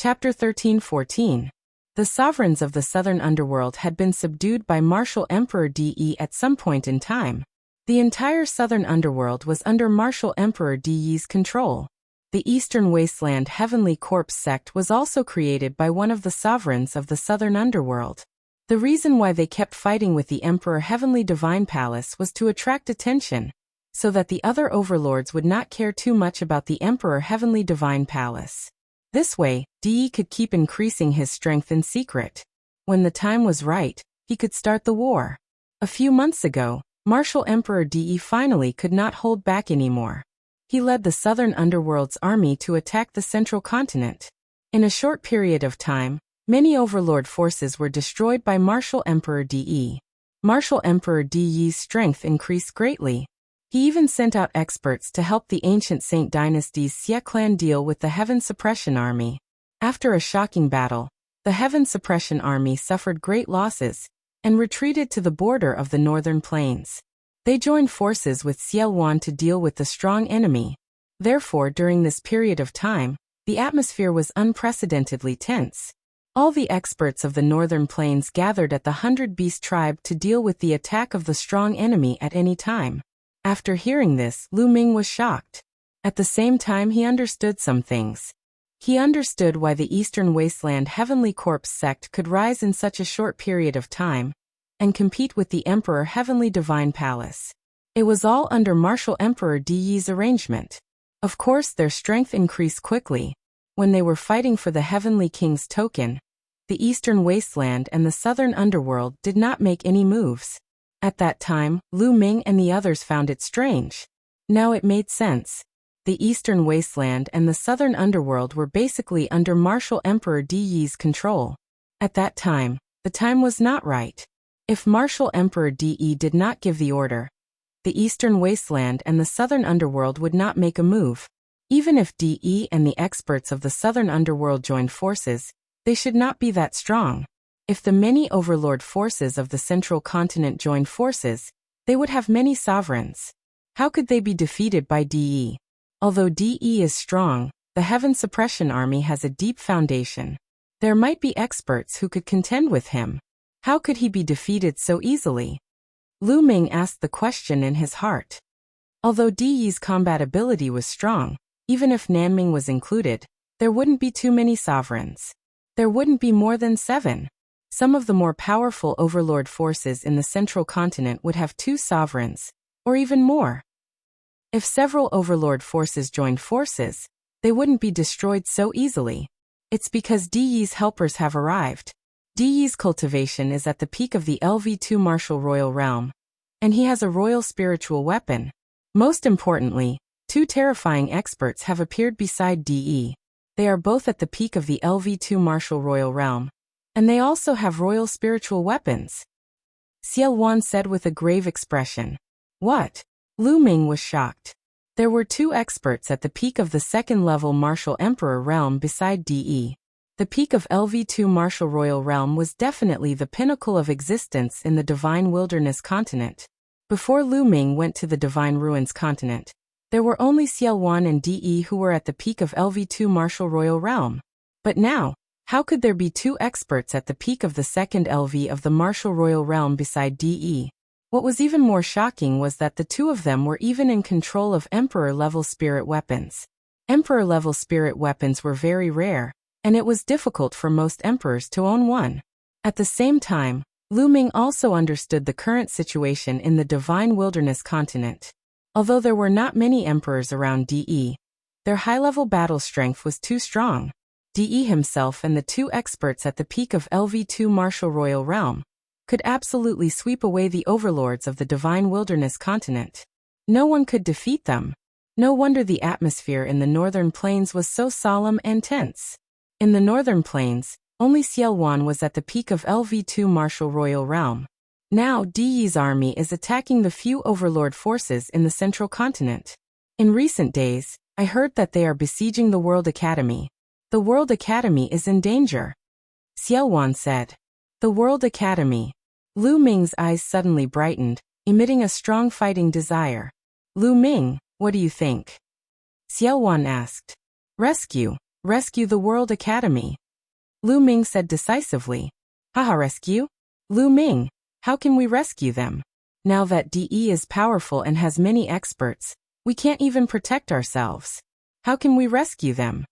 Chapter 13-14. The sovereigns of the southern underworld had been subdued by martial Emperor De at some point in time. The entire southern underworld was under martial Emperor De's control. The Eastern Wasteland Heavenly Corpse sect was also created by one of the sovereigns of the southern underworld. The reason why they kept fighting with the Emperor Heavenly Divine Palace was to attract attention, so that the other overlords would not care too much about the Emperor Heavenly Divine Palace. This way, De could keep increasing his strength in secret. When the time was right, he could start the war. A few months ago, Martial Emperor De finally could not hold back anymore. He led the southern underworld's army to attack the central continent. In a short period of time, many overlord forces were destroyed by Martial Emperor De. Martial Emperor De's strength increased greatly. He even sent out experts to help the ancient Saint Dynasty's Xie clan deal with the Heaven Suppression Army. After a shocking battle, the Heaven Suppression Army suffered great losses and retreated to the border of the northern plains. They joined forces with Xielwan to deal with the strong enemy. Therefore, during this period of time, the atmosphere was unprecedentedly tense. All the experts of the northern plains gathered at the 100 Beast tribe to deal with the attack of the strong enemy at any time. After hearing this, Lu Ming was shocked. At the same time, he understood some things. He understood why the Eastern Wasteland Heavenly Corpse sect could rise in such a short period of time and compete with the Emperor Heavenly Divine Palace. It was all under Martial Emperor De's arrangement. Of course, their strength increased quickly. When they were fighting for the Heavenly King's token, the Eastern Wasteland and the Southern Underworld did not make any moves. At that time, Lu Ming and the others found it strange. Now it made sense. The Eastern Wasteland and the Southern Underworld were basically under Martial Emperor De's control. At that time, the time was not right. If Martial Emperor De did not give the order, the Eastern Wasteland and the Southern Underworld would not make a move. Even if De and the experts of the Southern Underworld joined forces, they should not be that strong. If the many overlord forces of the central continent joined forces, they would have many sovereigns. How could they be defeated by De? Although De is strong, the Heaven Suppression Army has a deep foundation. There might be experts who could contend with him. How could he be defeated so easily? Lu Ming asked the question in his heart. Although De's combat ability was strong, even if Nanming was included, there wouldn't be too many sovereigns. There wouldn't be more than 7. Some of the more powerful overlord forces in the central continent would have 2 sovereigns, or even more. If several overlord forces joined forces, they wouldn't be destroyed so easily. It's because De's helpers have arrived. De's cultivation is at the peak of the LV2 Martial Royal Realm, and he has a royal spiritual weapon. Most importantly, 2 terrifying experts have appeared beside De. They are both at the peak of the LV2 Martial Royal Realm, and they also have royal spiritual weapons. Xielwan said with a grave expression. What? Lu Ming was shocked. There were 2 experts at the peak of the 2nd level Martial Emperor realm beside De. The peak of LV2 Martial Royal Realm was definitely the pinnacle of existence in the Divine Wilderness continent. Before Lu Ming went to the Divine Ruins continent, there were only Xielwan and De who were at the peak of LV2 Martial Royal Realm. But now, how could there be 2 experts at the peak of the 2nd LV of the Martial Royal Realm beside De? What was even more shocking was that the 2 of them were even in control of Emperor-level spirit weapons. Emperor-level spirit weapons were very rare, and it was difficult for most emperors to own one. At the same time, Lu Ming also understood the current situation in the Divine Wilderness continent. Although there were not many emperors around De, their high-level battle strength was too strong. De himself and the 2 experts at the peak of LV2 Martial Royal Realm could absolutely sweep away the overlords of the Divine Wilderness continent. No one could defeat them. No wonder the atmosphere in the northern plains was so solemn and tense. In the northern plains, only Xielwan was at the peak of LV2 Martial Royal Realm. Now De's army is attacking the few overlord forces in the central continent. In recent days, I heard that they are besieging the World Academy. The World Academy is in danger. Xielwan said. The World Academy. Lu Ming's eyes suddenly brightened, emitting a strong fighting desire. Lu Ming, what do you think? Xielwan asked. Rescue. Rescue the World Academy. Lu Ming said decisively. Haha, rescue? Lu Ming, how can we rescue them? Now that DE is powerful and has many experts, we can't even protect ourselves. How can we rescue them?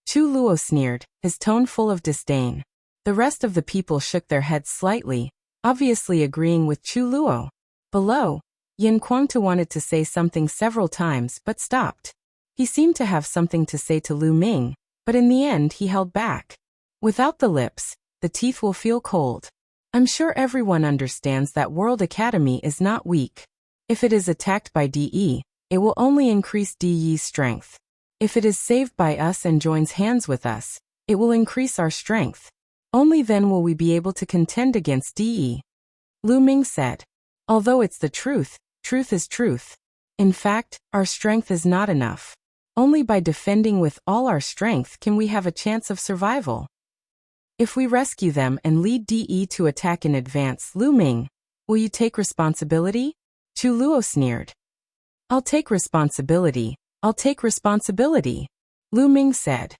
Chu Luo sneered, his tone full of disdain. The rest of the people shook their heads slightly, obviously agreeing with Chu Luo. Below, Yin Guangtu wanted to say something several times but stopped. He seemed to have something to say to Lu Ming, but in the end he held back. Without the lips, the teeth will feel cold. I'm sure everyone understands that World Academy is not weak. If it is attacked by DE, it will only increase DE's strength. If it is saved by us and joins hands with us, it will increase our strength. Only then will we be able to contend against DE. Lu Ming said. Although it's the truth, truth is truth. In fact, our strength is not enough. Only by defending with all our strength can we have a chance of survival. If we rescue them and lead DE to attack in advance, Lu Ming, will you take responsibility? Chu Luo sneered. I'll take responsibility. I'll take responsibility. Lu Ming said.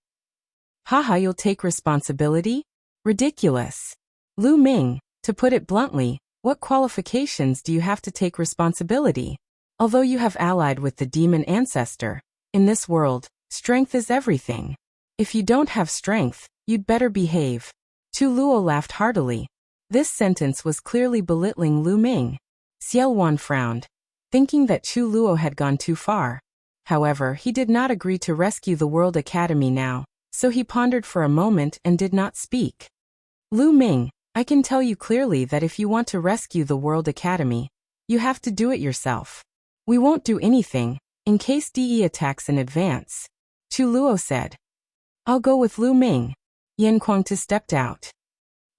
Haha, you'll take responsibility? Ridiculous. Lu Ming, to put it bluntly, what qualifications do you have to take responsibility? Although you have allied with the demon ancestor, in this world, strength is everything. If you don't have strength, you'd better behave. Chu Luo laughed heartily. This sentence was clearly belittling Lu Ming. Xiao Wan frowned, thinking that Chu Luo had gone too far. However, he did not agree to rescue the World Academy now, so he pondered for a moment and did not speak. Lu Ming, I can tell you clearly that if you want to rescue the World Academy, you have to do it yourself. We won't do anything, in case DE attacks in advance. Chu Luo said. I'll go with Lu Ming. Yin Guangtu stepped out.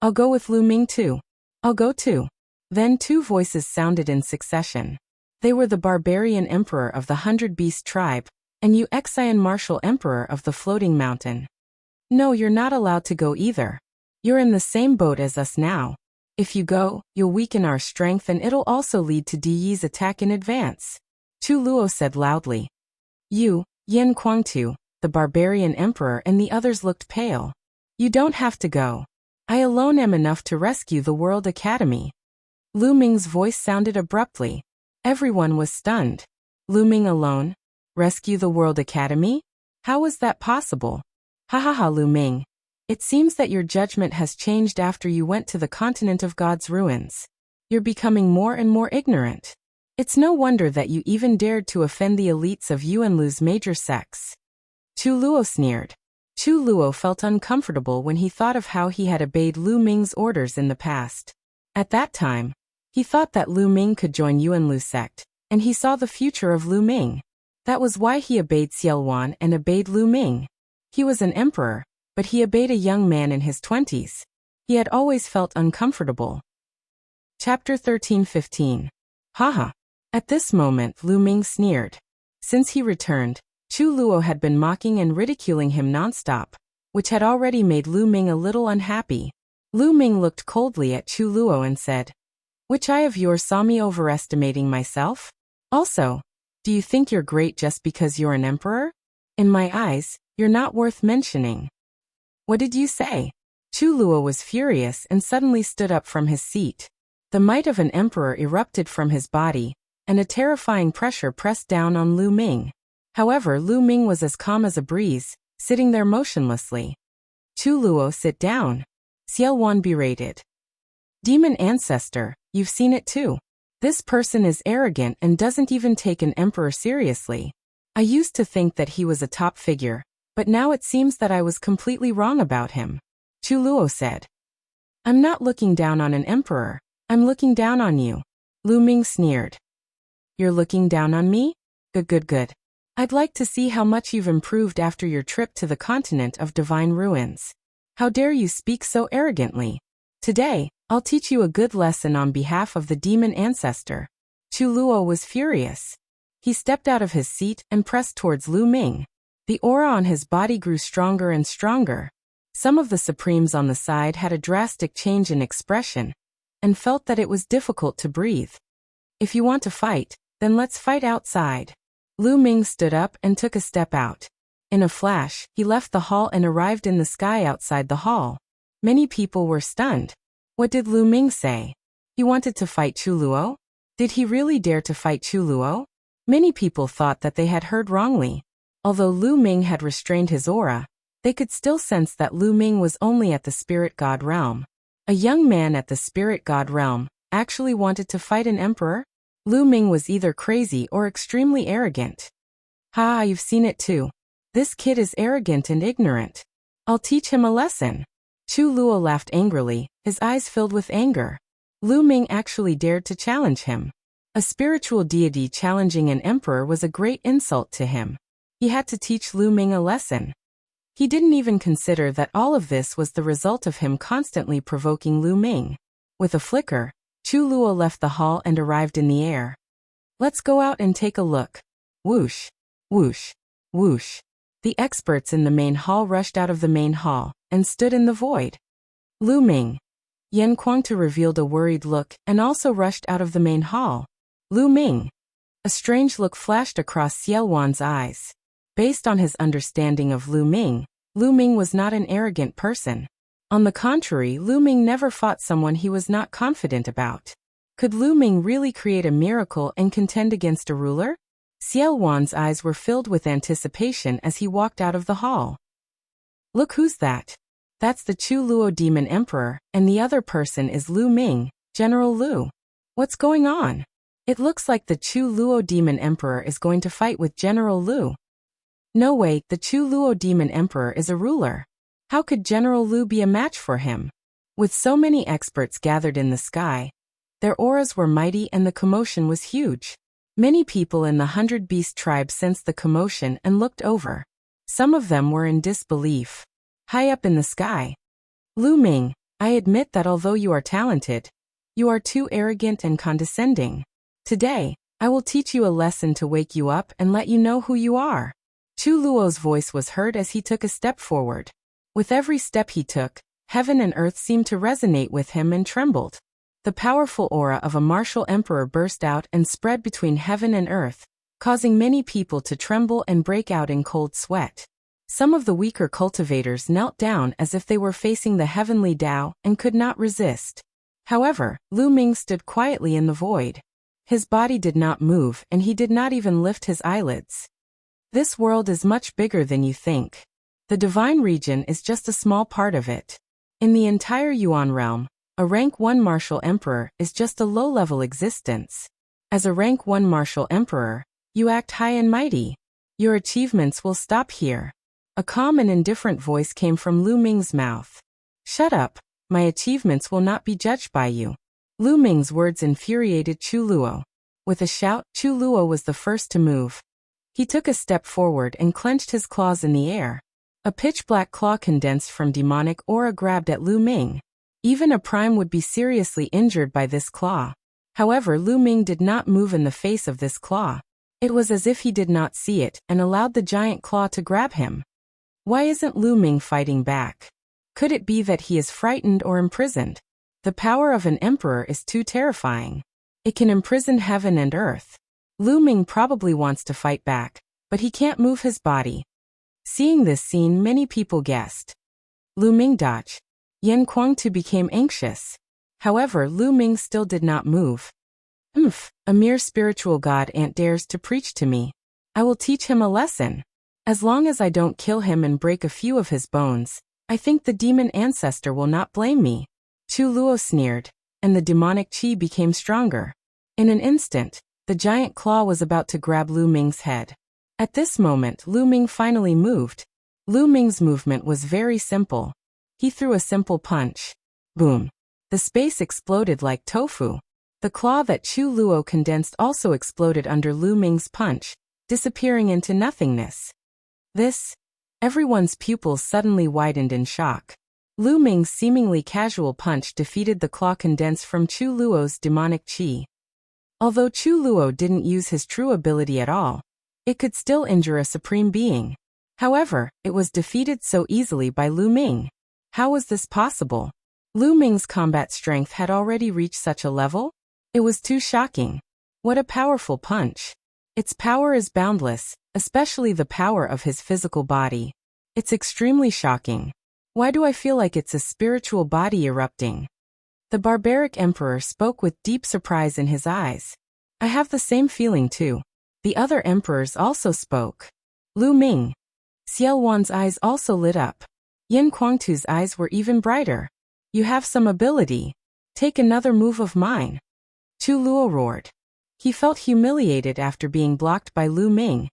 I'll go with Lu Ming too. I'll go too. Then two voices sounded in succession. They were the Barbarian Emperor of the 100 Beast tribe, and Yu Xian Martial Emperor of the Floating Mountain. No, you're not allowed to go either. You're in the same boat as us now. If you go, you'll weaken our strength and it'll also lead to DE's attack in advance. Chu Luo said loudly. You, Yin Guangtu, the Barbarian Emperor and the others looked pale. You don't have to go. I alone am enough to rescue the World Academy. Lu Ming's voice sounded abruptly. Everyone was stunned. Lu Ming alone? Rescue the World Academy? How was that possible? Ha ha ha, Lu Ming. It seems that your judgment has changed after you went to the continent of God's ruins. You're becoming more and more ignorant. It's no wonder that you even dared to offend the elites of Yuanlu's major sects. Chu Luo sneered. Chu Luo felt uncomfortable when he thought of how he had obeyed Lu Ming's orders in the past. At that time, he thought that Lu Ming could join Yuanlu's sect, and he saw the future of Lu Ming. That was why he obeyed Xiao Wan and obeyed Lu Ming. He was an emperor, but he obeyed a young man in his 20s. He had always felt uncomfortable. Chapter 13-15. Haha. At this moment Lu Ming sneered. Since he returned, Chu Luo had been mocking and ridiculing him nonstop, which had already made Lu Ming a little unhappy. Lu Ming looked coldly at Chu Luo and said, Which eye of yours saw me overestimating myself? Also, do you think you're great just because you're an emperor? In my eyes, you're not worth mentioning. What did you say? Chu Luo was furious and suddenly stood up from his seat. The might of an emperor erupted from his body, and a terrifying pressure pressed down on Lu Ming. However, Lu Ming was as calm as a breeze, sitting there motionlessly. Chu Luo, sit down. Xiao Wan berated. Demon ancestor, you've seen it too. This person is arrogant and doesn't even take an emperor seriously. I used to think that he was a top figure, but now it seems that I was completely wrong about him. Chu Luo said. I'm not looking down on an emperor, I'm looking down on you. Lu Ming sneered. You're looking down on me? Good. I'd like to see how much you've improved after your trip to the continent of divine ruins. How dare you speak so arrogantly? Today, I'll teach you a good lesson on behalf of the demon ancestor. Chu Luo was furious. He stepped out of his seat and pressed towards Lu Ming. The aura on his body grew stronger and stronger. Some of the supremes on the side had a drastic change in expression, and felt that it was difficult to breathe. If you want to fight, then let's fight outside. Lu Ming stood up and took a step out. In a flash, he left the hall and arrived in the sky outside the hall. Many people were stunned. What did Lu Ming say? He wanted to fight Chu Luo? Did he really dare to fight Chu Luo? Many people thought that they had heard wrongly. Although Lu Ming had restrained his aura, they could still sense that Lu Ming was only at the spirit god realm. A young man at the spirit god realm actually wanted to fight an emperor? Lu Ming was either crazy or extremely arrogant. Ha, you've seen it too. This kid is arrogant and ignorant. I'll teach him a lesson. Chu Luo laughed angrily, his eyes filled with anger. Lu Ming actually dared to challenge him. A spiritual deity challenging an emperor was a great insult to him. He had to teach Lu Ming a lesson. He didn't even consider that all of this was the result of him constantly provoking Lu Ming. With a flicker, Chu Luo left the hall and arrived in the air. Let's go out and take a look. Whoosh, whoosh, whoosh. The experts in the main hall rushed out of the main hall and stood in the void. Lu Ming. Yan Kuangtu revealed a worried look and also rushed out of the main hall. Lu Ming. A strange look flashed across Xiao Wan's eyes. Based on his understanding of Lu Ming was not an arrogant person. On the contrary, Lu Ming never fought someone he was not confident about. Could Lu Ming really create a miracle and contend against a ruler? Xiao Wan's eyes were filled with anticipation as he walked out of the hall. Look, who's that? That's the Chu Luo Demon Emperor, and the other person is Lu Ming, General Lu. What's going on? It looks like the Chu Luo Demon Emperor is going to fight with General Lu. No way, the Chu Luo Demon Emperor is a ruler. How could General Lu be a match for him? With so many experts gathered in the sky, their auras were mighty and the commotion was huge. Many people in the 100 Beast tribe sensed the commotion and looked over. Some of them were in disbelief. High up in the sky. Lu Ming, I admit that although you are talented, you are too arrogant and condescending. Today, I will teach you a lesson to wake you up and let you know who you are. Chu Luo's voice was heard as he took a step forward. With every step he took, heaven and earth seemed to resonate with him and trembled. The powerful aura of a martial emperor burst out and spread between heaven and earth, causing many people to tremble and break out in cold sweat. Some of the weaker cultivators knelt down as if they were facing the heavenly Tao and could not resist. However, Lu Ming stood quietly in the void. His body did not move and he did not even lift his eyelids. This world is much bigger than you think. The divine region is just a small part of it. In the entire Yuan realm, a rank 1 martial emperor is just a low-level existence. As a rank 1 martial emperor, you act high and mighty. Your achievements will stop here. A calm and indifferent voice came from Lu Ming's mouth. Shut up, my achievements will not be judged by you. Lu Ming's words infuriated Chu Luo. With a shout, Chu Luo was the first to move. He took a step forward and clenched his claws in the air. A pitch-black claw condensed from demonic aura grabbed at Lu Ming. Even a prime would be seriously injured by this claw. However, Lu Ming did not move in the face of this claw. It was as if he did not see it and allowed the giant claw to grab him. Why isn't Lu Ming fighting back? Could it be that he is frightened or imprisoned? The power of an emperor is too terrifying. It can imprison heaven and earth. Lu Ming probably wants to fight back, but he can't move his body. Seeing this scene, many people guessed. Lu Ming dodged. Yan Kuangtu became anxious. However, Lu Ming still did not move. A mere spiritual god ant dares to preach to me. I will teach him a lesson. As long as I don't kill him and break a few of his bones, I think the demon ancestor will not blame me. Chu Luo sneered, and the demonic chi became stronger. In an instant, the giant claw was about to grab Lu Ming's head. At this moment, Lu Ming finally moved. Lu Ming's movement was very simple. He threw a simple punch. Boom. The space exploded like tofu. The claw that Chu Luo condensed also exploded under Lu Ming's punch, disappearing into nothingness. Everyone's pupils suddenly widened in shock. Lu Ming's seemingly casual punch defeated the claw condensed from Chu Luo's demonic chi. Although Chu Luo didn't use his true ability at all, it could still injure a supreme being. However, it was defeated so easily by Lu Ming. How was this possible? Lu Ming's combat strength had already reached such a level? It was too shocking. What a powerful punch. Its power is boundless, especially the power of his physical body. It's extremely shocking. Why do I feel like it's a spiritual body erupting? The barbaric emperor spoke with deep surprise in his eyes. I have the same feeling too. The other emperors also spoke. Lu Ming. Xiao Wan's eyes also lit up. Yin Guangtu's eyes were even brighter. You have some ability. Take another move of mine. Chu Luo roared. He felt humiliated after being blocked by Lu Ming,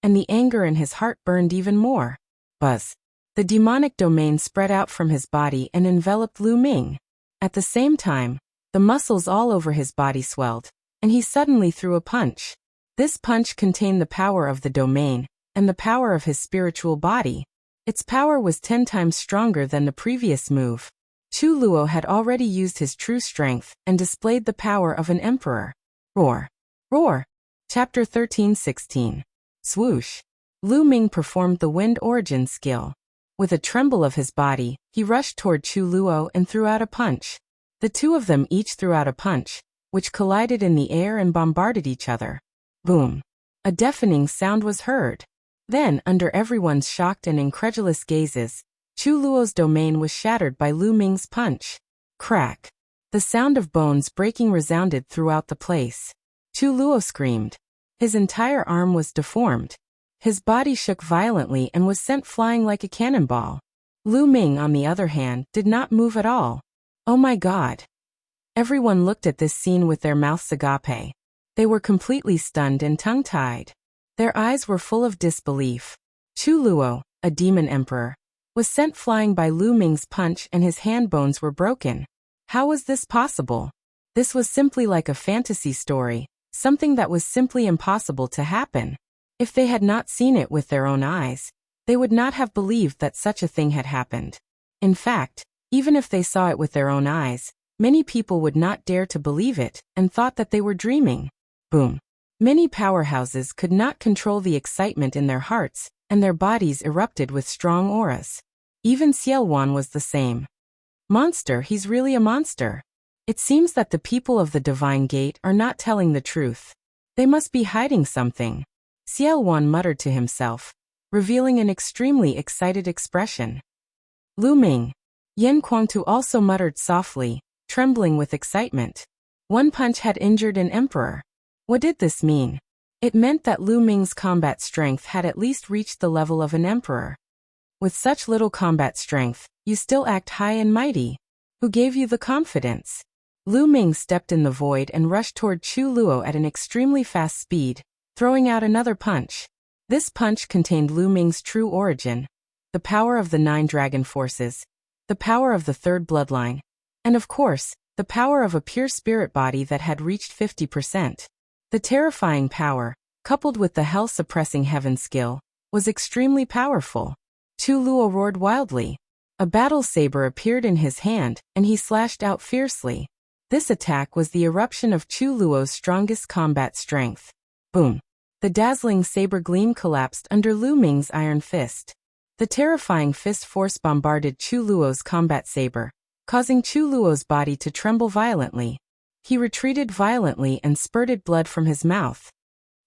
and the anger in his heart burned even more. Buzz. The demonic domain spread out from his body and enveloped Lu Ming. At the same time, the muscles all over his body swelled, and he suddenly threw a punch. This punch contained the power of the domain and the power of his spiritual body. Its power was 10 times stronger than the previous move. Chu Luo had already used his true strength and displayed the power of an emperor. Roar. Roar. Chapter 13:16. Swoosh. Lu Ming performed the wind origin skill. With a tremble of his body, he rushed toward Chu Luo and threw out a punch. The two of them each threw out a punch, which collided in the air and bombarded each other. Boom. A deafening sound was heard. Then, under everyone's shocked and incredulous gazes, Chu Luo's domain was shattered by Lu Ming's punch. Crack. The sound of bones breaking resounded throughout the place. Chu Luo screamed. His entire arm was deformed. His body shook violently and was sent flying like a cannonball. Lu Ming, on the other hand, did not move at all. Oh my God. Everyone looked at this scene with their mouths agape. They were completely stunned and tongue-tied. Their eyes were full of disbelief. Chu Luo, a demon emperor, was sent flying by Lu Ming's punch and his hand bones were broken. How was this possible? This was simply like a fantasy story, something that was simply impossible to happen. If they had not seen it with their own eyes, they would not have believed that such a thing had happened. In fact, even if they saw it with their own eyes, many people would not dare to believe it and thought that they were dreaming. Boom. Many powerhouses could not control the excitement in their hearts, and their bodies erupted with strong auras. Even Xiao Wan was the same. Monster, he's really a monster. It seems that the people of the Divine Gate are not telling the truth. They must be hiding something. Xiao Wan muttered to himself, revealing an extremely excited expression. Lu Ming. Yin Guangtu also muttered softly, trembling with excitement. One punch had injured an emperor. What did this mean? It meant that Lu Ming's combat strength had at least reached the level of an emperor. With such little combat strength, you still act high and mighty. Who gave you the confidence? Lu Ming stepped in the void and rushed toward Chu Luo at an extremely fast speed, throwing out another punch. This punch contained Lu Ming's true origin, the power of the 9 dragon forces, the power of the 3rd bloodline, and of course, the power of a pure spirit body that had reached 50%. The terrifying power, coupled with the hell-suppressing heaven skill, was extremely powerful. Chu Luo roared wildly. A battle saber appeared in his hand, and he slashed out fiercely. This attack was the eruption of Chu Luo's strongest combat strength. Boom. The dazzling saber gleam collapsed under Lu Ming's iron fist. The terrifying fist force bombarded Chu Luo's combat saber, causing Chu Luo's body to tremble violently. He retreated violently and spurted blood from his mouth.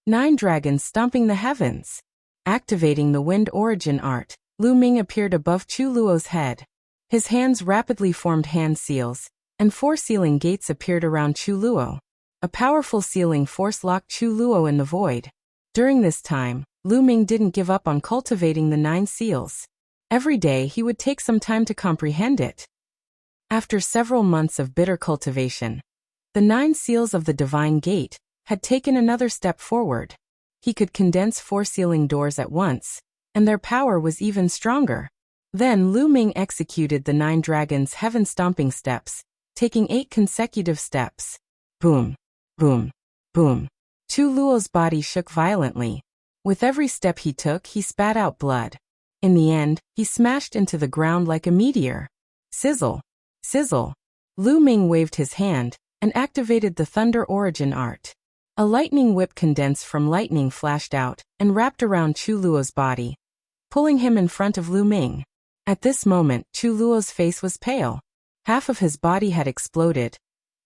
9 dragons stomping the heavens. Activating the wind origin art, Lu Ming appeared above Chu Luo's head. His hands rapidly formed hand seals, and 4 sealing gates appeared around Chu Luo. A powerful sealing force locked Chu Luo in the void. During this time, Lu Ming didn't give up on cultivating the 9 seals. Every day he would take some time to comprehend it. After several months of bitter cultivation, the 9 seals of the Divine Gate had taken another step forward. He could condense 4 sealing doors at once, and their power was even stronger. Then Lu Ming executed the 9 dragons' heaven-stomping steps, taking 8 consecutive steps. Boom, boom, boom. Chu Luo's body shook violently. With every step he took, he spat out blood. In the end, he smashed into the ground like a meteor. Sizzle, sizzle. Lu Ming waved his hand and activated the Thunder Origin art. A lightning whip condensed from lightning flashed out and wrapped around Chu Luo's body, pulling him in front of Lu Ming. At this moment, Chu Luo's face was pale. Half of his body had exploded,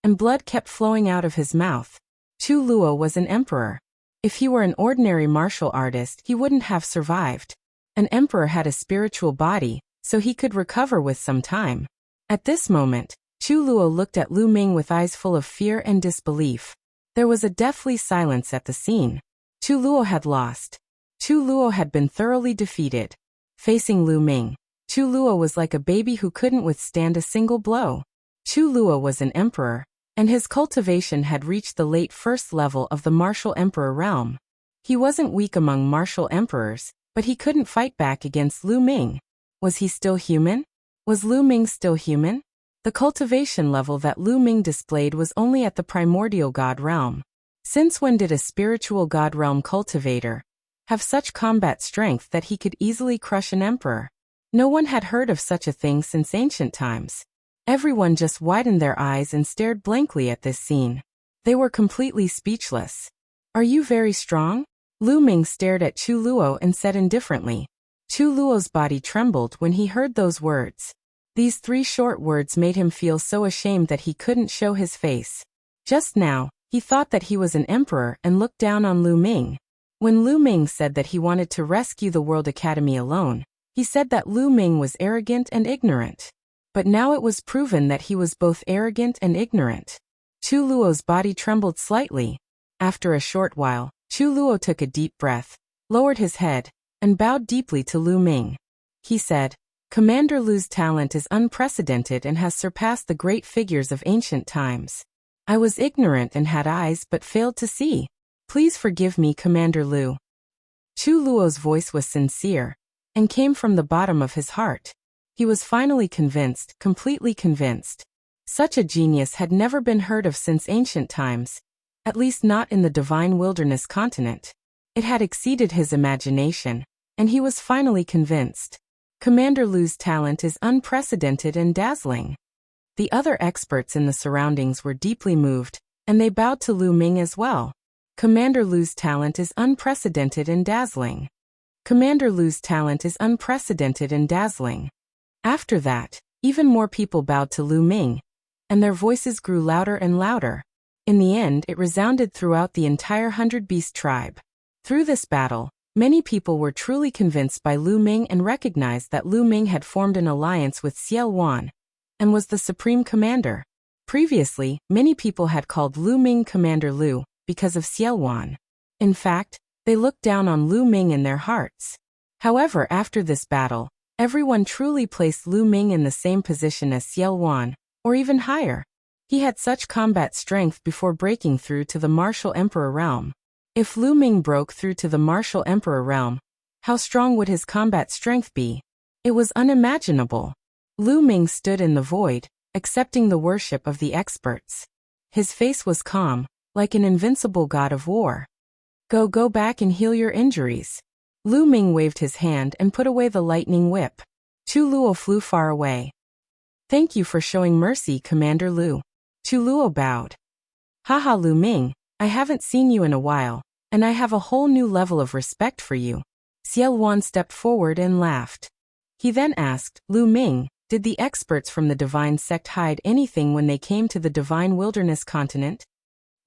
and blood kept flowing out of his mouth. Chu Luo was an emperor. If he were an ordinary martial artist, he wouldn't have survived. An emperor had a spiritual body, so he could recover with some time. At this moment, Chu Luo looked at Lu Ming with eyes full of fear and disbelief. There was a deathly silence at the scene. Chu Luo had lost. Chu Luo had been thoroughly defeated. Facing Lu Ming, Chu Luo was like a baby who couldn't withstand a single blow. Chu Luo was an emperor, and his cultivation had reached the late first level of the martial emperor realm. He wasn't weak among martial emperors, but he couldn't fight back against Lu Ming. Was he still human? Was Lu Ming still human? The cultivation level that Lu Ming displayed was only at the primordial god realm. Since when did a spiritual god realm cultivator have such combat strength that he could easily crush an emperor? No one had heard of such a thing since ancient times. Everyone just widened their eyes and stared blankly at this scene. They were completely speechless. Are you very strong? Lu Ming stared at Chu Luo and said indifferently. Chu Luo's body trembled when he heard those words. These 3 short words made him feel so ashamed that he couldn't show his face. Just now, he thought that he was an emperor and looked down on Lu Ming. When Lu Ming said that he wanted to rescue the World Academy alone, he said that Lu Ming was arrogant and ignorant. But now it was proven that he was both arrogant and ignorant. Chu Luo's body trembled slightly. After a short while, Chu Luo took a deep breath, lowered his head, and bowed deeply to Lu Ming. He said, Commander Lu's talent is unprecedented and has surpassed the great figures of ancient times. I was ignorant and had eyes but failed to see. Please forgive me, Commander Lu. Chu Luo's voice was sincere, and came from the bottom of his heart. He was finally convinced, completely convinced. Such a genius had never been heard of since ancient times, at least not in the divine wilderness continent. It had exceeded his imagination, and he was finally convinced. Commander Lu's talent is unprecedented and dazzling. The other experts in the surroundings were deeply moved, and they bowed to Lu Ming as well. Commander Lu's talent is unprecedented and dazzling. Commander Lu's talent is unprecedented and dazzling. After that, even more people bowed to Lu Ming, and their voices grew louder and louder. In the end, it resounded throughout the entire 100-beast tribe. Through this battle, many people were truly convinced by Lu Ming and recognized that Lu Ming had formed an alliance with Xiao Wan and was the supreme commander. Previously, many people had called Lu Ming Commander Lu because of Xiao Wan. In fact, they looked down on Lu Ming in their hearts. However, after this battle, everyone truly placed Lu Ming in the same position as Xiao Wan, or even higher. He had such combat strength before breaking through to the martial emperor realm. If Lu Ming broke through to the martial emperor realm, how strong would his combat strength be? It was unimaginable. Lu Ming stood in the void, accepting the worship of the experts. His face was calm, like an invincible god of war. Go back and heal your injuries. Lu Ming waved his hand and put away the lightning whip. Chu Luo flew far away. Thank you for showing mercy, Commander Lu. Chu Luo bowed. Haha, Lu Ming, I haven't seen you in a while, and I have a whole new level of respect for you. Xiao Wan stepped forward and laughed. He then asked, Lu Ming, did the experts from the divine sect hide anything when they came to the divine wilderness continent?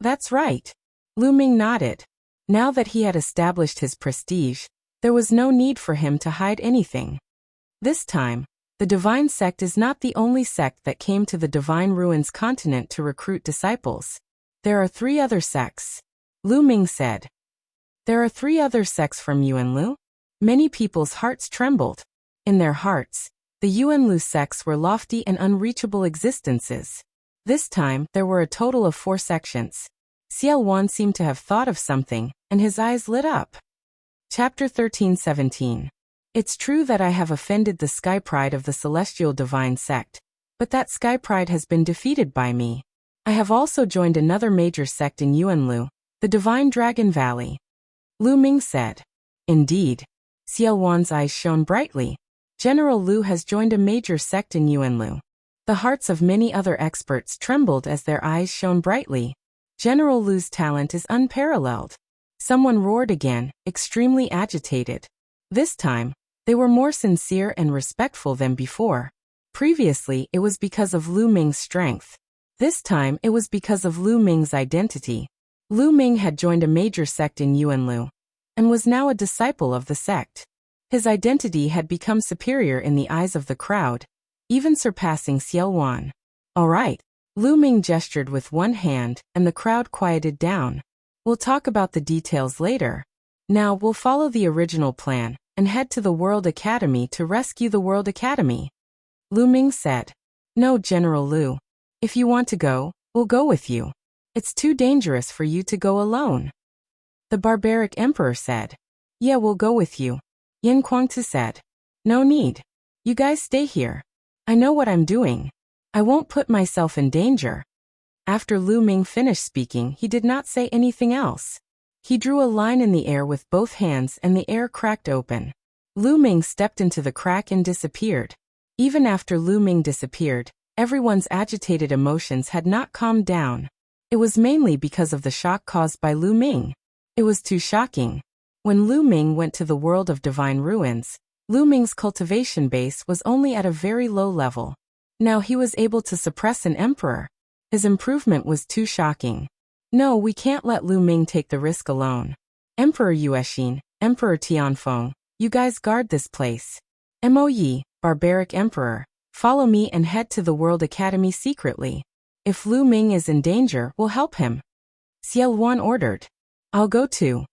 That's right. Lu Ming nodded. Now that he had established his prestige, there was no need for him to hide anything. This time, the divine sect is not the only sect that came to the divine ruins continent to recruit disciples. There are 3 other sects. Lu Ming said. There are 3 other sects from Yuanlu? Many people's hearts trembled. In their hearts, the Yuanlu sects were lofty and unreachable existences. This time, there were a total of 4 sections. Xiao Wan seemed to have thought of something, and his eyes lit up. Chapter 13:17. It's true that I have offended the sky pride of the celestial divine sect, but that sky pride has been defeated by me. I have also joined another major sect in Yuanlu, the Divine Dragon Valley. Lu Ming said. Indeed. Xiao Wan's eyes shone brightly. General Lu has joined a major sect in Yuanlu. The hearts of many other experts trembled as their eyes shone brightly. General Lu's talent is unparalleled. Someone roared again, extremely agitated. This time, they were more sincere and respectful than before. Previously, it was because of Lu Ming's strength. This time, it was because of Lu Ming's identity. Lu Ming had joined a major sect in Yuanlu and was now a disciple of the sect. His identity had become superior in the eyes of the crowd, even surpassing Xiao Wan. All right. Lu Ming gestured with one hand, and the crowd quieted down. We'll talk about the details later. Now we'll follow the original plan and head to the World Academy to rescue the World Academy. Lu Ming said. No, General Lu. If you want to go, we'll go with you. It's too dangerous for you to go alone. The barbaric emperor said. Yeah, we'll go with you. Yin Kuangtu said. No need. You guys stay here. I know what I'm doing. I won't put myself in danger. After Lu Ming finished speaking, he did not say anything else. He drew a line in the air with both hands and the air cracked open. Lu Ming stepped into the crack and disappeared. Even after Lu Ming disappeared, everyone's agitated emotions had not calmed down. It was mainly because of the shock caused by Lu Ming. It was too shocking. When Lu Ming went to the world of divine ruins, Lu Ming's cultivation base was only at a very low level. Now he was able to suppress an emperor. His improvement was too shocking. No, we can't let Lu Ming take the risk alone. Emperor Yuexin, Emperor Tianfeng, you guys guard this place. Mo Yi, barbaric emperor, follow me and head to the World Academy secretly. If Lu Ming is in danger, we'll help him. Xiao Wan ordered. I'll go too.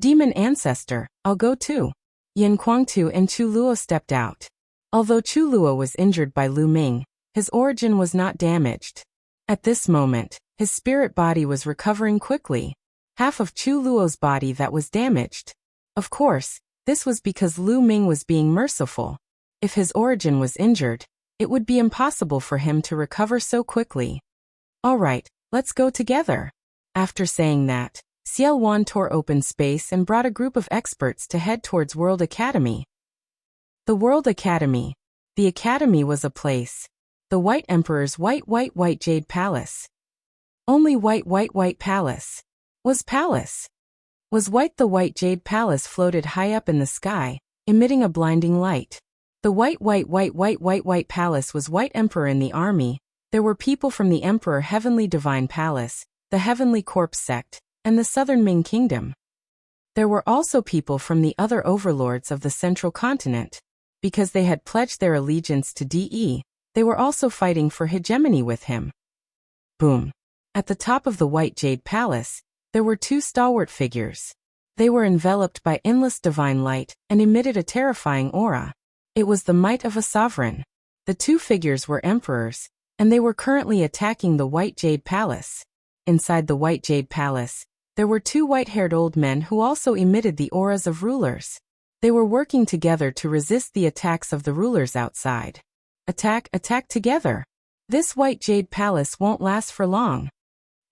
Demon ancestor, I'll go too. Yin Kuangtu and Chu Luo stepped out. Although Chu Luo was injured by Lu Ming, his origin was not damaged. At this moment, his spirit body was recovering quickly. Half of Chu Luo's body that was damaged. Of course, this was because Lu Ming was being merciful. If his origin was injured, it would be impossible for him to recover so quickly. All right, let's go together. After saying that, Xiao Wan tore open space and brought a group of experts to head towards World Academy. The World Academy. The Academy was a place. The White Emperor's white jade palace. Only white palace. Was palace. Was white. The white jade palace floated high up in the sky, emitting a blinding light. The white palace was White Emperor in the army. There were people from the Emperor Heavenly Divine Palace, the Heavenly Corpse Sect, and the Southern Ming Kingdom. There were also people from the other overlords of the Central Continent. Because they had pledged their allegiance to DE, they were also fighting for hegemony with him. Boom. At the top of the White Jade Palace, there were two stalwart figures. They were enveloped by endless divine light and emitted a terrifying aura. It was the might of a sovereign. The two figures were emperors, and they were currently attacking the White Jade Palace. Inside the White Jade Palace, there were two white-haired old men who also emitted the auras of rulers. They were working together to resist the attacks of the rulers outside. Attack together. This White Jade Palace won't last for long.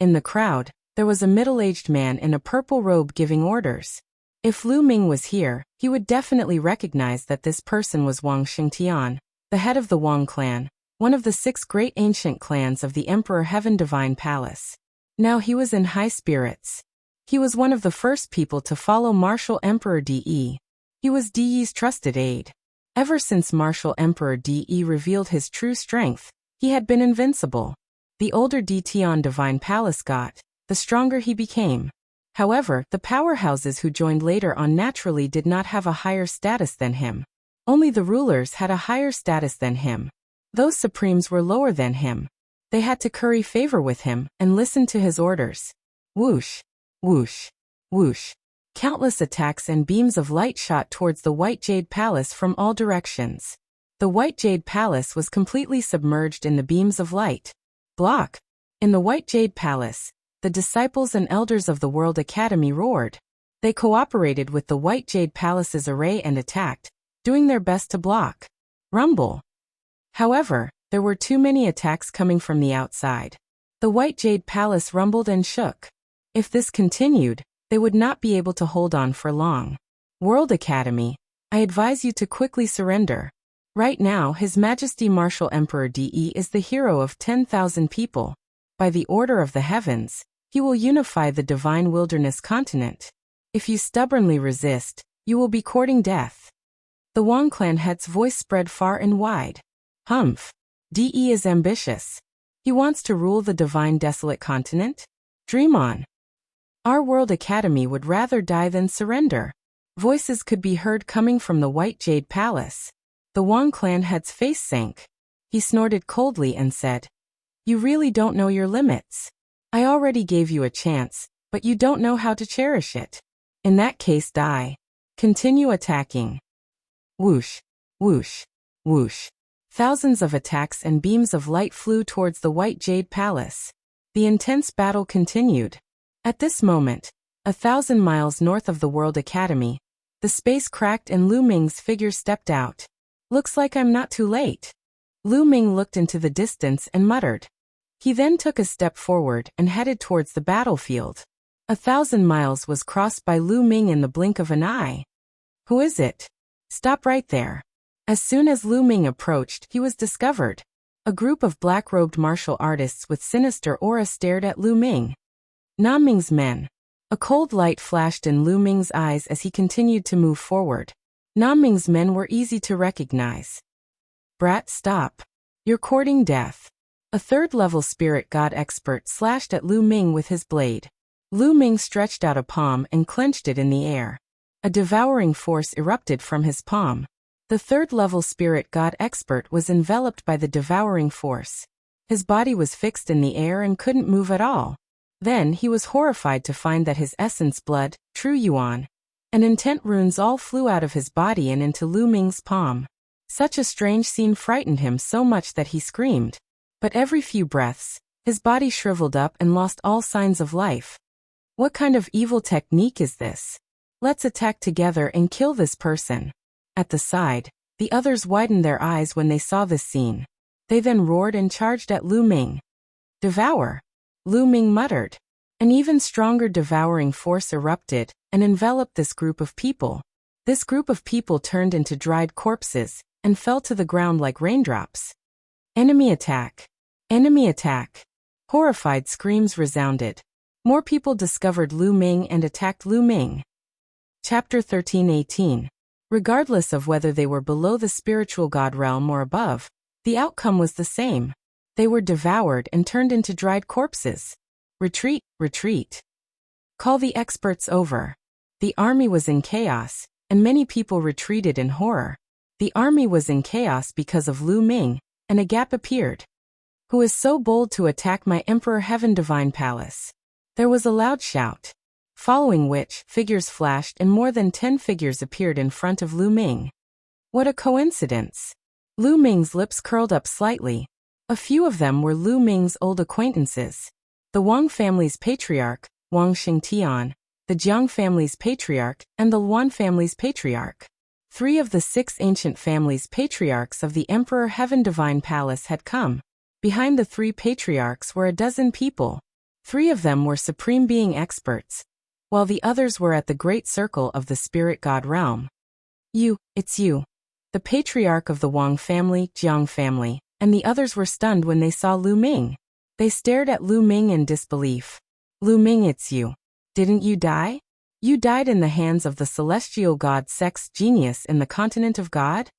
In the crowd, there was a middle-aged man in a purple robe giving orders. If Lu Ming was here, he would definitely recognize that this person was Wang Xingtian, the head of the Wang clan, one of the 6 great ancient clans of the Emperor Heaven Divine Palace. Now he was in high spirits. He was one of the first people to follow Martial Emperor DE. He was DE's trusted aide. Ever since Martial Emperor DE revealed his true strength, he had been invincible. The older Tian Divine Palace got, the stronger he became. However, the powerhouses who joined later on naturally did not have a higher status than him. Only the rulers had a higher status than him. Those supremes were lower than him. They had to curry favor with him and listen to his orders. Whoosh, whoosh, whoosh. Countless attacks and beams of light shot towards the White Jade Palace from all directions. The White Jade Palace was completely submerged in the beams of light. Block. In the White Jade Palace, the disciples and elders of the World Academy roared. They cooperated with the White Jade Palace's array and attacked, doing their best to block. Rumble. However, there were too many attacks coming from the outside. The White Jade Palace rumbled and shook. If this continued, they would not be able to hold on for long. World Academy, I advise you to quickly surrender. Right now, His Majesty Martial Emperor DE is the hero of 10,000 people. By the order of the heavens, he will unify the divine wilderness continent. If you stubbornly resist, you will be courting death. The Wang clan head's voice spread far and wide. Humph. DE is ambitious. He wants to rule the divine desolate continent? Dream on. Our World Academy would rather die than surrender. Voices could be heard coming from the White Jade Palace. The Wang clan head's face sank. He snorted coldly and said, "You really don't know your limits. I already gave you a chance, but you don't know how to cherish it. In that case, die. Continue attacking." Whoosh, whoosh, whoosh. Thousands of attacks and beams of light flew towards the White Jade Palace. The intense battle continued. At this moment, 1,000 miles north of the World Academy, the space cracked and Lu Ming's figure stepped out. "Looks like I'm not too late." Lu Ming looked into the distance and muttered. He then took a step forward and headed towards the battlefield. 1,000 miles was crossed by Lu Ming in the blink of an eye. "Who is it? Stop right there." As soon as Lu Ming approached, he was discovered. A group of black-robed martial artists with sinister aura stared at Lu Ming. Nam Ming's men. A cold light flashed in Lu Ming's eyes as he continued to move forward. Nam Ming's men were easy to recognize. "Brat, stop. You're courting death." A third-level spirit god expert slashed at Lu Ming with his blade. Lu Ming stretched out a palm and clenched it in the air. A devouring force erupted from his palm. The third-level spirit god expert was enveloped by the devouring force. His body was fixed in the air and couldn't move at all. Then he was horrified to find that his essence blood, true yuan, and intent runes all flew out of his body and into Lu Ming's palm. Such a strange scene frightened him so much that he screamed. But every few breaths, his body shriveled up and lost all signs of life. What kind of evil technique is this? Let's attack together and kill this person. At the side, the others widened their eyes when they saw this scene. They then roared and charged at Lu Ming. "Devour!" Lu Ming muttered. An even stronger devouring force erupted and enveloped this group of people. This group of people turned into dried corpses and fell to the ground like raindrops. Enemy attack! Enemy attack! Horrified screams resounded. More people discovered Lu Ming and attacked Lu Ming. Chapter 13:18. Regardless of whether they were below the spiritual god realm or above, the outcome was the same. They were devoured and turned into dried corpses. Retreat, retreat. Call the experts over. The army was in chaos, and many people retreated in horror. The army was in chaos because of Lu Ming, and a gap appeared. "Who is so bold to attack my Emperor Heaven Divine Palace?" There was a loud shout. Following which, figures flashed and more than 10 figures appeared in front of Lu Ming. What a coincidence! Lu Ming's lips curled up slightly. A few of them were Lu Ming's old acquaintances. The Wang family's patriarch, Wang Xingtian, the Jiang family's patriarch, and the Luan family's patriarch. 3 of the 6 ancient families' patriarchs of the Emperor Heaven Divine Palace had come. Behind the 3 patriarchs were a dozen people. 3 of them were Supreme Being experts, while the others were at the Great Circle of the Spirit God realm. It's you. The patriarch of the Wang family, Jiang family, and the others were stunned when they saw Lu Ming. They stared at Lu Ming in disbelief. "Lu Ming, it's you. Didn't you die? You died in the hands of the celestial god Sex Genius in the continent of God?"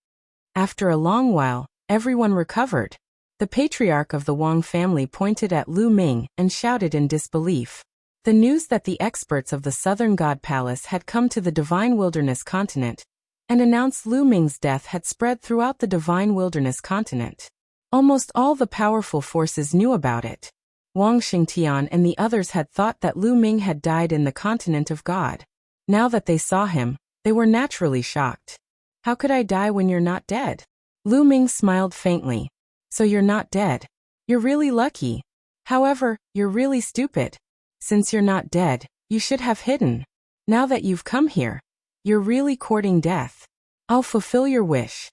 After a long while, everyone recovered. The patriarch of the Wang family pointed at Lu Ming and shouted in disbelief. The news that the experts of the Southern God Palace had come to the Divine Wilderness continent and announced Lu Ming's death had spread throughout the Divine Wilderness continent. Almost all the powerful forces knew about it. Wang Xingtian and the others had thought that Lu Ming had died in the continent of God. Now that they saw him, they were naturally shocked. "How could I die when you're not dead?" Lu Ming smiled faintly. "So you're not dead. You're really lucky. However, you're really stupid. Since you're not dead, you should have hidden. Now that you've come here, you're really courting death. I'll fulfill your wish."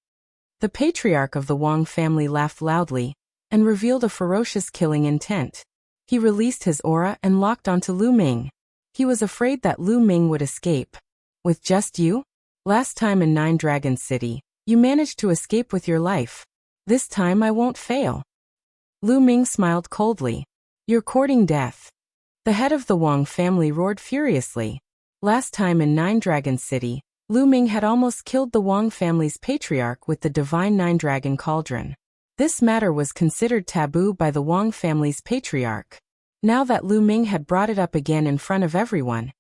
The patriarch of the Wang family laughed loudly and revealed a ferocious killing intent. He released his aura and locked onto Lu Ming. He was afraid that Lu Ming would escape. "With just you? Last time in 9 Dragon City, you managed to escape with your life. This time I won't fail." Lu Ming smiled coldly. "You're courting death." The head of the Wang family roared furiously. Last time in 9 Dragon City, Lu Ming had almost killed the Wang family's patriarch with the divine 9-dragon cauldron. This matter was considered taboo by the Wang family's patriarch. Now that Lu Ming had brought it up again in front of everyone,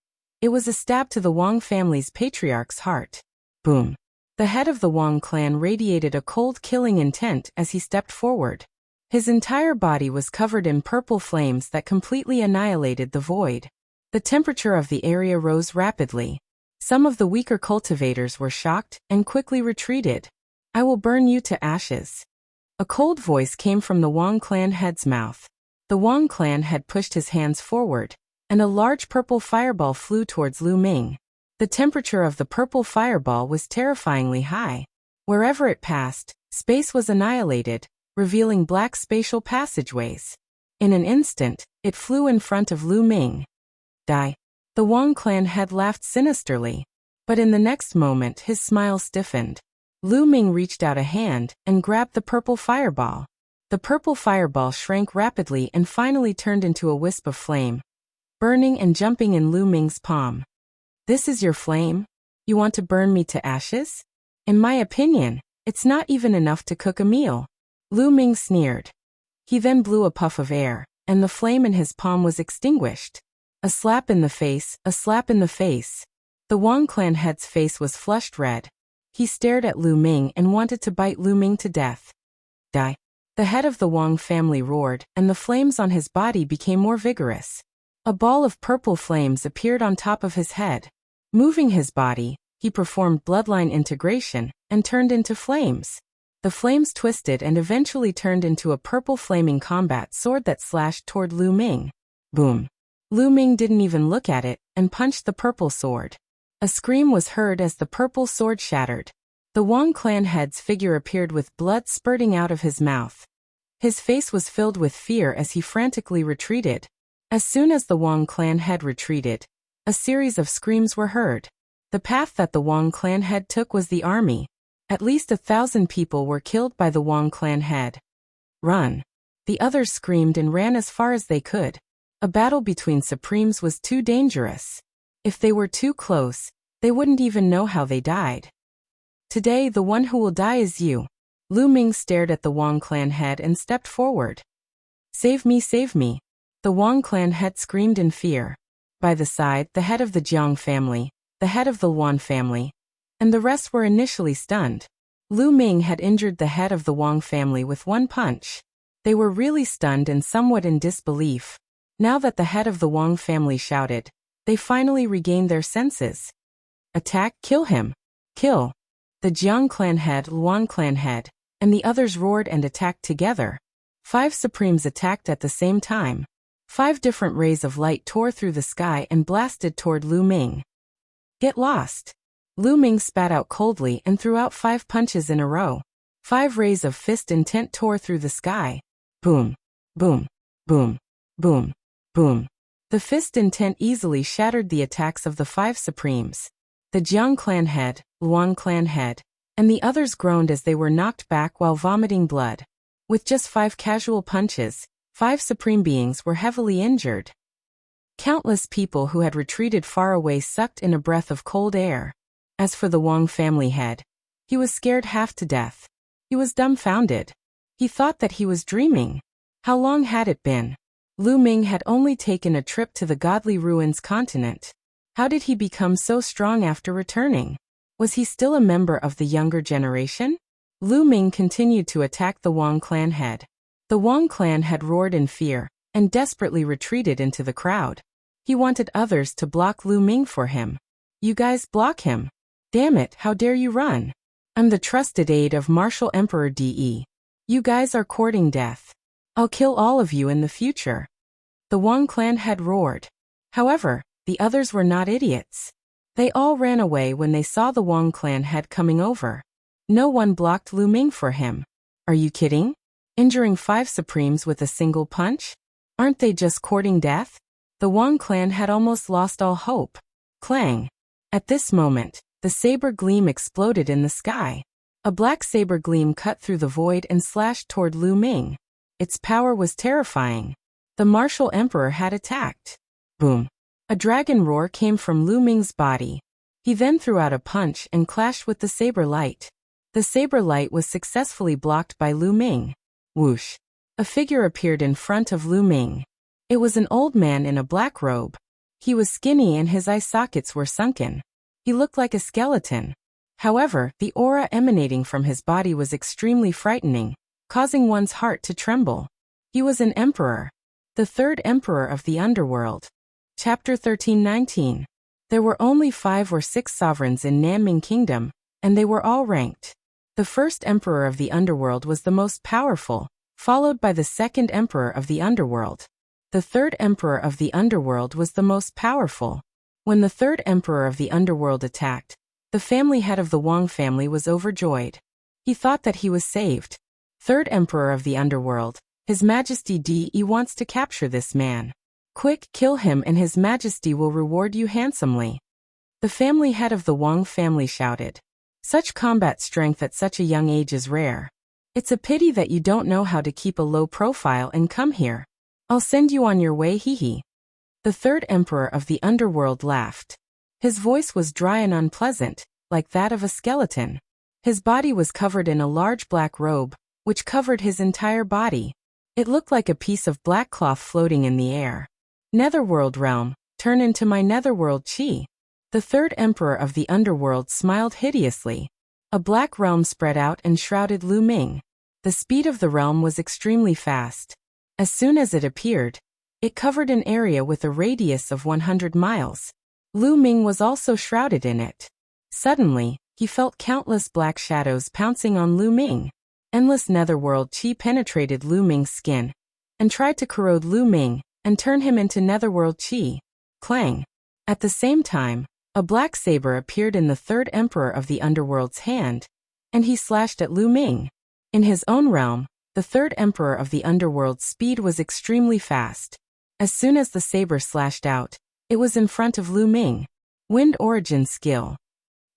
it was a stab to the Wang family's patriarch's heart. Boom. The head of the Wang clan radiated a cold killing intent as he stepped forward. His entire body was covered in purple flames that completely annihilated the void. The temperature of the area rose rapidly. Some of the weaker cultivators were shocked and quickly retreated. I will burn you to ashes. A cold voice came from the Wang clan head's mouth. The Wang clan had pushed his hands forward, and a large purple fireball flew towards Lu Ming. The temperature of the purple fireball was terrifyingly high. Wherever it passed, space was annihilated, revealing black spatial passageways. In an instant, it flew in front of Lu Ming. Die. The Wang clan head laughed sinisterly, but in the next moment his smile stiffened. Lu Ming reached out a hand and grabbed the purple fireball. The purple fireball shrank rapidly and finally turned into a wisp of flame, burning and jumping in Lu Ming's palm. This is your flame? You want to burn me to ashes? In my opinion, it's not even enough to cook a meal. Lu Ming sneered. He then blew a puff of air, and the flame in his palm was extinguished. A slap in the face, a slap in the face. The Wang clan head's face was flushed red. He stared at Lu Ming and wanted to bite Lu Ming to death. Die. The head of the Wang family roared, and the flames on his body became more vigorous. A ball of purple flames appeared on top of his head. Moving his body, he performed bloodline integration and turned into flames. The flames twisted and eventually turned into a purple flaming combat sword that slashed toward Lu Ming. Boom. Lu Ming didn't even look at it and punched the purple sword. A scream was heard as the purple sword shattered. The Wang clan head's figure appeared with blood spurting out of his mouth. His face was filled with fear as he frantically retreated. As soon as the Wang clan head retreated, a series of screams were heard. The path that the Wang clan head took was the army. At least 1,000 people were killed by the Wang clan head. Run. The others screamed and ran as far as they could. A battle between supremes was too dangerous. If they were too close, they wouldn't even know how they died. Today the one who will die is you. Lu Ming stared at the Wang clan head and stepped forward. Save me, save me. The Wang clan head screamed in fear. By the side, the head of the Jiang family, the head of the Luan family, and the rest were initially stunned. Lu Ming had injured the head of the Wang family with one punch. They were really stunned and somewhat in disbelief. Now that the head of the Wang family shouted, they finally regained their senses. Attack, kill him. Kill. The Jiang clan head, Luan clan head, and the others roared and attacked together. 5 supremes attacked at the same time. 5 different rays of light tore through the sky and blasted toward Lu Ming. Get lost. Lu Ming spat out coldly and threw out 5 punches in a row. 5 rays of fist intent tore through the sky. Boom. Boom. Boom. Boom. Boom. The fist intent easily shattered the attacks of the 5 supremes. The Jiang clan head, Luan clan head, and the others groaned as they were knocked back while vomiting blood. With just 5 casual punches, 5 supreme beings were heavily injured. Countless people who had retreated far away sucked in a breath of cold air. As for the Wang family head, he was scared half to death. He was dumbfounded. He thought that he was dreaming. How long had it been? Lu Ming had only taken a trip to the Godly Ruins continent. How did he become so strong after returning? Was he still a member of the younger generation? Lu Ming continued to attack the Wang clan head. The Wang clan had roared in fear and desperately retreated into the crowd. He wanted others to block Lu Ming for him. You guys block him. Damn it, how dare you run? I'm the trusted aide of Martial Emperor De. You guys are courting death. I'll kill all of you in the future. The Wang clan had roared. However, the others were not idiots. They all ran away when they saw the Wang clan head coming over. No one blocked Lu Ming for him. Are you kidding? Injuring 5 supremes with a single punch? Aren't they just courting death? The Wang clan had almost lost all hope. Clang. At this moment, the saber gleam exploded in the sky. A black saber gleam cut through the void and slashed toward Lu Ming. Its power was terrifying. The martial emperor had attacked. Boom. A dragon roar came from Lu Ming's body. He then threw out a punch and clashed with the saber light. The saber light was successfully blocked by Lu Ming. Whoosh. A figure appeared in front of Lu Ming. It was an old man in a black robe. He was skinny and his eye sockets were sunken. He looked like a skeleton. However, the aura emanating from his body was extremely frightening, causing one's heart to tremble. He was an emperor. The third emperor of the underworld. Chapter 13:19. There were only 5 or 6 sovereigns in Nanming Kingdom, and they were all ranked. The first emperor of the underworld was the most powerful, followed by the second emperor of the underworld. The third emperor of the underworld was the most powerful. When the third emperor of the underworld attacked, the family head of the Wang family was overjoyed. He thought that he was saved. Third emperor of the underworld, His Majesty De wants to capture this man. Quick, kill him and His Majesty will reward you handsomely. The family head of the Wang family shouted. Such combat strength at such a young age is rare. It's a pity that you don't know how to keep a low profile and come here. I'll send you on your way, hee. The third emperor of the underworld laughed. His voice was dry and unpleasant, like that of a skeleton. His body was covered in a large black robe, which covered his entire body. It looked like a piece of black cloth floating in the air. Netherworld realm, turn into my netherworld chi. The third emperor of the underworld smiled hideously. A black realm spread out and shrouded Lu Ming. The speed of the realm was extremely fast. As soon as it appeared, it covered an area with a radius of 100 miles. Lu Ming was also shrouded in it. Suddenly, he felt countless black shadows pouncing on Lu Ming. Endless netherworld chi penetrated Lu Ming's skin and tried to corrode Lu Ming and turn him into netherworld chi. Clang. At the same time, a black saber appeared in the third emperor of the underworld's hand, and he slashed at Lu Ming. In his own realm, the third emperor of the underworld's speed was extremely fast. As soon as the saber slashed out, it was in front of Lu Ming. Wind origin skill.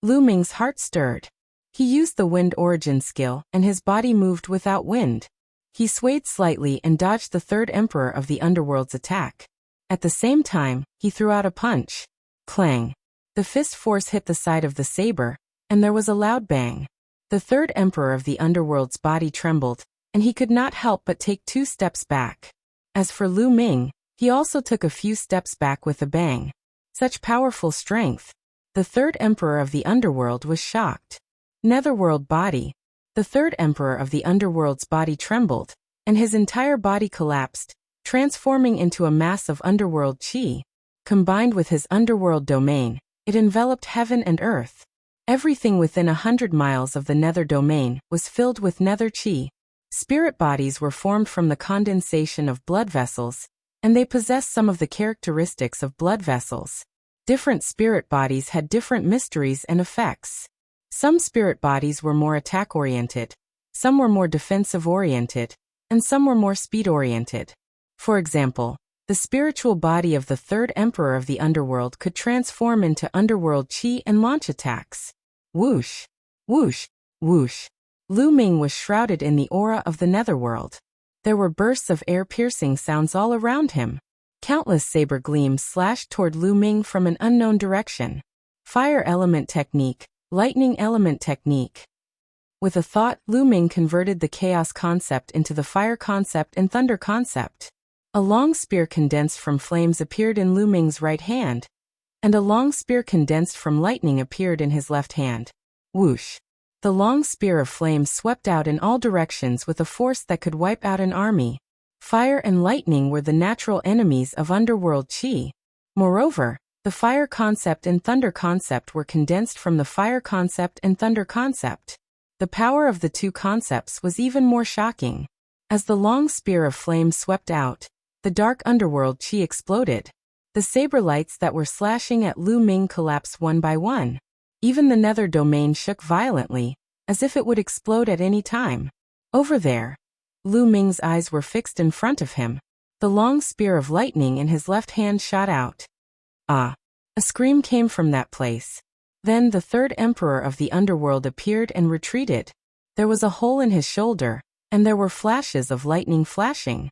Lu Ming's heart stirred. He used the wind origin skill and his body moved without wind. He swayed slightly and dodged the third emperor of the underworld's attack. At the same time, he threw out a punch. Clang. The fist force hit the side of the saber, and there was a loud bang. The third emperor of the underworld's body trembled, and he could not help but take 2 steps back. As for Lu Ming, he also took a few steps back with a bang. Such powerful strength. The third emperor of the underworld was shocked. Netherworld body. The third emperor of the underworld's body trembled, and his entire body collapsed, transforming into a mass of underworld chi. Combined with his underworld domain, it enveloped heaven and earth. Everything within 100 miles of the nether domain was filled with nether chi. Spirit bodies were formed from the condensation of blood vessels, and they possessed some of the characteristics of blood vessels. Different spirit bodies had different mysteries and effects. Some spirit bodies were more attack-oriented, some were more defensive-oriented, and some were more speed-oriented. For example, the spiritual body of the third emperor of the underworld could transform into underworld chi and launch attacks. Whoosh! Whoosh! Whoosh! Lu Ming was shrouded in the aura of the netherworld. There were bursts of air-piercing sounds all around him. Countless saber gleams slashed toward Lu Ming from an unknown direction. Fire element technique, lightning element technique. With a thought, Lu Ming converted the chaos concept into the fire concept and thunder concept. A long spear condensed from flames appeared in Lu Ming's right hand, and a long spear condensed from lightning appeared in his left hand. Whoosh! The long spear of flames swept out in all directions with a force that could wipe out an army. Fire and lightning were the natural enemies of underworld chi. Moreover, the fire concept and thunder concept were condensed from the fire concept and thunder concept. The power of the 2 concepts was even more shocking. As the long spear of flames swept out, the dark underworld chi exploded. The saber lights that were slashing at Lu Ming collapsed one by one. Even the nether domain shook violently, as if it would explode at any time. Over there, Lu Ming's eyes were fixed in front of him. The long spear of lightning in his left hand shot out. Ah! A scream came from that place. Then the third emperor of the underworld appeared and retreated. There was a hole in his shoulder, and there were flashes of lightning flashing.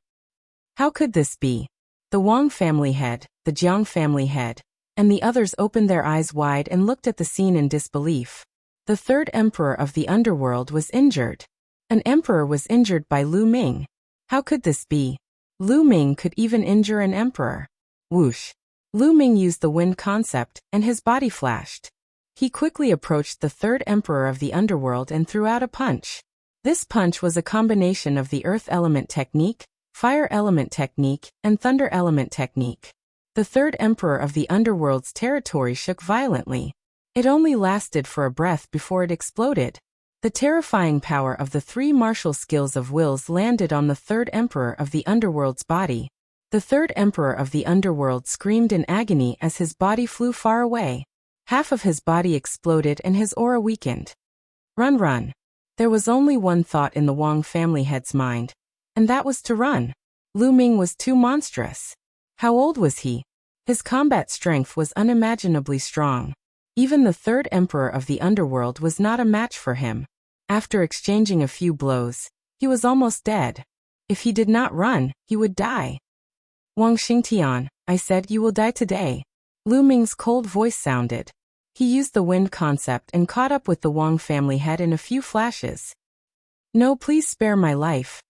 How could this be? The Wang family head, the Jiang family head, and the others opened their eyes wide and looked at the scene in disbelief. The third emperor of the underworld was injured. An emperor was injured by Lu Ming. How could this be? Lu Ming could even injure an emperor. Whoosh! Lu Ming used the wind concept, and his body flashed. He quickly approached the third emperor of the underworld and threw out a punch. This punch was a combination of the earth element technique, fire element technique, and thunder element technique. The third emperor of the underworld's territory shook violently. It only lasted for a breath before it exploded. The terrifying power of the three martial skills of wills landed on the third emperor of the underworld's body. The third emperor of the underworld screamed in agony as his body flew far away. Half of his body exploded and his aura weakened. Run, run. There was only one thought in the Wang family head's mind, and that was to run. Lu Ming was too monstrous. How old was he? His combat strength was unimaginably strong. Even the third emperor of the underworld was not a match for him. After exchanging a few blows, he was almost dead. If he did not run, he would die. Wang Xingtian, I said you will die today. Lu Ming's cold voice sounded. He used the wind concept and caught up with the Wang family head in a few flashes. No, please spare my life.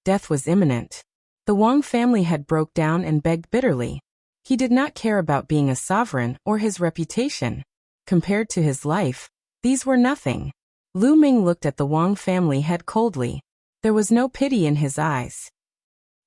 Death was imminent. The Wang family head broke down and begged bitterly. He did not care about being a sovereign or his reputation. Compared to his life, these were nothing. Lu Ming looked at the Wang family head coldly. There was no pity in his eyes.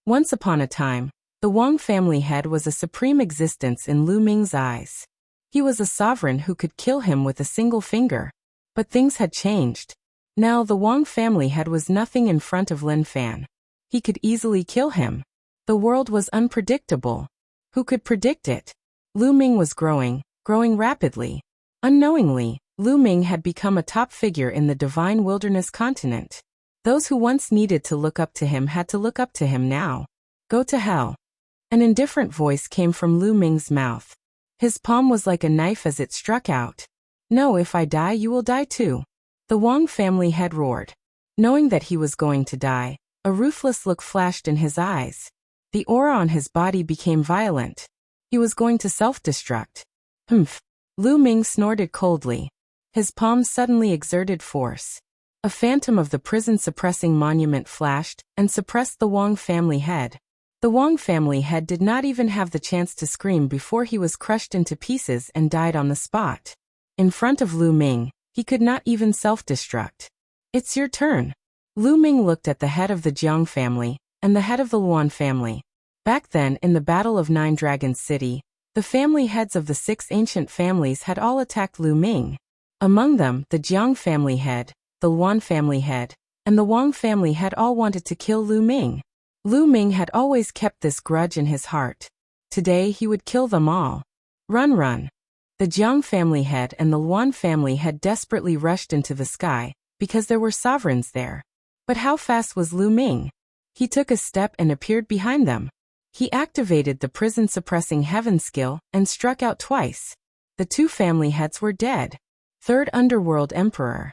Once upon a time, the Wang family head was a supreme existence in Lu Ming's eyes. He was a sovereign who could kill him with a single finger. But things had changed. Now the Wang family head was nothing in front of Lin Fan. He could easily kill him. The world was unpredictable. Who could predict it? Lu Ming was growing rapidly. Unknowingly, Lu Ming had become a top figure in the divine wilderness continent. Those who once needed to look up to him had to look up to him now. Go to hell. An indifferent voice came from Lu Ming's mouth. His palm was like a knife as it struck out. No, if I die, you will die too. The Wang family head roared. Knowing that he was going to die, a ruthless look flashed in his eyes. The aura on his body became violent. He was going to self-destruct. Humph. Lu Ming snorted coldly. His palms suddenly exerted force. A phantom of the prison-suppressing monument flashed and suppressed the Wang family head. The Wang family head did not even have the chance to scream before he was crushed into pieces and died on the spot. In front of Lu Ming, he could not even self-destruct. It's your turn. Lu Ming looked at the head of the Jiang family and the head of the Luan family. Back then, in the Battle of Nine Dragons City, the family heads of the 6 ancient families had all attacked Lu Ming. Among them, the Jiang family head, the Luan family head, and the Wang family head all wanted to kill Lu Ming. Lu Ming had always kept this grudge in his heart. Today he would kill them all. Run, run. The Jiang family head and the Luan family head desperately rushed into the sky, because there were sovereigns there. But how fast was Lu Ming? He took a step and appeared behind them. He activated the prison-suppressing heaven skill and struck out twice. The 2 family heads were dead. Third Underworld Emperor.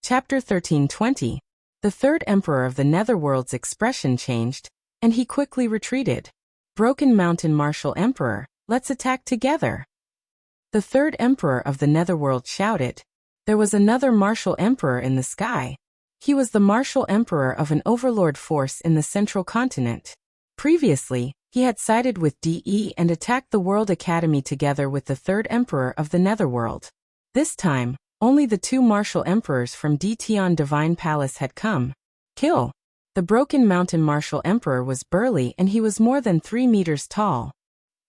Chapter 1320. The third emperor of the Netherworld's expression changed, and he quickly retreated. Broken Mountain Martial Emperor, let's attack together. The third emperor of the Netherworld shouted. There was another martial emperor in the sky. He was the martial emperor of an overlord force in the central continent. Previously, he had sided with DE and attacked the World Academy together with the third emperor of the Netherworld. This time, only the 2 martial emperors from Dtian Divine Palace had come. Kill. The Broken Mountain Martial Emperor was burly and he was more than 3 meters tall.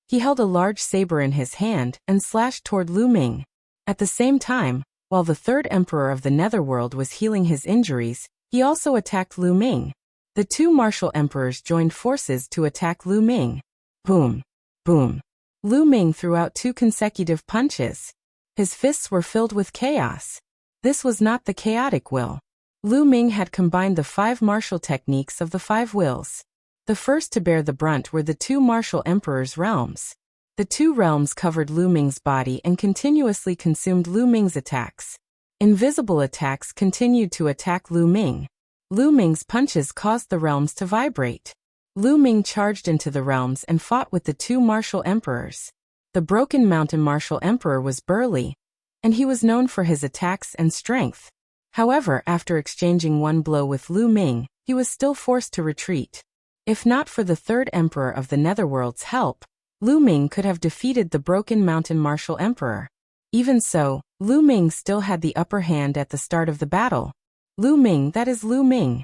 He held a large saber in his hand and slashed toward Lu Ming. At the same time, while the third emperor of the Netherworld was healing his injuries, he also attacked Lu Ming. The 2 martial emperors joined forces to attack Lu Ming. Boom. Boom. Lu Ming threw out 2 consecutive punches. His fists were filled with chaos. This was not the chaotic will. Lu Ming had combined the 5 martial techniques of the 5 wills. The first to bear the brunt were the 2 martial emperors' realms. The 2 realms covered Lu Ming's body and continuously consumed Lu Ming's attacks. Invisible attacks continued to attack Lu Ming. Lu Ming's punches caused the realms to vibrate. Lu Ming charged into the realms and fought with the 2 martial emperors. The Broken Mountain Martial Emperor was burly, and he was known for his attacks and strength. However, after exchanging one blow with Lu Ming, he was still forced to retreat. If not for the third emperor of the Netherworld's help, Lu Ming could have defeated the Broken Mountain Martial Emperor. Even so, Lu Ming still had the upper hand at the start of the battle. Lu Ming, that is Lu Ming.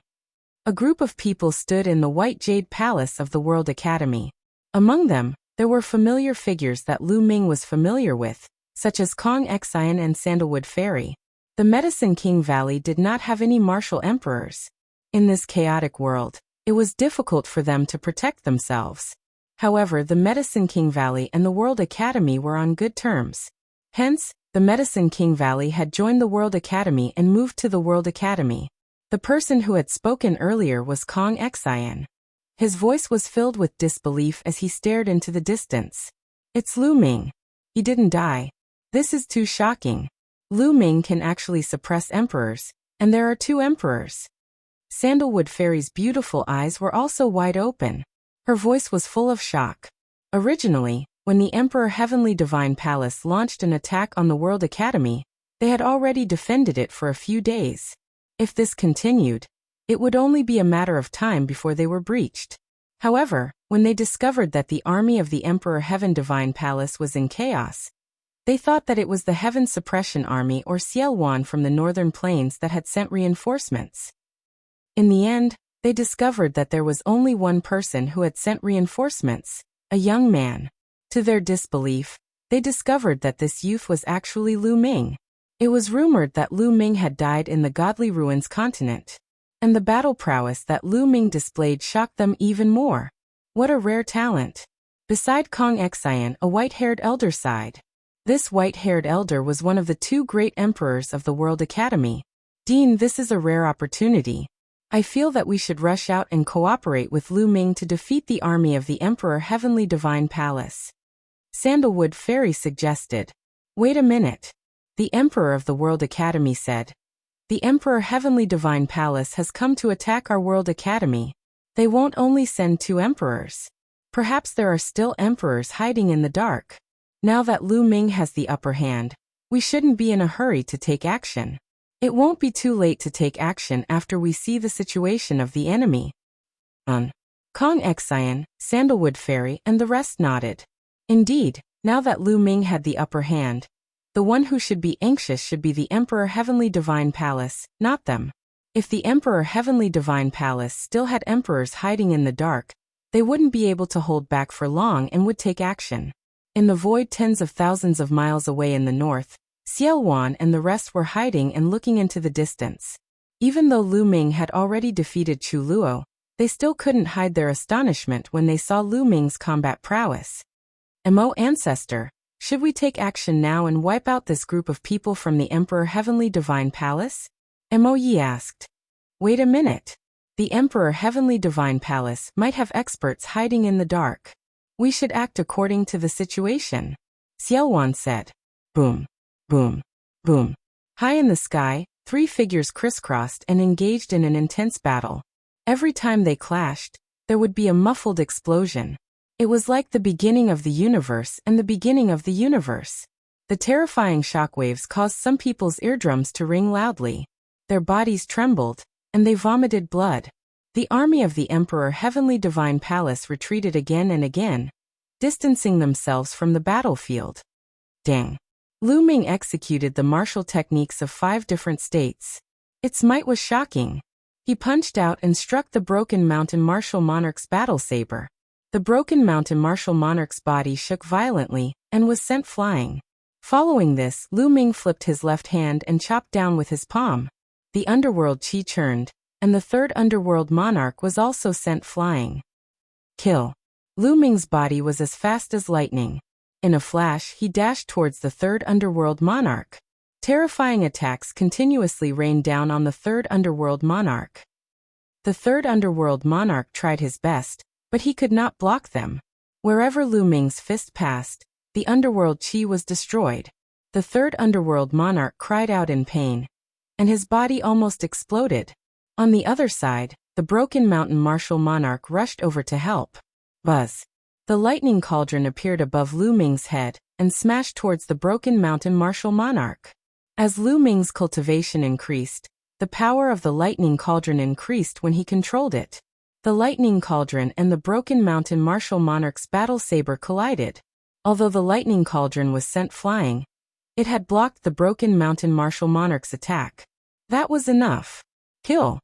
A group of people stood in the White Jade Palace of the World Academy. Among them, there were familiar figures that Lu Ming was familiar with, such as Kong Xian and Sandalwood Fairy. The Medicine King Valley did not have any martial emperors. In this chaotic world, it was difficult for them to protect themselves. However, the Medicine King Valley and the World Academy were on good terms. Hence, the Medicine King Valley had joined the World Academy and moved to the World Academy. The person who had spoken earlier was Kong Xian. His voice was filled with disbelief as he stared into the distance. It's Lu Ming. He didn't die. This is too shocking. Lu Ming can actually suppress emperors, and there are 2 emperors. Sandalwood Fairy's beautiful eyes were also wide open. Her voice was full of shock. Originally, when the Emperor Heavenly Divine Palace launched an attack on the World Academy, they had already defended it for a few days. If this continued, it would only be a matter of time before they were breached. However, when they discovered that the army of the Emperor Heaven Divine Palace was in chaos, they thought that it was the Heaven Suppression Army or Xielwan from the northern plains that had sent reinforcements. In the end, they discovered that there was only one person who had sent reinforcements, a young man. To their disbelief, they discovered that this youth was actually Lu Ming. It was rumored that Lu Ming had died in the Godly Ruins continent, and the battle prowess that Lu Ming displayed shocked them even more. What a rare talent! Beside Kong Xian, a white-haired elder sighed. This white-haired elder was one of the 2 great emperors of the World Academy. Dean, this is a rare opportunity. I feel that we should rush out and cooperate with Lu Ming to defeat the army of the Emperor Heavenly Divine Palace. Sandalwood Fairy suggested. Wait a minute. The Emperor of the World Academy said. The Emperor Heavenly Divine Palace has come to attack our World Academy. They won't only send 2 emperors. Perhaps there are still emperors hiding in the dark. Now that Lu Ming has the upper hand, we shouldn't be in a hurry to take action. It won't be too late to take action after we see the situation of the enemy. Kong Xian, Sandalwood Fairy, and the rest nodded. Indeed, now that Lu Ming had the upper hand, the one who should be anxious should be the Emperor Heavenly Divine Palace, not them. If the Emperor Heavenly Divine Palace still had emperors hiding in the dark, they wouldn't be able to hold back for long and would take action. In the void tens of thousands of miles away in the north, Xielwan and the rest were hiding and looking into the distance. Even though Lu Ming had already defeated Chu Luo, they still couldn't hide their astonishment when they saw Lu Ming's combat prowess. Mo Ancestor, should we take action now and wipe out this group of people from the Emperor Heavenly Divine Palace? Mo Yi asked. Wait a minute. The Emperor Heavenly Divine Palace might have experts hiding in the dark. We should act according to the situation. Xielwan said. Boom. Boom. Boom. High in the sky, 3 figures crisscrossed and engaged in an intense battle. Every time they clashed, there would be a muffled explosion. It was like the beginning of the universe and the beginning of the universe. The terrifying shockwaves caused some people's eardrums to ring loudly. Their bodies trembled, and they vomited blood. The army of the Emperor Heavenly Divine Palace retreated again and again, distancing themselves from the battlefield. Dang. Lu Ming executed the martial techniques of 5 different states. Its might was shocking. He punched out and struck the Broken Mountain Martial Monarch's battle saber. The Broken Mountain Martial Monarch's body shook violently and was sent flying. Following this, Lu Ming flipped his left hand and chopped down with his palm. The underworld chi churned, and the 3rd Underworld Monarch was also sent flying. Kill. Lu Ming's body was as fast as lightning. In a flash, he dashed towards the 3rd Underworld Monarch. Terrifying attacks continuously rained down on the 3rd Underworld Monarch. The 3rd Underworld Monarch tried his best, but he could not block them. Wherever Lu Ming's fist passed, the underworld chi was destroyed. The 3rd Underworld Monarch cried out in pain, and his body almost exploded. On the other side, the Broken Mountain Martial Monarch rushed over to help. Buzz. The lightning cauldron appeared above Lu Ming's head and smashed towards the Broken Mountain Martial Monarch. As Lu Ming's cultivation increased, the power of the lightning cauldron increased when he controlled it. The lightning cauldron and the broken mountain martial monarch's battle saber collided. Although the lightning cauldron was sent flying, it had blocked the broken mountain martial monarch's attack. That was enough. Kill!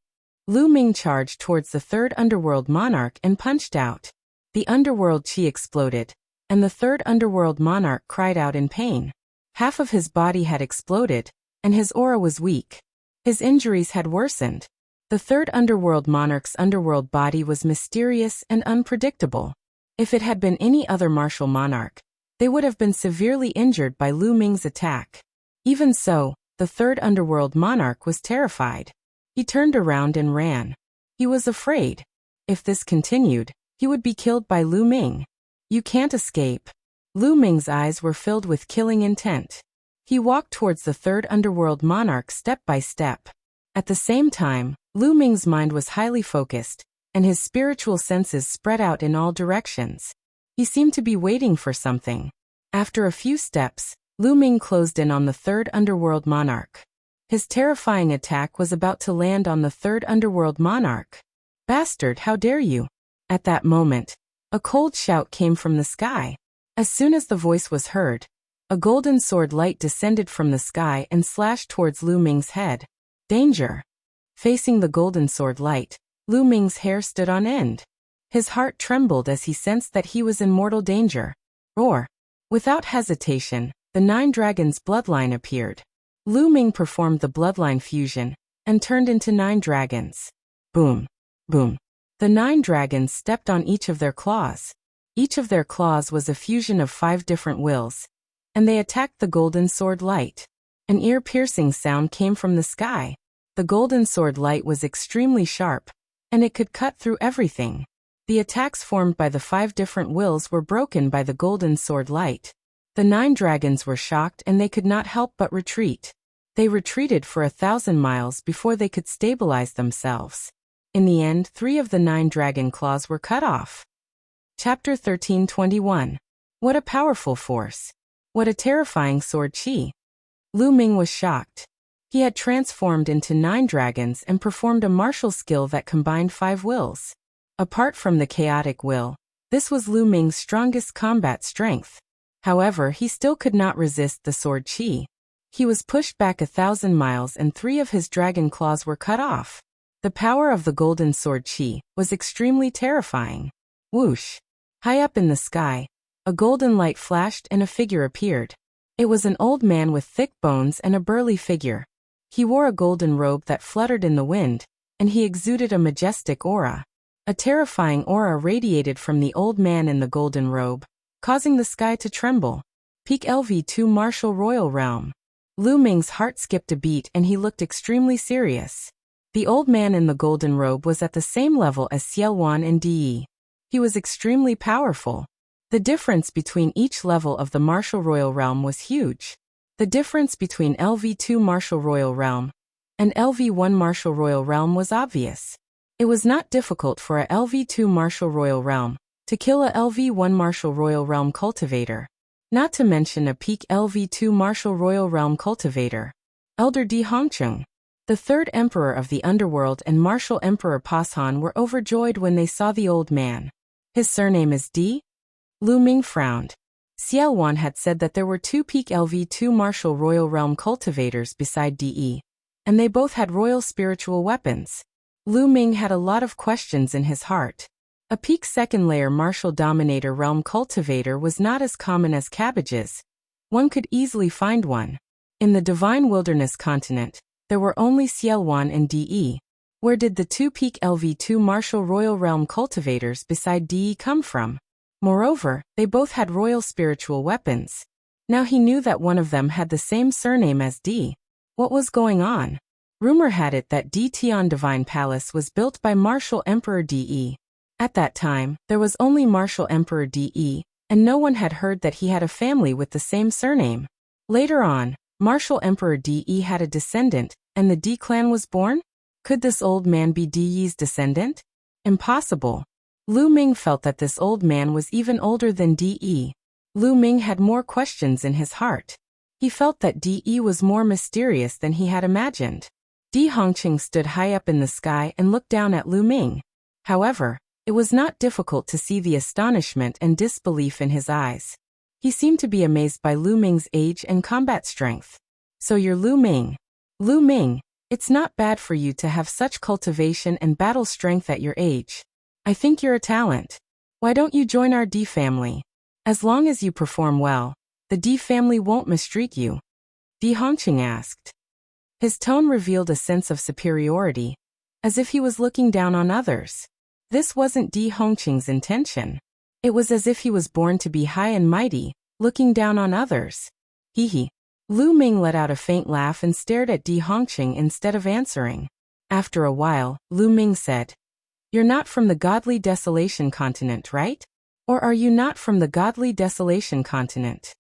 Lu Ming charged towards the third underworld monarch and punched out. The underworld chi exploded, and the third underworld monarch cried out in pain. Half of his body had exploded, and his aura was weak. His injuries had worsened. The third underworld monarch's underworld body was mysterious and unpredictable. If it had been any other martial monarch, they would have been severely injured by Lu Ming's attack. Even so, the third underworld monarch was terrified. He turned around and ran. He was afraid. If this continued, he would be killed by Lu Ming. You can't escape. Lu Ming's eyes were filled with killing intent. He walked towards the third underworld monarch step by step. At the same time, Lu Ming's mind was highly focused, and his spiritual senses spread out in all directions. He seemed to be waiting for something. After a few steps, Lu Ming closed in on the third underworld monarch. His terrifying attack was about to land on the third underworld monarch. Bastard, how dare you! At that moment, a cold shout came from the sky. As soon as the voice was heard, a golden sword light descended from the sky and slashed towards Lu Ming's head. Danger! Facing the golden sword light, Lu Ming's hair stood on end. His heart trembled as he sensed that he was in mortal danger. Roar! Without hesitation, the 9 dragons' bloodline appeared. Lu Ming performed the bloodline fusion and turned into 9 dragons. Boom! Boom! The 9 dragons stepped on each of their claws. Each of their claws was a fusion of 5 different wills, and they attacked the golden sword light. An ear-piercing sound came from the sky. The golden sword light was extremely sharp, and it could cut through everything. The attacks formed by the 5 different wills were broken by the golden sword light. The 9 dragons were shocked and they could not help but retreat. They retreated for 1,000 miles before they could stabilize themselves. In the end, 3 of the 9 dragon claws were cut off. Chapter 13:21. What a powerful force! What a terrifying sword chi! Lu Ming was shocked. He had transformed into 9 dragons and performed a martial skill that combined 5 wills. Apart from the chaotic will, this was Lu Ming's strongest combat strength. However, he still could not resist the sword chi. He was pushed back 1,000 miles and 3 of his dragon claws were cut off. The power of the golden sword chi was extremely terrifying. Whoosh! High up in the sky, a golden light flashed and a figure appeared. It was an old man with thick bones and a burly figure. He wore a golden robe that fluttered in the wind, and he exuded a majestic aura. A terrifying aura radiated from the old man in the golden robe, causing the sky to tremble. Peak LV2 Martial Royal Realm. Lu Ming's heart skipped a beat and he looked extremely serious. The old man in the golden robe was at the same level as Xiaowan and De. He was extremely powerful. The difference between each level of the Martial Royal Realm was huge. The difference between LV2 Martial Royal Realm and LV1 Martial Royal Realm was obvious. It was not difficult for a LV2 Martial Royal Realm to kill a LV1 Martial Royal Realm cultivator, not to mention a peak LV2 Martial Royal Realm cultivator. Elder Di Hongcheng, the third emperor of the underworld, and Martial Emperor Pashan were overjoyed when they saw the old man. His surname is Di? Lu Ming frowned. Xiaowan had said that there were 2 peak LV2 Martial Royal Realm cultivators beside De, and they both had royal spiritual weapons. Lu Ming had a lot of questions in his heart. A peak second layer Martial Dominator Realm cultivator was not as common as cabbages. One could easily find one. In the Divine Wilderness continent, there were only Xiaowan and De. Where did the 2 peak LV2 Martial Royal Realm cultivators beside De come from? Moreover, they both had royal spiritual weapons. Now he knew that one of them had the same surname as De. What was going on? Rumor had it that De Tian Divine Palace was built by Martial Emperor De. At that time, there was only Martial Emperor De, and no one had heard that he had a family with the same surname. Later on, Martial Emperor De had a descendant, and the De clan was born? Could this old man be De's descendant? Impossible. Lu Ming felt that this old man was even older than De. Lu Ming had more questions in his heart. He felt that De was more mysterious than he had imagined. Di Hongqing stood high up in the sky and looked down at Lu Ming. However, it was not difficult to see the astonishment and disbelief in his eyes. He seemed to be amazed by Lu Ming's age and combat strength. So you're Lu Ming. Lu Ming, it's not bad for you to have such cultivation and battle strength at your age. I think you're a talent. Why don't you join our D family? As long as you perform well, the D family won't mistreat you. Di Hongqing asked. His tone revealed a sense of superiority, as if he was looking down on others. This wasn't Di Hongqing's intention. It was as if he was born to be high and mighty, looking down on others. Hee hee. Lu Ming let out a faint laugh and stared at Di Hongqing instead of answering. After a while, Lu Ming said, You're not from the Godly Desolation continent, right? Or are you not from the Godly Desolation continent?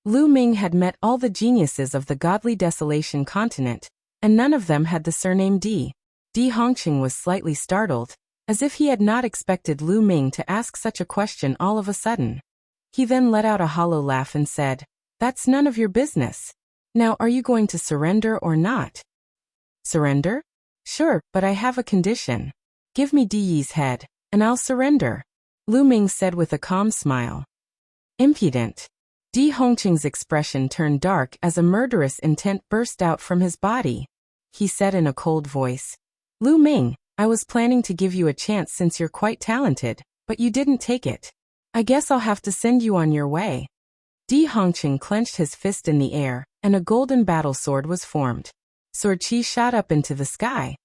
Lu Ming had met all the geniuses of the Godly Desolation continent, and none of them had the surname Di. Di Hongqing was slightly startled, as if he had not expected Lu Ming to ask such a question all of a sudden. He then let out a hollow laugh and said, That's none of your business. Now are you going to surrender or not? Surrender? Sure, but I have a condition. Give me Di Yi's head, and I'll surrender, Lu Ming said with a calm smile. Impudent. Di Hongqing's expression turned dark as a murderous intent burst out from his body. He said in a cold voice, Lu Ming, I was planning to give you a chance since you're quite talented, but you didn't take it. I guess I'll have to send you on your way. Di Hongqing clenched his fist in the air, and a golden battle sword was formed. Sword Qi shot up into the sky.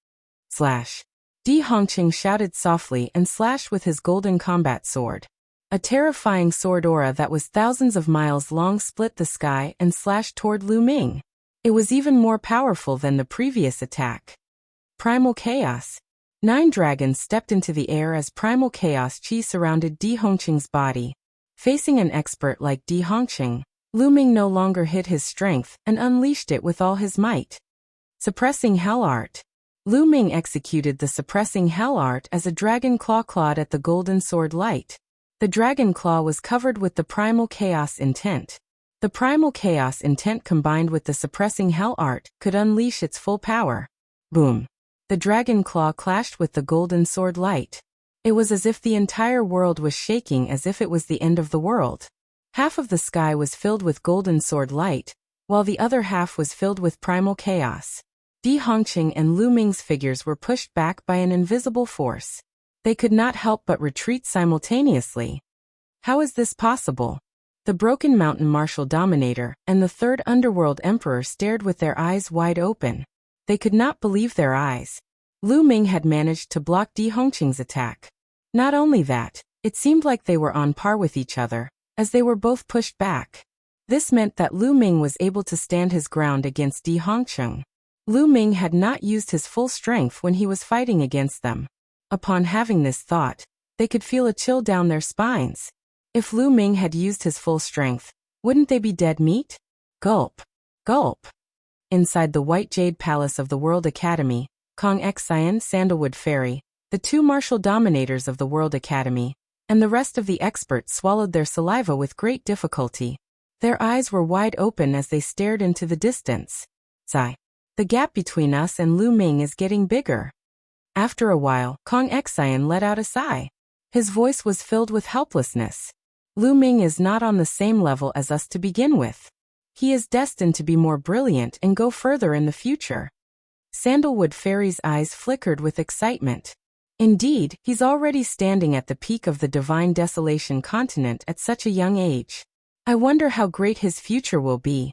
Slash. Di Hongqing shouted softly and slashed with his golden combat sword. A terrifying sword aura that was thousands of miles long split the sky and slashed toward Lu Ming. It was even more powerful than the previous attack. Primal Chaos. 9 dragons stepped into the air as Primal Chaos Qi surrounded Di Hongqing's body. Facing an expert like Di Hongqing, Lu Ming no longer hid his strength and unleashed it with all his might. Suppressing Hell Art. Lu Ming executed the Suppressing Hell Art as a dragon claw clawed at the golden sword light. The dragon claw was covered with the Primal Chaos intent. The Primal Chaos intent combined with the Suppressing Hell Art could unleash its full power. Boom. The dragon claw clashed with the golden sword light. It was as if the entire world was shaking as if it was the end of the world. Half of the sky was filled with golden sword light, while the other half was filled with Primal Chaos. Di Hongqing and Lu Ming's figures were pushed back by an invisible force. They could not help but retreat simultaneously. How is this possible? The Broken Mountain Martial Dominator and the Third Underworld Emperor stared with their eyes wide open. They could not believe their eyes. Lu Ming had managed to block Di Hongqing's attack. Not only that, it seemed like they were on par with each other, as they were both pushed back. This meant that Lu Ming was able to stand his ground against Di Hongqing. Lu Ming had not used his full strength when he was fighting against them. Upon having this thought, they could feel a chill down their spines. If Lu Ming had used his full strength, wouldn't they be dead meat? Gulp. Gulp. Inside the White Jade Palace of the World Academy, Kong Xian, Sandalwood Fairy, the 2 martial dominators of the World Academy, and the rest of the experts swallowed their saliva with great difficulty. Their eyes were wide open as they stared into the distance. Sigh. The gap between us and Lu Ming is getting bigger. After a while, Kong Xian let out a sigh. His voice was filled with helplessness. Lu Ming is not on the same level as us to begin with. He is destined to be more brilliant and go further in the future. Sandalwood Fairy's eyes flickered with excitement. Indeed, he's already standing at the peak of the Divine Desolation continent at such a young age. I wonder how great his future will be.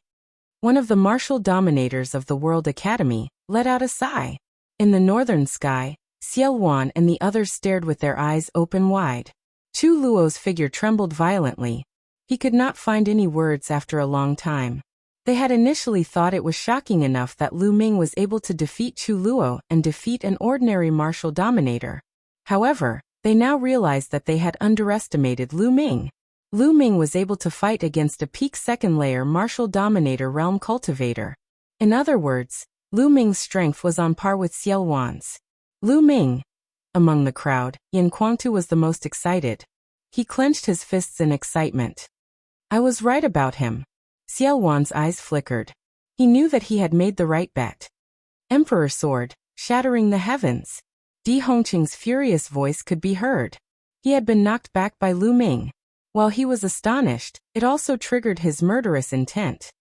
One of the martial dominators of the World Academy let out a sigh. In the northern sky, Xiao Wan and the others stared with their eyes open wide. Chu Luo's figure trembled violently. He could not find any words after a long time. They had initially thought it was shocking enough that Lu Ming was able to defeat Chu Luo and defeat an ordinary martial dominator. However, they now realized that they had underestimated Lu Ming. Lu Ming was able to fight against a peak second-layer martial dominator realm cultivator. In other words, Lu Ming's strength was on par with Xiao Wan's. Lu Ming. Among the crowd, Yin Kuangtu was the most excited. He clenched his fists in excitement. I was right about him. Xiao Wan's eyes flickered. He knew that he had made the right bet. Emperor Sword, shattering the heavens. Di Hongqing's furious voice could be heard. He had been knocked back by Lu Ming. While he was astonished, it also triggered his murderous intent.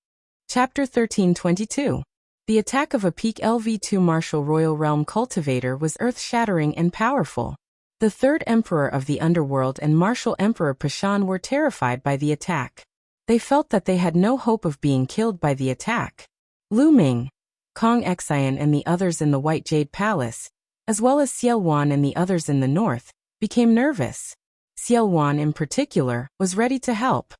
Chapter 1322. The attack of a peak LV2 Martial Royal Realm Cultivator was earth-shattering and powerful. The third Emperor of the Underworld and Martial Emperor Pashan were terrified by the attack. They felt that they had no hope of being killed by the attack. Lu Ming, Kong Xian and the others in the White Jade Palace, as well as Xiao Wan and the others in the north, became nervous. Xiao Wan in particular was ready to help.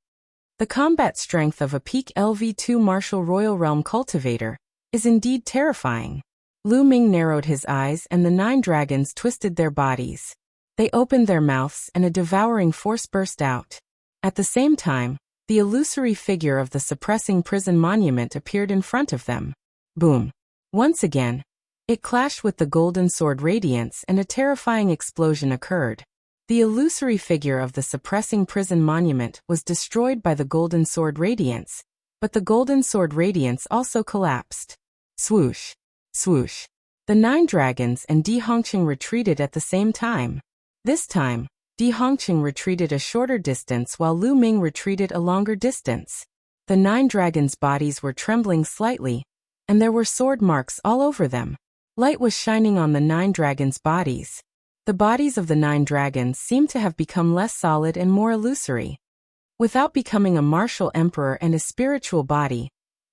The combat strength of a peak LV2 Martial Royal Realm Cultivator is indeed terrifying. Lu Ming narrowed his eyes and the 9 dragons twisted their bodies. They opened their mouths and a devouring force burst out. At the same time, the illusory figure of the suppressing prison monument appeared in front of them. Boom. Once again, it clashed with the golden sword radiance and a terrifying explosion occurred. The illusory figure of the suppressing prison monument was destroyed by the golden sword radiance, but the golden sword radiance also collapsed. Swoosh. Swoosh. The 9 dragons and Di Hongqing retreated at the same time. This time, Di Hongqing retreated a shorter distance while Lu Ming retreated a longer distance. The 9 dragons' bodies were trembling slightly, and there were sword marks all over them. Light was shining on the 9 dragons' bodies. The bodies of the 9 dragons seemed to have become less solid and more illusory. Without becoming a martial emperor and a spiritual body,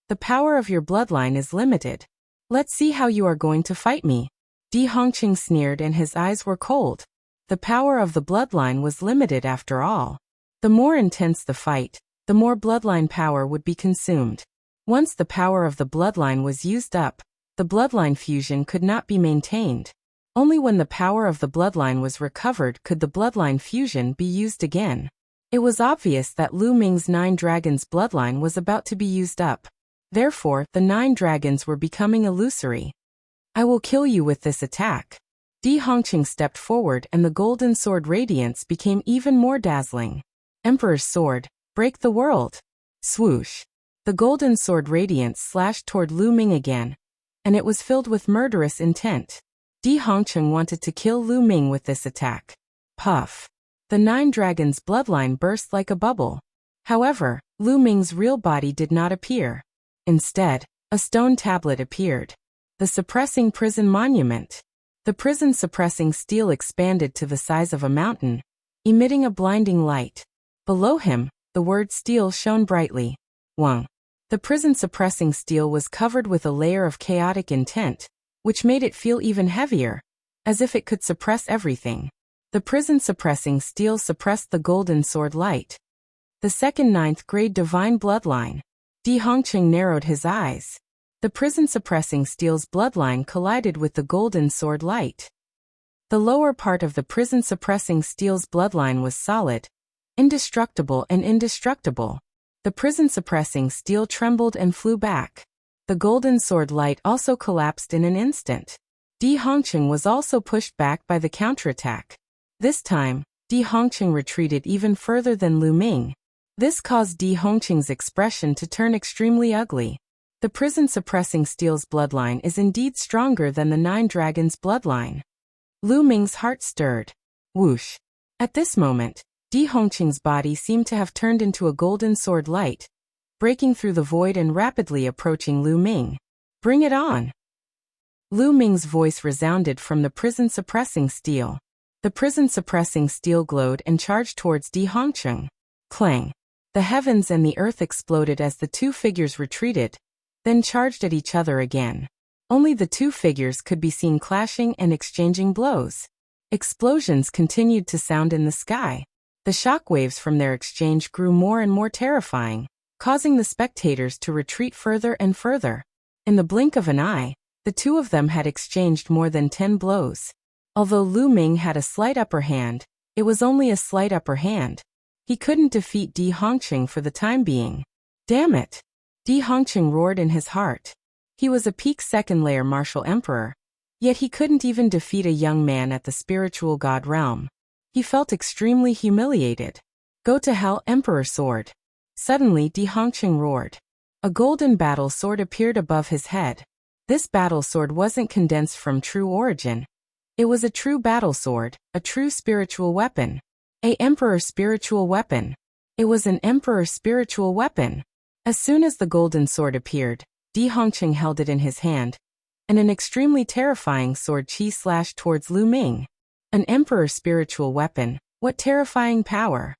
the power of your bloodline is limited. Let's see how you are going to fight me. Di Hongqing sneered and his eyes were cold. The power of the bloodline was limited after all. The more intense the fight, the more bloodline power would be consumed. Once the power of the bloodline was used up, the bloodline fusion could not be maintained. Only when the power of the bloodline was recovered could the bloodline fusion be used again. It was obvious that Lu Ming's 9 dragons' bloodline was about to be used up. Therefore, the 9 dragons were becoming illusory. I will kill you with this attack. Di Hongqing stepped forward and the golden sword radiance became even more dazzling. Emperor's sword, break the world. Swoosh. The golden sword radiance slashed toward Lu Ming again, and it was filled with murderous intent. Di Hongqing wanted to kill Lu Ming with this attack. Puff. The 9 dragons' bloodline burst like a bubble. However, Lu Ming's real body did not appear. Instead, a stone tablet appeared. The suppressing prison monument. The prison-suppressing steel expanded to the size of a mountain, emitting a blinding light. Below him, the word steel shone brightly. Wang. The prison-suppressing steel was covered with a layer of chaotic intent, which made it feel even heavier, as if it could suppress everything. The prison-suppressing steel suppressed the golden sword light. The second 9th grade divine bloodline. Di Hongqing narrowed his eyes. The prison-suppressing steel's bloodline collided with the golden sword light. The lower part of the prison-suppressing steel's bloodline was solid, indestructible and indestructible. The prison-suppressing steel trembled and flew back. The golden sword light also collapsed in an instant. Di Hongqing was also pushed back by the counterattack. This time, Di Hongqing retreated even further than Lu Ming. This caused Di Hongqing's expression to turn extremely ugly. The prison-suppressing steel's bloodline is indeed stronger than the 9 dragons' bloodline. Lu Ming's heart stirred. Whoosh. At this moment, Di Hongqing's body seemed to have turned into a golden sword light, breaking through the void and rapidly approaching Lu Ming. Bring it on! Lu Ming's voice resounded from the prison-suppressing steel. The prison-suppressing steel glowed and charged towards Di Hongqing. Clang! The heavens and the earth exploded as the 2 figures retreated, then charged at each other again. Only the 2 figures could be seen clashing and exchanging blows. Explosions continued to sound in the sky. The shockwaves from their exchange grew more and more terrifying, causing the spectators to retreat further and further. In the blink of an eye, the 2 of them had exchanged more than 10 blows. Although Lu Ming had a slight upper hand, it was only a slight upper hand. He couldn't defeat Di Hongqing for the time being. Damn it! Di Hongqing roared in his heart. He was a peak second-layer martial emperor, yet he couldn't even defeat a young man at the spiritual god realm. He felt extremely humiliated. Go to hell, Emperor Sword! Suddenly Di Hongqing roared. A golden battle sword appeared above his head. This battle sword wasn't condensed from true origin. It was a true battle sword, a true spiritual weapon. A emperor spiritual weapon. It was an emperor spiritual weapon. As soon as the golden sword appeared, Di Hongqing held it in his hand, and an extremely terrifying sword qi slashed towards Lu Ming. An emperor spiritual weapon, what terrifying power!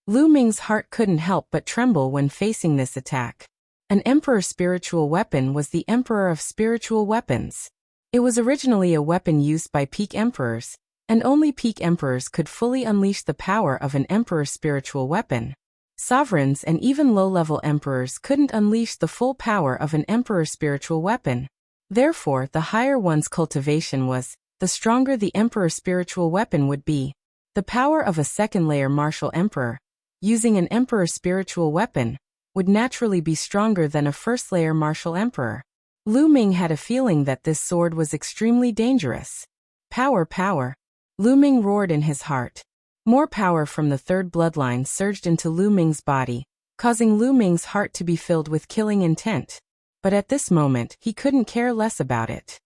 Lu Ming's heart couldn't help but tremble when facing this attack. An emperor spiritual weapon was the emperor of spiritual weapons. It was originally a weapon used by peak emperors, and only peak emperors could fully unleash the power of an emperor spiritual weapon. Sovereigns and even low-level emperors couldn't unleash the full power of an emperor spiritual weapon. Therefore, the higher one's cultivation was, the stronger the emperor spiritual weapon would be. The power of a second-layer martial emperor, using an emperor spiritual weapon, would naturally be stronger than a first-layer martial emperor. Lu Ming had a feeling that this sword was extremely dangerous. Power, power. Lu Ming roared in his heart. More power from the third bloodline surged into Lu Ming's body, causing Lu Ming's heart to be filled with killing intent. But at this moment, he couldn't care less about it.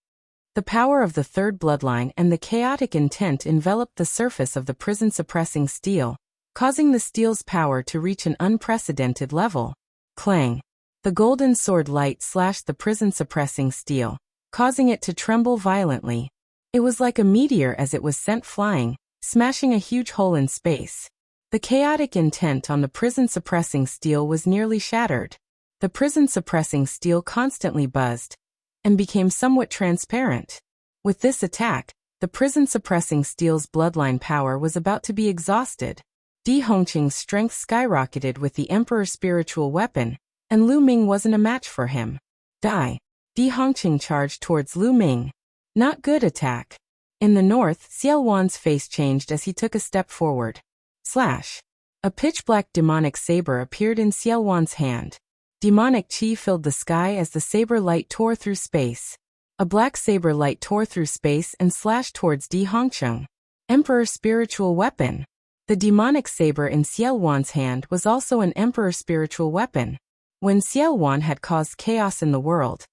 The power of the third bloodline and the chaotic intent enveloped the surface of the prison-suppressing steel, causing the steel's power to reach an unprecedented level. Clang! The golden sword light slashed the prison-suppressing steel, causing it to tremble violently. It was like a meteor as it was sent flying, smashing a huge hole in space. The chaotic intent on the prison-suppressing steel was nearly shattered. The prison-suppressing steel constantly buzzed and became somewhat transparent. With this attack, the prison-suppressing steel's bloodline power was about to be exhausted. Di Hongqing's strength skyrocketed with the emperor's spiritual weapon, and Lu Ming wasn't a match for him. Die! Di Hongqing charged towards Lu Ming. Not good attack. In the north, Xiao Wan's face changed as he took a step forward. Slash! A pitch-black demonic saber appeared in Xiao Wan's hand. Demonic qi filled the sky as the saber light tore through space. A black saber light tore through space and slashed towards Di Hongqing. Emperor spiritual weapon. The demonic saber in Xiao Wan's hand was also an emperor spiritual weapon. When Xiao Wan had caused chaos in the world,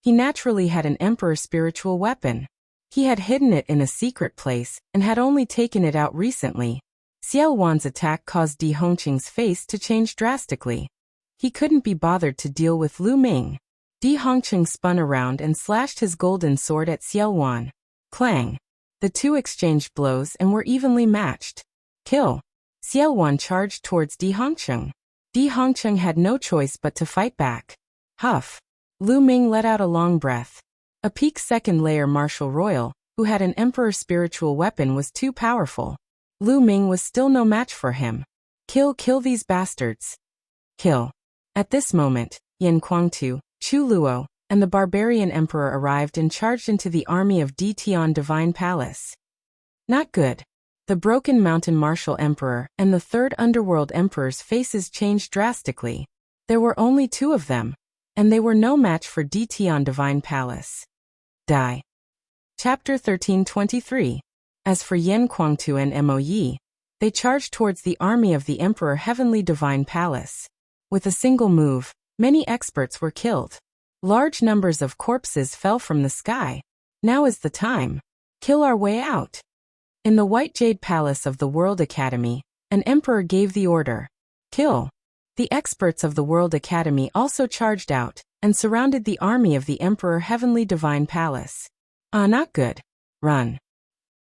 he naturally had an emperor spiritual weapon. He had hidden it in a secret place and had only taken it out recently. Xiao Wan's attack caused Di Hongqing's face to change drastically. He couldn't be bothered to deal with Lu Ming. Di Hongqing spun around and slashed his golden sword at Xiao Wan. Clang! The two exchanged blows and were evenly matched. Kill! Xiao Wan charged towards Di Hongqing. Di Hongqing had no choice but to fight back. Huff! Lu Ming let out a long breath. A peak second-layer martial royal, who had an emperor spiritual weapon, was too powerful. Lu Ming was still no match for him. Kill these bastards. Kill. At this moment, Yan Kuangtu, Chu Luo, and the barbarian emperor arrived and charged into the army of Di Tian Divine Palace. Not good. The broken mountain martial emperor and the third underworld emperor's faces changed drastically. There were only two of them, and they were no match for Di Tian Divine Palace. Die. Chapter 1323. As for Yan Kuangtu and Mo Yi, they charged towards the army of the Emperor Heavenly Divine Palace. With a single move, many experts were killed. Large numbers of corpses fell from the sky. Now is the time. Kill our way out. In the White Jade Palace of the World Academy, an emperor gave the order. Kill. The experts of the World Academy also charged out and surrounded the army of the Emperor Heavenly Divine Palace. Not good. Run.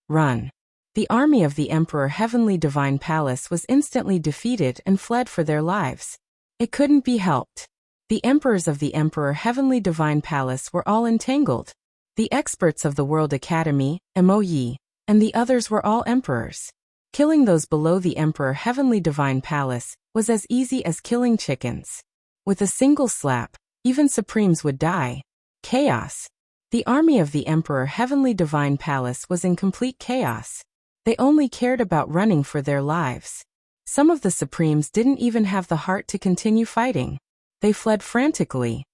Run. The army of the Emperor Heavenly Divine Palace was instantly defeated and fled for their lives. It couldn't be helped. The emperors of the Emperor Heavenly Divine Palace were all entangled. The experts of the World Academy, Mo Yi, and the others were all emperors. Killing those below the Emperor Heavenly Divine Palace was as easy as killing chickens. With a single slap, even Supremes would die. Chaos. The army of the Emperor Heavenly Divine Palace was in complete chaos. They only cared about running for their lives. Some of the Supremes didn't even have the heart to continue fighting. They fled frantically.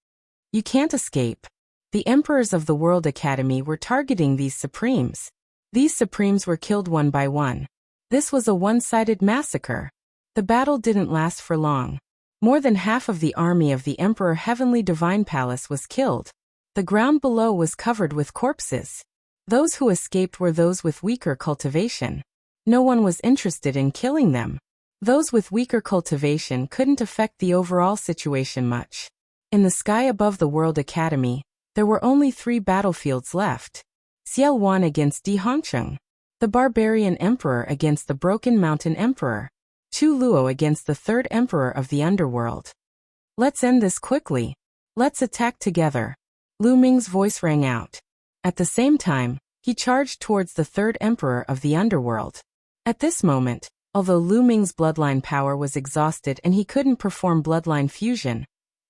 You can't escape. The emperors of the World Academy were targeting these Supremes. These Supremes were killed one by one. This was a one-sided massacre. The battle didn't last for long. More than half of the army of the Emperor Heavenly Divine Palace was killed. The ground below was covered with corpses. Those who escaped were those with weaker cultivation. No one was interested in killing them. Those with weaker cultivation couldn't affect the overall situation much. In the sky above the World Academy, there were only 3 battlefields left. Xiaowan against Di Hongcheng. The Barbarian Emperor against the Broken Mountain Emperor. Chu Luo against the 3rd Emperor of the Underworld. Let's end this quickly. Let's attack together. Lu Ming's voice rang out. At the same time, he charged towards the 3rd Emperor of the Underworld. At this moment, although Lu Ming's bloodline power was exhausted and he couldn't perform bloodline fusion,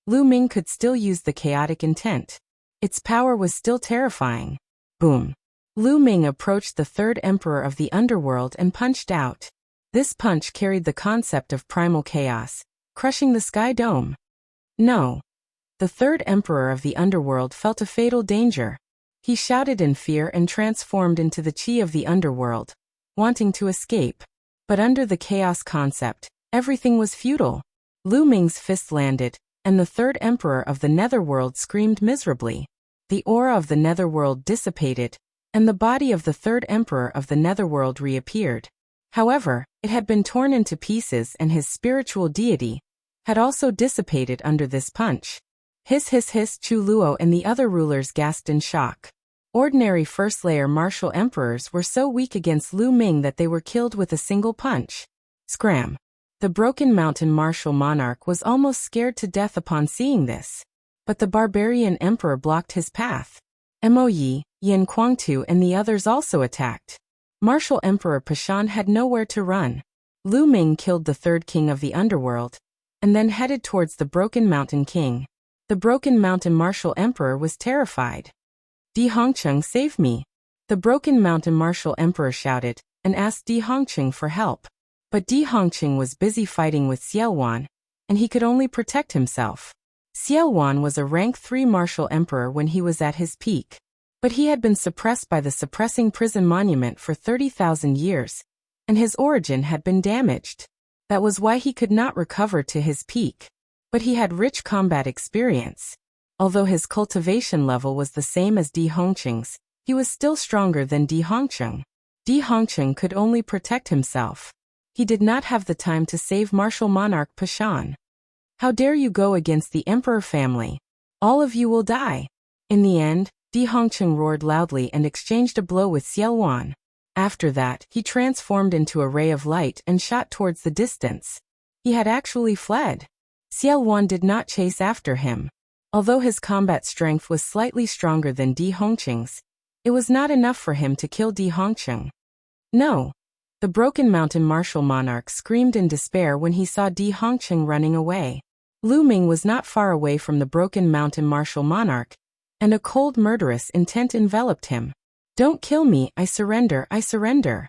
Lu Ming could still use the chaotic intent. Its power was still terrifying. Boom. Lu Ming approached the 3rd Emperor of the Underworld and punched out. This punch carried the concept of primal chaos, crushing the sky dome. No. The 3rd Emperor of the Underworld felt a fatal danger. He shouted in fear and transformed into the Chi of the Underworld, wanting to escape. But under the chaos concept, everything was futile. Lu Ming's fist landed, and the 3rd Emperor of the Netherworld screamed miserably. The aura of the Netherworld dissipated, and the body of the 3rd Emperor of the Netherworld reappeared. However, it had been torn into pieces and his spiritual deity had also dissipated under this punch. Hiss hiss hiss, Chu Luo and the other rulers gasped in shock. Ordinary first-layer martial emperors were so weak against Lu Ming that they were killed with a single punch. Scram. The Broken Mountain martial monarch was almost scared to death upon seeing this. But the barbarian emperor blocked his path. Mo Yi, Yin Kuangtu and the others also attacked. Martial Emperor Pashan had nowhere to run. Lu Ming killed the 3rd king of the Underworld, and then headed towards the Broken Mountain king. The Broken Mountain martial emperor was terrified. Di Hongcheng, save me! The Broken Mountain martial emperor shouted, and asked Di Hongcheng for help. But Di Hongcheng was busy fighting with Xiaowan, and he could only protect himself. Xiaowan was a rank 3 martial emperor when he was at his peak. But he had been suppressed by the suppressing prison monument for 30,000 years, and his origin had been damaged. That was why he could not recover to his peak. But he had rich combat experience. Although his cultivation level was the same as Di Hongcheng's, he was still stronger than Di Hongcheng. Di Hongcheng could only protect himself. He did not have the time to save martial monarch Pashan. How dare you go against the emperor family? All of you will die. In the end, Di Hongcheng roared loudly and exchanged a blow with Xiaowan. After that, he transformed into a ray of light and shot towards the distance. He had actually fled. Xiaowan did not chase after him. Although his combat strength was slightly stronger than Di Hongcheng's, it was not enough for him to kill Di Hongcheng. No. The Broken Mountain martial monarch screamed in despair when he saw Di Hongcheng running away. Lu Ming was not far away from the Broken Mountain martial monarch, and a cold murderous intent enveloped him. Don't kill me, I surrender, I surrender.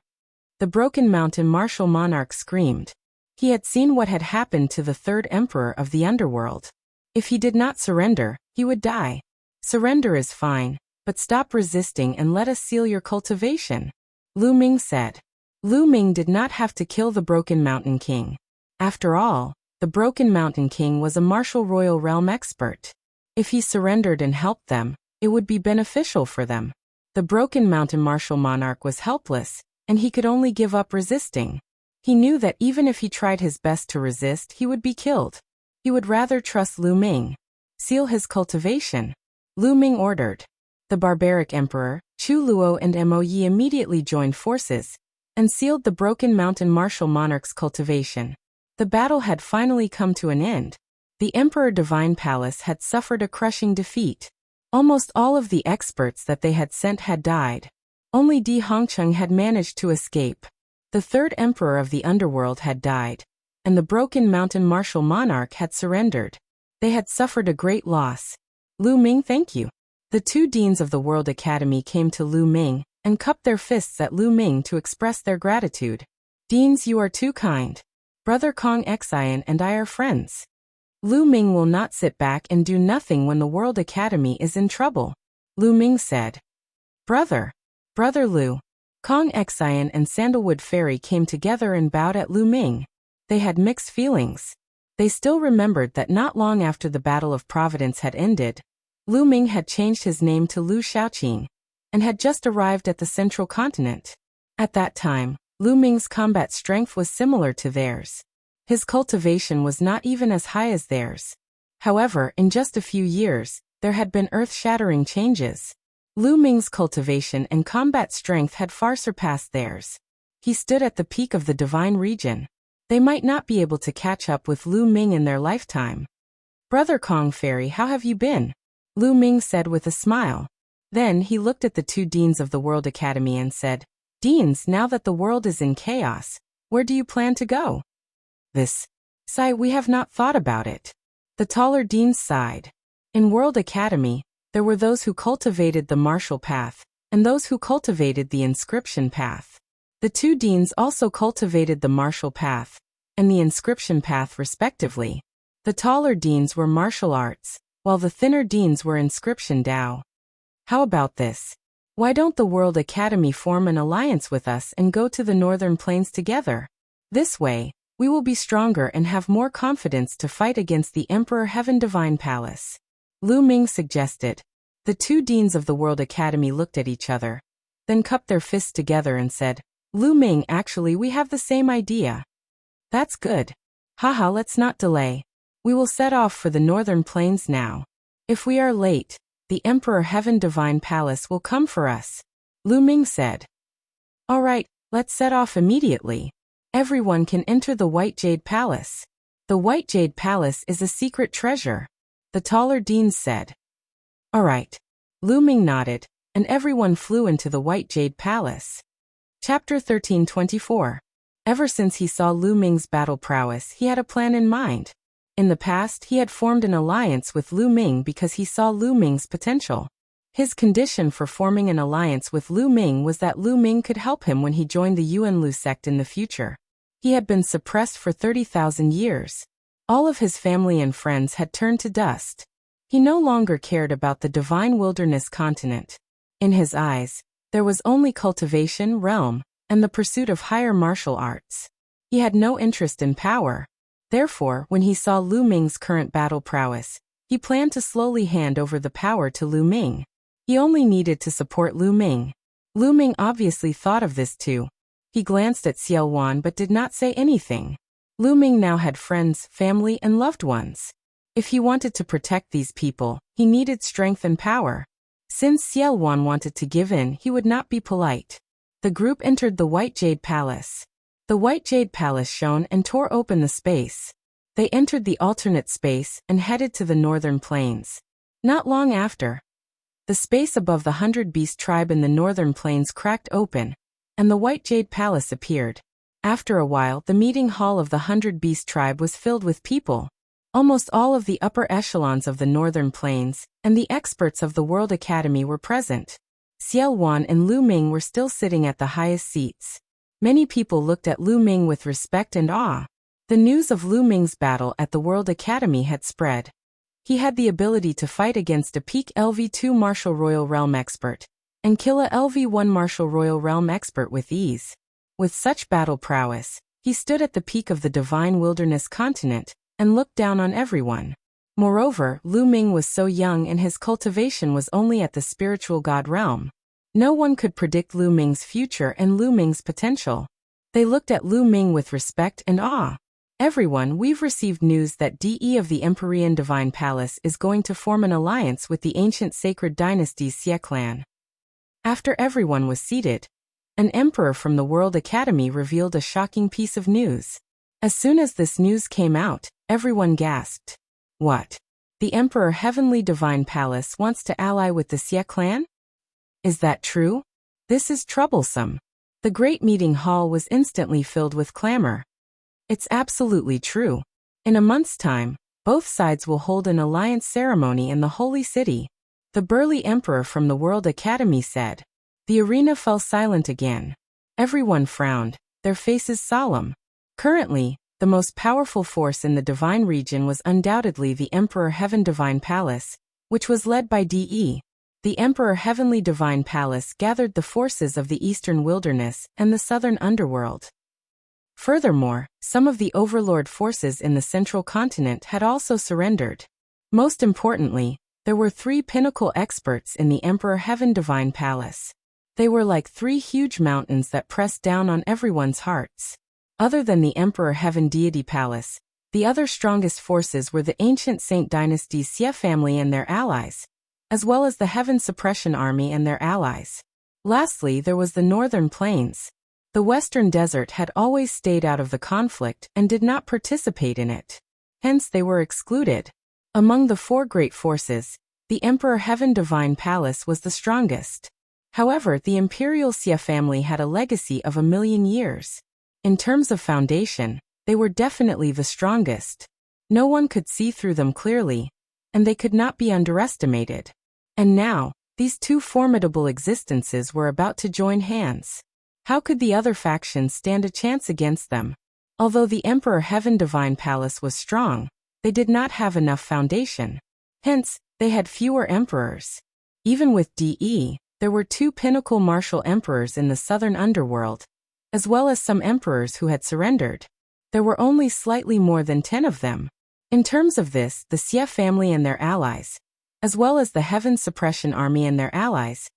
The Broken Mountain martial monarch screamed. He had seen what had happened to the 3rd Emperor of the Underworld. If he did not surrender, he would die. Surrender is fine, but stop resisting and let us seal your cultivation, Lu Ming said. Lu Ming did not have to kill the Broken Mountain King. After all, the Broken Mountain King was a martial royal realm expert. If he surrendered and helped them, it would be beneficial for them. The Broken Mountain martial monarch was helpless, and he could only give up resisting. He knew that even if he tried his best to resist, he would be killed. He would rather trust Lu Ming. Seal his cultivation, Lu Ming ordered. The barbaric emperor, Chu Luo and Mo Yi immediately joined forces and sealed the Broken Mountain martial monarch's cultivation. The battle had finally come to an end. The Emperor Divine Palace had suffered a crushing defeat. Almost all of the experts that they had sent had died. Only Di Hongcheng had managed to escape. The 3rd Emperor of the Underworld had died, and the Broken Mountain martial monarch had surrendered. They had suffered a great loss. Lu Ming, thank you. The 2 deans of the World Academy came to Lu Ming and cupped their fists at Lu Ming to express their gratitude. Deans, you are too kind. Brother Kong Xian and I are friends. Lu Ming will not sit back and do nothing when the World Academy is in trouble, Lu Ming said. Brother Lu. Kong Xian and Sandalwood Fairy came together and bowed at Lu Ming. They had mixed feelings. They still remembered that not long after the Battle of Providence had ended, Lu Ming had changed his name to Lu Xiaoqing. and had just arrived at the central continent. At that time, Lu Ming's combat strength was similar to theirs. His cultivation was not even as high as theirs. However, in just a few years, there had been earth-shattering changes. Lu Ming's cultivation and combat strength had far surpassed theirs. He stood at the peak of the divine region. They might not be able to catch up with Lu Ming in their lifetime. "Brother Kong Fairy, how have you been?" Lu Ming said with a smile. Then he looked at the two deans of the World Academy and said, "Deans, now that the world is in chaos, where do you plan to go?" "Sigh, we have not thought about it." The taller deans sighed. In World Academy, there were those who cultivated the martial path, and those who cultivated the inscription path. The two deans also cultivated the martial path, and the inscription path respectively. The taller deans were martial arts, while the thinner deans were inscription Dao. "How about this? Why don't the World Academy form an alliance with us and go to the Northern Plains together? This way, we will be stronger and have more confidence to fight against the Emperor Heaven Divine Palace," Lu Ming suggested. The two deans of the World Academy looked at each other, then cupped their fists together and said, "Lu Ming, actually we have the same idea." "That's good. Haha, let's not delay. We will set off for the Northern Plains now. If we are late, the Emperor Heaven Divine Palace will come for us," Lu Ming said. "All right, let's set off immediately. Everyone can enter the White Jade Palace. The White Jade Palace is a secret treasure," the taller deans said. "All right." Lu Ming nodded, and everyone flew into the White Jade Palace. Chapter 1324. Ever since he saw Lu Ming's battle prowess, he had a plan in mind. In the past, he had formed an alliance with Lu Ming because he saw Lu Ming's potential. His condition for forming an alliance with Lu Ming was that Lu Ming could help him when he joined the Yuanlu sect in the future. He had been suppressed for 30,000 years. All of his family and friends had turned to dust. He no longer cared about the divine wilderness continent. In his eyes, there was only cultivation, realm, and the pursuit of higher martial arts. He had no interest in power. Therefore, when he saw Lu Ming's current battle prowess, he planned to slowly hand over the power to Lu Ming. He only needed to support Lu Ming. Lu Ming obviously thought of this too. He glanced at Xiao Wan but did not say anything. Lu Ming now had friends, family, and loved ones. If he wanted to protect these people, he needed strength and power. Since Xiao Wan wanted to give in, he would not be polite. The group entered the White Jade Palace. The White Jade Palace shone and tore open the space. They entered the alternate space and headed to the Northern Plains. Not long after, the space above the 100 Beast tribe in the Northern Plains cracked open, and the White Jade Palace appeared. After a while, the meeting hall of the 100 Beast tribe was filled with people. Almost all of the upper echelons of the Northern Plains and the experts of the World Academy were present. Xiao Wan and Lu Ming were still sitting at the highest seats. Many people looked at Lu Ming with respect and awe. The news of Lu Ming's battle at the World Academy had spread. He had the ability to fight against a peak LV2 Martial Royal Realm expert and kill a LV1 Martial Royal Realm expert with ease. With such battle prowess, he stood at the peak of the divine wilderness continent and looked down on everyone. Moreover, Lu Ming was so young and his cultivation was only at the spiritual god realm. No one could predict Lu Ming's future and Lu Ming's potential. They looked at Lu Ming with respect and awe. "Everyone, we've received news that DE of the Empyrean Divine Palace is going to form an alliance with the ancient sacred dynasty's Xie clan." After everyone was seated, an emperor from the World Academy revealed a shocking piece of news. As soon as this news came out, everyone gasped. "What? The Emperor Heavenly Divine Palace wants to ally with the Xie clan? Is that true? This is troublesome." The great meeting hall was instantly filled with clamor. "It's absolutely true. In a month's time, both sides will hold an alliance ceremony in the Holy City," the burly emperor from the World Academy said. The arena fell silent again. Everyone frowned, their faces solemn. Currently, the most powerful force in the divine region was undoubtedly the Emperor Heaven Divine Palace, which was led by DE. The Emperor Heavenly Divine Palace gathered the forces of the Eastern Wilderness and the Southern Underworld. Furthermore, some of the overlord forces in the Central Continent had also surrendered. Most importantly, There were 3 pinnacle experts in the Emperor Heaven Divine Palace. They were like 3 huge mountains that pressed down on everyone's hearts. Other than the Emperor Heaven Deity Palace, the other strongest forces were the ancient Saint Dynasty's Xie family and their allies, as well as the Heaven Suppression Army and their allies. Lastly, there was the Northern Plains. The Western Desert had always stayed out of the conflict and did not participate in it. Hence they were excluded. Among the 4 great forces, the Emperor Heaven Divine Palace was the strongest. However, the Imperial Xie family had a legacy of 1,000,000 years. In terms of foundation, they were definitely the strongest. No one could see through them clearly, and they could not be underestimated. And now, these 2 formidable existences were about to join hands. How could the other factions stand a chance against them? Although the Emperor Heaven Divine Palace was strong, they did not have enough foundation. Hence, they had fewer emperors. Even with DE, there were 2 pinnacle martial emperors in the southern underworld, as well as some emperors who had surrendered. There were only slightly more than 10 of them. In terms of this, the Xie family and their allies, as well as the Heaven Suppression Army and their allies,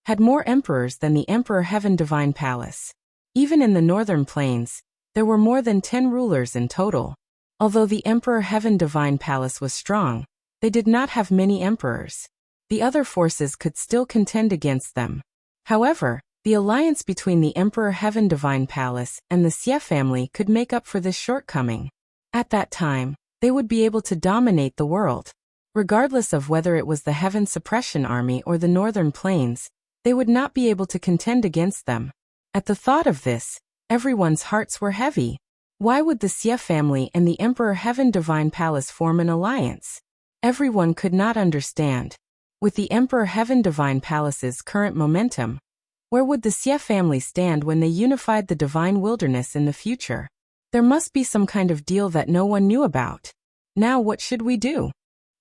had more emperors than the Emperor Heaven Divine Palace. Even in the Northern Plains, there were more than 10 rulers in total. Although the Emperor Heaven Divine Palace was strong, they did not have many emperors. The other forces could still contend against them. However, the alliance between the Emperor Heaven Divine Palace and the Xie family could make up for this shortcoming. At that time, they would be able to dominate the world. Regardless of whether it was the Heaven Suppression Army or the Northern Plains, they would not be able to contend against them. At the thought of this, everyone's hearts were heavy. Why would the Xie family and the Emperor Heaven Divine Palace form an alliance? Everyone could not understand. With the Emperor Heaven Divine Palace's current momentum, where would the Xie family stand when they unified the Divine Wilderness in the future? There must be some kind of deal that no one knew about. Now what should we do?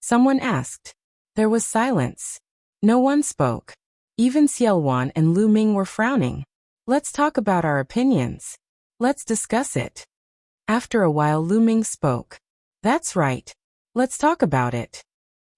Someone asked. There was silence. No one spoke. Even Xiaowan and Lu Ming were frowning. Let's talk about our opinions. Let's discuss it. After a while Lu Ming spoke. That's right. Let's talk about it.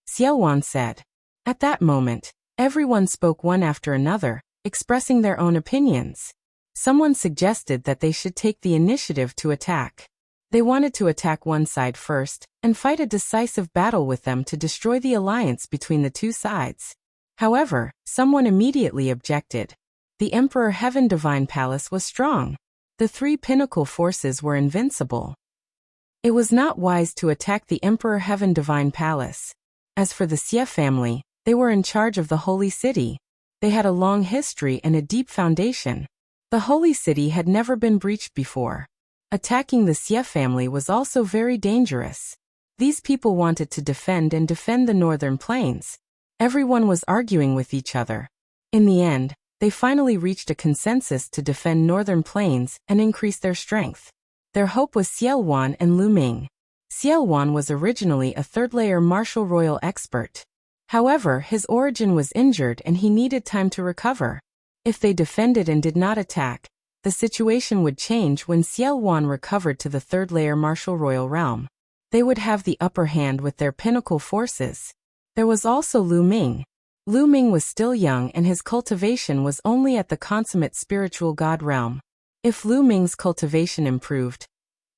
Xiaowan said. At that moment, everyone spoke one after another, expressing their own opinions. Someone suggested that they should take the initiative to attack. They wanted to attack one side first, and fight a decisive battle with them to destroy the alliance between the 2 sides. However, someone immediately objected. The Emperor Heaven Divine Palace was strong. The 3 pinnacle forces were invincible. It was not wise to attack the Emperor Heaven Divine Palace. As for the Xie family, they were in charge of the Holy City. They had a long history and a deep foundation. The Holy City had never been breached before. Attacking the Xie family was also very dangerous. These people wanted to defend the Northern Plains. Everyone was arguing with each other. In the end, they finally reached a consensus to defend Northern Plains and increase their strength. Their hope was Xiaowan and Lu Ming. Xiaowan was originally a 3rd-layer martial royal expert. However, his origin was injured and he needed time to recover. If they defended and did not attack, the situation would change when Xiaowan recovered to the 3rd-layer martial royal realm. They would have the upper hand with their pinnacle forces. There was also Lu Ming. Lu Ming was still young and his cultivation was only at the consummate spiritual god realm. If Lu Ming's cultivation improved,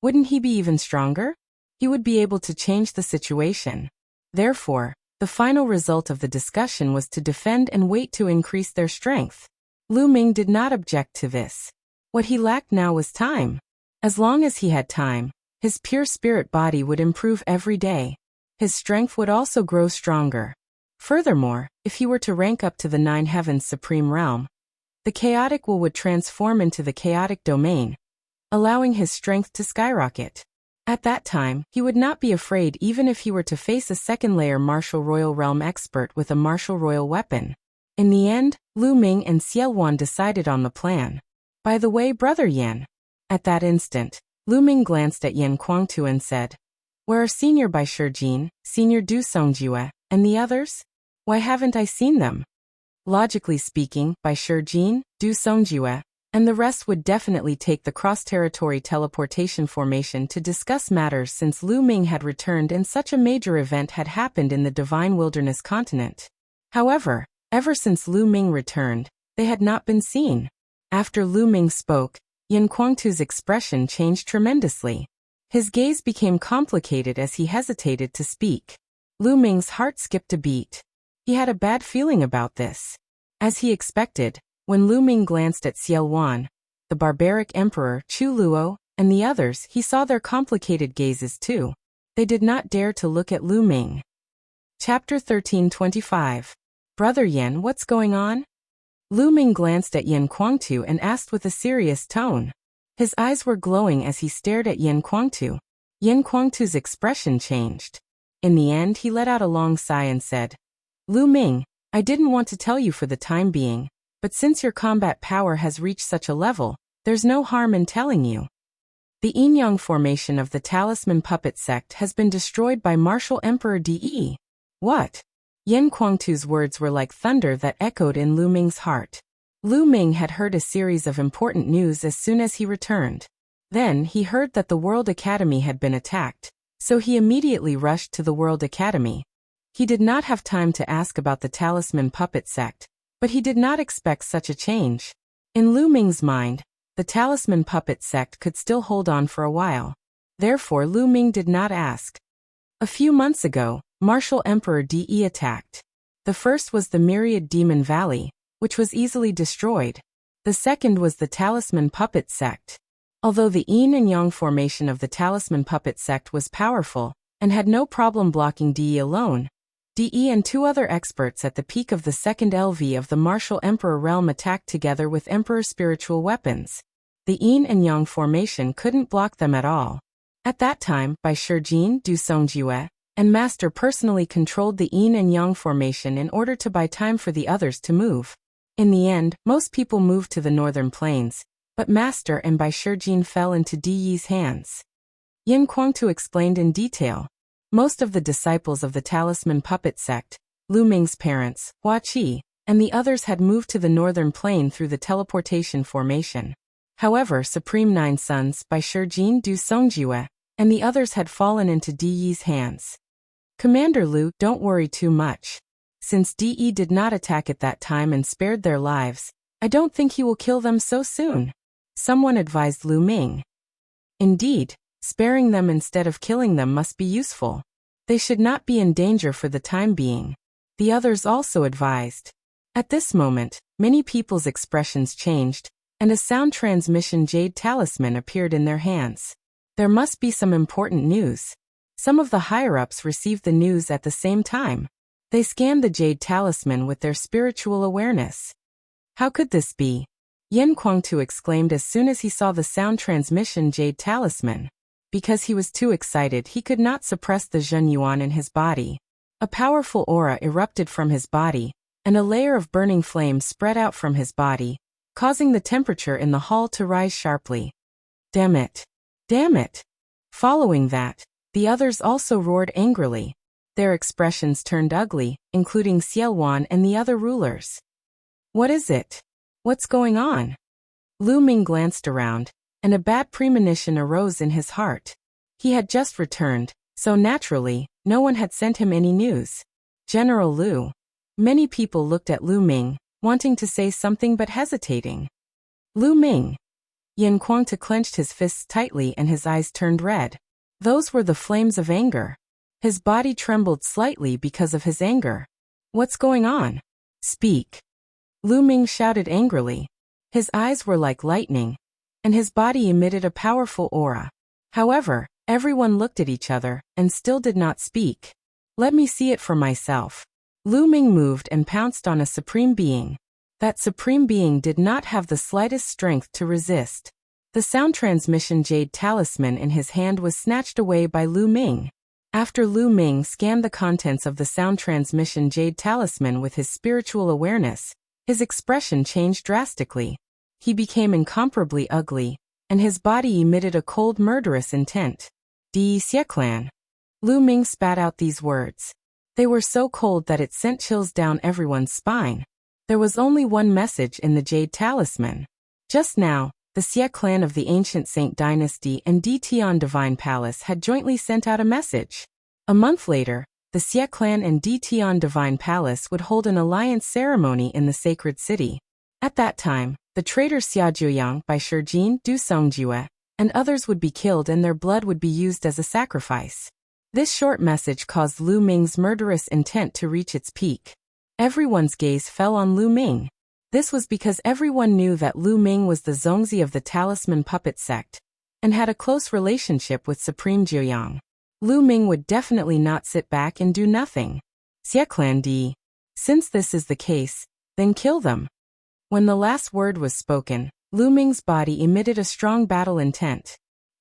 wouldn't he be even stronger? He would be able to change the situation. Therefore, the final result of the discussion was to defend and wait to increase their strength. Lu Ming did not object to this. What he lacked now was time. As long as he had time, his pure spirit body would improve every day. His strength would also grow stronger. Furthermore, if he were to rank up to the 9 heavens supreme realm, the chaotic will would transform into the chaotic domain, allowing his strength to skyrocket. At that time, he would not be afraid even if he were to face a 2nd-layer martial royal realm expert with a martial royal weapon. In the end, Lu Ming and Xiaowan decided on the plan. By the way, Brother Yan. At that instant, Lu Ming glanced at Yan Kuangtu and said, Where are Senior Bai Shijin, Senior Du Songjue, and the others? Why haven't I seen them? Logically speaking, Bai Shijin, Du Songjue, and the rest would definitely take the cross-territory teleportation formation to discuss matters since Lu Ming had returned and such a major event had happened in the Divine Wilderness continent. However, ever since Lu Ming returned, they had not been seen. After Lu Ming spoke, Yin Guangtu's expression changed tremendously. His gaze became complicated as he hesitated to speak. Lu Ming's heart skipped a beat. He had a bad feeling about this. As he expected, when Lu Ming glanced at Xiao Wan, the barbaric emperor, Chu Luo, and the others, he saw their complicated gazes too. They did not dare to look at Lu Ming. Chapter 1325. Brother Yen, what's going on? Lu Ming glanced at Yin Guangtu and asked with a serious tone. His eyes were glowing as he stared at Yin Guangtu. Yin Guangtu's expression changed. In the end, he let out a long sigh and said, Lu Ming, I didn't want to tell you for the time being, but since your combat power has reached such a level, there's no harm in telling you. The Yin-Yang formation of the Talisman Puppet Sect has been destroyed by Martial Emperor De. What? Yin Guangtu's words were like thunder that echoed in Lu Ming's heart. Lu Ming had heard a series of important news as soon as he returned. Then he heard that the World Academy had been attacked, so he immediately rushed to the World Academy. He did not have time to ask about the Talisman Puppet Sect, but he did not expect such a change. In Lu Ming's mind, the Talisman Puppet Sect could still hold on for a while. Therefore Lu Ming did not ask. A few months ago, Martial Emperor De attacked. The first was the Myriad Demon Valley, which was easily destroyed. The second was the Talisman Puppet Sect. Although the Yin and Yang formation of the Talisman Puppet Sect was powerful, and had no problem blocking De alone, De and two other experts at the peak of the second LV of the Martial Emperor realm attacked together with Emperor spiritual weapons. The Yin and Yang formation couldn't block them at all. At that time, Bai Shijin, Du Songjue, and Master personally controlled the Yin and Yang formation in order to buy time for the others to move. In the end, most people moved to the northern plains, but Master and Bai Shijin fell into De's hands. Yin Guangtu explained in detail. Most of the disciples of the Talisman Puppet Sect, Lu Ming's parents, Hua Qi, and the others had moved to the northern plain through the teleportation formation. However, Supreme Nine Sons Bai Shijin, Du Songjue, and the others had fallen into De's hands. Commander Lu, don't worry too much. Since De did not attack at that time and spared their lives, I don't think he will kill them so soon. Someone advised Lu Ming. Indeed, sparing them instead of killing them must be useful. They should not be in danger for the time being. The others also advised. At this moment, many people's expressions changed, and a sound transmission jade talisman appeared in their hands. There must be some important news. Some of the higher-ups received the news at the same time. They scanned the jade talisman with their spiritual awareness. How could this be? Yin Guangtu exclaimed as soon as he saw the sound transmission jade talisman. Because he was too excited, he could not suppress the Zhen Yuan in his body. A powerful aura erupted from his body, and a layer of burning flame spread out from his body, causing the temperature in the hall to rise sharply. Damn it! Damn it! Following that, the others also roared angrily. Their expressions turned ugly, including Xiao Wan and the other rulers. What is it? What's going on? Lu Ming glanced around, and a bad premonition arose in his heart. He had just returned, so naturally, no one had sent him any news. General Lu. Many people looked at Lu Ming, wanting to say something but hesitating. Lu Ming. Yin Guangtu clenched his fists tightly and his eyes turned red. Those were the flames of anger. His body trembled slightly because of his anger. What's going on? Speak. Lu Ming shouted angrily. His eyes were like lightning, and his body emitted a powerful aura. However, everyone looked at each other and still did not speak. Let me see it for myself. Lu Ming moved and pounced on a supreme being. That supreme being did not have the slightest strength to resist. The sound transmission jade talisman in his hand was snatched away by Lu Ming. After Lu Ming scanned the contents of the sound transmission jade talisman with his spiritual awareness, his expression changed drastically. He became incomparably ugly, and his body emitted a cold murderous intent. Di Xieclan. Lu Ming spat out these words. They were so cold that it sent chills down everyone's spine. There was only one message in the jade talisman. Just now, the Xie clan of the ancient Saint Dynasty and Dtian Divine Palace had jointly sent out a message. A month later, the Xie clan and Dtian Divine Palace would hold an alliance ceremony in the sacred city. At that time, the traitor Xia Jiuyang by Shijin Du Songjue and others would be killed and their blood would be used as a sacrifice. This short message caused Lu Ming's murderous intent to reach its peak. Everyone's gaze fell on Lu Ming. This was because everyone knew that Lu Ming was the Zongzi of the Talisman Puppet sect and had a close relationship with Supreme Jiuyang. Lu Ming would definitely not sit back and do nothing. Xie clan D. Since this is the case, then kill them. When the last word was spoken, Lu Ming's body emitted a strong battle intent.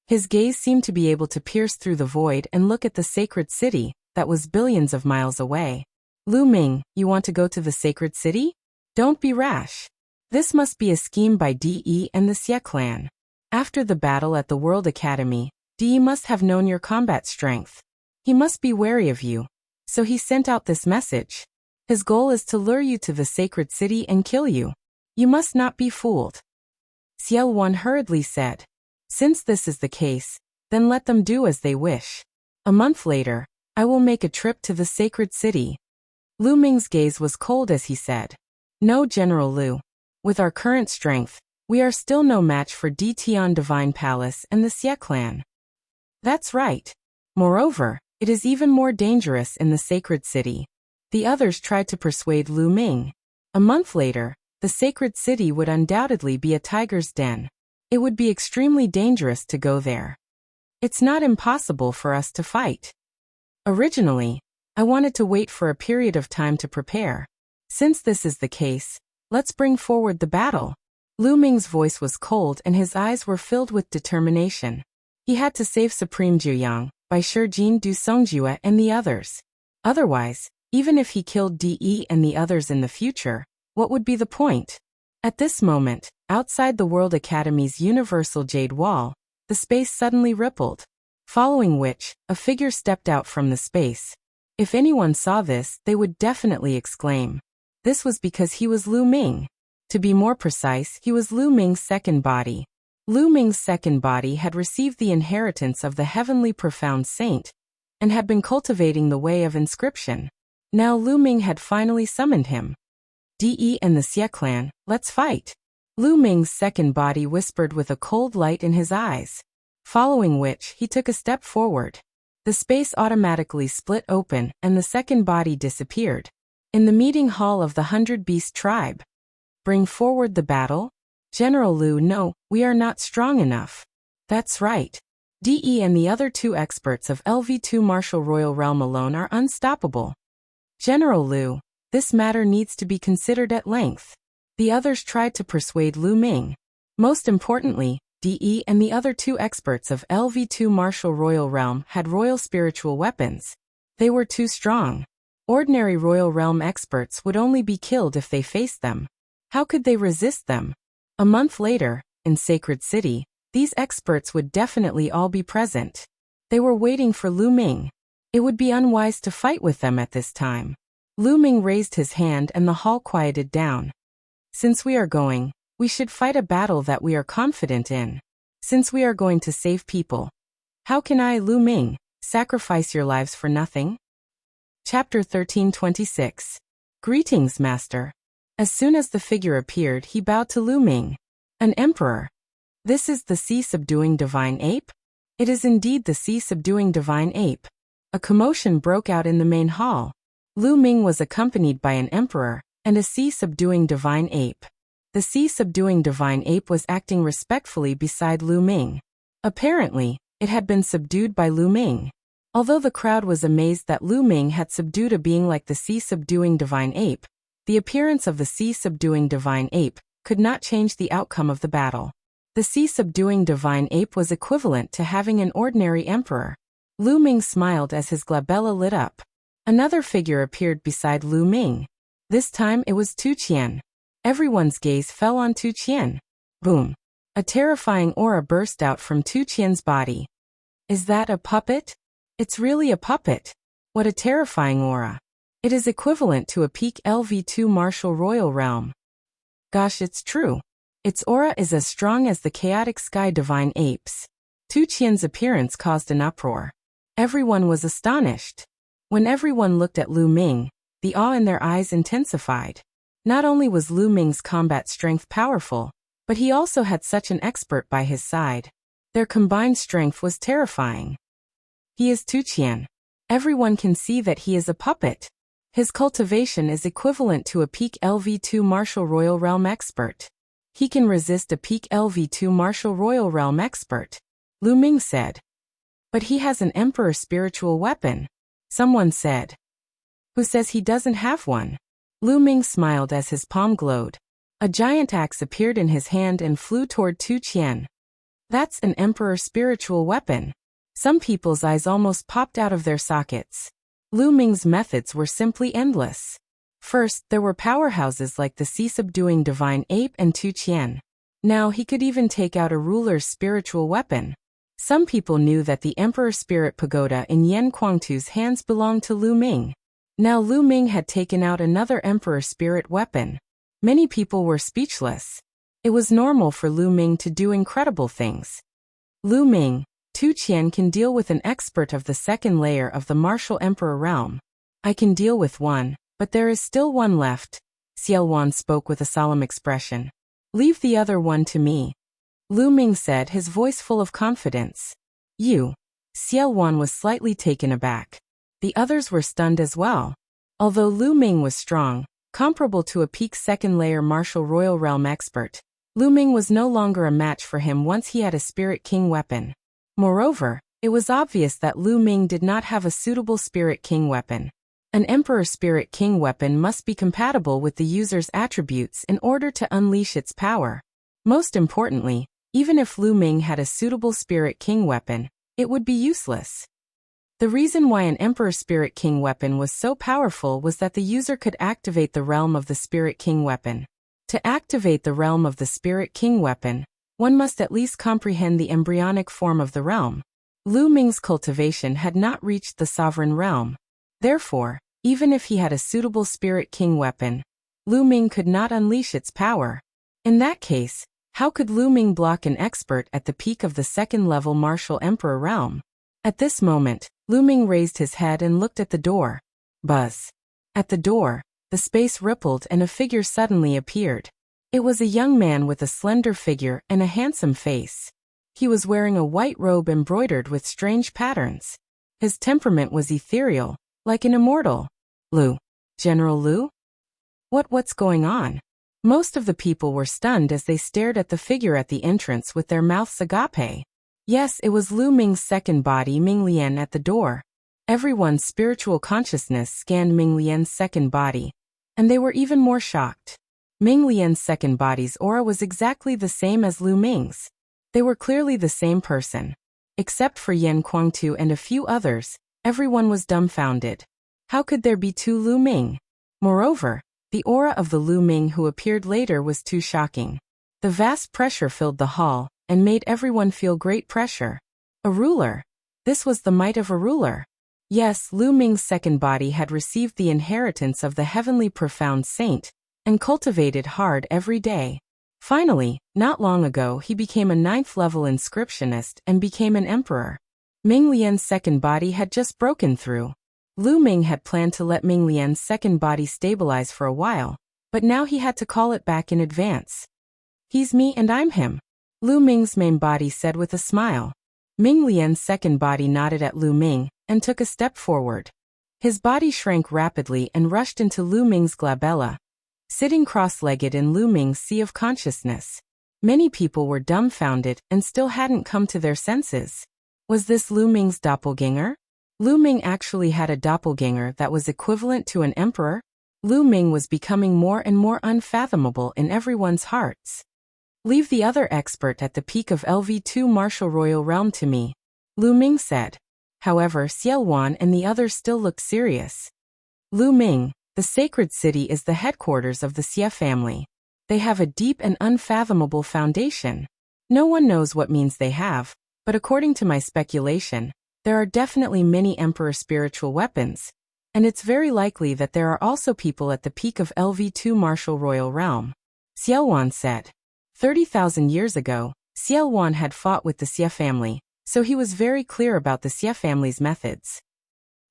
His gaze seemed to be able to pierce through the void and look at the sacred city that was billions of miles away. Lu Ming, you want to go to the sacred city? Don't be rash. This must be a scheme by De and the Xie clan. After the battle at the World Academy, De must have known your combat strength. He must be wary of you. So he sent out this message. His goal is to lure you to the sacred city and kill you. You must not be fooled. Xiao Wan hurriedly said. Since this is the case, then let them do as they wish. A month later, I will make a trip to the sacred city. Lu Ming's gaze was cold as he said. No, General Lu. With our current strength, we are still no match for Dtian Divine Palace and the Xie clan. That's right. Moreover, it is even more dangerous in the sacred city. The others tried to persuade Lu Ming. A month later, the sacred city would undoubtedly be a tiger's den. It would be extremely dangerous to go there. It's not impossible for us to fight. Originally, I wanted to wait for a period of time to prepare. Since this is the case, let's bring forward the battle. Lu Ming's voice was cold and his eyes were filled with determination. He had to save Supreme Jiuyang by Shijin Du Songjue and the others. Otherwise, even if he killed De and the others in the future, what would be the point? At this moment, outside the World Academy's universal jade wall, the space suddenly rippled. Following which, a figure stepped out from the space. If anyone saw this, they would definitely exclaim. This was because he was Lu Ming. To be more precise, he was Lu Ming's second body. Lu Ming's second body had received the inheritance of the heavenly profound saint and had been cultivating the way of inscription. Now Lu Ming had finally summoned him. De and the Xie clan, let's fight. Lu Ming's second body whispered with a cold light in his eyes. Following which, he took a step forward. The space automatically split open and the second body disappeared. In the meeting hall of the 100 Beast tribe. Bring forward the battle? General Lu, no, we are not strong enough. That's right. De and the other two experts of LV2 Martial Royal Realm alone are unstoppable. General Lu, this matter needs to be considered at length. The others tried to persuade Lu Ming. Most importantly, De and the other two experts of LV2 Martial Royal Realm had royal spiritual weapons. They were too strong. Ordinary Royal Realm experts would only be killed if they faced them. How could they resist them? A month later, in Sacred City, these experts would definitely all be present. They were waiting for Lu Ming. It would be unwise to fight with them at this time. Lu Ming raised his hand and the hall quieted down. Since we are going, we should fight a battle that we are confident in. Since we are going to save people. How can I, Lu Ming, sacrifice your lives for nothing? Chapter 1326. Greetings, Master. As soon as the figure appeared, he bowed to Lu Ming. An emperor. This is the sea-subduing divine ape? It is indeed the sea-subduing divine ape. A commotion broke out in the main hall. Lu Ming was accompanied by an emperor and a sea-subduing divine ape. The sea-subduing divine ape was acting respectfully beside Lu Ming. Apparently, it had been subdued by Lu Ming. Although the crowd was amazed that Lu Ming had subdued a being like the sea-subduing divine ape, the appearance of the sea-subduing divine ape could not change the outcome of the battle. The sea-subduing divine ape was equivalent to having an ordinary emperor. Lu Ming smiled as his glabella lit up. Another figure appeared beside Lu Ming. This time it was Tu Qian. Everyone's gaze fell on Tu Qian. Boom. A terrifying aura burst out from Tu Qian's body. Is that a puppet? It's really a puppet. What a terrifying aura. It is equivalent to a peak LV2 Martial Royal Realm. Gosh, it's true. Its aura is as strong as the chaotic sky divine apes. Tu Qian's appearance caused an uproar. Everyone was astonished. When everyone looked at Lu Ming, the awe in their eyes intensified. Not only was Lu Ming's combat strength powerful, but he also had such an expert by his side. Their combined strength was terrifying. He is Tu Qian. Everyone can see that he is a puppet. His cultivation is equivalent to a peak LV2 martial royal realm expert. He can resist a peak LV2 martial royal realm expert, Lu Ming said. But he has an emperor spiritual weapon, someone said. Who says he doesn't have one? Lu Ming smiled as his palm glowed. A giant axe appeared in his hand and flew toward Tu Qian. That's an emperor spiritual weapon. Some people's eyes almost popped out of their sockets. Lu Ming's methods were simply endless. First, there were powerhouses like the sea-subduing divine ape and Tu Qian. Now he could even take out a ruler's spiritual weapon. Some people knew that the Emperor Spirit Pagoda in Yan Kuangtu's hands belonged to Lu Ming. Now Lu Ming had taken out another Emperor Spirit weapon. Many people were speechless. It was normal for Lu Ming to do incredible things. Lu Ming, Tu Qian can deal with an expert of the second layer of the martial emperor realm. I can deal with one, but there is still one left. Xiao Wan spoke with a solemn expression. Leave the other one to me. Lu Ming said, his voice full of confidence. You. Xiao Wan was slightly taken aback. The others were stunned as well. Although Lu Ming was strong, comparable to a peak second layer martial royal realm expert, Lu Ming was no longer a match for him once he had a Spirit King weapon. Moreover, it was obvious that Lu Ming did not have a suitable Spirit King weapon. An Emperor Spirit King weapon must be compatible with the user's attributes in order to unleash its power. Most importantly, even if Lu Ming had a suitable Spirit King weapon, it would be useless. The reason why an Emperor Spirit King weapon was so powerful was that the user could activate the realm of the Spirit King weapon. To activate the realm of the Spirit King weapon, one must at least comprehend the embryonic form of the realm. Lu Ming's cultivation had not reached the sovereign realm. Therefore, even if he had a suitable Spirit King weapon, Lu Ming could not unleash its power. In that case, how could Lu Ming block an expert at the peak of the second-level martial emperor realm? At this moment, Lu Ming raised his head and looked at the door. Buzz. At the door, the space rippled and a figure suddenly appeared. It was a young man with a slender figure and a handsome face. He was wearing a white robe embroidered with strange patterns. His temperament was ethereal, like an immortal. Lu. General Lu? What's going on? Most of the people were stunned as they stared at the figure at the entrance with their mouths agape. Yes, it was Lu Ming's second body, Ming Lian, at the door. Everyone's spiritual consciousness scanned Ming Lian's second body, and they were even more shocked. Ming Lian's second body's aura was exactly the same as Lu Ming's. They were clearly the same person. Except for Yan Kuangtu and a few others, everyone was dumbfounded. How could there be two Lu Ming? Moreover, the aura of the Lu Ming who appeared later was too shocking. The vast pressure filled the hall and made everyone feel great pressure. A ruler. This was the might of a ruler. Yes, Lu Ming's second body had received the inheritance of the heavenly profound saint, and cultivated hard every day. Finally, not long ago he became a 9th-level inscriptionist and became an emperor. Ming Lian's second body had just broken through. Lu Ming had planned to let Ming Lian's second body stabilize for a while, but now he had to call it back in advance. He's me and I'm him, Lu Ming's main body said with a smile. Ming Lian's second body nodded at Lu Ming and took a step forward. His body shrank rapidly and rushed into Lu Ming's glabella, sitting cross-legged in Lu Ming's sea of consciousness. Many people were dumbfounded and still hadn't come to their senses. Was this Lu Ming's doppelganger? Lu Ming actually had a doppelganger that was equivalent to an emperor? Lu Ming was becoming more and more unfathomable in everyone's hearts. Leave the other expert at the peak of LV2 martial royal realm to me, Lu Ming said. However, Xiao Wan and the others still looked serious. Lu Ming, the sacred city is the headquarters of the Xie family. They have a deep and unfathomable foundation. No one knows what means they have, but according to my speculation, there are definitely many emperor spiritual weapons, and it's very likely that there are also people at the peak of LV2 martial royal realm, Xiao Wan said. 30,000 years ago, Xiao Wan had fought with the Xie family, so he was very clear about the Xie family's methods.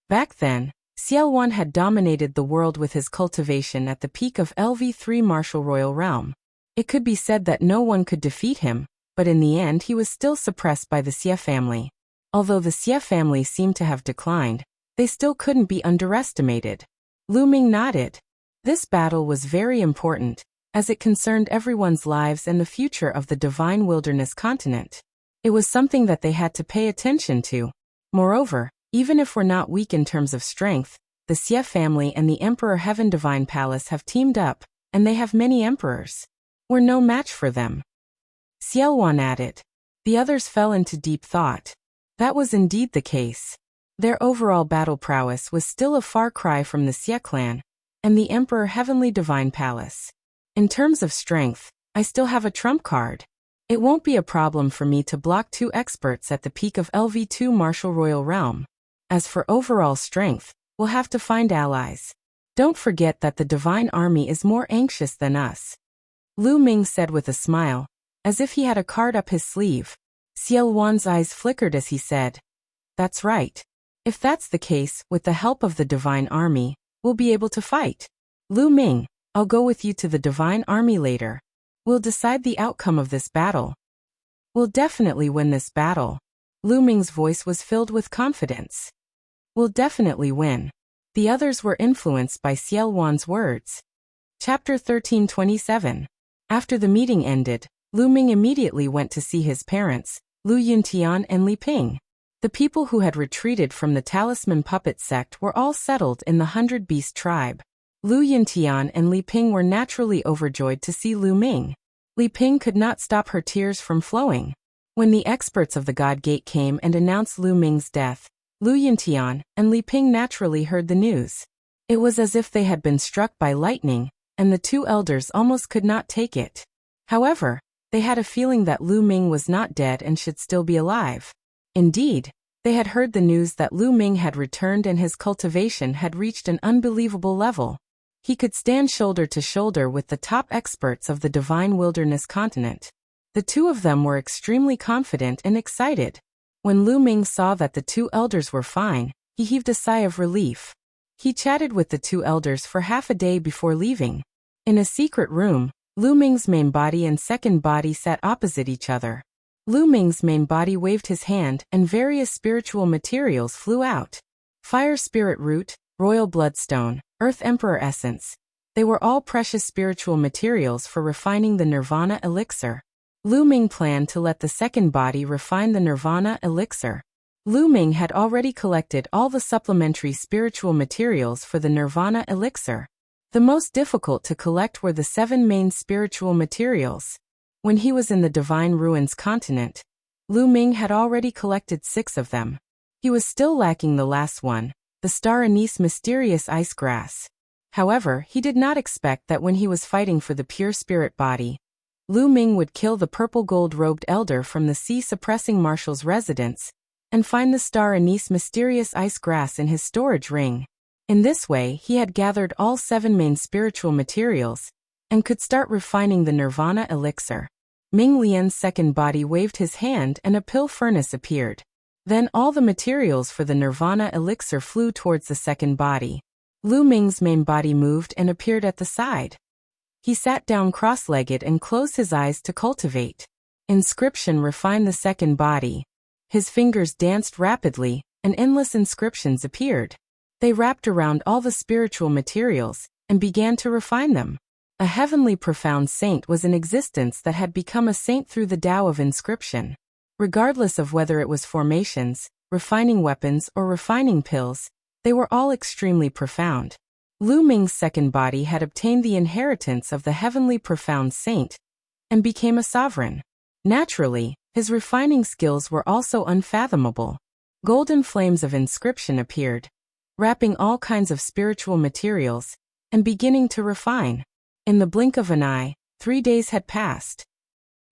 Back then, Xiao Wan had dominated the world with his cultivation at the peak of LV3 martial royal realm. It could be said that no one could defeat him, but in the end he was still suppressed by the Xie family. Although the Xie family seemed to have declined, they still couldn't be underestimated. Lu Ming nodded. This battle was very important, as it concerned everyone's lives and the future of the divine wilderness continent. It was something that they had to pay attention to. Moreover, even if we're not weak in terms of strength, the Xie family and the Emperor Heaven Divine Palace have teamed up, and they have many emperors. We're no match for them. Xiao Wan added. The others fell into deep thought. That was indeed the case. Their overall battle prowess was still a far cry from the Xie clan and the Emperor Heavenly Divine Palace. In terms of strength, I still have a trump card. It won't be a problem for me to block 2 experts at the peak of LV2 Martial Royal Realm. As for overall strength, we'll have to find allies. Don't forget that the Divine Army is more anxious than us. Lu Ming said with a smile, as if he had a card up his sleeve. Xiao Wan's eyes flickered as he said, That's right. If that's the case, with the help of the Divine Army, we'll be able to fight. Lu Ming, I'll go with you to the Divine Army later. We'll decide the outcome of this battle. We'll definitely win this battle. Lu Ming's voice was filled with confidence. We'll definitely win. The others were influenced by Xiao Wan's words. Chapter 1327. After the meeting ended, Lu Ming immediately went to see his parents, Lu Yuntian and Li Ping. The people who had retreated from the Talisman Puppet sect were all settled in the 100 Beast tribe. Lu Yuntian and Li Ping were naturally overjoyed to see Lu Ming. Li Ping could not stop her tears from flowing. When the experts of the God Gate came and announced Lu Ming's death, Lu Yuntian and Li Ping naturally heard the news. It was as if they had been struck by lightning, and the 2 elders almost could not take it. However, they had a feeling that Lu Ming was not dead and should still be alive. Indeed, they had heard the news that Lu Ming had returned and his cultivation had reached an unbelievable level. He could stand shoulder to shoulder with the top experts of the divine wilderness continent. The 2 of them were extremely confident and excited. When Lu Ming saw that the 2 elders were fine, he heaved a sigh of relief. He chatted with the 2 elders for half a day before leaving. In a secret room, Lu Ming's main body and second body sat opposite each other. Lu Ming's main body waved his hand and various spiritual materials flew out. Fire Spirit Root, Royal Bloodstone, Earth Emperor Essence. They were all precious spiritual materials for refining the Nirvana Elixir. Lu Ming planned to let the second body refine the Nirvana Elixir. Lu Ming had already collected all the supplementary spiritual materials for the Nirvana Elixir. The most difficult to collect were the 7 main spiritual materials. When he was in the Divine Ruins continent, Lu Ming had already collected 6 of them. He was still lacking the last one, the Star Anise Mysterious Ice Grass. However, he did not expect that when he was fighting for the pure spirit body, Lu Ming would kill the purple gold-robed elder from the sea-suppressing marshal's residence and find the Star Anise Mysterious Ice Grass in his storage ring. In this way, he had gathered all 7 main spiritual materials and could start refining the Nirvana Elixir. Ming Lian's second body waved his hand and a pill furnace appeared. Then all the materials for the Nirvana Elixir flew towards the second body. Lu Ming's main body moved and appeared at the side. He sat down cross-legged and closed his eyes to cultivate. Inscription refined the second body. His fingers danced rapidly, and endless inscriptions appeared. They wrapped around all the spiritual materials and began to refine them. A heavenly profound saint was in existence that had become a saint through the Tao of inscription. Regardless of whether it was formations, refining weapons, or refining pills, they were all extremely profound. Lu Ming's second body had obtained the inheritance of the heavenly profound saint and became a sovereign. Naturally, his refining skills were also unfathomable. Golden flames of inscription appeared, wrapping all kinds of spiritual materials and beginning to refine. In the blink of an eye, 3 days had passed.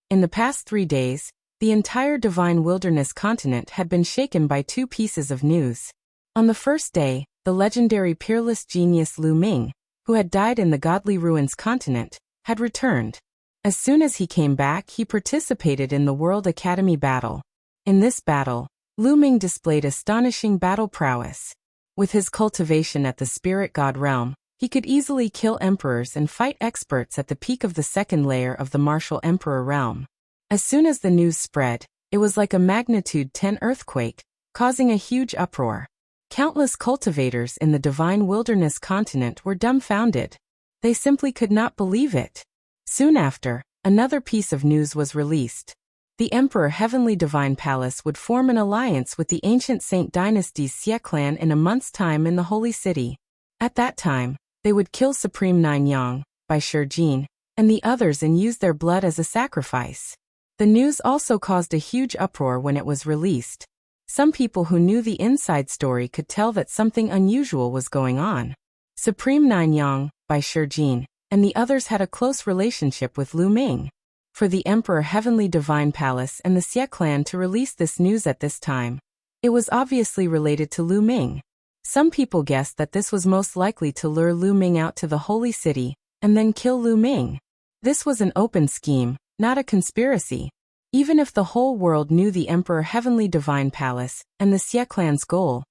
In the past 3 days, the entire divine wilderness continent had been shaken by 2 pieces of news. On the first day, the legendary peerless genius Lu Ming, who had died in the godly ruins continent, had returned. As soon as he came back, he participated in the World Academy battle. In this battle, Lu Ming displayed astonishing battle prowess. With his cultivation at the spirit god realm, he could easily kill emperors and fight experts at the peak of the second layer of the martial emperor realm. As soon as the news spread, it was like a magnitude 10 earthquake, causing a huge uproar. Countless cultivators in the divine wilderness continent were dumbfounded. They simply could not believe it. Soon after, another piece of news was released. The Emperor Heavenly Divine Palace would form an alliance with the ancient Saint Dynasty's Xie clan in a month's time in the Holy City. At that time, they would kill Supreme Nine Yang, Bai Shijin, and the others and use their blood as a sacrifice. The news also caused a huge uproar when it was released. Some people who knew the inside story could tell that something unusual was going on. Supreme Nine Yang, Bai Shijin, and the others had a close relationship with Lu Ming. For the Emperor Heavenly Divine Palace and the Xie clan to release this news at this time, it was obviously related to Lu Ming. Some people guessed that this was most likely to lure Lu Ming out to the Holy City and then kill Lu Ming. This was an open scheme, not a conspiracy. Even if the whole world knew the Emperor Heavenly Divine Palace and the Xie clan's goal,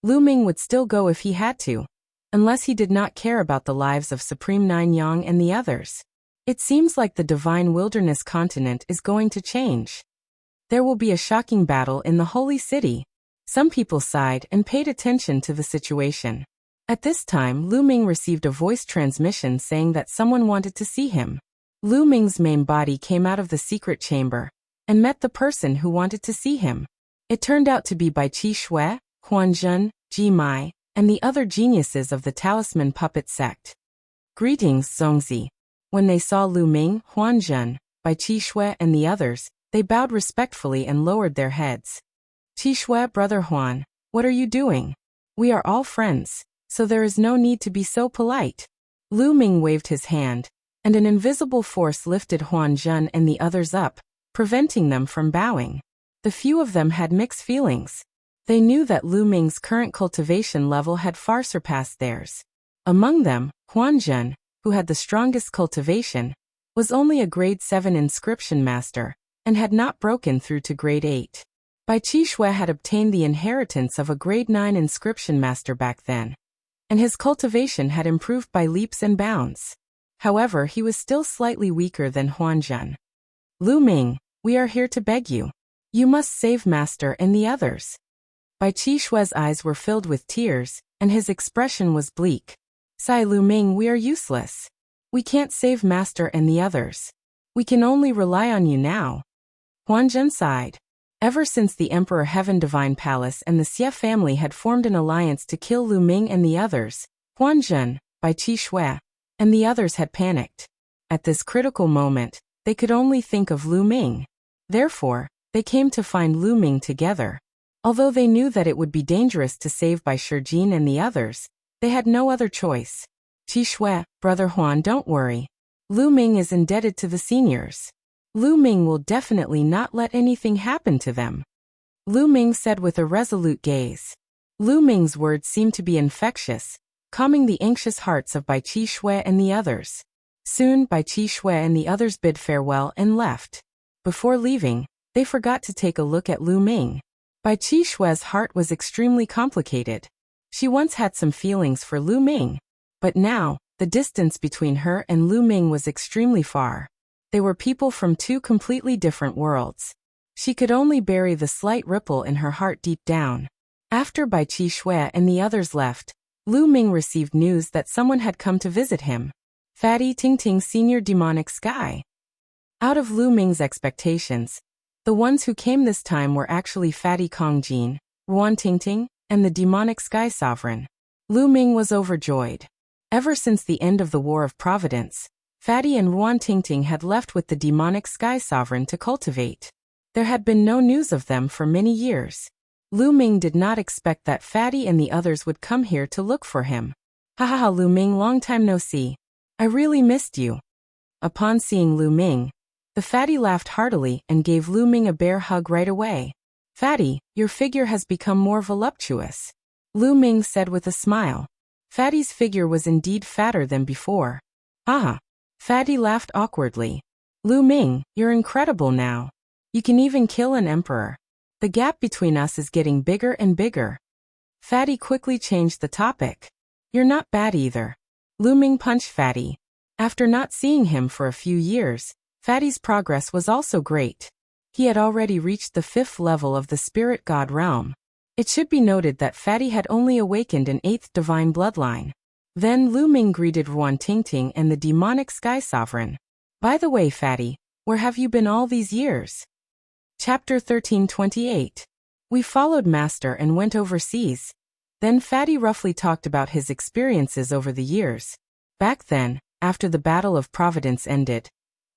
Lu Ming would still go if he had to, unless he did not care about the lives of Supreme Nine Yang and the others. It seems like the divine wilderness continent is going to change. There will be a shocking battle in the Holy City. Some people sighed and paid attention to the situation. At this time, Lu Ming received a voice transmission saying that someone wanted to see him. Lu Ming's main body came out of the secret chamber and met the person who wanted to see him. It turned out to be Bai Qi Shui, Huan Zhen, Ji Mai, and the other geniuses of the Talisman Puppet sect. Greetings, Zongzi. When they saw Lu Ming, Huan Zhen, Bai Qi Shui, and the others, they bowed respectfully and lowered their heads. Qi Shui, Brother Huan, what are you doing? We are all friends, so there is no need to be so polite. Lu Ming waved his hand, and an invisible force lifted Huan Zhen and the others up, preventing them from bowing. The few of them had mixed feelings. They knew that Lu Ming's current cultivation level had far surpassed theirs. Among them, Huan Zhen, who had the strongest cultivation, was only a grade 7 inscription master, and had not broken through to grade 8. Bai Qi Shui had obtained the inheritance of a grade 9 inscription master back then, and his cultivation had improved by leaps and bounds. However, he was still slightly weaker than Huan Zhen. Lu Ming, we are here to beg you. You must save Master and the others. Bai Qi Shui's eyes were filled with tears, and his expression was bleak. Sai Lu Ming, we are useless. We can't save Master and the others. We can only rely on you now. Huan Zhen sighed. Ever since the Emperor Heaven Divine Palace and the Xie family had formed an alliance to kill Lu Ming and the others, Huan Zhen, Bai Qi Shui, and the others had panicked. At this critical moment, they could only think of Lu Ming. Therefore, they came to find Lu Ming together. Although they knew that it would be dangerous to save Bai Shijin and the others, they had no other choice. Qi Shui, Brother Huan, don't worry. Lu Ming is indebted to the seniors. Lu Ming will definitely not let anything happen to them. Lu Ming said with a resolute gaze. Lu Ming's words seemed to be infectious, calming the anxious hearts of Bai Qi Shui and the others. Soon, Bai Qi Shui and the others bid farewell and left. Before leaving, they forgot to take a look at Lu Ming. Bai Qi Shui's heart was extremely complicated. She once had some feelings for Lu Ming, but now, the distance between her and Lu Ming was extremely far. They were people from two completely different worlds. She could only bury the slight ripple in her heart deep down. After Bai Qi Shui and the others left, Lu Ming received news that someone had come to visit him. Fatty Tingting, Senior Demonic Sky. Out of Lu Ming's expectations, the ones who came this time were actually Fatty Kongjin, Ruan Tingting, and the Demonic Sky Sovereign. Lu Ming was overjoyed. Ever since the end of the War of Providence, Fatty and Ruan Tingting had left with the Demonic Sky Sovereign to cultivate. There had been no news of them for many years. Lu Ming did not expect that Fatty and the others would come here to look for him. Ha ha ha, Lu Ming, long time no see. I really missed you. Upon seeing Lu Ming, the Fatty laughed heartily and gave Lu Ming a bear hug right away. Fatty, your figure has become more voluptuous. Lu Ming said with a smile. Fatty's figure was indeed fatter than before. Ah! Fatty laughed awkwardly. Lu Ming, you're incredible now. You can even kill an emperor. The gap between us is getting bigger and bigger. Fatty quickly changed the topic. You're not bad either. Lu Ming punched Fatty. After not seeing him for a few years, Fatty's progress was also great. He had already reached the 5th level of the spirit god realm. It should be noted that Fatty had only awakened an 8th divine bloodline. Then Lu Ming greeted Ruan Tingting and the demonic sky sovereign. By the way, Fatty, where have you been all these years? Chapter 1328. We followed Master and went overseas. Then Fatty roughly talked about his experiences over the years. Back then, after the Battle of Providence ended,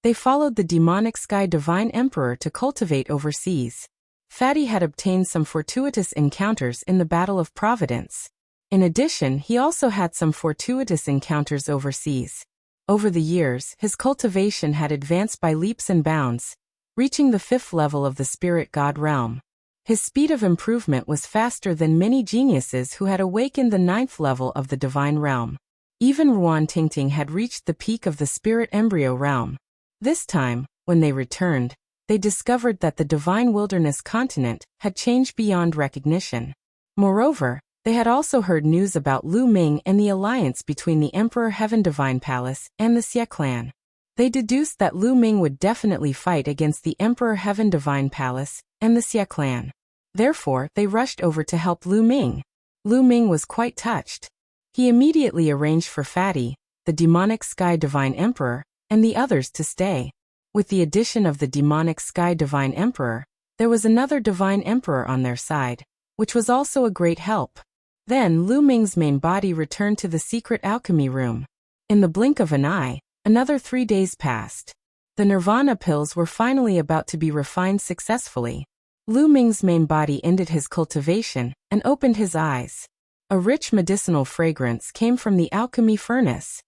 they followed the demonic sky divine emperor to cultivate overseas. Fatty had obtained some fortuitous encounters in the Battle of Providence. In addition, he also had some fortuitous encounters overseas. Over the years, his cultivation had advanced by leaps and bounds, reaching the 5th level of the spirit god realm. His speed of improvement was faster than many geniuses who had awakened the 9th level of the divine realm. Even Ruan Tingting had reached the peak of the spirit embryo realm. This time, when they returned, they discovered that the divine wilderness continent had changed beyond recognition. Moreover, they had also heard news about Lu Ming and the alliance between the Emperor Heaven Divine Palace and the Xie clan. They deduced that Lu Ming would definitely fight against the Emperor Heaven Divine Palace and the Xie clan. Therefore, they rushed over to help Lu Ming. Lu Ming was quite touched. He immediately arranged for Fatty, the demonic sky divine emperor, and the others to stay. With the addition of the demonic sky divine emperor, there was another divine emperor on their side, which was also a great help. Then Lu Ming's main body returned to the secret alchemy room. In the blink of an eye, another 3 days passed. The nirvana pills were finally about to be refined successfully. Lu Ming's main body ended his cultivation and opened his eyes. A rich medicinal fragrance came from the alchemy furnace.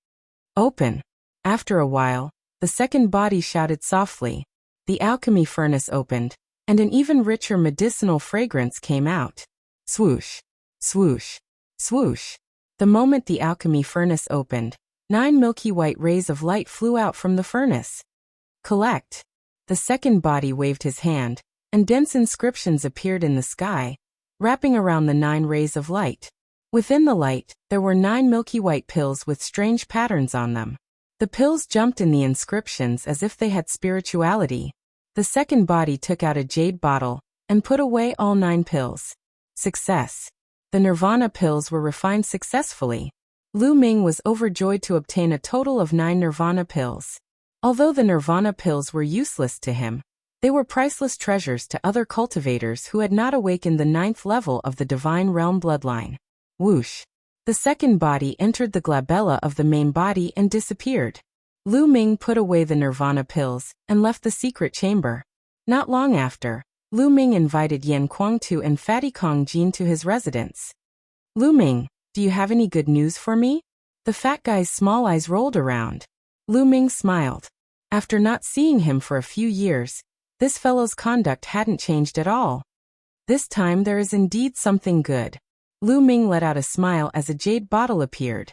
Open. After a while, the second body shouted softly. The alchemy furnace opened, and an even richer medicinal fragrance came out. Swoosh. Swoosh. Swoosh. The moment the alchemy furnace opened, 9 milky white rays of light flew out from the furnace. Collect. The second body waved his hand, and dense inscriptions appeared in the sky, wrapping around the 9 rays of light. Within the light, there were 9 milky white pills with strange patterns on them. The pills jumped in the inscriptions as if they had spirituality. The second body took out a jade bottle and put away all 9 pills. Success. The nirvana pills were refined successfully. Lu Ming was overjoyed to obtain a total of 9 nirvana pills. Although the nirvana pills were useless to him, they were priceless treasures to other cultivators who had not awakened the 9th level of the divine realm bloodline. Whoosh. The second body entered the glabella of the main body and disappeared. Lu Ming put away the nirvana pills and left the secret chamber. Not long after, Lu Ming invited Yan Kuangtu and Fatty Kong Jin to his residence. Lu Ming, do you have any good news for me? The fat guy's small eyes rolled around. Lu Ming smiled. After not seeing him for a few years, this fellow's conduct hadn't changed at all. This time there is indeed something good. Lu Ming let out a smile as a jade bottle appeared.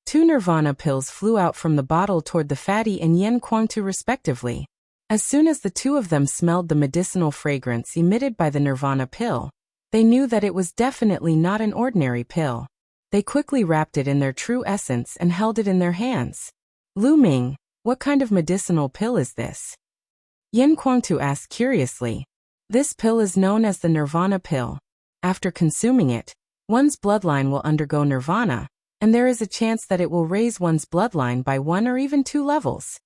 2 nirvana pills flew out from the bottle toward the Fatty and Yan Kuangtu respectively. As soon as the 2 of them smelled the medicinal fragrance emitted by the nirvana pill, they knew that it was definitely not an ordinary pill. They quickly wrapped it in their true essence and held it in their hands. Lu Ming, what kind of medicinal pill is this? Yan Kuangtu asked curiously. This pill is known as the nirvana pill. After consuming it, one's bloodline will undergo nirvana, and there is a chance that it will raise one's bloodline by 1 or even 2 levels.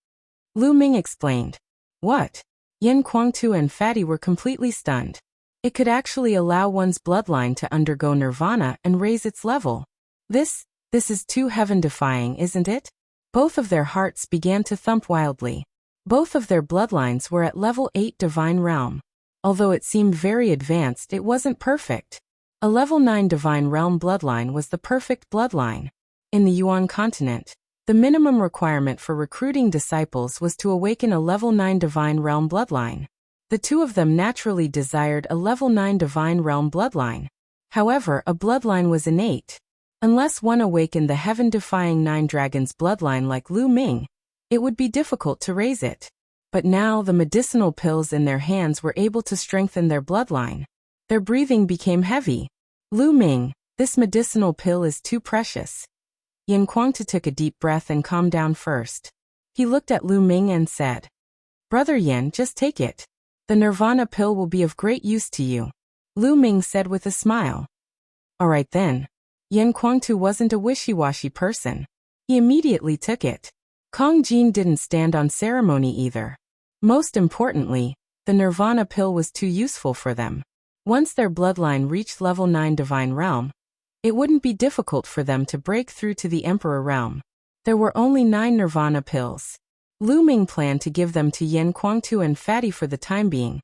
Lu Ming explained. What? Yan Kuangtu and Fatty were completely stunned. It could actually allow one's bloodline to undergo nirvana and raise its level. This is too heaven-defying, isn't it? Both of their hearts began to thump wildly. Both of their bloodlines were at level 8 divine realm. Although it seemed very advanced, it wasn't perfect. A level 9 divine realm bloodline was the perfect bloodline. In the Yuan continent, the minimum requirement for recruiting disciples was to awaken a level 9 divine realm bloodline. The 2 of them naturally desired a level 9 divine realm bloodline. However, a bloodline was innate. Unless one awakened the heaven-defying 9 dragons bloodline like Lu Ming, it would be difficult to raise it. But now the medicinal pills in their hands were able to strengthen their bloodline. Their breathing became heavy. Lu Ming, this medicinal pill is too precious. Yan Kuangtu took a deep breath and calmed down first. He looked at Lu Ming and said, "Brother Yan, just take it. The nirvana pill will be of great use to you," Lu Ming said with a smile. All right then. Yan Kuangtu wasn't a wishy-washy person. He immediately took it. Kong Jin didn't stand on ceremony either. Most importantly, the nirvana pill was too useful for them. Once their bloodline reached level 9 divine realm, it wouldn't be difficult for them to break through to the emperor realm. There were only 9 nirvana pills. Lu Ming planned to give them to Yan Kuangtu and Fatty for the time being,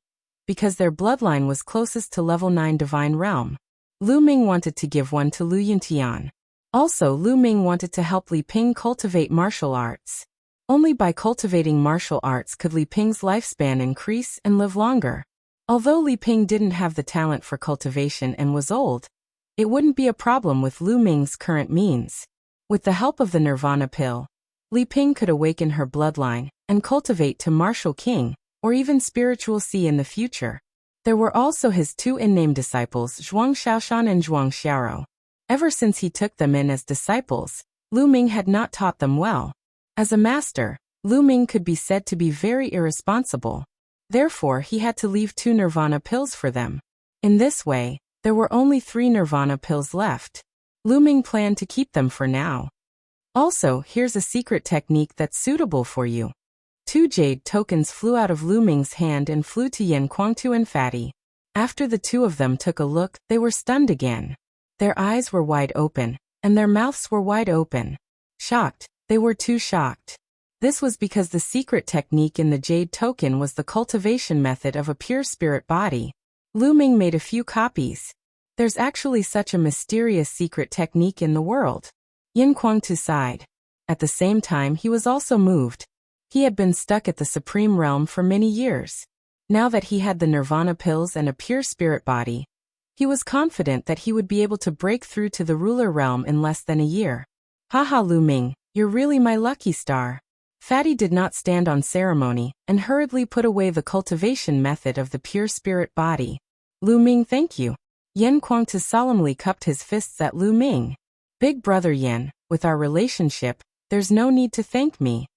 because their bloodline was closest to level 9 divine realm. Lu Ming wanted to give one to Lu Yuntian. Also, Lu Ming wanted to help Li Ping cultivate martial arts. Only by cultivating martial arts could Li Ping's lifespan increase and live longer. Although Li Ping didn't have the talent for cultivation and was old, it wouldn't be a problem with Lu Ming's current means. With the help of the nirvana pill, Li Ping could awaken her bloodline and cultivate to martial king, or even spiritual sea in the future. There were also his 2 in-name disciples, Zhuang Xiaoshan and Zhuang Xiaoro. Ever since he took them in as disciples, Lu Ming had not taught them well. As a master, Lu Ming could be said to be very irresponsible. Therefore, he had to leave 2 nirvana pills for them. In this way, there were only 3 nirvana pills left. Lu Ming planned to keep them for now. Also, here's a secret technique that's suitable for you. 2 jade tokens flew out of Lu Ming's hand and flew to Yan Kuangtu and Fatty. After the 2 of them took a look, they were stunned again. Their eyes were wide open, and their mouths were wide open. Shocked, they were too shocked. This was because the secret technique in the jade token was the cultivation method of a pure spirit body. Lu Ming made a few copies. There's actually such a mysterious secret technique in the world. Yan Kuangtu sighed. At the same time, he was also moved. He had been stuck at the supreme realm for many years. Now that he had the nirvana pills and a pure spirit body, he was confident that he would be able to break through to the ruler realm in less than a year. Haha, Lu Ming, you're really my lucky star. Fatty did not stand on ceremony and hurriedly put away the cultivation method of the pure spirit body. Lu Ming, thank you. Yan Kuangtu solemnly cupped his fists at Lu Ming. Big brother Yan, with our relationship, there's no need to thank me.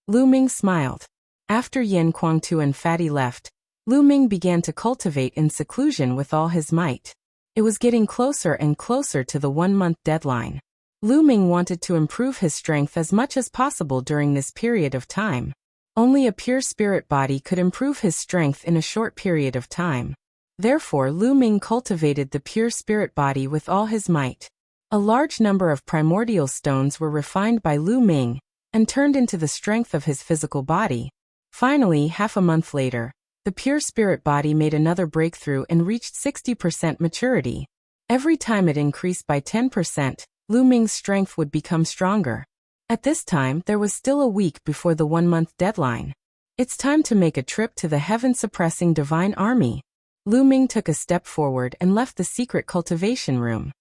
Lu Ming smiled. After Yan Kuangtu and Fatty left, Lu Ming began to cultivate in seclusion with all his might. It was getting closer and closer to the 1-month deadline. Lu Ming wanted to improve his strength as much as possible during this period of time. Only a pure spirit body could improve his strength in a short period of time. Therefore, Lu Ming cultivated the pure spirit body with all his might. A large number of primordial stones were refined by Lu Ming and turned into the strength of his physical body. Finally, half a month later, the pure spirit body made another breakthrough and reached 60% maturity. Every time it increased by 10%, Lu Ming's strength would become stronger. At this time, there was still a week before the 1-month deadline. It's time to make a trip to the heaven-suppressing divine army. Lu Ming took a step forward and left the secret cultivation room.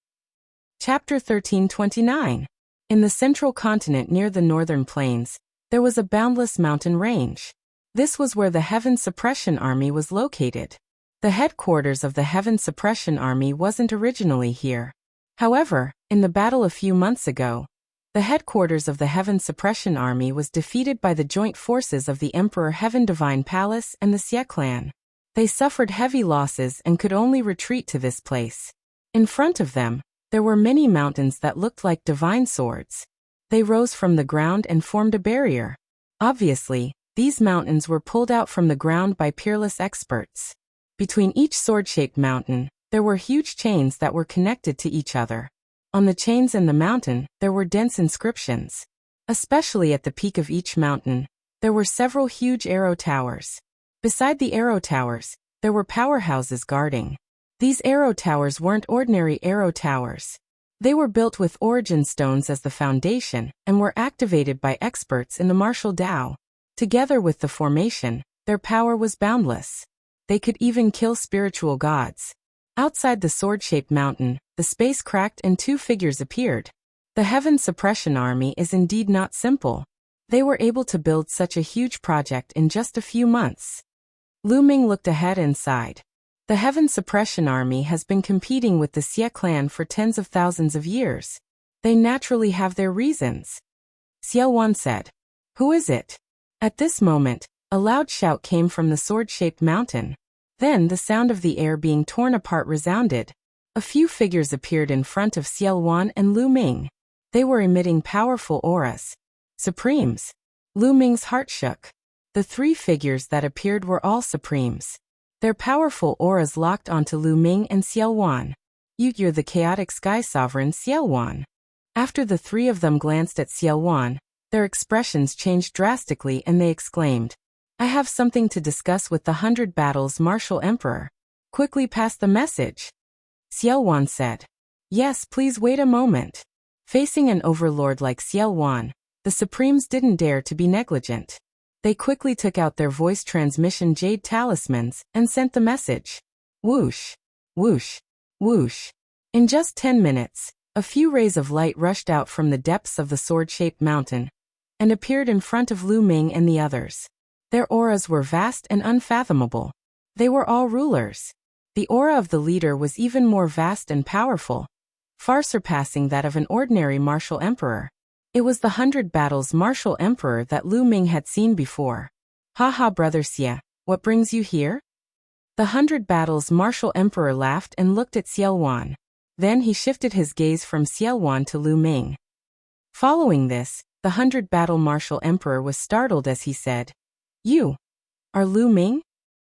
Chapter 1329. In the central continent near the northern plains, there was a boundless mountain range. This was where the Heaven Suppression Army was located. The headquarters of the Heaven Suppression Army wasn't originally here. However, in the battle a few months ago, the headquarters of the Heaven Suppression Army was defeated by the joint forces of the Emperor Heaven Divine Palace and the Xie clan. They suffered heavy losses and could only retreat to this place. In front of them, there were many mountains that looked like divine swords. They rose from the ground and formed a barrier. Obviously, these mountains were pulled out from the ground by peerless experts. Between each sword-shaped mountain, there were huge chains that were connected to each other. On the chains and the mountain, there were dense inscriptions. Especially at the peak of each mountain, there were several huge arrow towers. Beside the arrow towers, there were powerhouses guarding. These arrow towers weren't ordinary arrow towers. They were built with origin stones as the foundation and were activated by experts in the martial Tao. Together with the formation, their power was boundless. They could even kill spiritual gods. Outside the sword-shaped mountain, the space cracked and 2 figures appeared. The Heaven Suppression Army is indeed not simple. They were able to build such a huge project in just a few months. Lu Ming looked ahead and sighed. The Heaven Suppression Army has been competing with the Xie clan for tens of thousands of years. They naturally have their reasons. Xiao Wan said. Who is it? At this moment, a loud shout came from the sword-shaped mountain. Then the sound of the air being torn apart resounded. A few figures appeared in front of Xiao Wan and Lu Ming. They were emitting powerful auras. Supremes. Lu Ming's heart shook. The three figures that appeared were all Supremes. Their powerful auras locked onto Lu Ming and Xiao Wan. You're the chaotic sky sovereign Xiao Wan. After the three of them glanced at Xiao Wan, their expressions changed drastically and they exclaimed, I have something to discuss with the 100 Battles Martial Emperor. Quickly pass the message. Xiao Wan said. Yes, please wait a moment. Facing an overlord like Xiao Wan, the Supremes didn't dare to be negligent. They quickly took out their voice transmission jade talismans and sent the message. Whoosh, whoosh, whoosh. In just 10 minutes, a few rays of light rushed out from the depths of the sword-shaped mountain and appeared in front of Lu Ming and the others. Their auras were vast and unfathomable. They were all rulers. The aura of the leader was even more vast and powerful, far surpassing that of an ordinary martial emperor. It was the 100 Battles Martial Emperor that Lu Ming had seen before. Haha, brother Xie, what brings you here? The 100 Battles Martial Emperor laughed and looked at Xiao Wan. Then he shifted his gaze from Xiao Wan to Lu Ming. Following this, the 100 Battle Martial Emperor was startled as he said, You are Lu Ming?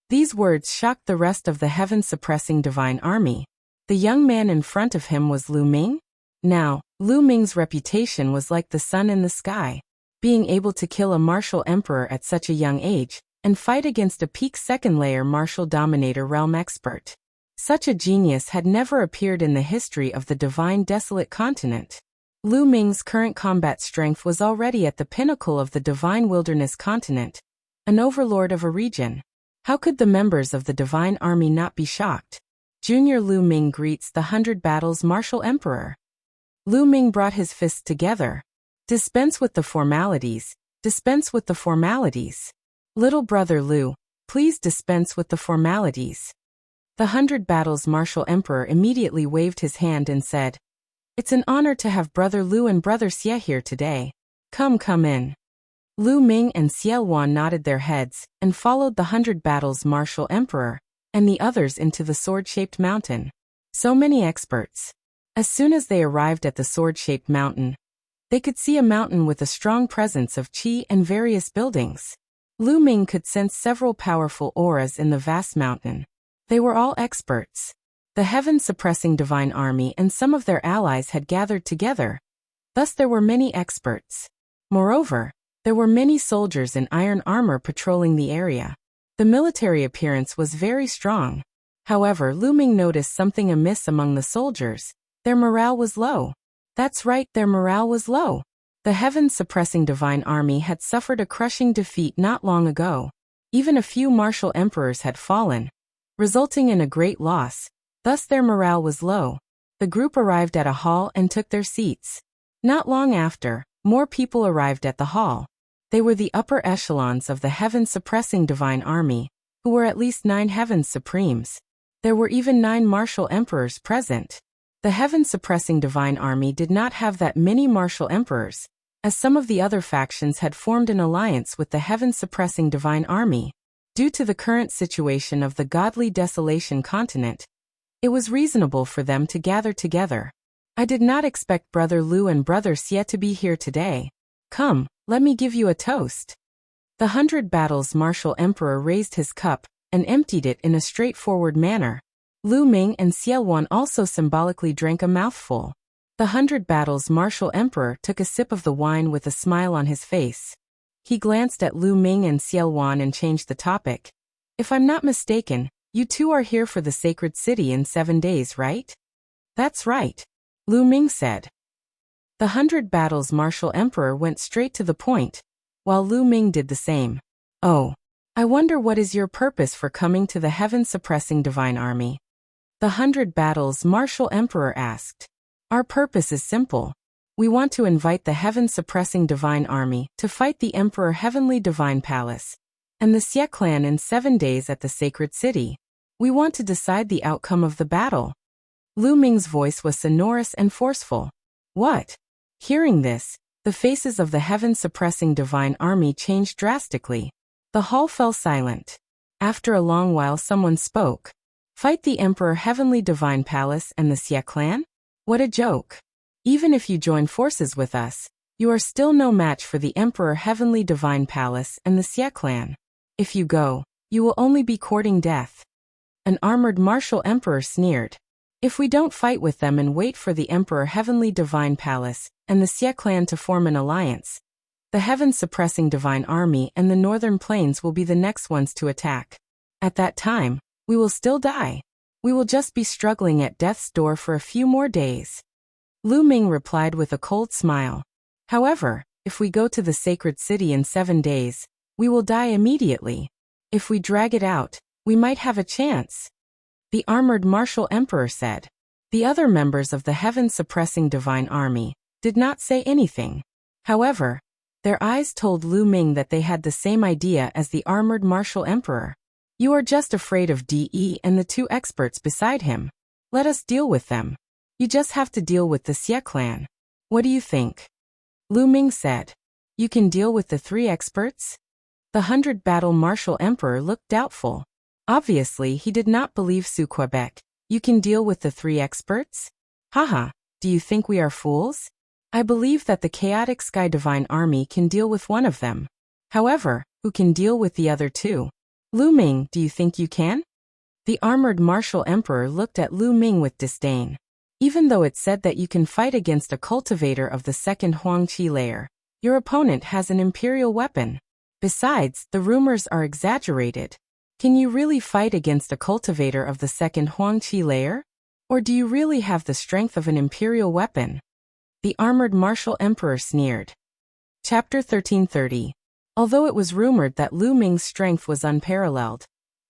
These words shocked the rest of the heaven-suppressing divine army. The young man in front of him was Lu Ming? Now, Lu Ming's reputation was like the sun in the sky. Being able to kill a martial emperor at such a young age, and fight against a peak second-layer martial dominator realm expert. Such a genius had never appeared in the history of the divine desolate continent. Lu Ming's current combat strength was already at the pinnacle of the divine wilderness continent, an overlord of a region. How could the members of the divine army not be shocked? Junior Lu Ming greets the 100 Battles Martial Emperor. Lu Ming brought his fists together. Dispense with the formalities. Dispense with the formalities. Little brother Lu, please dispense with the formalities. The 100 Battles Martial Emperor immediately waved his hand and said, It's an honor to have brother Lu and brother Xie here today. Come in. Lu Ming and Xiao Wan nodded their heads and followed the 100 Battles Martial Emperor and the others into the sword-shaped mountain. So many experts. As soon as they arrived at the sword-shaped mountain, they could see a mountain with a strong presence of qi and various buildings. Lu Ming could sense several powerful auras in the vast mountain. They were all experts. The heaven-suppressing divine army and some of their allies had gathered together. Thus there were many experts. Moreover, there were many soldiers in iron armor patrolling the area. The military appearance was very strong. However, Lu Ming noticed something amiss among the soldiers. Their morale was low. That's right, their morale was low. The heaven-suppressing divine army had suffered a crushing defeat not long ago. Even a few martial emperors had fallen, resulting in a great loss. Thus their morale was low. The group arrived at a hall and took their seats. Not long after, more people arrived at the hall. They were the upper echelons of the heaven-suppressing divine army, who were at least 9 heaven supremes. There were even 9 martial emperors present. The heaven-suppressing divine army did not have that many martial emperors, as some of the other factions had formed an alliance with the heaven-suppressing divine army. Due to the current situation of the godly desolation continent, it was reasonable for them to gather together. I did not expect brother Lu and brother Xie to be here today. Come, let me give you a toast. The 100 Battles Martial Emperor raised his cup and emptied it in a straightforward manner. Lu Ming and Xiao Wan also symbolically drank a mouthful. The 100 Battles Martial Emperor took a sip of the wine with a smile on his face. He glanced at Lu Ming and Xiao Wan and changed the topic. If I'm not mistaken, you two are here for the sacred city in 7 days, right? That's right, Lu Ming said. The 100 Battles Martial Emperor went straight to the point, while Lu Ming did the same. Oh, I wonder what is your purpose for coming to the heaven-suppressing divine army? The 100 Battles Martial Emperor asked. Our purpose is simple. We want to invite the heaven-suppressing divine army to fight the Emperor Heavenly Divine Palace and the Xie clan in 7 days at the sacred city. We want to decide the outcome of the battle. Lu Ming's voice was sonorous and forceful. What? Hearing this, the faces of the heaven-suppressing divine army changed drastically. The hall fell silent. After a long while someone spoke. Fight the Emperor Heavenly Divine Palace and the Xie clan? What a joke. Even if you join forces with us, you are still no match for the Emperor Heavenly Divine Palace and the Xie clan. If you go, you will only be courting death. An armored martial emperor sneered. If we don't fight with them and wait for the Emperor Heavenly Divine Palace and the Xie clan to form an alliance, the heaven-suppressing divine army and the northern plains will be the next ones to attack. At that time, we will still die. We will just be struggling at death's door for a few more days. Lu Ming replied with a cold smile. However, if we go to the sacred city in 7 days, we will die immediately. If we drag it out, we might have a chance. The armored martial emperor said. The other members of the heaven-suppressing divine army did not say anything. However, their eyes told Lu Ming that they had the same idea as the armored martial emperor. You are just afraid of DE and the 2 experts beside him. Let us deal with them. You just have to deal with the Xie clan. What do you think? Lu Ming said. You can deal with the 3 experts? The 100-battle martial emperor looked doubtful. Obviously, he did not believe Su Quebec. You can deal with the 3 experts? Haha, do you think we are fools? I believe that the chaotic Sky Divine Army can deal with one of them. However, who can deal with the other 2? Lu Ming, do you think you can? The armored martial emperor looked at Lu Ming with disdain. Even though it said that you can fight against a cultivator of the 2nd Huangqi layer, your opponent has an imperial weapon. Besides, the rumors are exaggerated. Can you really fight against a cultivator of the 2nd Huangqi layer? Or do you really have the strength of an imperial weapon? The armored martial emperor sneered. Chapter 1330. Although it was rumored that Lu Ming's strength was unparalleled,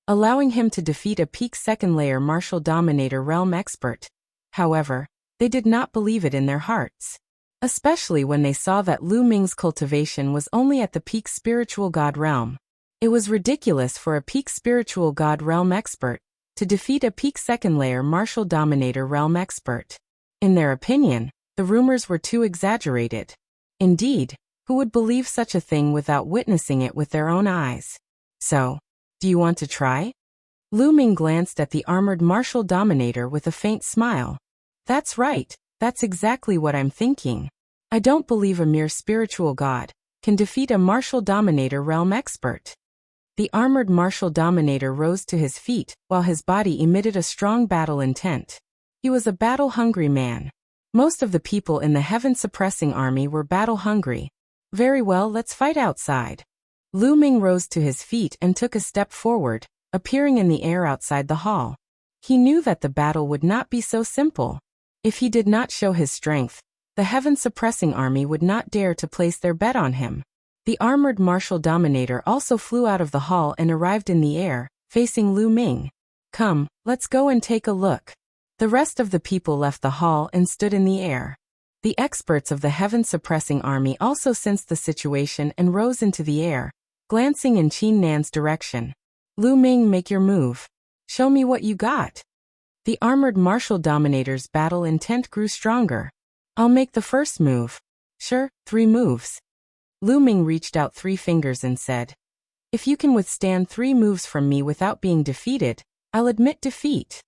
allowing him to defeat a peak 2nd layer martial dominator realm expert, however, they did not believe it in their hearts. Especially when they saw that Lu Ming's cultivation was only at the peak spiritual god realm. It was ridiculous for a peak spiritual god realm expert to defeat a peak 2nd layer martial dominator realm expert. In their opinion, the rumors were too exaggerated. Indeed, who would believe such a thing without witnessing it with their own eyes? So, do you want to try? Lu Ming glanced at the armored martial dominator with a faint smile. That's right, that's exactly what I'm thinking. I don't believe a mere spiritual god can defeat a martial dominator realm expert. The armored martial dominator rose to his feet while his body emitted a strong battle intent. He was a battle-hungry man. Most of the people in the heaven-suppressing army were battle-hungry. Very well, let's fight outside. Lu Ming rose to his feet and took a step forward, appearing in the air outside the hall. He knew that the battle would not be so simple. If he did not show his strength, the heaven-suppressing army would not dare to place their bet on him. The armored martial dominator also flew out of the hall and arrived in the air, facing Lu Ming. Come, let's go and take a look. The rest of the people left the hall and stood in the air. The experts of the heaven-suppressing army also sensed the situation and rose into the air, glancing in Qin Nan's direction. Lu Ming, make your move. Show me what you got. The armored martial dominator's battle intent grew stronger. I'll make the first move. Sure, 3 moves. Lu Ming reached out 3 fingers and said, if you can withstand 3 moves from me without being defeated, I'll admit defeat.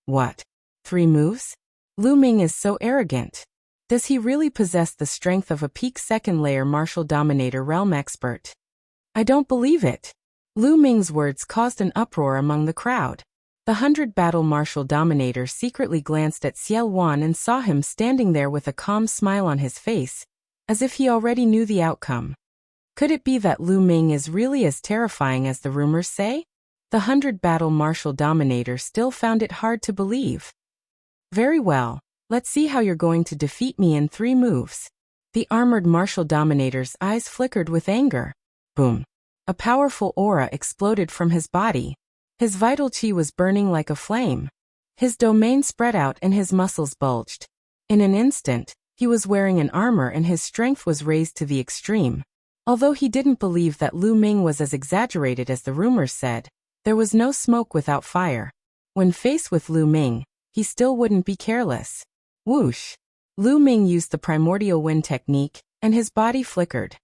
What? 3 moves? Lu Ming is so arrogant. Does he really possess the strength of a peak 2nd layer martial dominator realm expert? I don't believe it. Lu Ming's words caused an uproar among the crowd. The 100-battle martial dominator secretly glanced at Xiao Wan and saw him standing there with a calm smile on his face, as if he already knew the outcome. Could it be that Lu Ming is really as terrifying as the rumors say? The 100-battle martial dominator still found it hard to believe. Very well, let's see how you're going to defeat me in 3 moves. The armored martial dominator's eyes flickered with anger. Boom. A powerful aura exploded from his body. His vital qi was burning like a flame. His domain spread out and his muscles bulged. In an instant, He was wearing an armor and his strength was raised to the extreme. Although he didn't believe that Lu Ming was as exaggerated as the rumors said, there was no smoke without fire. When faced with Lu Ming, he still wouldn't be careless. Whoosh! Lu Ming used the primordial wind technique, and his body flickered.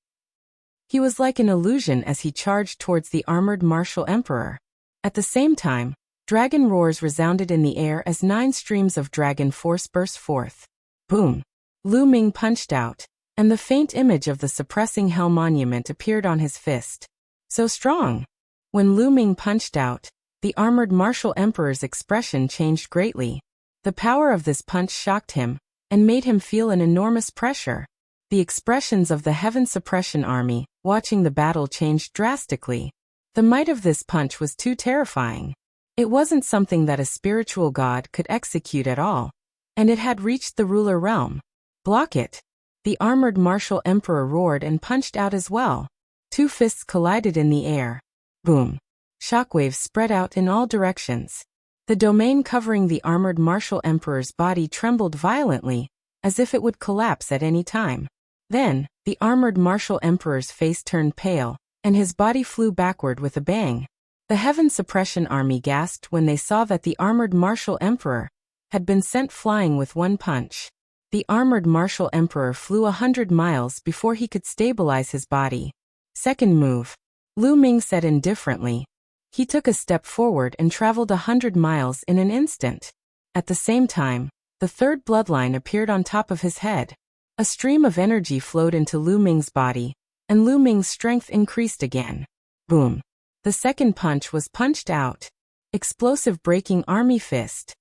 He was like an illusion as he charged towards the armored martial emperor. At the same time, dragon roars resounded in the air as 9 streams of dragon force burst forth. Boom! Lu Ming punched out, and the faint image of the suppressing hell monument appeared on his fist. So strong! When Lu Ming punched out, the armored martial emperor's expression changed greatly. The power of this punch shocked him, and made him feel an enormous pressure. The expressions of the Heaven Suppression Army, watching the battle, changed drastically. The might of this punch was too terrifying. It wasn't something that a spiritual god could execute at all. And it had reached the ruler realm. Block it! The armored martial emperor roared and punched out as well. 2 fists collided in the air. Boom! Shockwaves spread out in all directions. The domain covering the armored martial emperor's body trembled violently, as if it would collapse at any time. Then, the armored martial emperor's face turned pale, and his body flew backward with a bang. The Heaven Suppression Army gasped when they saw that the armored martial emperor had been sent flying with one punch. The armored martial emperor flew 100 miles before he could stabilize his body. Second move. Lu Ming said indifferently. He took a step forward and traveled 100 miles in an instant. At the same time, the third bloodline appeared on top of his head. A stream of energy flowed into Lu Ming's body, and Lu Ming's strength increased again. Boom! The second punch was punched out. Explosive breaking army fist.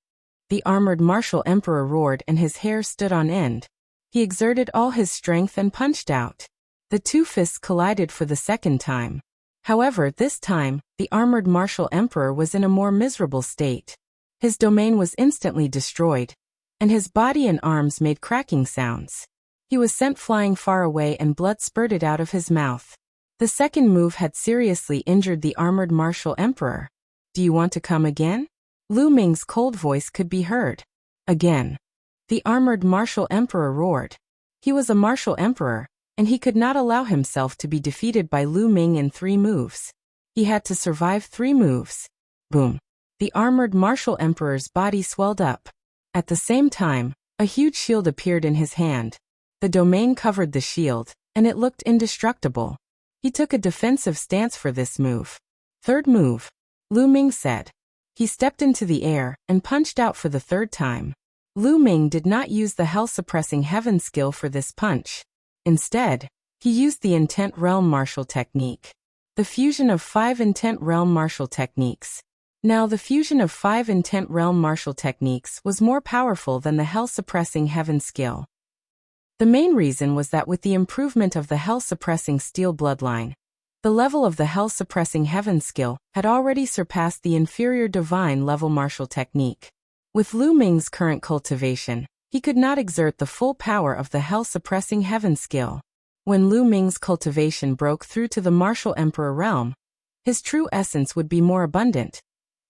The armored martial emperor roared and his hair stood on end. He exerted all his strength and punched out. The 2 fists collided for the second time. However, this time, the armored martial emperor was in a more miserable state. His domain was instantly destroyed, and his body and arms made cracking sounds. He was sent flying far away and blood spurted out of his mouth. The second move had seriously injured the armored martial emperor. Do you want to come again? Lu Ming's cold voice could be heard. Again. The armored martial emperor roared. He was a martial emperor, and he could not allow himself to be defeated by Lu Ming in 3 moves. He had to survive 3 moves. Boom! The armored martial emperor's body swelled up. At the same time, a huge shield appeared in his hand. The domain covered the shield, and it looked indestructible. He took a defensive stance for this move. Third move. Lu Ming said. He stepped into the air and punched out for the 3rd time. Lu Ming did not use the hell-suppressing heaven skill for this punch. Instead, he used the intent realm martial technique. The fusion of 5 intent realm martial techniques. Now the fusion of 5 intent realm martial techniques was more powerful than the hell-suppressing heaven skill. The main reason was that with the improvement of the hell-suppressing steel bloodline, the level of the hell-suppressing heaven skill had already surpassed the inferior divine level martial technique. With Lu Ming's current cultivation, he could not exert the full power of the hell-suppressing heaven skill. When Lu Ming's cultivation broke through to the martial emperor realm, his true essence would be more abundant,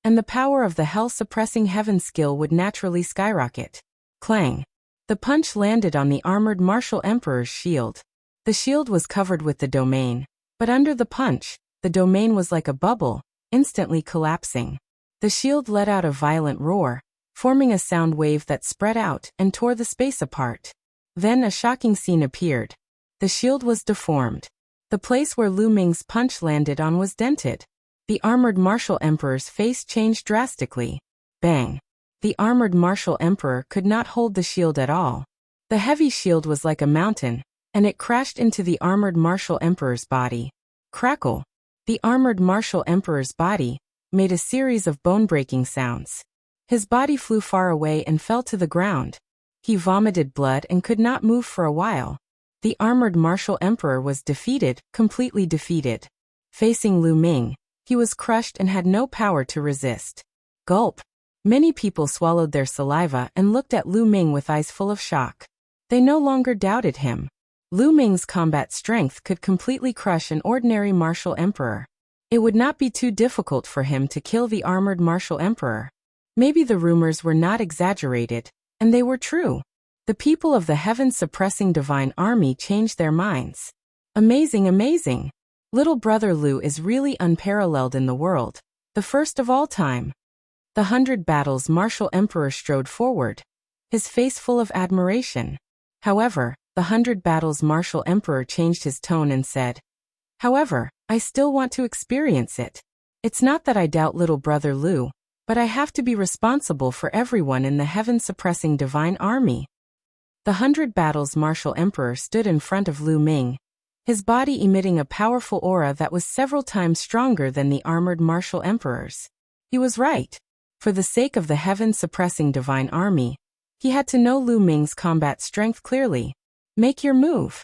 and the power of the hell-suppressing heaven skill would naturally skyrocket. Clang! The punch landed on the armored martial emperor's shield. The shield was covered with the domain, but under the punch, the domain was like a bubble, instantly collapsing. The shield let out a violent roar, forming a sound wave that spread out and tore the space apart. Then a shocking scene appeared. The shield was deformed. The place where Lu Ming's punch landed on was dented. The armored martial emperor's face changed drastically. Bang! The armored martial emperor could not hold the shield at all. The heavy shield was like a mountain, and it crashed into the armored martial emperor's body. Crackle! The armored martial emperor's body made a series of bone-breaking sounds. His body flew far away and fell to the ground. He vomited blood and could not move for a while. The armored martial emperor was defeated, completely defeated. Facing Lu Ming, he was crushed and had no power to resist. Gulp! Many people swallowed their saliva and looked at Lu Ming with eyes full of shock. They no longer doubted him. Lu Ming's combat strength could completely crush an ordinary martial emperor. It would not be too difficult for him to kill the armored martial emperor. Maybe the rumors were not exaggerated, and they were true. The people of the heaven-suppressing divine army changed their minds. Amazing, amazing! Little brother Lu is really unparalleled in the world, the first of all time. The 100 Battles martial emperor strode forward, his face full of admiration. However, the 100 Battles martial emperor changed his tone and said, "However, I still want to experience it. It's not that I doubt little brother Lu, but I have to be responsible for everyone in the heaven-suppressing divine army." The 100 Battles martial emperor stood in front of Lu Ming, his body emitting a powerful aura that was several times stronger than the armored martial emperor's. He was right. For the sake of the heaven-suppressing divine army, he had to know Lu Ming's combat strength clearly. Make your move.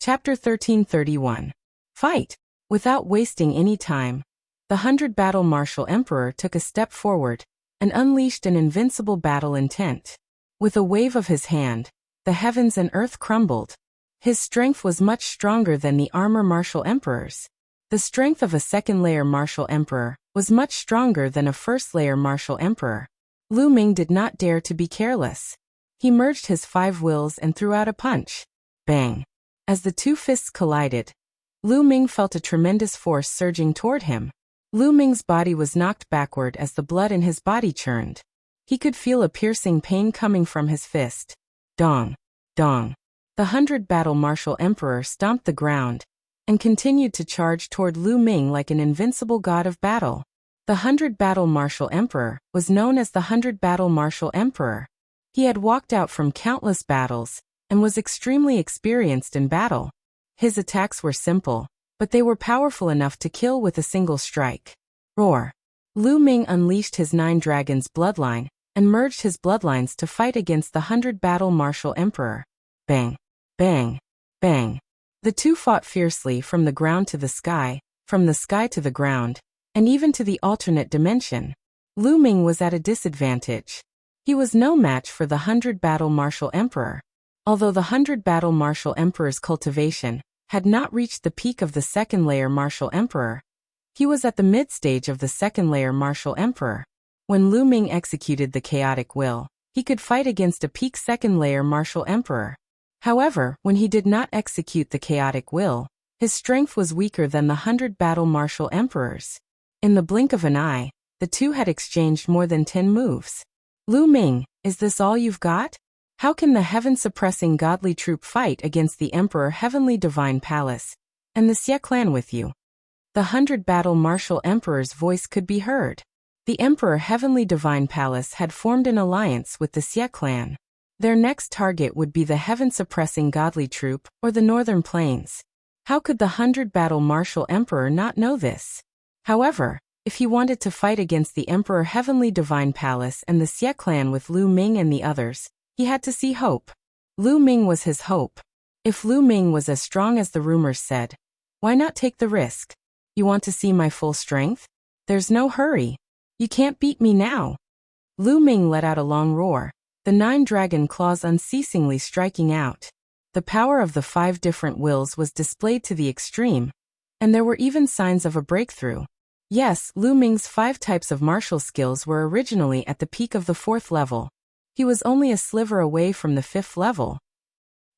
Chapter 1331. Fight! Without wasting any time, the 100 Battle martial emperor took a step forward and unleashed an invincible battle intent. With a wave of his hand, the heavens and earth crumbled. His strength was much stronger than the armor martial emperor's. The strength of a second-layer martial emperor was much stronger than a first-layer martial emperor. Lu Ming did not dare to be careless. He merged his 5 wills and threw out a punch. Bang! As the 2 fists collided, Lu Ming felt a tremendous force surging toward him. Lu Ming's body was knocked backward as the blood in his body churned. He could feel a piercing pain coming from his fist. Dong! Dong! The 100 Battle martial emperor stomped the ground and continued to charge toward Lu Ming like an invincible god of battle. The 100 Battle martial emperor was known as the 100 Battle martial emperor. He had walked out from countless battles and was extremely experienced in battle. His attacks were simple, but they were powerful enough to kill with a single strike. Roar! Lu Ming unleashed his 9 dragons bloodline and merged his bloodlines to fight against the 100 Battle martial emperor. Bang! Bang! Bang! The 2 fought fiercely from the ground to the sky, from the sky to the ground, and even to the alternate dimension. Lu Ming was at a disadvantage. He was no match for the 100 Battle martial emperor. Although the 100 Battle martial emperor's cultivation had not reached the peak of the second-layer martial emperor, he was at the mid-stage of the second-layer martial emperor. When Lu Ming executed the chaotic will, he could fight against a peak second-layer martial emperor. However, when he did not execute the chaotic will, his strength was weaker than the 100 Battle martial emperor's. In the blink of an eye, the 2 had exchanged more than 10 moves. Lu Ming, is this all you've got? How can the heaven-suppressing godly troop fight against the Emperor Heavenly Divine Palace and the Xie clan with you? The 100 Battle martial emperor's voice could be heard. The Emperor Heavenly Divine Palace had formed an alliance with the Xie clan. Their next target would be the heaven-suppressing godly troop or the northern plains. How could the 100 Battle martial emperor not know this? However, if he wanted to fight against the Emperor Heavenly Divine Palace and the Xie clan with Lu Ming and the others, he had to see hope. Lu Ming was his hope. If Lu Ming was as strong as the rumors said, why not take the risk? You want to see my full strength? There's no hurry. You can't beat me now. Lu Ming let out a long roar, the 9 dragon claws unceasingly striking out. The power of the 5 different wills was displayed to the extreme, and there were even signs of a breakthrough. Yes, Lu Ming's 5 types of martial skills were originally at the peak of the 4th level. He was only a sliver away from the 5th level.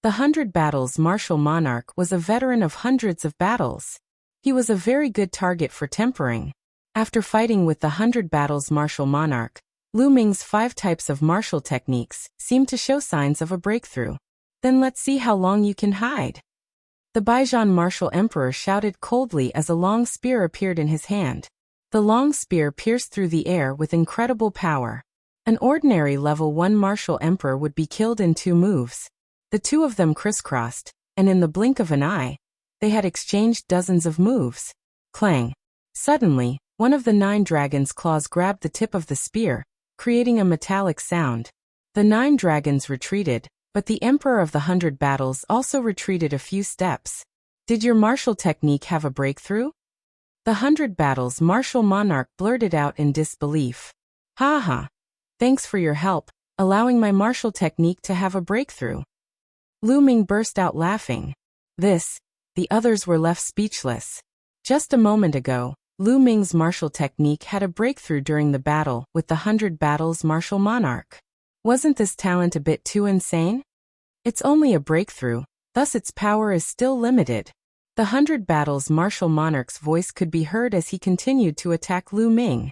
The 100 Battles martial monarch was a veteran of hundreds of battles. He was a very good target for tempering. After fighting with the 100 Battles martial monarch, Lu Ming's 5 types of martial techniques seemed to show signs of a breakthrough. Then let's see how long you can hide. The Baijian martial emperor shouted coldly as a long spear appeared in his hand. The long spear pierced through the air with incredible power. An ordinary level 1 martial emperor would be killed in 2 moves. The 2 of them crisscrossed, and in the blink of an eye, they had exchanged dozens of moves. Clang! Suddenly, one of the 9 dragons' claws grabbed the tip of the spear, creating a metallic sound. The 9 dragons retreated, but the Emperor of the 100 Battles also retreated a few steps. Did your martial technique have a breakthrough? The 100 Battles martial monarch blurted out in disbelief. Ha ha! Thanks for your help, allowing my martial technique to have a breakthrough. Lu Ming burst out laughing. The others were left speechless. Just a moment ago, Lu Ming's martial technique had a breakthrough during the battle with the 100 Battles martial monarch. Wasn't this talent a bit too insane? It's only a breakthrough, thus its power is still limited. The 100 Battles Martial Monarch's voice could be heard as he continued to attack Lu Ming.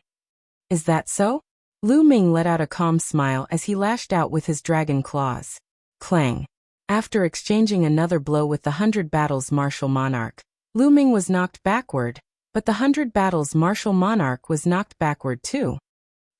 Is that so? Lu Ming let out a calm smile as he lashed out with his dragon claws. Clang. After exchanging another blow with the 100 Battles Martial Monarch, Lu Ming was knocked backward, but the 100 Battles Martial Monarch was knocked backward too.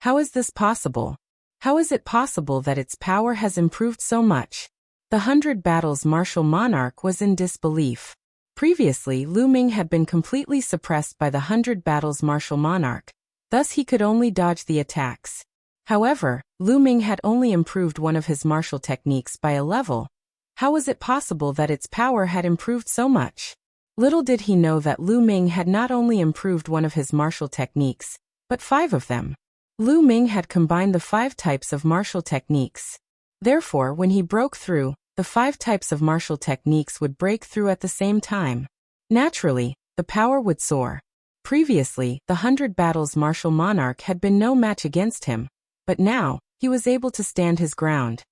How is this possible? How is it possible that its power has improved so much? The 100 Battles Martial Monarch was in disbelief. Previously, Lu Ming had been completely suppressed by the 100 Battles Martial Monarch, thus he could only dodge the attacks. However, Lu Ming had only improved one of his martial techniques by a level. How was it possible that its power had improved so much? Little did he know that Lu Ming had not only improved one of his martial techniques, but 5 of them. Lu Ming had combined the 5 types of martial techniques. Therefore, when he broke through, the 5 types of martial techniques would break through at the same time. Naturally, the power would soar. Previously, the 100 Battles Martial Monarch had been no match against him, but now, he was able to stand his ground.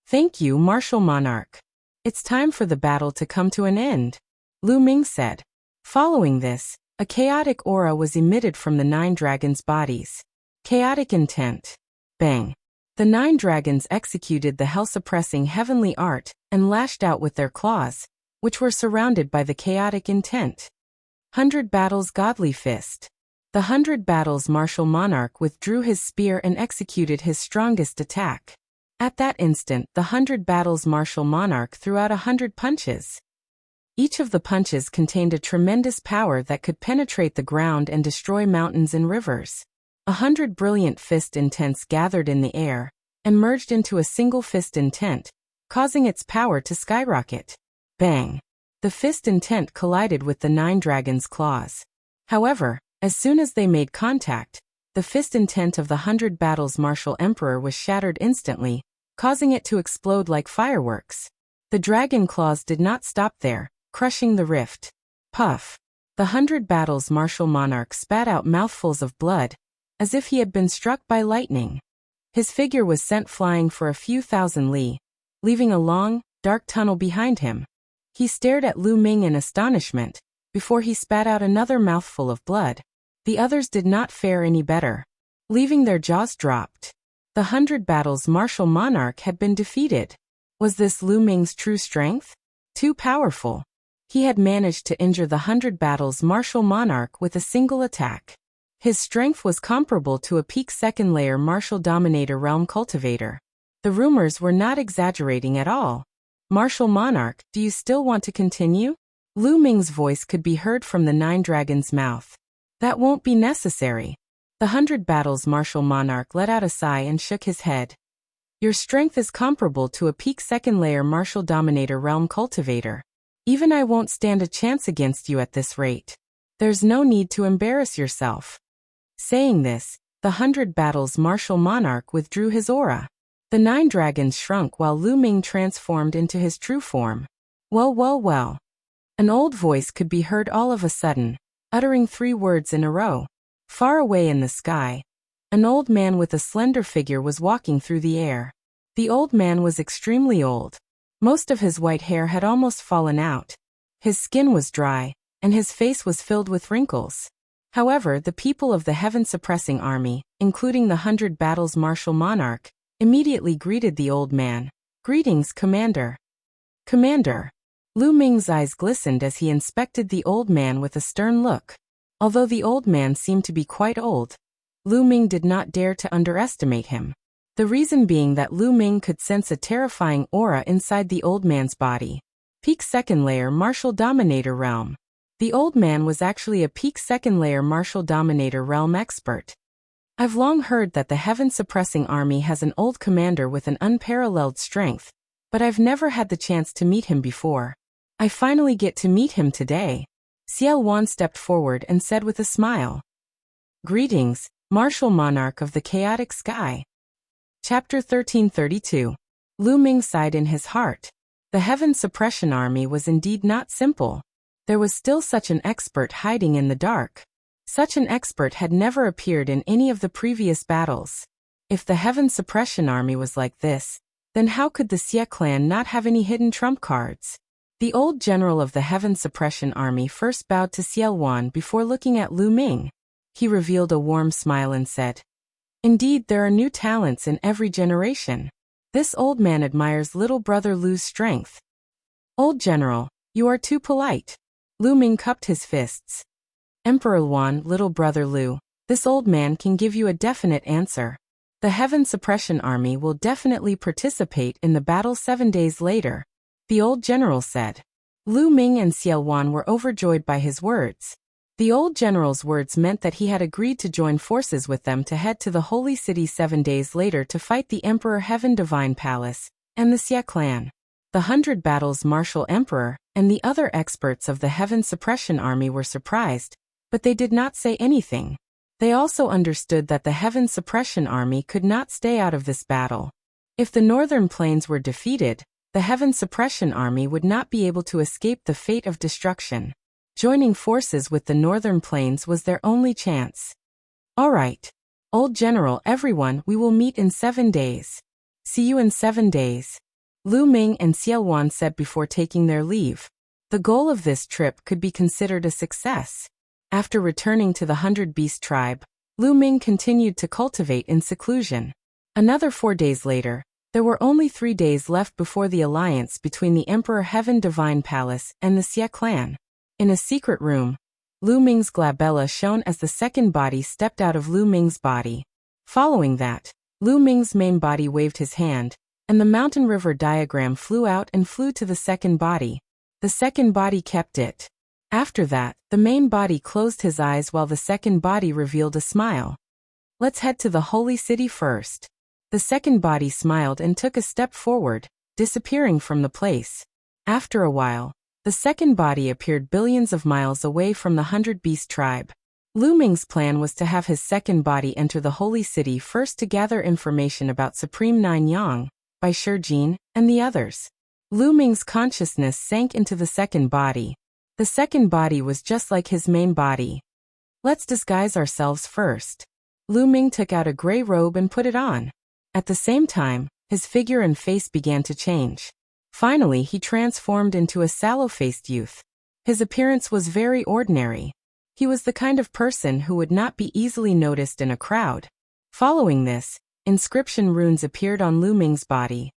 Thank you, Martial Monarch. It's time for the battle to come to an end, Lu Ming said. Following this, a chaotic aura was emitted from the 9 dragons' bodies. Chaotic intent. Bang. The 9 dragons executed the hell-suppressing heavenly art and lashed out with their claws, which were surrounded by the chaotic intent. 100 Battles Godly Fist. The 100 Battles Martial Monarch withdrew his spear and executed his strongest attack. At that instant, the 100 Battles Martial Monarch threw out 100 punches. Each of the punches contained a tremendous power that could penetrate the ground and destroy mountains and rivers. 100 brilliant fist intents gathered in the air and merged into a single fist intent, causing its power to skyrocket. Bang! The fist intent collided with the 9 dragons' claws. However, as soon as they made contact, the fist intent of the 100 Battles Martial Emperor was shattered instantly, causing it to explode like fireworks. The dragon claws did not stop there, crushing the rift. Puff! The 100 Battles Martial Monarch spat out mouthfuls of blood, as if he had been struck by lightning. His figure was sent flying for a few thousand li, leaving a long, dark tunnel behind him. He stared at Lu Ming in astonishment, before he spat out another mouthful of blood. The others did not fare any better, leaving their jaws dropped. The 100 Battles Martial Monarch had been defeated. Was this Lu Ming's true strength? Too powerful. He had managed to injure the 100 Battles Martial Monarch with a single attack. His strength was comparable to a peak second-layer Martial Dominator Realm Cultivator. The rumors were not exaggerating at all. Martial Monarch, do you still want to continue? Lu Ming's voice could be heard from the 9 dragons' mouth. That won't be necessary. The 100 Battles Martial Monarch let out a sigh and shook his head. Your strength is comparable to a peak second-layer Martial Dominator Realm Cultivator. Even I won't stand a chance against you at this rate. There's no need to embarrass yourself. Saying this, the 100 Battles Martial Monarch withdrew his aura. The 9 dragons shrunk while Lu Ming transformed into his true form. Well, well, well. An old voice could be heard all of a sudden, uttering 3 words in a row. Far away in the sky, an old man with a slender figure was walking through the air. The old man was extremely old. Most of his white hair had almost fallen out. His skin was dry, and his face was filled with wrinkles. However, the people of the heaven-suppressing army, including the 100 Battles Martial Monarch, immediately greeted the old man. Greetings, Commander. Commander. Lu Ming's eyes glistened as he inspected the old man with a stern look. Although the old man seemed to be quite old, Lu Ming did not dare to underestimate him. The reason being that Lu Ming could sense a terrifying aura inside the old man's body. Peak second-layer Martial Dominator Realm. The old man was actually a peak second-layer Martial Dominator Realm expert. I've long heard that the heaven-suppressing army has an old commander with an unparalleled strength, but I've never had the chance to meet him before. I finally get to meet him today. Ciel Wan stepped forward and said with a smile. Greetings, Martial Monarch of the Chaotic Sky. Chapter 1332. Lu Ming sighed in his heart. The Heaven Suppression Army was indeed not simple. There was still such an expert hiding in the dark. Such an expert had never appeared in any of the previous battles. If the Heaven Suppression Army was like this, Then how could the Xie clan not have any hidden trump cards? The old general of the Heaven Suppression Army first bowed to Xiao Wan before looking at Lu Ming. He revealed a warm smile and said, "Indeed, there are new talents in every generation. This old man admires little brother Lu's strength." "Old general, you are too polite." Lu Ming cupped his fists. "Emperor Wan, little brother Lu, this old man can give you a definite answer. The Heaven Suppression Army will definitely participate in the battle 7 days later," the old general said. Lu Ming and Xiao Wan were overjoyed by his words. The old general's words meant that he had agreed to join forces with them to head to the Holy City 7 days later to fight the Emperor Heaven Divine Palace and the Xie clan. The 100 Battles Martial Emperor and the other experts of the Heaven Suppression Army were surprised, but they did not say anything. They also understood that the Heaven Suppression Army could not stay out of this battle. If the Northern Plains were defeated, the Heaven Suppression Army would not be able to escape the fate of destruction. Joining forces with the Northern Plains was their only chance. "All right. Old General, everyone, we will meet in 7 days. See you in 7 days," Lu Ming and Xiao Wan said before taking their leave. The goal of this trip could be considered a success. After returning to the 100 Beast tribe, Lu Ming continued to cultivate in seclusion. Another 4 days later, there were only 3 days left before the alliance between the Emperor Heaven Divine Palace and the Xie clan. In a secret room, Lu Ming's glabella shone as the second body stepped out of Lu Ming's body. Following that, Lu Ming's main body waved his hand, and the mountain river diagram flew out and flew to the second body. The second body kept it. After that, the main body closed his eyes while the second body revealed a smile. "Let's head to the Holy City first." The second body smiled and took a step forward, disappearing from the place. After a while, the second body appeared billions of miles away from the 100 Beast tribe. Lu Ming's plan was to have his second body enter the Holy City first to gather information about Supreme Nine Yang, Bai Shijin, and the others. Lu Ming's consciousness sank into the second body. The second body was just like his main body. "Let's disguise ourselves first." Lu Ming took out a gray robe and put it on. At the same time, his figure and face began to change. Finally, he transformed into a sallow-faced youth. His appearance was very ordinary. He was the kind of person who would not be easily noticed in a crowd. Following this, inscription runes appeared on Lu Ming's body.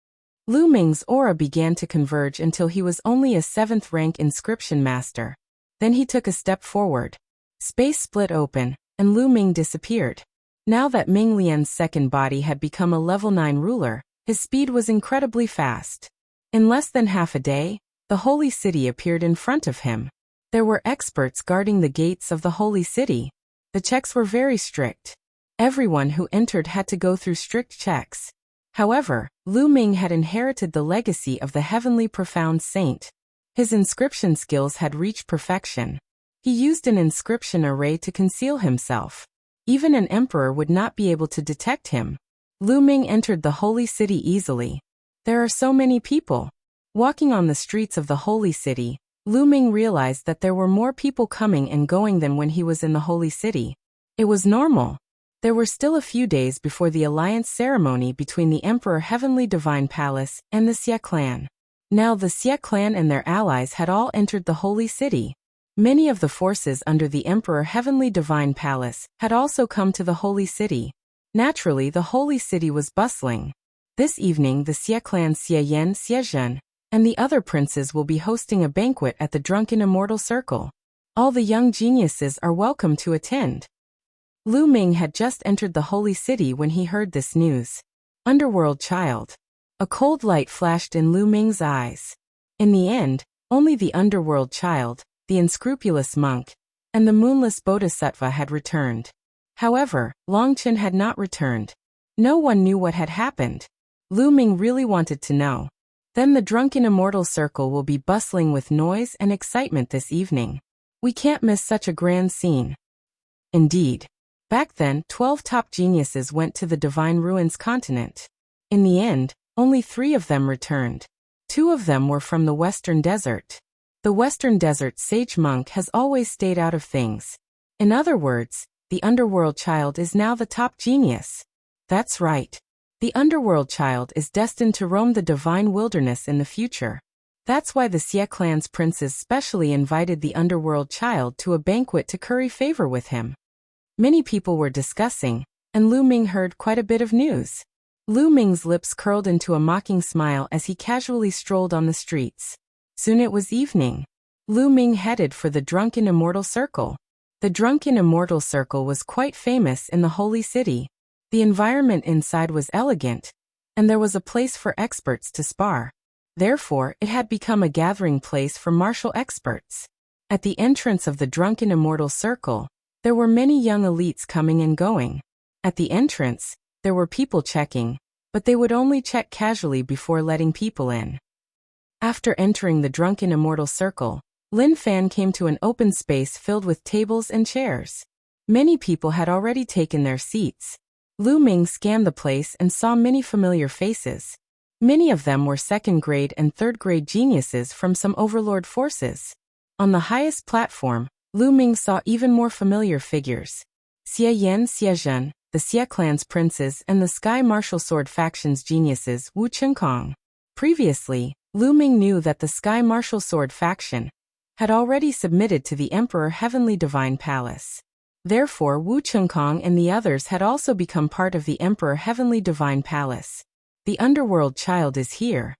Lu Ming's aura began to converge until he was only a 7th-rank inscription master. Then he took a step forward. Space split open, and Lu Ming disappeared. Now that Ming Lian's second body had become a level 9 ruler, his speed was incredibly fast. In less than half a day, the Holy City appeared in front of him. There were experts guarding the gates of the Holy City. The checks were very strict. Everyone who entered had to go through strict checks. However, Lu Ming had inherited the legacy of the heavenly profound saint. His inscription skills had reached perfection. He used an inscription array to conceal himself. Even an emperor would not be able to detect him. Lu Ming entered the Holy City easily. There are so many people. Walking on the streets of the Holy City, Lu Ming realized that there were more people coming and going than when he was in the Holy City. It was normal. There were still a few days before the alliance ceremony between the Emperor Heavenly Divine Palace and the Xie clan. Now the Xie clan and their allies had all entered the Holy City. Many of the forces under the Emperor Heavenly Divine Palace had also come to the Holy City. Naturally, the Holy City was bustling. This evening the Xie clan Xie Yan, Xie Zhen, and the other princes will be hosting a banquet at the Drunken Immortal Circle. All the young geniuses are welcome to attend. Lu Ming had just entered the Holy City when he heard this news. Underworld child. A cold light flashed in Lu Ming's eyes. In the end, only the Underworld child, the unscrupulous monk, and the moonless bodhisattva had returned. However, Longchen had not returned. No one knew what had happened. Lu Ming really wanted to know. Then the Drunken Immortal Circle will be bustling with noise and excitement this evening. We can't miss such a grand scene. Indeed. Back then, 12 top geniuses went to the Divine Ruins continent. In the end, only 3 of them returned. 2 of them were from the Western Desert. The Western Desert sage monk has always stayed out of things. In other words, the Underworld child is now the top genius. That's right. The underworld child is destined to roam the divine wilderness in the future. That's why the Xie clan's princes specially invited the underworld child to a banquet to curry favor with him. Many people were discussing, and Lu Ming heard quite a bit of news. Lu Ming's lips curled into a mocking smile as he casually strolled on the streets. Soon it was evening. Lu Ming headed for the Drunken Immortal Circle. The Drunken Immortal Circle was quite famous in the Holy City. The environment inside was elegant, and there was a place for experts to spar. Therefore, it had become a gathering place for martial experts. At the entrance of the Drunken Immortal Circle, there were many young elites coming and going. At the entrance, there were people checking, but they would only check casually before letting people in. After entering the Drunken Immortal Circle, Lin Fan came to an open space filled with tables and chairs. Many people had already taken their seats. Lu Ming scanned the place and saw many familiar faces. Many of them were second-grade and third-grade geniuses from some overlord forces. On the highest platform, Lu Ming saw even more familiar figures. Xie Yan, Xie Zhen, the Xie clan's princes, and the Sky Martial Sword faction's geniuses Wu Chenkong. Previously, Lu Ming knew that the Sky Martial Sword faction had already submitted to the Emperor Heavenly Divine Palace. Therefore, Wu Chenkong and the others had also become part of the Emperor Heavenly Divine Palace. The underworld child is here,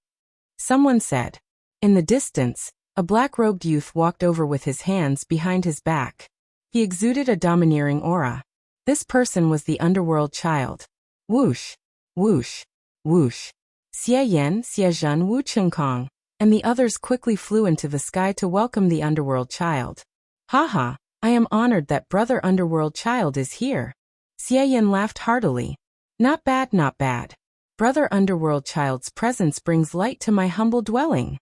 someone said. In the distance, a black-robed youth walked over with his hands behind his back. He exuded a domineering aura. This person was the underworld child. Whoosh, whoosh, whoosh. Xie Yan, Xie Zhen, Wu Chenkong, and the others quickly flew into the sky to welcome the underworld child. Haha, I am honored that brother underworld child is here. Xie Yan laughed heartily. Not bad, not bad. Brother underworld child's presence brings light to my humble dwelling.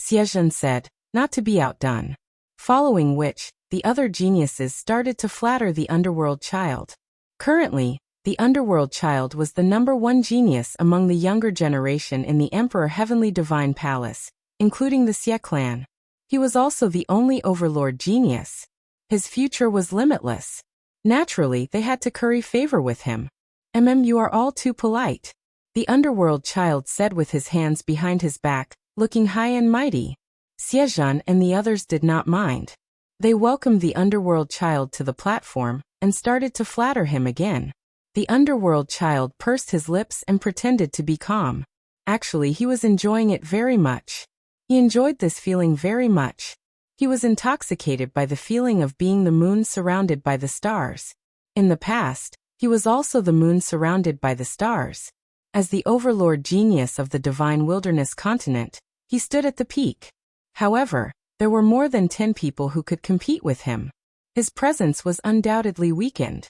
Xie Zhen said, not to be outdone. Following which, the other geniuses started to flatter the underworld child. Currently, the underworld child was the #1 genius among the younger generation in the Emperor Heavenly Divine Palace, including the Xie clan. He was also the only overlord genius. His future was limitless. Naturally, they had to curry favor with him. You are all too polite. The underworld child said with his hands behind his back, looking high and mighty. Xie Zhen and the others did not mind. They welcomed the underworld child to the platform and started to flatter him again. The underworld child pursed his lips and pretended to be calm. Actually, he was enjoying it very much. He enjoyed this feeling very much. He was intoxicated by the feeling of being the moon surrounded by the stars. In the past, he was also the moon surrounded by the stars. As the overlord genius of the divine wilderness continent, he stood at the peak. However, there were more than 10 people who could compete with him. His presence was undoubtedly weakened.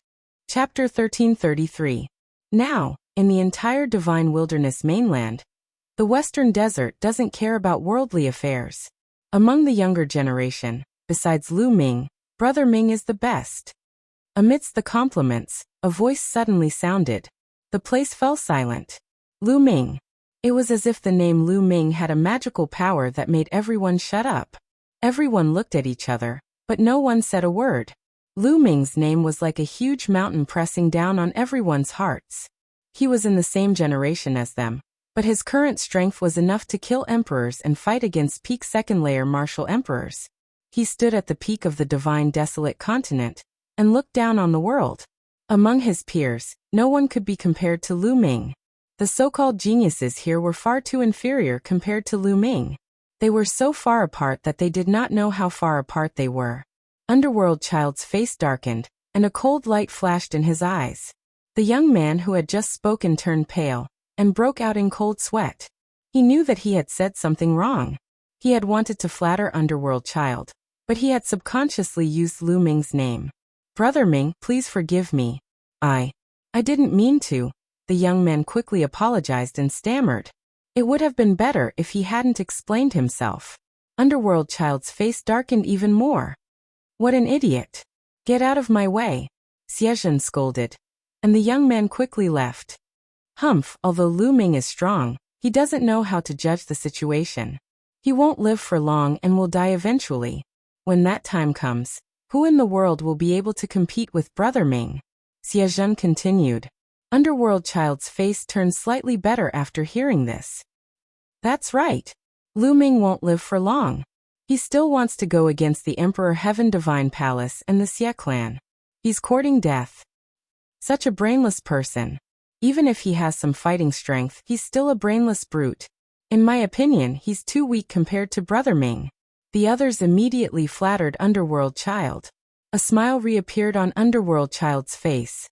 Chapter 1333. Now, in the entire divine wilderness mainland, the Western Desert doesn't care about worldly affairs. Among the younger generation, besides Lu Ming, Brother Ming is the best. Amidst the compliments, a voice suddenly sounded. The place fell silent. Lu Ming. It was as if the name Lu Ming had a magical power that made everyone shut up. Everyone looked at each other, but no one said a word. Lu Ming's name was like a huge mountain pressing down on everyone's hearts. He was in the same generation as them, but his current strength was enough to kill emperors and fight against peak second-layer martial emperors. He stood at the peak of the divine desolate continent and looked down on the world. Among his peers, no one could be compared to Lu Ming. The so-called geniuses here were far too inferior compared to Lu Ming. They were so far apart that they did not know how far apart they were. Underworld child's face darkened, and a cold light flashed in his eyes. The young man who had just spoken turned pale, and broke out in cold sweat. He knew that he had said something wrong. He had wanted to flatter Underworld child, but he had subconsciously used Lu Ming's name. Brother Ming, please forgive me. I didn't mean to. The young man quickly apologized and stammered. It would have been better if he hadn't explained himself. Underworld child's face darkened even more. What an idiot. Get out of my way. Xie Zhen scolded. And the young man quickly left. Humph, although Lu Ming is strong, he doesn't know how to judge the situation. He won't live for long and will die eventually. When that time comes, who in the world will be able to compete with Brother Ming? Xie Zhen continued. Underworld Child's face turned slightly better after hearing this. That's right. Lu Ming won't live for long. He still wants to go against the Emperor Heaven Divine Palace and the Xie clan. He's courting death. Such a brainless person. Even if he has some fighting strength, he's still a brainless brute. In my opinion, he's too weak compared to Brother Ming. The others immediately flattered Underworld Child. A smile reappeared on Underworld Child's face.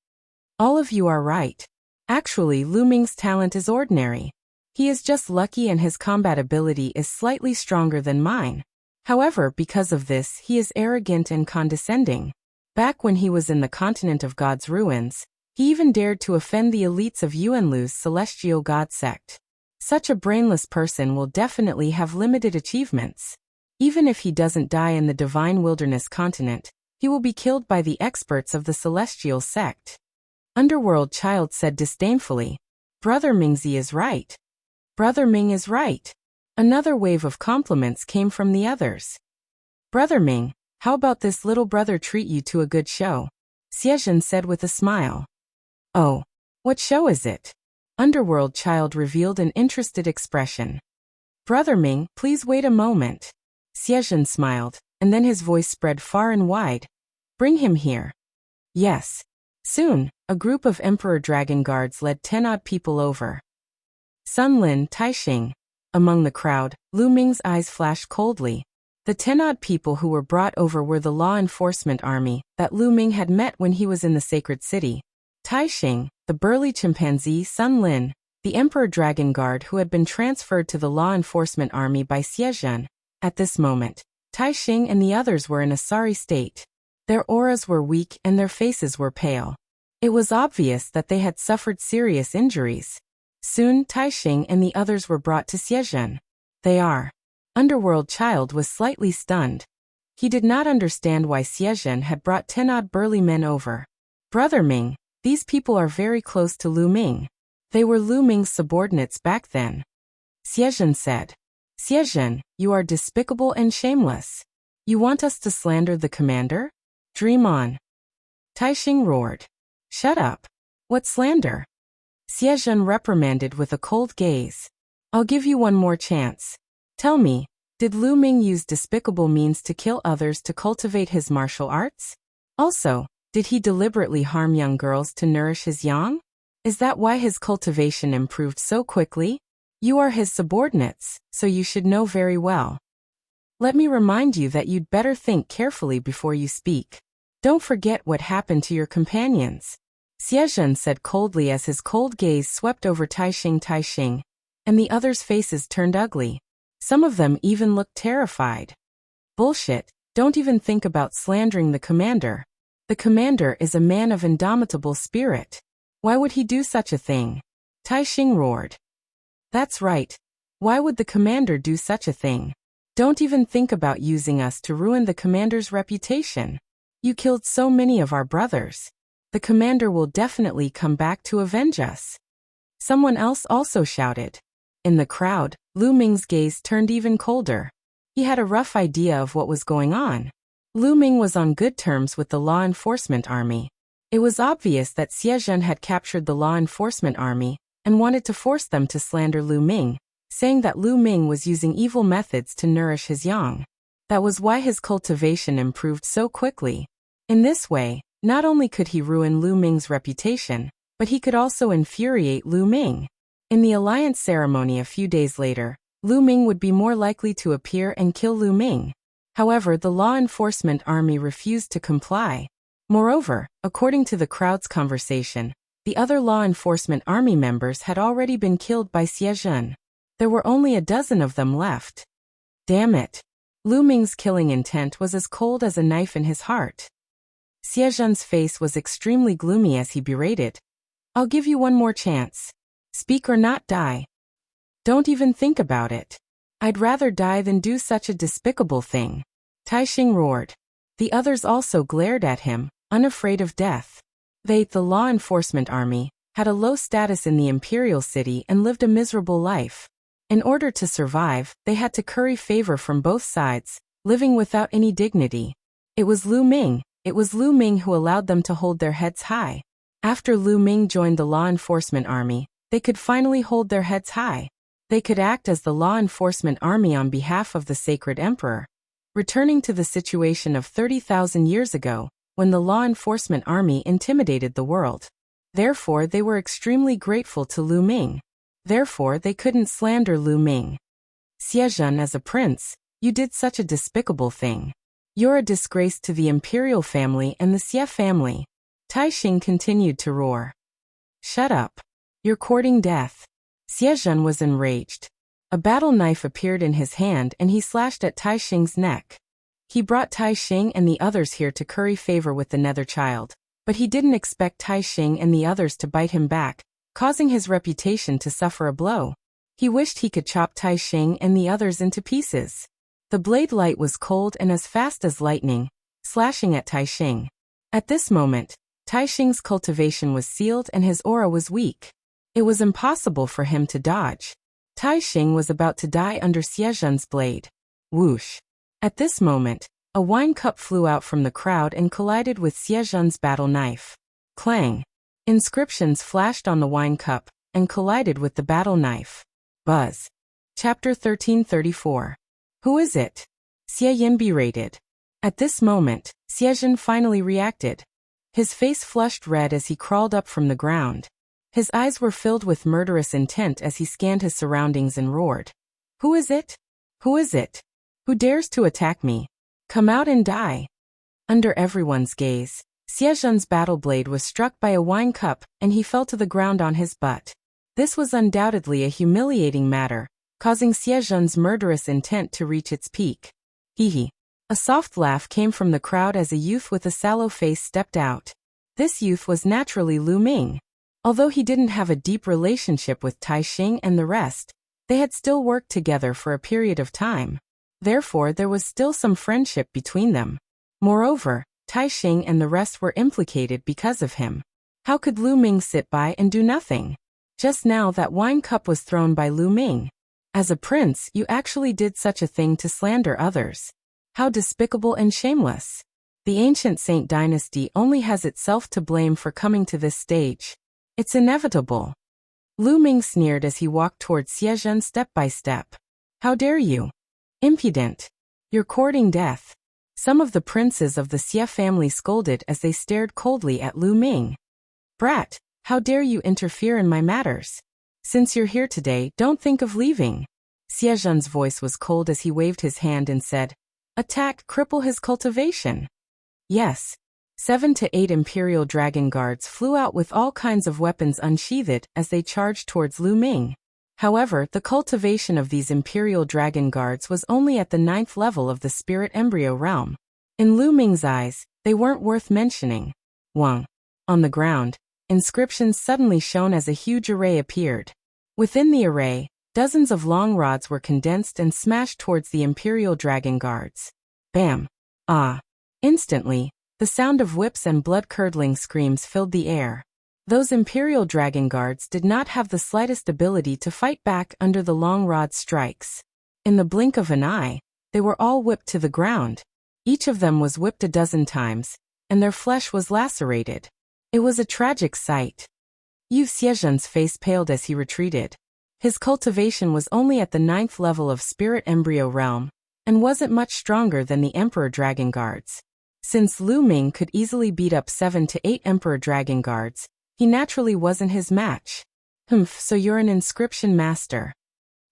All of you are right. Actually, Lu Ming's talent is ordinary. He is just lucky and his combat ability is slightly stronger than mine. However, because of this, he is arrogant and condescending. Back when he was in the continent of God's ruins, he even dared to offend the elites of Yuanlu's celestial god sect. Such a brainless person will definitely have limited achievements. Even if he doesn't die in the divine wilderness continent, he will be killed by the experts of the celestial sect. Underworld Child said disdainfully, Brother Mingzi is right. Brother Ming is right. Another wave of compliments came from the others. Brother Ming, how about this little brother treat you to a good show? Xiezhen said with a smile. Oh, what show is it? Underworld Child revealed an interested expression. Brother Ming, please wait a moment. Xiezhen smiled, and then his voice spread far and wide. Bring him here. Yes. Soon, a group of Emperor Dragon Guards led 10-odd people over. Sun Lin, Taixing. Among the crowd, Lu Ming's eyes flashed coldly. The 10-odd people who were brought over were the law enforcement army that Lu Ming had met when he was in the sacred city. Taixing, the burly chimpanzee Sun Lin, the Emperor Dragon Guard who had been transferred to the law enforcement army by Xiezhen. At this moment, Taixing and the others were in a sorry state. Their auras were weak and their faces were pale. It was obvious that they had suffered serious injuries. Soon, Taixing and the others were brought to Xiezhen. They are. Underworld Child was slightly stunned. He did not understand why Xiezhen had brought 10-odd burly men over. Brother Ming, these people are very close to Lu Ming. They were Lu Ming's subordinates back then. Xiezhen said. Xiezhen, you are despicable and shameless. You want us to slander the commander? Dream on. Taixing roared. Shut up. What slander? Xiezhen reprimanded with a cold gaze. I'll give you one more chance. Tell me, did Lu Ming use despicable means to kill others to cultivate his martial arts? Also, did he deliberately harm young girls to nourish his yang? Is that why his cultivation improved so quickly? You are his subordinates, so you should know very well. Let me remind you that you'd better think carefully before you speak. Don't forget what happened to your companions. Xiezhen said coldly as his cold gaze swept over Taixing, and the others' faces turned ugly. Some of them even looked terrified. Bullshit, don't even think about slandering the commander. The commander is a man of indomitable spirit. Why would he do such a thing? Taixing roared. That's right. Why would the commander do such a thing? Don't even think about using us to ruin the commander's reputation. You killed so many of our brothers. The commander will definitely come back to avenge us. Someone else also shouted. In the crowd, Lu Ming's gaze turned even colder. He had a rough idea of what was going on. Lu Ming was on good terms with the law enforcement army. It was obvious that Xiezhen had captured the law enforcement army and wanted to force them to slander Lu Ming, saying that Lu Ming was using evil methods to nourish his yang. That was why his cultivation improved so quickly. In this way, not only could he ruin Lu Ming's reputation, but he could also infuriate Lu Ming. In the alliance ceremony a few days later, Lu Ming would be more likely to appear and kill Lu Ming. However, the law enforcement army refused to comply. Moreover, according to the crowd's conversation, the other law enforcement army members had already been killed by Xiezhen. There were only a dozen of them left. Damn it. Lu Ming's killing intent was as cold as a knife in his heart. Xiezhen's face was extremely gloomy as he berated. I'll give you one more chance. Speak or not die. Don't even think about it. I'd rather die than do such a despicable thing. Taixing roared. The others also glared at him, unafraid of death. They, the law enforcement army, had a low status in the imperial city and lived a miserable life. In order to survive, they had to curry favor from both sides, living without any dignity. It was Lu Ming who allowed them to hold their heads high. After Lu Ming joined the law enforcement army, they could finally hold their heads high. They could act as the law enforcement army on behalf of the sacred emperor, returning to the situation of 30,000 years ago, when the law enforcement army intimidated the world. Therefore, they were extremely grateful to Lu Ming. Therefore, they couldn't slander Lu Ming. Xiezhen, as a prince, you did such a despicable thing. You're a disgrace to the imperial family and the Xie family. Taixing continued to roar. Shut up. You're courting death. Xiezhen was enraged. A battle knife appeared in his hand and he slashed at Taixing's neck. He brought Taixing and the others here to curry favor with the Nether Child, but he didn't expect Taixing and the others to bite him back, causing his reputation to suffer a blow. He wished he could chop Taixing and the others into pieces. The blade light was cold and as fast as lightning, slashing at Taixing. At this moment, Taixing's cultivation was sealed and his aura was weak. It was impossible for him to dodge. Taixing was about to die under Xiezhen's blade. Whoosh! At this moment, a wine cup flew out from the crowd and collided with Xiezhen's battle knife. Clang! Inscriptions flashed on the wine cup and collided with the battle knife. Buzz. Chapter 1334. Who is it? Xiaoyan berated. At this moment, Xiezhen finally reacted. His face flushed red as he crawled up from the ground. His eyes were filled with murderous intent as he scanned his surroundings and roared. Who is it? Who is it? Who dares to attack me? Come out and die. Under everyone's gaze, Xiezhen's battle blade was struck by a wine cup and he fell to the ground on his butt. This was undoubtedly a humiliating matter, causing Xiezhen's murderous intent to reach its peak. Hee hee. A soft laugh came from the crowd as a youth with a sallow face stepped out. This youth was naturally Lu Ming. Although he didn't have a deep relationship with Taixing and the rest, they had still worked together for a period of time. Therefore, there was still some friendship between them. Moreover, Taixing and the rest were implicated because of him. How could Lu Ming sit by and do nothing? Just now that wine cup was thrown by Lu Ming. As a prince, you actually did such a thing to slander others. How despicable and shameless. The ancient Saint dynasty only has itself to blame for coming to this stage. It's inevitable. Lu Ming sneered as he walked towards Xiezhen step by step. How dare you? Impudent. You're courting death. Some of the princes of the Xie family scolded as they stared coldly at Lu Ming. Brat, how dare you interfere in my matters? Since you're here today, don't think of leaving. Xiezhen's voice was cold as he waved his hand and said, Attack, cripple his cultivation. Yes. 7 to 8 Imperial Dragon Guards flew out with all kinds of weapons unsheathed as they charged towards Lu Ming. However, the cultivation of these Imperial Dragon Guards was only at the 9th level of the Spirit Embryo realm. In Lu Ming's eyes, they weren't worth mentioning. Wang. On the ground, inscriptions suddenly shone as a huge array appeared. Within the array, dozens of long rods were condensed and smashed towards the Imperial Dragon Guards. Bam! Ah! Instantly, the sound of whips and blood-curdling screams filled the air. Those Imperial Dragon Guards did not have the slightest ability to fight back under the long rod strikes. In the blink of an eye, they were all whipped to the ground. Each of them was whipped a dozen times, and their flesh was lacerated. It was a tragic sight. Yu Xiezhen's face paled as he retreated. His cultivation was only at the 9th level of Spirit Embryo realm, and wasn't much stronger than the Emperor Dragon Guards. Since Lu Ming could easily beat up 7 to 8 Emperor Dragon Guards, he naturally wasn't his match. Humph, so you're an inscription master.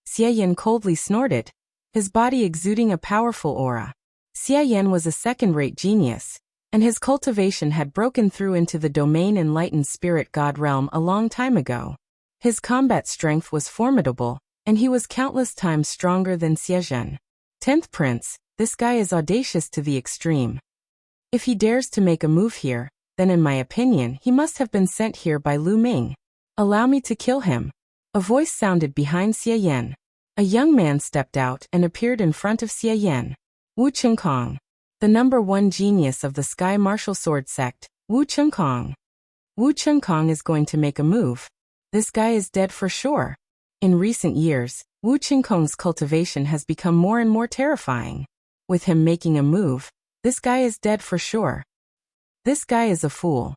Xiaoyan coldly snorted, his body exuding a powerful aura. Xiaoyan was a second-rate genius, and his cultivation had broken through into the domain enlightened spirit god realm a long time ago. His combat strength was formidable, and he was countless times stronger than Xiezhen. 10th Prince, this guy is audacious to the extreme. If he dares to make a move here, then in my opinion he must have been sent here by Lu Ming. Allow me to kill him. A voice sounded behind Xiaoyan. A young man stepped out and appeared in front of Xiaoyan. Wu Chengkong. The #1 genius of the Sky Martial Sword sect, Wu Chengkong. Wu Chengkong is going to make a move. This guy is dead for sure. In recent years, Wu Chengkong's cultivation has become more and more terrifying. With him making a move, this guy is dead for sure. This guy is a fool.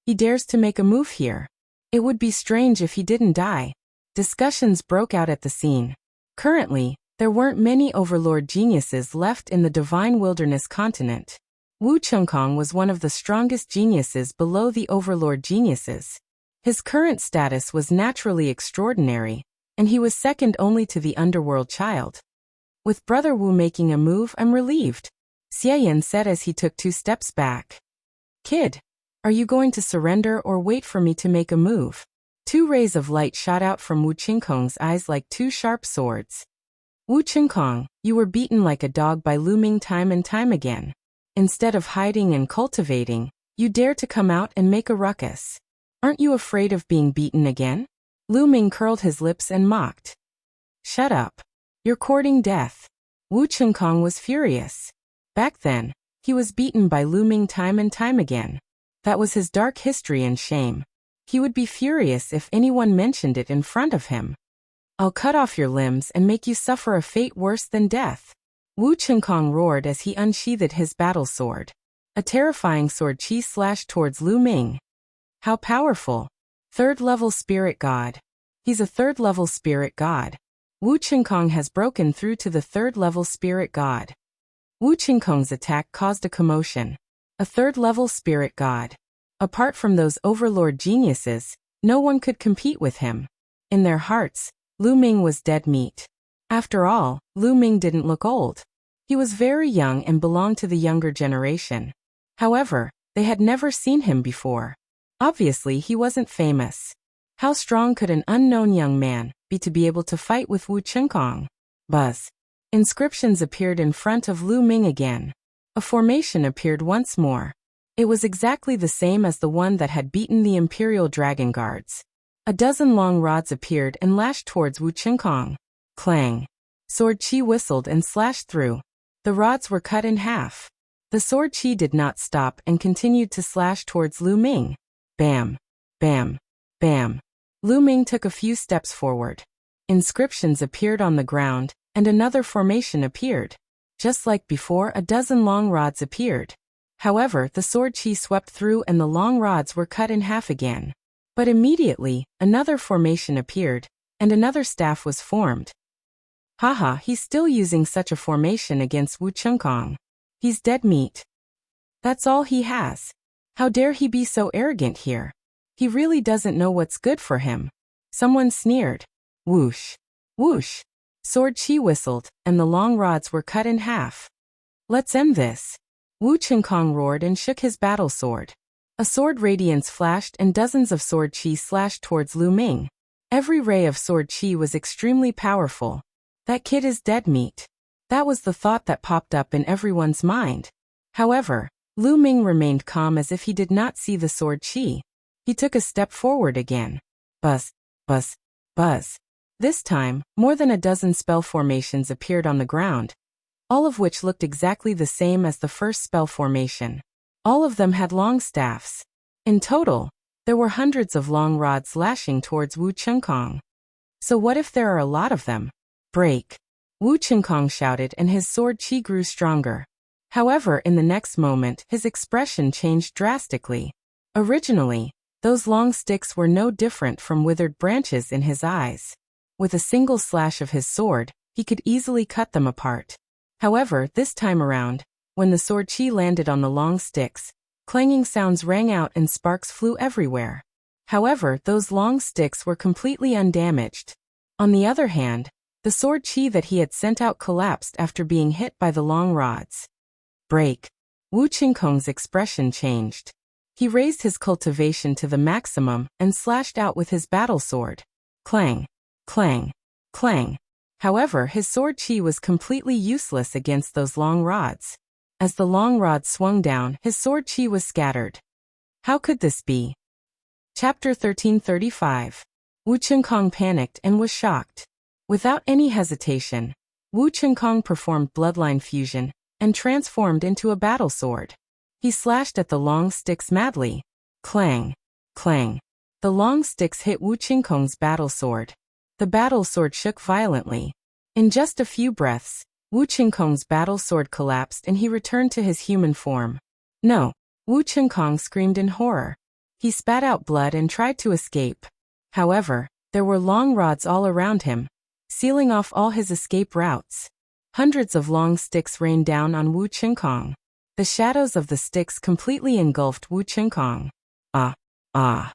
He dares to make a move here. It would be strange if he didn't die. Discussions broke out at the scene. Currently, there weren't many overlord geniuses left in the Divine Wilderness continent. Wu Chengkong was one of the strongest geniuses below the overlord geniuses. His current status was naturally extraordinary, and he was second only to the underworld child. With Brother Wu making a move, I'm relieved, Xie Yin said as he took 2 steps back. Kid, are you going to surrender or wait for me to make a move? 2 rays of light shot out from Wu Qingkong's eyes like 2 sharp swords. Wu Qingkong, you were beaten like a dog by Lu Ming time and time again. Instead of hiding and cultivating, you dare to come out and make a ruckus. Aren't you afraid of being beaten again? Lu Ming curled his lips and mocked. Shut up. You're courting death. Wu Qingkong was furious. Back then, he was beaten by Lu Ming time and time again. That was his dark history and shame. He would be furious if anyone mentioned it in front of him. I'll cut off your limbs and make you suffer a fate worse than death. Wu Qingkong roared as he unsheathed his battle sword. A terrifying sword chi slashed towards Lu Ming. How powerful. 3rd-level spirit god. He's a 3rd-level spirit god. Wu Qingkong has broken through to the 3rd-level spirit god. Wu Qingkong's attack caused a commotion. A 3rd-level spirit god. Apart from those overlord geniuses, no one could compete with him. In their hearts, Lu Ming was dead meat. After all, Lu Ming didn't look old. He was very young and belonged to the younger generation. However, they had never seen him before. Obviously, he wasn't famous. How strong could an unknown young man be to be able to fight with Wu Qingkong? Buzz. Inscriptions appeared in front of Lu Ming again. A formation appeared once more. It was exactly the same as the one that had beaten the Imperial Dragon Guards. A dozen long rods appeared and lashed towards Wu Qingkong. Clang. Sword chi whistled and slashed through. The rods were cut in half. The sword chi did not stop and continued to slash towards Lu Ming. Bam. Bam. Bam. Lu Ming took a few steps forward. Inscriptions appeared on the ground, and another formation appeared. Just like before, a dozen long rods appeared. However, the sword chi swept through and the long rods were cut in half again. But immediately, another formation appeared, and another staff was formed. Haha, he's still using such a formation against Wu Qingkong. He's dead meat. That's all he has. How dare he be so arrogant here? He really doesn't know what's good for him. Someone sneered. Whoosh. Whoosh. Sword chi whistled, and the long rods were cut in half. Let's end this. Wu Qingkong roared and shook his battle sword. A sword radiance flashed and dozens of sword chi slashed towards Lu Ming. Every ray of sword chi was extremely powerful. That kid is dead meat. That was the thought that popped up in everyone's mind. However, Lu Ming remained calm as if he did not see the sword chi. He took a step forward again. Buzz, buzz, buzz. This time, more than a dozen spell formations appeared on the ground, all of which looked exactly the same as the first spell formation. All of them had long staffs. In total, there were hundreds of long rods lashing towards Wu Qingkong. So what if there are a lot of them? Break! Wu Qingkong shouted and his sword chi grew stronger. However, in the next moment, his expression changed drastically. Originally, those long sticks were no different from withered branches in his eyes. With a single slash of his sword, he could easily cut them apart. However, this time around, when the sword chi landed on the long sticks, clanging sounds rang out and sparks flew everywhere. However, those long sticks were completely undamaged. On the other hand, the sword chi that he had sent out collapsed after being hit by the long rods. Break! Wu Qingkong's expression changed. He raised his cultivation to the maximum and slashed out with his battle sword. Clang! Clang! Clang! However, his sword chi was completely useless against those long rods. As the long rods swung down, his sword chi was scattered. How could this be? Chapter 1335. Wu Qingkong panicked and was shocked. Without any hesitation, Wu Qingkong performed bloodline fusion and transformed into a battle sword. He slashed at the long sticks madly. Clang! Clang! The long sticks hit Wu Qingkong's battle sword. The battle sword shook violently. In just a few breaths, Wu Qingkong's battle sword collapsed and he returned to his human form. No! Wu Qingkong screamed in horror. He spat out blood and tried to escape. However, there were long rods all around him, sealing off all his escape routes. Hundreds of long sticks rained down on Wu Qinkong. The shadows of the sticks completely engulfed Wu Qinkong. Ah! Ah!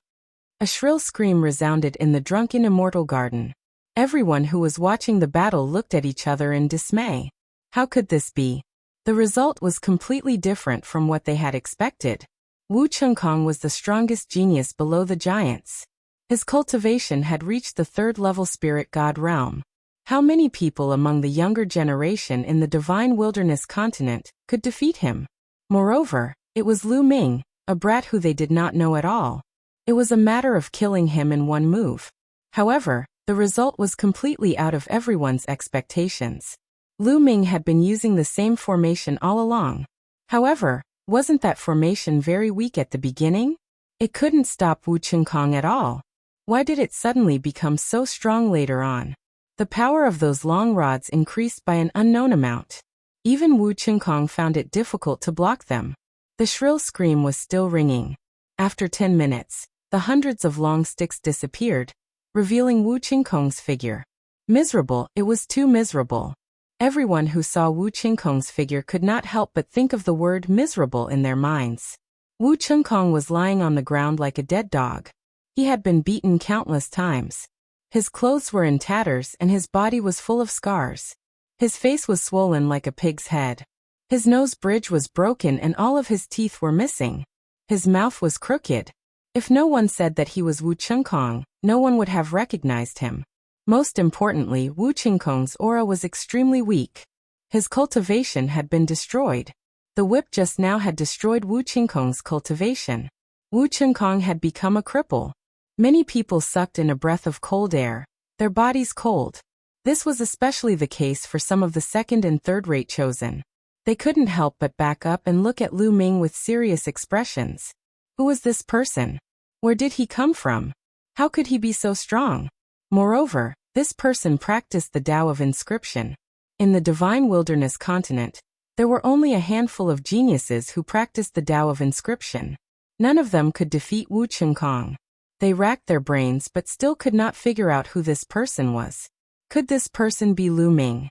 A shrill scream resounded in the drunken immortal garden. Everyone who was watching the battle looked at each other in dismay. How could this be? The result was completely different from what they had expected. Wu Qinkong was the strongest genius below the giants. His cultivation had reached the third-level spirit god realm. How many people among the younger generation in the divine wilderness continent could defeat him? Moreover, it was Lu Ming, a brat who they did not know at all. It was a matter of killing him in one move. However, the result was completely out of everyone's expectations. Lu Ming had been using the same formation all along. However, wasn't that formation very weak at the beginning? It couldn't stop Wu Qinkong at all. Why did it suddenly become so strong later on? The power of those long rods increased by an unknown amount. Even Wu Qinkong found it difficult to block them. The shrill scream was still ringing. After 10 minutes, the hundreds of long sticks disappeared, revealing Wu Qinkong's figure. Miserable, it was too miserable. Everyone who saw Wu Qinkong's figure could not help but think of the word miserable in their minds. Wu Qinkong was lying on the ground like a dead dog. He had been beaten countless times. His clothes were in tatters and his body was full of scars. His face was swollen like a pig's head. His nose bridge was broken and all of his teeth were missing. His mouth was crooked. If no one said that he was Wu Qinkong, no one would have recognized him. Most importantly, Wu Qinkong's aura was extremely weak. His cultivation had been destroyed. The whip just now had destroyed Wu Qinkong's cultivation. Wu Qinkong had become a cripple. Many people sucked in a breath of cold air, their bodies cold. This was especially the case for some of the second and third-rate chosen. They couldn't help but back up and look at Lu Ming with serious expressions. Who was this person? Where did he come from? How could he be so strong? Moreover, this person practiced the Tao of inscription. In the divine wilderness continent, there were only a handful of geniuses who practiced the Tao of inscription. None of them could defeat Wu Qinkong. They racked their brains but still could not figure out who this person was. Could this person be Lu Ming?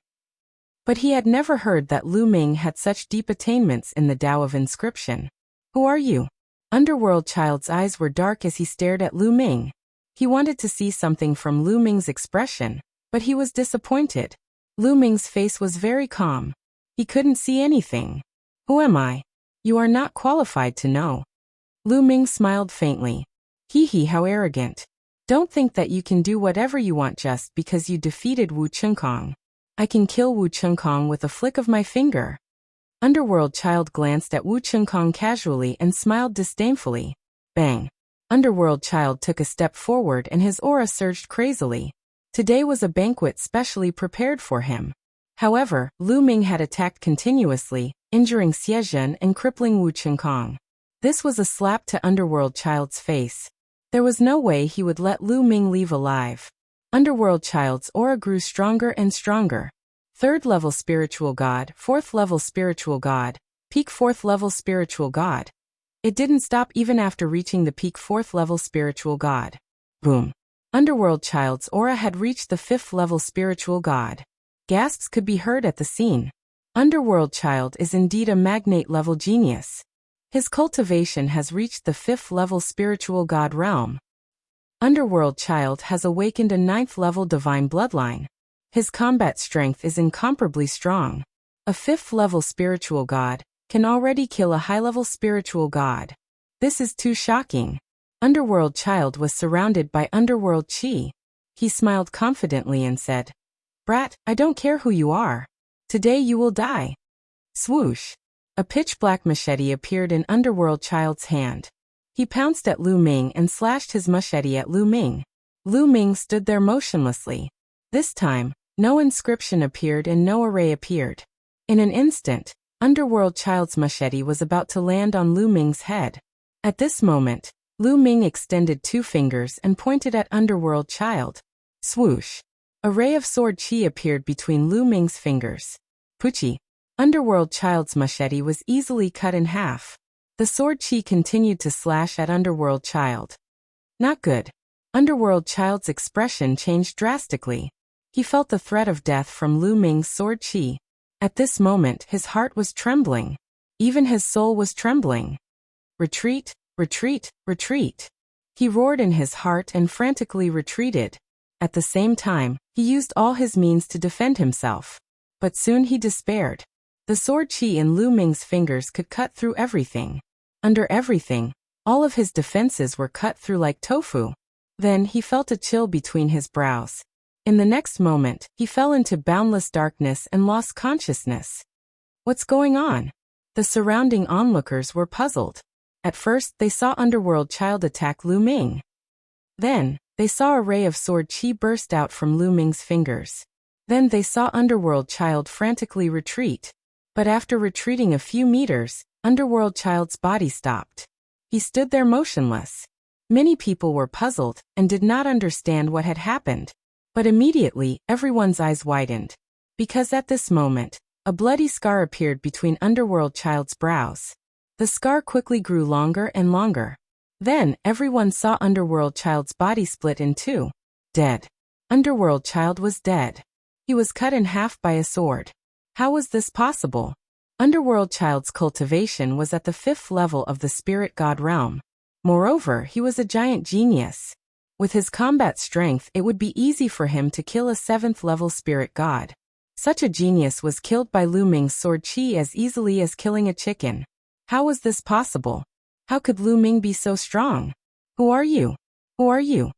But he had never heard that Lu Ming had such deep attainments in the Tao of inscription. Who are you? Underworld Child's eyes were dark as he stared at Lu Ming. He wanted to see something from Lu Ming's expression, but he was disappointed. Lu Ming's face was very calm. He couldn't see anything. Who am I? You are not qualified to know. Lu Ming smiled faintly. Hee hee, how arrogant. Don't think that you can do whatever you want just because you defeated Wu Qinkong. I can kill Wu Qinkong with a flick of my finger. Underworld Child glanced at Wu Qinkong casually and smiled disdainfully. Bang. Underworld Child took a step forward and his aura surged crazily. Today was a banquet specially prepared for him. However, Lu Ming had attacked continuously, injuring Xiezhen and crippling Wu Qinkong. This was a slap to Underworld Child's face. There was no way he would let Lu Ming leave alive. Underworld Child's aura grew stronger and stronger. 3rd level spiritual god, 4th level spiritual god, peak 4th level spiritual god. It didn't stop even after reaching the peak 4th level spiritual god. Boom. Underworld Child's aura had reached the 5th level spiritual god. Gasps could be heard at the scene. Underworld Child is indeed a magnate level genius. His cultivation has reached the 5th level spiritual god realm. Underworld Child has awakened a 9th level divine bloodline. His combat strength is incomparably strong. A 5th level spiritual god can already kill a high-level spiritual god. This is too shocking. Underworld Child was surrounded by Underworld Chi. He smiled confidently and said, "Brat, I don't care who you are. Today you will die." Swoosh. A pitch-black machete appeared in Underworld Child's hand. He pounced at Lu Ming and slashed his machete at Lu Ming. Lu Ming stood there motionlessly. This time, no inscription appeared and no array appeared. In an instant, Underworld Child's machete was about to land on Lu Ming's head. At this moment, Lu Ming extended 2 fingers and pointed at Underworld Child. Swoosh. A ray of sword chi appeared between Lu Ming's fingers. Puchi. Underworld Child's machete was easily cut in half. The sword chi continued to slash at Underworld Child. Not good. Underworld Child's expression changed drastically. He felt the threat of death from Lu Ming's sword chi. At this moment, his heart was trembling. Even his soul was trembling. Retreat, retreat, retreat. He roared in his heart and frantically retreated. At the same time, he used all his means to defend himself. But soon he despaired. The sword chi in Lu Ming's fingers could cut through everything. Under everything, all of his defenses were cut through like tofu. Then he felt a chill between his brows. In the next moment, he fell into boundless darkness and lost consciousness. What's going on? The surrounding onlookers were puzzled. At first, they saw Underworld Child attack Lu Ming. Then, they saw a ray of sword chi burst out from Lu Ming's fingers. Then they saw Underworld Child frantically retreat. But after retreating a few meters, Underworld Child's body stopped. He stood there motionless. Many people were puzzled and did not understand what had happened. But immediately, everyone's eyes widened. Because at this moment, a bloody scar appeared between Underworld Child's brows. The scar quickly grew longer and longer. Then, everyone saw Underworld Child's body split in two. Dead. Underworld Child was dead. He was cut in half by a sword. How was this possible? Underworld Child's cultivation was at the 5th level of the spirit god realm. Moreover, he was a giant genius. With his combat strength, it would be easy for him to kill a 7th level spirit god. Such a genius was killed by Lu Ming's sword chi as easily as killing a chicken. How was this possible? How could Lu Ming be so strong? Who are you? Who are you?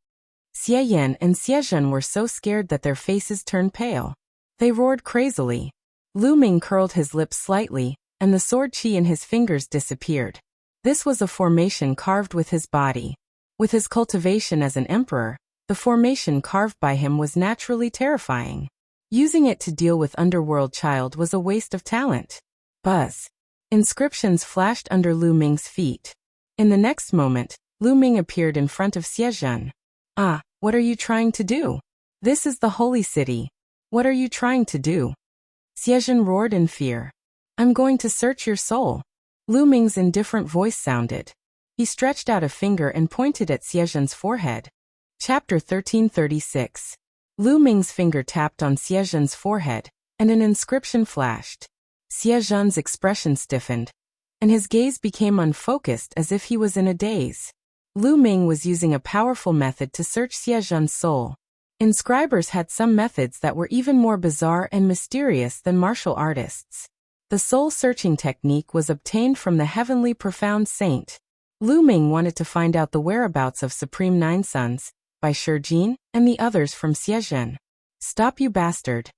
Xie Yan and Xie Zhen were so scared that their faces turned pale. They roared crazily. Lu Ming curled his lips slightly, and the sword chi in his fingers disappeared. This was a formation carved with his body. With his cultivation as an emperor, the formation carved by him was naturally terrifying. Using it to deal with Underworld Child was a waste of talent. Buzz. Inscriptions flashed under Lu Ming's feet. In the next moment, Lu Ming appeared in front of Xie Zhen. Ah, what are you trying to do? This is the holy city. What are you trying to do? Xie Zhen roared in fear. I'm going to search your soul. Lu Ming's indifferent voice sounded. He stretched out a finger and pointed at Xie Zhen's forehead. Chapter 1336. Lu Ming's finger tapped on Xie Zhen's forehead, and an inscription flashed. Xie Zhen's expression stiffened, and his gaze became unfocused as if he was in a daze. Lu Ming was using a powerful method to search Xie Zhen's soul. Inscribers had some methods that were even more bizarre and mysterious than martial artists. The soul-searching technique was obtained from the heavenly profound saint. Lu Ming wanted to find out the whereabouts of Supreme Nine Sons, by Shijin, and the others from Xie Zhen. Stop, you bastard.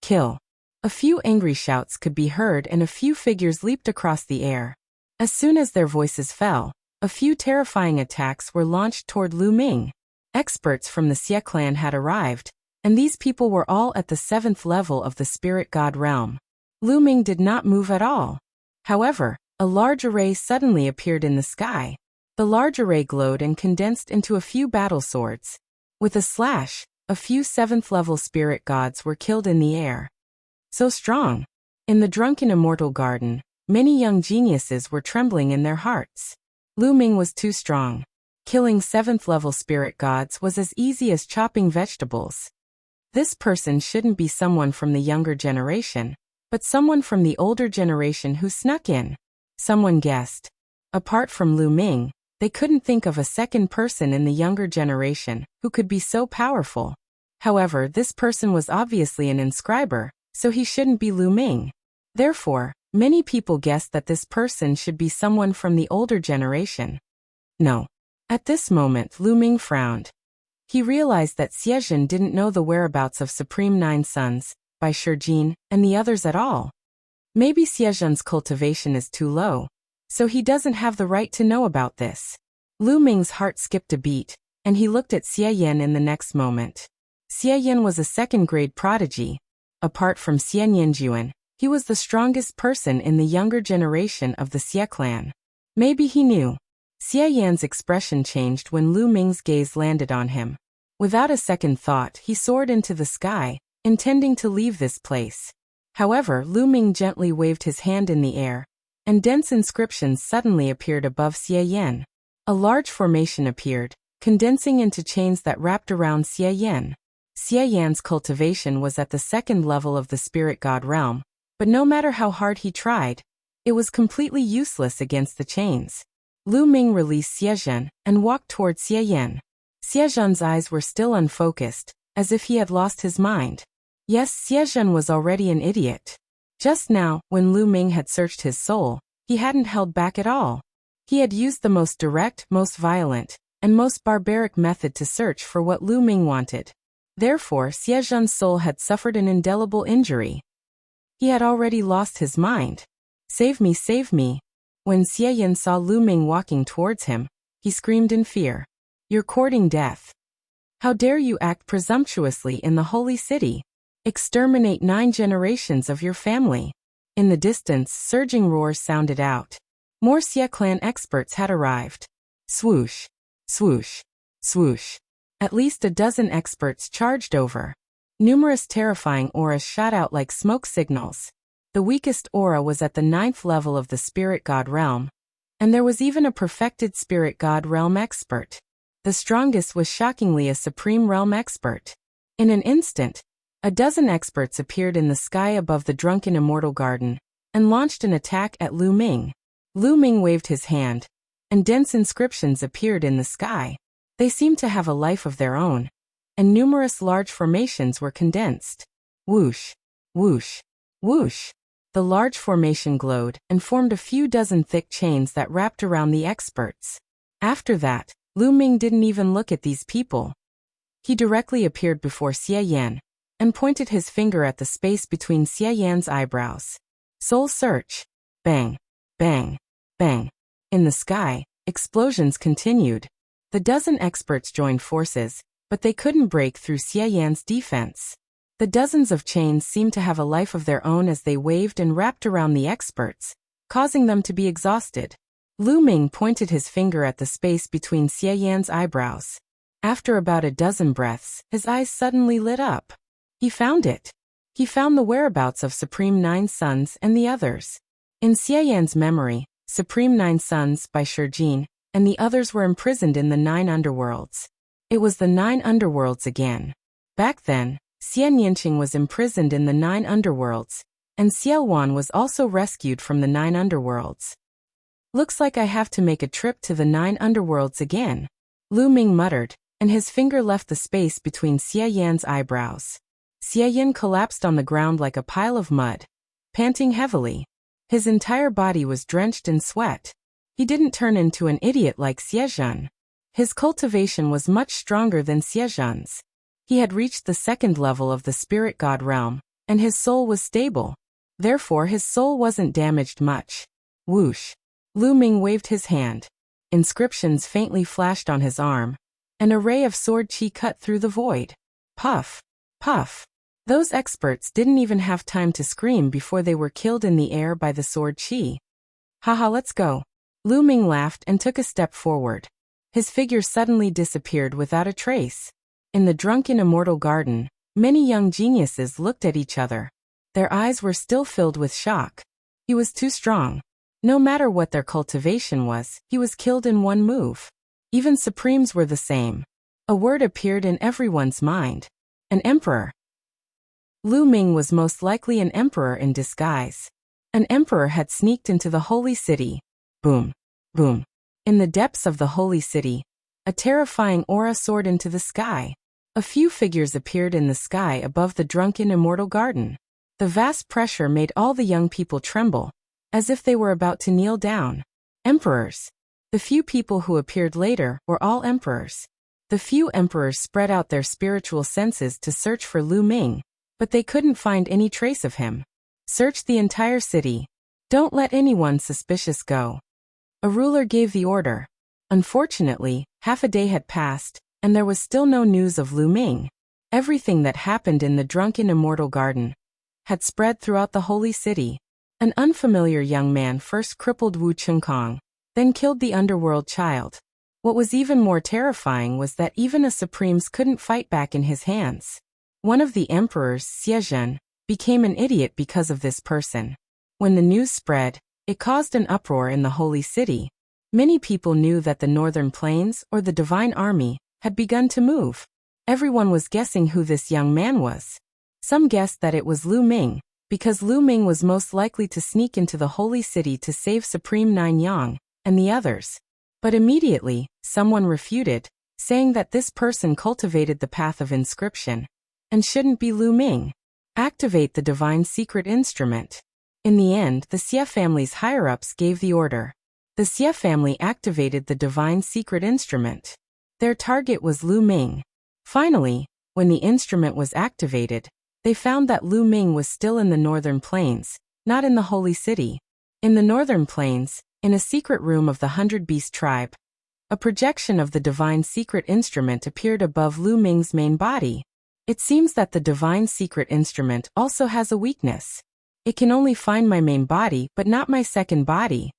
Kill. A few angry shouts could be heard and a few figures leaped across the air. As soon as their voices fell, a few terrifying attacks were launched toward Lu Ming. Experts from the Xie clan had arrived, and these people were all at the 7th level of the spirit god realm. Lu Ming did not move at all. However, a large array suddenly appeared in the sky. The large array glowed and condensed into a few battle swords. With a slash, a few 7th level spirit gods were killed in the air. So strong. In the drunken immortal garden, many young geniuses were trembling in their hearts. Lu Ming was too strong. Killing 7th level spirit gods was as easy as chopping vegetables. This person shouldn't be someone from the younger generation, but someone from the older generation who snuck in. Someone guessed. Apart from Lu Ming, they couldn't think of a second person in the younger generation who could be so powerful. However, this person was obviously an inscriber, so he shouldn't be Lu Ming. Therefore, many people guessed that this person should be someone from the older generation. No. At this moment, Lu Ming frowned. He realized that Xie Zhen didn't know the whereabouts of Supreme Nine Sons, by Shijin, and the others at all. Maybe Xie Zhen's cultivation is too low, so he doesn't have the right to know about this. Lu Ming's heart skipped a beat, and he looked at Xie Yan in the next moment. Xie Yan was a second-grade prodigy. Apart from Xie Nianjuan, he was the strongest person in the younger generation of the Xie clan. Maybe he knew. Xie Yan's expression changed when Lu Ming's gaze landed on him. Without a second thought, he soared into the sky, intending to leave this place. However, Lu Ming gently waved his hand in the air, and dense inscriptions suddenly appeared above Xie Yan. A large formation appeared, condensing into chains that wrapped around Xie Yan. Xie Yan's cultivation was at the second level of the spirit god realm, but no matter how hard he tried, it was completely useless against the chains. Lu Ming released Xie Zhen and walked toward Xie Yan. Xie Zhen's eyes were still unfocused, as if he had lost his mind. Yes, Xie Zhen was already an idiot. Just now, when Lu Ming had searched his soul, he hadn't held back at all. He had used the most direct, most violent, and most barbaric method to search for what Lu Ming wanted. Therefore, Xie Zhen's soul had suffered an indelible injury. He had already lost his mind. Save me, save me. When Xie Yan saw Lu Ming walking towards him, he screamed in fear. You're courting death. How dare you act presumptuously in the holy city? Exterminate 9 generations of your family. In the distance, surging roars sounded out. More Xie clan experts had arrived. Swoosh, swoosh, swoosh. At least a dozen experts charged over. Numerous terrifying auras shot out like smoke signals. The weakest aura was at the 9th level of the spirit god realm, and there was even a perfected spirit god realm expert. The strongest was shockingly a supreme realm expert. In an instant, a dozen experts appeared in the sky above the drunken immortal garden, and launched an attack at Lu Ming. Lu Ming waved his hand, and dense inscriptions appeared in the sky. They seemed to have a life of their own, and numerous large formations were condensed. Whoosh, whoosh, whoosh. The large formation glowed and formed a few dozen thick chains that wrapped around the experts. After that, Lu Ming didn't even look at these people. He directly appeared before Xie Yan, and pointed his finger at the space between Xie Yan's eyebrows. Soul search. Bang, bang, bang. In the sky, explosions continued. The dozen experts joined forces, but they couldn't break through Xie Yan's defense. The dozens of chains seemed to have a life of their own as they waved and wrapped around the experts, causing them to be exhausted. Lu Ming pointed his finger at the space between Xie Yan's eyebrows. After about a dozen breaths, his eyes suddenly lit up. He found it. He found the whereabouts of Supreme 9 Sons and the others. In Xie Yan's memory, Supreme 9 Sons by Shijin, and the others were imprisoned in the 9 underworlds. It was the 9 underworlds again. Back then, Xian Yinqing was imprisoned in the 9 underworlds, and Xiao Wan was also rescued from the 9 underworlds. Looks like I have to make a trip to the 9 underworlds again, Lu Ming muttered, and his finger left the space between Xie Yan's eyebrows. Xie Yan collapsed on the ground like a pile of mud, panting heavily. His entire body was drenched in sweat. He didn't turn into an idiot like Xie Zhen. His cultivation was much stronger than Xie Zhen's. He had reached the 2nd level of the spirit god realm, and his soul was stable. Therefore his soul wasn't damaged much. Whoosh. Lu Ming waved his hand. Inscriptions faintly flashed on his arm. An array of sword chi cut through the void. Puff. Puff. Those experts didn't even have time to scream before they were killed in the air by the sword chi. Haha, let's go. Lu Ming laughed and took a step forward. His figure suddenly disappeared without a trace. In the drunken immortal garden, many young geniuses looked at each other. Their eyes were still filled with shock. He was too strong. No matter what their cultivation was, he was killed in one move. Even Supremes were the same. A word appeared in everyone's mind. An emperor. Lu Ming was most likely an emperor in disguise. An emperor had sneaked into the holy city. Boom. Boom. In the depths of the holy city, a terrifying aura soared into the sky. A few figures appeared in the sky above the drunken immortal garden. The vast pressure made all the young people tremble, as if they were about to kneel down. Emperors. The few people who appeared later were all emperors. The few emperors spread out their spiritual senses to search for Lu Ming, but they couldn't find any trace of him. Search the entire city. Don't let anyone suspicious go. A ruler gave the order. Unfortunately, half a day had passed, and there was still no news of Lu Ming. Everything that happened in the drunken immortal garden had spread throughout the holy city. An unfamiliar young man first crippled Wu Chengkong, then killed the underworld child. What was even more terrifying was that even a Supremes couldn't fight back in his hands. One of the emperors, Xie Zhen, became an idiot because of this person. When the news spread, It caused an uproar in the holy city. Many people knew that the northern plains, or the divine army, had begun to move. Everyone was guessing who this young man was. Some guessed that it was Lu Ming, because Lu Ming was most likely to sneak into the holy city to save Supreme Nine Yang, and the others. But immediately, someone refuted, saying that this person cultivated the path of inscription, and shouldn't be Lu Ming. Activate the divine secret instrument. In the end, the Xie family's higher-ups gave the order. The Xie family activated the divine secret instrument. Their target was Lu Ming. Finally, when the instrument was activated, they found that Lu Ming was still in the northern plains, not in the holy city. In the northern plains, in a secret room of the 100 Beast tribe, a projection of the divine secret instrument appeared above Lu Ming's main body. It seems that the divine secret instrument also has a weakness. It can only find my main body but not my second body.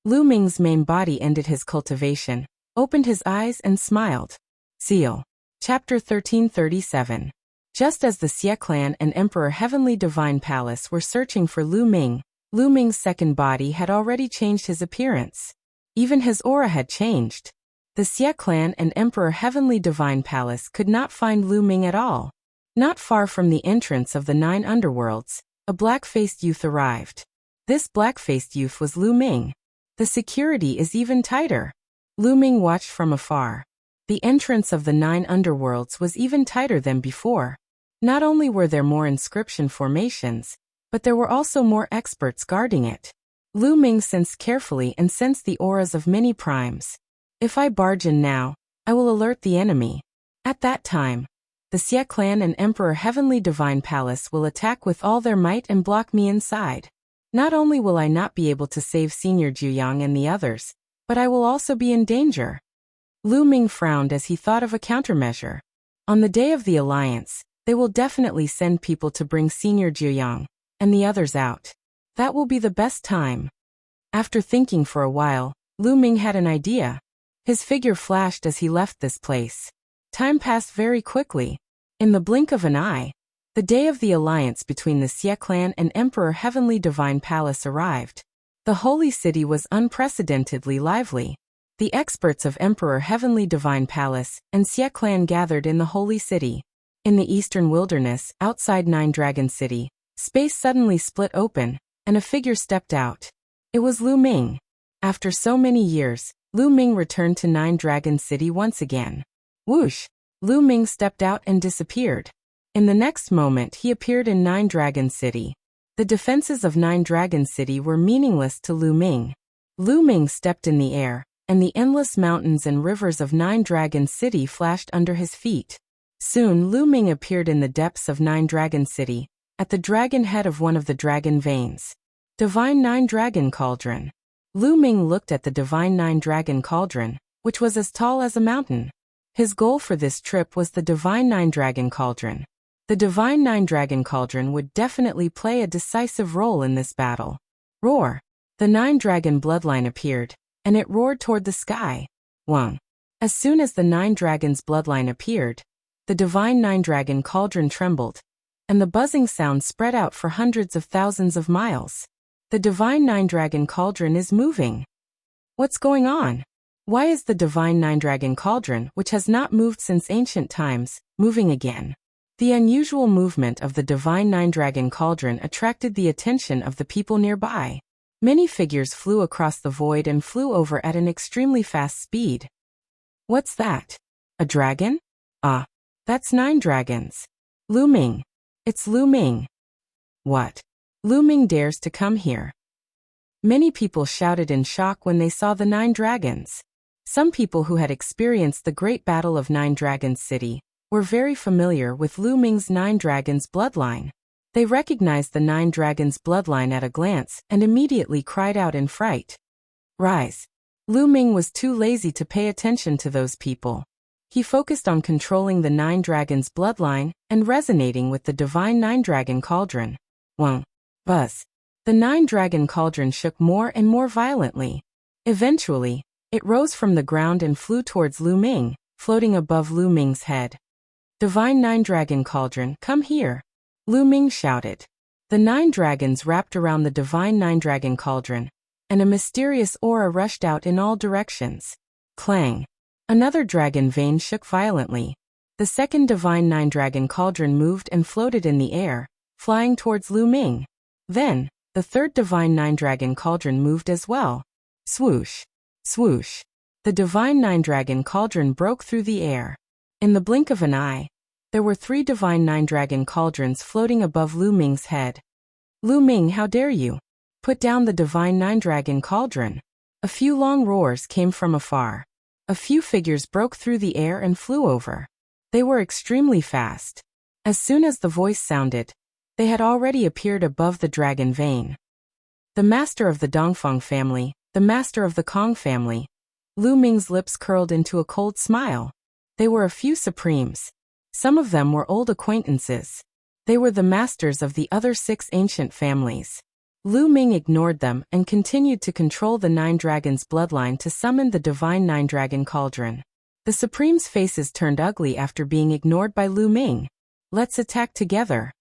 Lu Ming's main body ended his cultivation, opened his eyes and smiled. Seal. Chapter 1337. Just as the Xie clan and Emperor Heavenly Divine Palace were searching for Lu Ming, Lu Ming's second body had already changed his appearance. Even his aura had changed. The Xie clan and Emperor Heavenly Divine Palace could not find Lu Ming at all. Not far from the entrance of the 9 underworlds, a black-faced youth arrived. This black-faced youth was Lu Ming. The security is even tighter. Lu Ming watched from afar. The entrance of the 9 underworlds was even tighter than before. Not only were there more inscription formations, but there were also more experts guarding it. Lu Ming sensed carefully and sensed the auras of many primes. If I barge in now, I will alert the enemy. At that time, the Xie clan and Emperor Heavenly Divine Palace will attack with all their might and block me inside. Not only will I not be able to save Senior Juyang and the others, but I will also be in danger. Lu Ming frowned as he thought of a countermeasure. On the day of the alliance, they will definitely send people to bring Senior Juyang and the others out. That will be the best time. After thinking for a while, Lu Ming had an idea. His figure flashed as he left this place. Time passed very quickly. In the blink of an eye, the day of the alliance between the Xie clan and Emperor Heavenly Divine Palace arrived. The holy city was unprecedentedly lively. The experts of Emperor Heavenly Divine Palace and Xie clan gathered in the holy city. In the eastern wilderness, outside Nine Dragon City, space suddenly split open, and a figure stepped out. It was Lu Ming. After so many years, Lu Ming returned to Nine Dragon City once again. Whoosh! Lu Ming stepped out and disappeared. In the next moment he appeared in Nine Dragon City. The defenses of Nine Dragon City were meaningless to Lu Ming. Lu Ming stepped in the air, and the endless mountains and rivers of Nine Dragon City flashed under his feet. Soon Lu Ming appeared in the depths of Nine Dragon City, at the dragon head of one of the dragon veins. Divine Nine Dragon Cauldron. Lu Ming looked at the Divine Nine Dragon Cauldron, which was as tall as a mountain. His goal for this trip was the Divine Nine Dragon Cauldron. The Divine Nine Dragon Cauldron would definitely play a decisive role in this battle. Roar! The Nine Dragon bloodline appeared, and it roared toward the sky. Wang! As soon as the Nine Dragons bloodline appeared, the Divine Nine Dragon Cauldron trembled, and the buzzing sound spread out for hundreds of thousands of miles. The Divine Nine Dragon Cauldron is moving. What's going on? Why is the Divine Nine Dragon Cauldron, which has not moved since ancient times, moving again? The unusual movement of the Divine Nine Dragon Cauldron attracted the attention of the people nearby. Many figures flew across the void and flew over at an extremely fast speed. What's that? A dragon? Ah, that's 9 dragons. Lu Ming. It's Lu Ming. What? Lu Ming dares to come here. Many people shouted in shock when they saw the 9 dragons. Some people who had experienced the great battle of Nine Dragons City were very familiar with Lu Ming's 9 dragons bloodline. They recognized the 9 dragons bloodline at a glance and immediately cried out in fright. Rise! Lu Ming was too lazy to pay attention to those people. He focused on controlling the 9 dragons bloodline and resonating with the Divine Nine Dragon Cauldron. Wang! Buzz! The 9 Dragon Cauldron shook more and more violently. Eventually, it rose from the ground and flew towards Lu Ming, floating above Lu Ming's head. Divine Nine Dragon Cauldron, come here! Lu Ming shouted. The 9 dragons wrapped around the Divine Nine Dragon Cauldron, and a mysterious aura rushed out in all directions. Clang! Another dragon vein shook violently. The second divine nine-dragon cauldron moved and floated in the air, flying towards Lu Ming. Then, the third divine nine-dragon cauldron moved as well. Swoosh! Swoosh! The divine nine-dragon cauldron broke through the air. In the blink of an eye, there were 3 divine nine-dragon cauldrons floating above Lu Ming's head. Lu Ming, how dare you! Put down the divine nine-dragon cauldron. A few long roars came from afar. A few figures broke through the air and flew over. They were extremely fast. As soon as the voice sounded, they had already appeared above the dragon vein. The master of the Dongfeng family, the master of the Kong family. Lu Ming's lips curled into a cold smile. They were a few supremes. Some of them were old acquaintances. They were the masters of the other 6 ancient families. Lu Ming ignored them and continued to control the Nine Dragons' bloodline to summon the divine Nine-Dragon Cauldron. The Supremes' faces turned ugly after being ignored by Lu Ming. Let's attack together.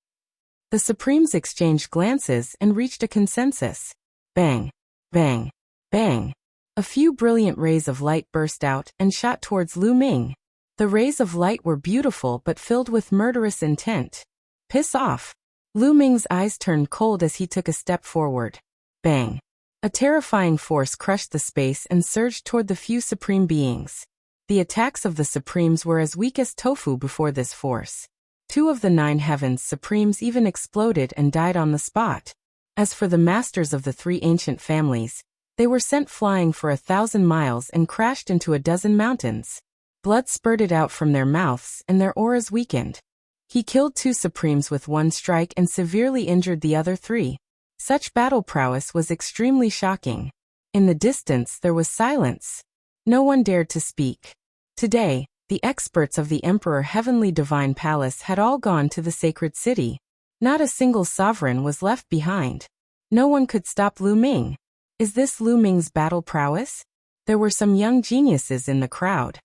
The Supremes exchanged glances and reached a consensus. Bang! Bang! Bang! A few brilliant rays of light burst out and shot towards Lu Ming. The rays of light were beautiful but filled with murderous intent. Piss off! Lu Ming's eyes turned cold as he took a step forward. Bang! A terrifying force crushed the space and surged toward the few supreme beings. The attacks of the Supremes were as weak as tofu before this force. 2 of the 9 heavens Supremes even exploded and died on the spot. As for the masters of the 3 ancient families, they were sent flying for 1,000 miles and crashed into a dozen mountains. Blood spurted out from their mouths and their auras weakened. He killed 2 Supremes with 1 strike and severely injured the other 3. Such battle prowess was extremely shocking. In the distance there was silence. No one dared to speak. Today, the experts of the Emperor Heavenly Divine Palace had all gone to the sacred city. Not a single sovereign was left behind. No one could stop Lu Ming. Is this Lu Ming's battle prowess? There were some young geniuses in the crowd.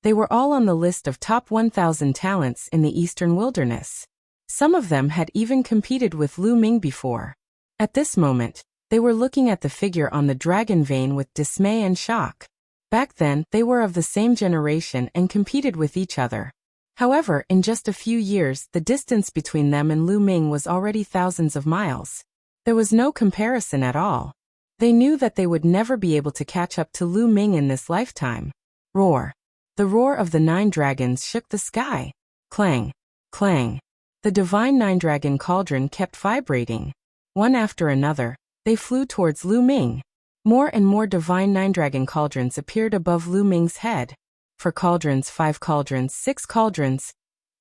They were all on the list of top 1,000 talents in the Eastern Wilderness. Some of them had even competed with Lu Ming before. At this moment, they were looking at the figure on the dragon vein with dismay and shock. Back then, they were of the same generation and competed with each other. However, in just a few years, the distance between them and Lu Ming was already thousands of miles. There was no comparison at all. They knew that they would never be able to catch up to Lu Ming in this lifetime. Roar! The roar of the 9 dragons shook the sky. Clang! Clang! The divine 9-dragon cauldron kept vibrating. One after another, they flew towards Lu Ming. More and more divine 9-dragon cauldrons appeared above Lu Ming's head. 4 cauldrons, 5 cauldrons, 6 cauldrons.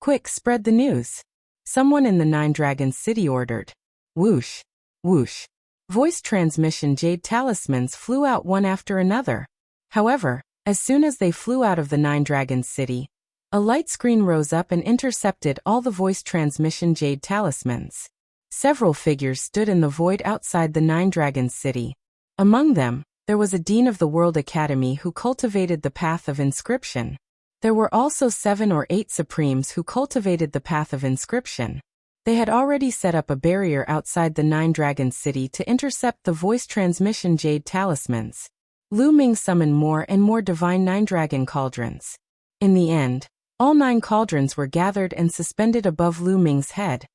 Quick, spread the news. Someone in the 9 dragons city ordered. Whoosh! Whoosh! Voice transmission jade talismans flew out one after another. However, as soon as they flew out of the 9 dragons city, a light screen rose up and intercepted all the voice transmission jade talismans. Several figures stood in the void outside the 9 dragons city. Among them, there was a dean of the World Academy who cultivated the path of inscription. There were also 7 or 8 supremes who cultivated the path of inscription. They had already set up a barrier outside the 9 dragons city to intercept the voice transmission jade talismans. Lu Ming summoned more and more divine 9-dragon cauldrons. In the end, all 9 cauldrons were gathered and suspended above Lu Ming's head.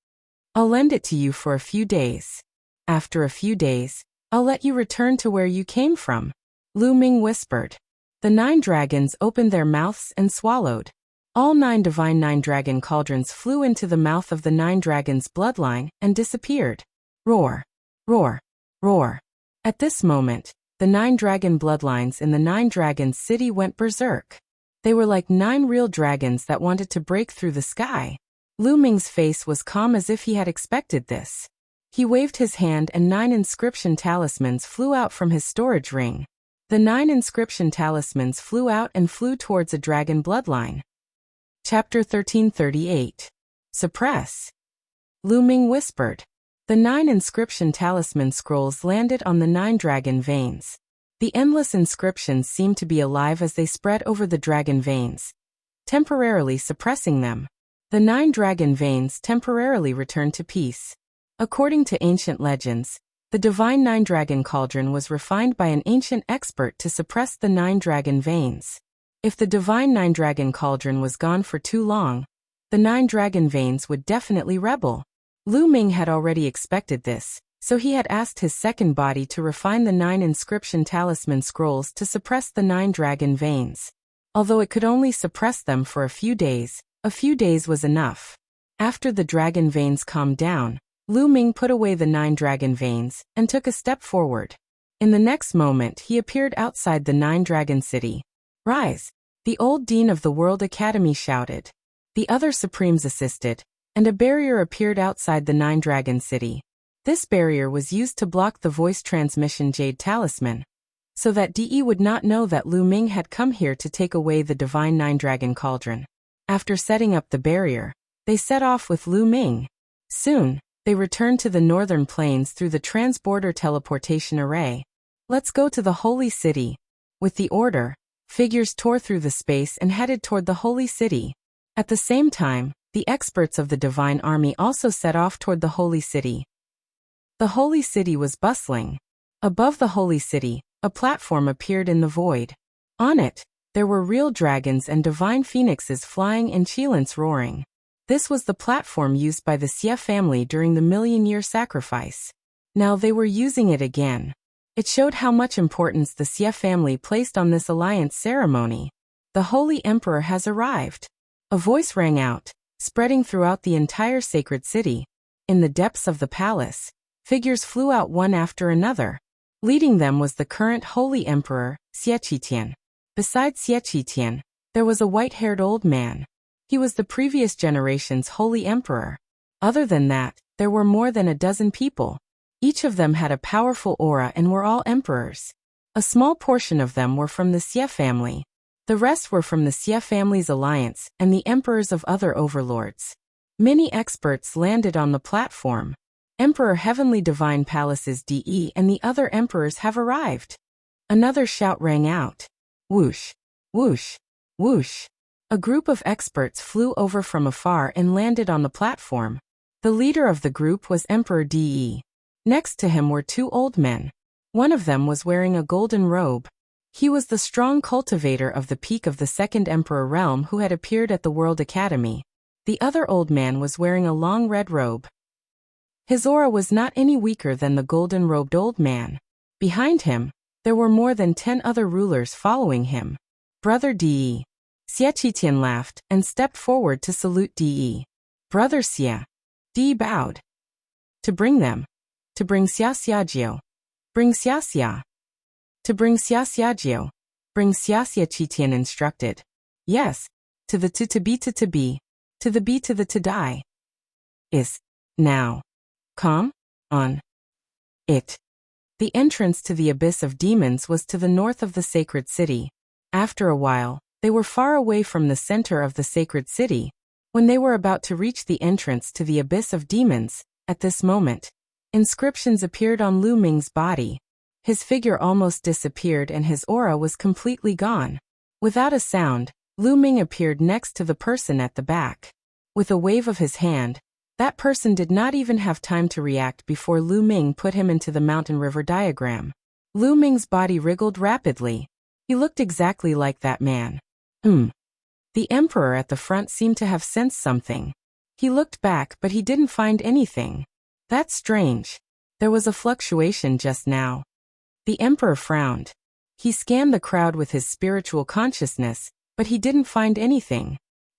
I'll lend it to you for a few days. After a few days, I'll let you return to where you came from, Lu Ming whispered. The 9 dragons opened their mouths and swallowed. All 9 divine 9-dragon cauldrons flew into the mouth of the 9 dragons' bloodline and disappeared. Roar! Roar! Roar! At this moment, the 9 dragon bloodlines in the 9 dragons city went berserk. They were like 9 real dragons that wanted to break through the sky. Lu Ming's face was calm as if he had expected this. He waved his hand and 9 inscription talismans flew out from his storage ring. The 9 inscription talismans flew out and flew towards a dragon bloodline. Chapter 1338. Suppress. Lu Ming whispered. The 9 inscription talisman scrolls landed on the 9 dragon veins. The endless inscriptions seemed to be alive as they spread over the dragon veins, temporarily suppressing them. The 9 dragon veins temporarily returned to peace. According to ancient legends, The divine nine-dragon cauldron was refined by an ancient expert to suppress the nine-dragon veins. If the divine nine-dragon cauldron was gone for too long, the nine-dragon veins would definitely rebel. Lu Ming had already expected this, so he had asked his second body to refine the 9 inscription talisman scrolls to suppress the nine-dragon veins. Although it could only suppress them for a few days was enough. After the dragon veins calmed down, Lu Ming put away the 9 dragon veins and took a step forward. In the next moment he appeared outside the 9-dragon city. "Rise!" the old dean of the World Academy shouted. The other supremes assisted, and a barrier appeared outside the 9-dragon city. This barrier was used to block the voice transmission jade talisman, so that DE would not know that Lu Ming had come here to take away the divine 9-dragon cauldron. After setting up the barrier, they set off with Lu Ming. Soon, they returned to the northern plains through the transborder teleportation array. "Let's go to the holy city." With the order, figures tore through the space and headed toward the holy city. At the same time, the experts of the divine army also set off toward the holy city. The holy city was bustling. Above the holy city, a platform appeared in the void. On it, there were real dragons and divine phoenixes flying and Qilins roaring. This was the platform used by the Xie family during the million-year sacrifice. Now they were using it again. It showed how much importance the Xie family placed on this alliance ceremony. "The Holy Emperor has arrived." A voice rang out, spreading throughout the entire sacred city. In the depths of the palace, figures flew out one after another. Leading them was the current Holy Emperor, Xie Qitian. Beside Xie Qitian, there was a white-haired old man. He was the previous generation's Holy Emperor. Other than that, there were more than a dozen people. Each of them had a powerful aura and were all emperors. A small portion of them were from the Xie family. The rest were from the Xie family's alliance and the emperors of other overlords. Many experts landed on the platform. Emperor Heavenly Divine Palace's DE and the other emperors have arrived. Another shout rang out. Whoosh, whoosh, whoosh. A group of experts flew over from afar and landed on the platform. The leader of the group was Emperor DE. Next to him were 2 old men. One of them was wearing a golden robe. He was the strong cultivator of the peak of the Second Emperor realm who had appeared at the World Academy. The other old man was wearing a long red robe. His aura was not any weaker than the golden-robed old man. Behind him, there were more than 10 other rulers following him. "Brother DE." Xie Qitian laughed and stepped forward to salute DE. "Brother Xie." DE bowed. "To bring them. To bring Xia Xiajiu. Bring Xia Xia." "To bring Xia Xiajiu. Bring Xia Xia," Qitian instructed. "Yes. To the to be to be. To the be to the to die. Is. Now. Come. On. It." The entrance to the abyss of demons was to the north of the sacred city. After a while, they were far away from the center of the sacred city. When they were about to reach the entrance to the abyss of demons, at this moment, inscriptions appeared on Lu Ming's body. His figure almost disappeared and his aura was completely gone. Without a sound, Lu Ming appeared next to the person at the back. With a wave of his hand, that person did not even have time to react before Lu Ming put him into the mountain river diagram. Lu Ming's body wriggled rapidly. He looked exactly like that man. The emperor at the front seemed to have sensed something. He looked back but he didn't find anything. That's strange. There was a fluctuation just now. The emperor frowned. He scanned the crowd with his spiritual consciousness, but he didn't find anything.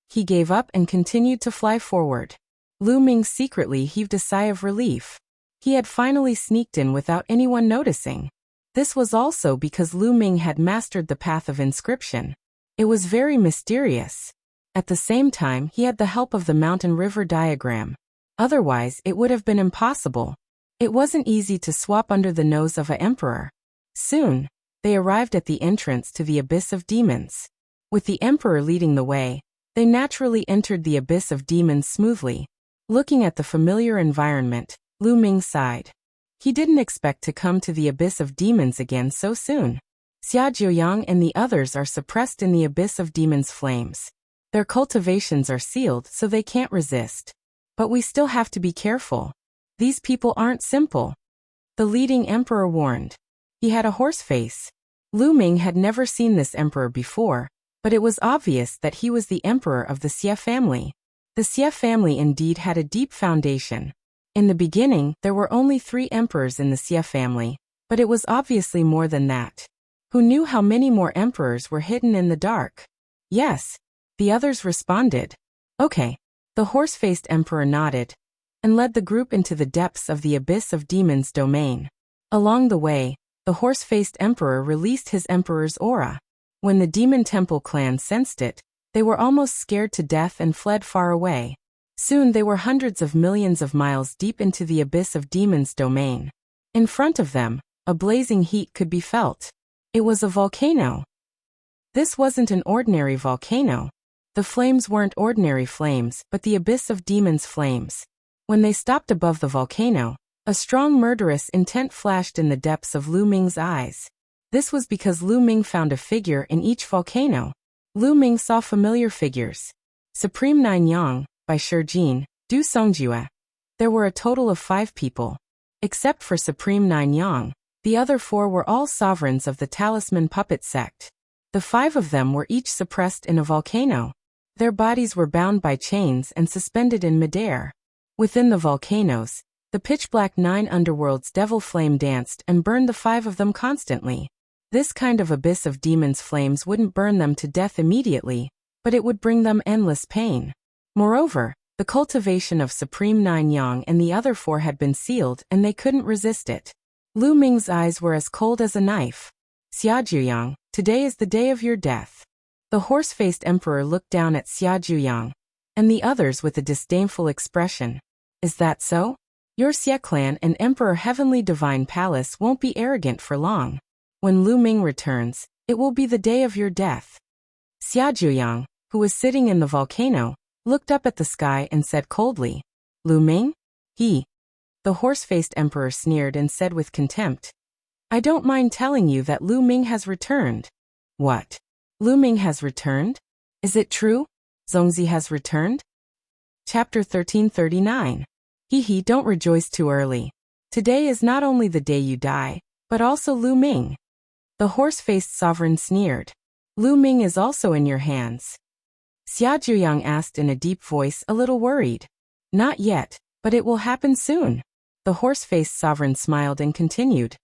He gave up and continued to fly forward. Lu Ming secretly heaved a sigh of relief. He had finally sneaked in without anyone noticing. This was also because Lu Ming had mastered the path of inscription. It was very mysterious. At the same time, he had the help of the mountain river diagram. Otherwise, it would have been impossible. It wasn't easy to swap under the nose of an emperor. Soon, they arrived at the entrance to the abyss of demons. With the emperor leading the way, they naturally entered the abyss of demons smoothly. Looking at the familiar environment, Lu Ming sighed. He didn't expect to come to the abyss of demons again so soon. Xia Jiuyang and the others are suppressed in the abyss of demons' flames. Their cultivations are sealed so they can't resist. But we still have to be careful. These people aren't simple. the leading emperor warned. He had a horse face. Lu Ming had never seen this emperor before, but it was obvious that he was the emperor of the Xie family. The Xie family indeed had a deep foundation. In the beginning, there were only 3 emperors in the Xie family, but it was obviously more than that. Who knew how many more emperors were hidden in the dark? Yes, the others responded. Okay. The horse-faced emperor nodded and led the group into the depths of the abyss of demons' domain. Along the way, the horse-faced emperor released his emperor's aura. When the demon temple clan sensed it, they were almost scared to death and fled far away. Soon they were hundreds of millions of miles deep into the abyss of demons' domain. In front of them, a blazing heat could be felt. It was a volcano. This wasn't an ordinary volcano. The flames weren't ordinary flames, but the abyss of demons' flames. When they stopped above the volcano, a strong murderous intent flashed in the depths of Lu Ming's eyes. This was because Lu Ming found a figure in each volcano. Lu Ming saw familiar figures. Supreme Nine Yang, by Shijin, Du Songjue. There were a total of 5 people. Except for Supreme Nine Yang, the other 4 were all sovereigns of the Talisman Puppet sect. The 5 of them were each suppressed in a volcano. Their bodies were bound by chains and suspended in midair. Within the volcanoes, the pitch-black 9 underworlds devil flame danced and burned the 5 of them constantly. This kind of abyss of demons' flames wouldn't burn them to death immediately, but it would bring them endless pain. Moreover, the cultivation of Supreme Nine Yang and the other 4 had been sealed and they couldn't resist it. Lu Ming's eyes were as cold as a knife. Xia Zhuyang, today is the day of your death. The horse-faced emperor looked down at Xia Zhuyang and the others with a disdainful expression. Is that so? Your Xie clan and Emperor Heavenly Divine Palace won't be arrogant for long. When Lu Ming returns, it will be the day of your death. Xia Zhuyang, who was sitting in the volcano, looked up at the sky and said coldly, Lu Ming? He. The horse-faced emperor sneered and said with contempt, I don't mind telling you that Lu Ming has returned. What? Lu Ming has returned? Is it true? Zongzi has returned? Chapter 1339. Hee, don't rejoice too early. Today is not only the day you die, but also Lu Ming. The horse-faced sovereign sneered. Lu Ming is also in your hands. Xia Zhuyang asked in a deep voice, a little worried. Not yet, but it will happen soon. The horse-faced sovereign smiled and continued.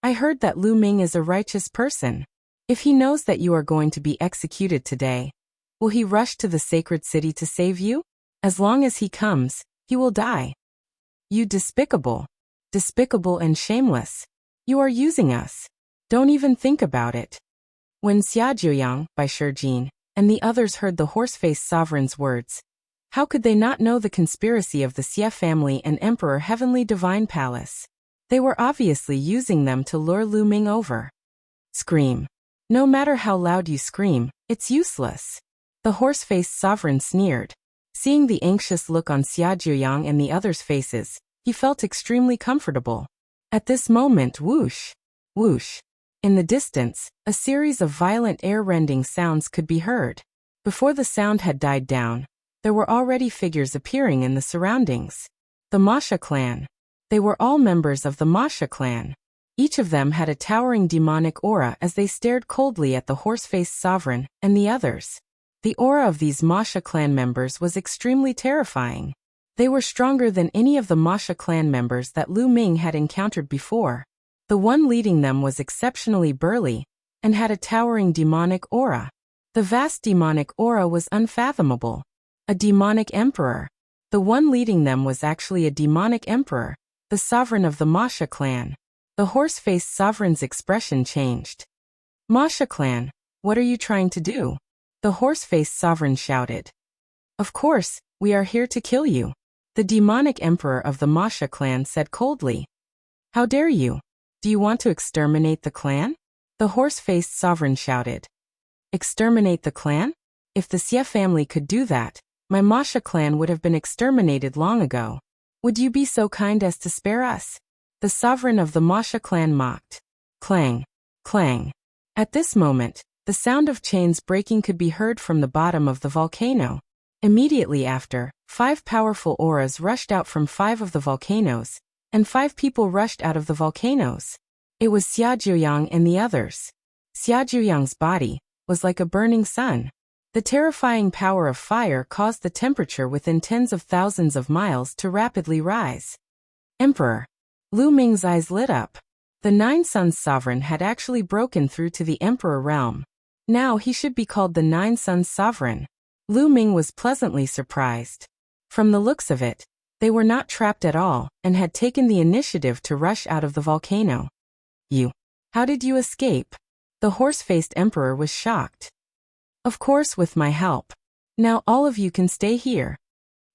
I heard that Lu Ming is a righteous person. If he knows that you are going to be executed today, will he rush to the sacred city to save you? As long as he comes, he will die. You despicable and shameless. You are using us. Don't even think about it. When Xia Zhuyang, by Shijin, and the others heard the horse-faced sovereign's words, how could they not know the conspiracy of the Xie family and Emperor Heavenly Divine Palace? They were obviously using them to lure Lu Ming over. Scream. No matter how loud you scream, it's useless. The horse-faced sovereign sneered. Seeing the anxious look on Xia Zhuyang and the others' faces, he felt extremely comfortable. At this moment, whoosh, whoosh. In the distance, a series of violent air-rending sounds could be heard. Before the sound had died down, there were already figures appearing in the surroundings. The Masha clan. They were all members of the Masha clan. Each of them had a towering demonic aura as they stared coldly at the horse-faced sovereign and the others. The aura of these Masha clan members was extremely terrifying. They were stronger than any of the Masha clan members that Lu Ming had encountered before. The one leading them was exceptionally burly and had a towering demonic aura. The vast demonic aura was unfathomable. A demonic emperor. The one leading them was actually a demonic emperor, the sovereign of the Masha clan. The horse-faced sovereign's expression changed. Masha clan, what are you trying to do? The horse-faced sovereign shouted. Of course, we are here to kill you. The demonic emperor of the Masha clan said coldly. How dare you? Do you want to exterminate the clan? The horse-faced sovereign shouted. Exterminate the clan? If the Xie family could do that, my Masha clan would have been exterminated long ago. Would you be so kind as to spare us? The sovereign of the Masha clan mocked. Clang, clang. At this moment, the sound of chains breaking could be heard from the bottom of the volcano. Immediately after, 5 powerful auras rushed out from 5 of the volcanoes, and 5 people rushed out of the volcanoes. It was Xia Zhuyang and the others. Xia Zhuyang's body was like a burning sun. The terrifying power of fire caused the temperature within tens of thousands of miles to rapidly rise. Emperor. Lu Ming's eyes lit up. The Nine Suns sovereign had actually broken through to the Emperor realm. Now he should be called the Nine Suns sovereign. Lu Ming was pleasantly surprised. From the looks of it, they were not trapped at all and had taken the initiative to rush out of the volcano. How did you escape? The horse-faced emperor was shocked. Of course, with my help. Now all of you can stay here.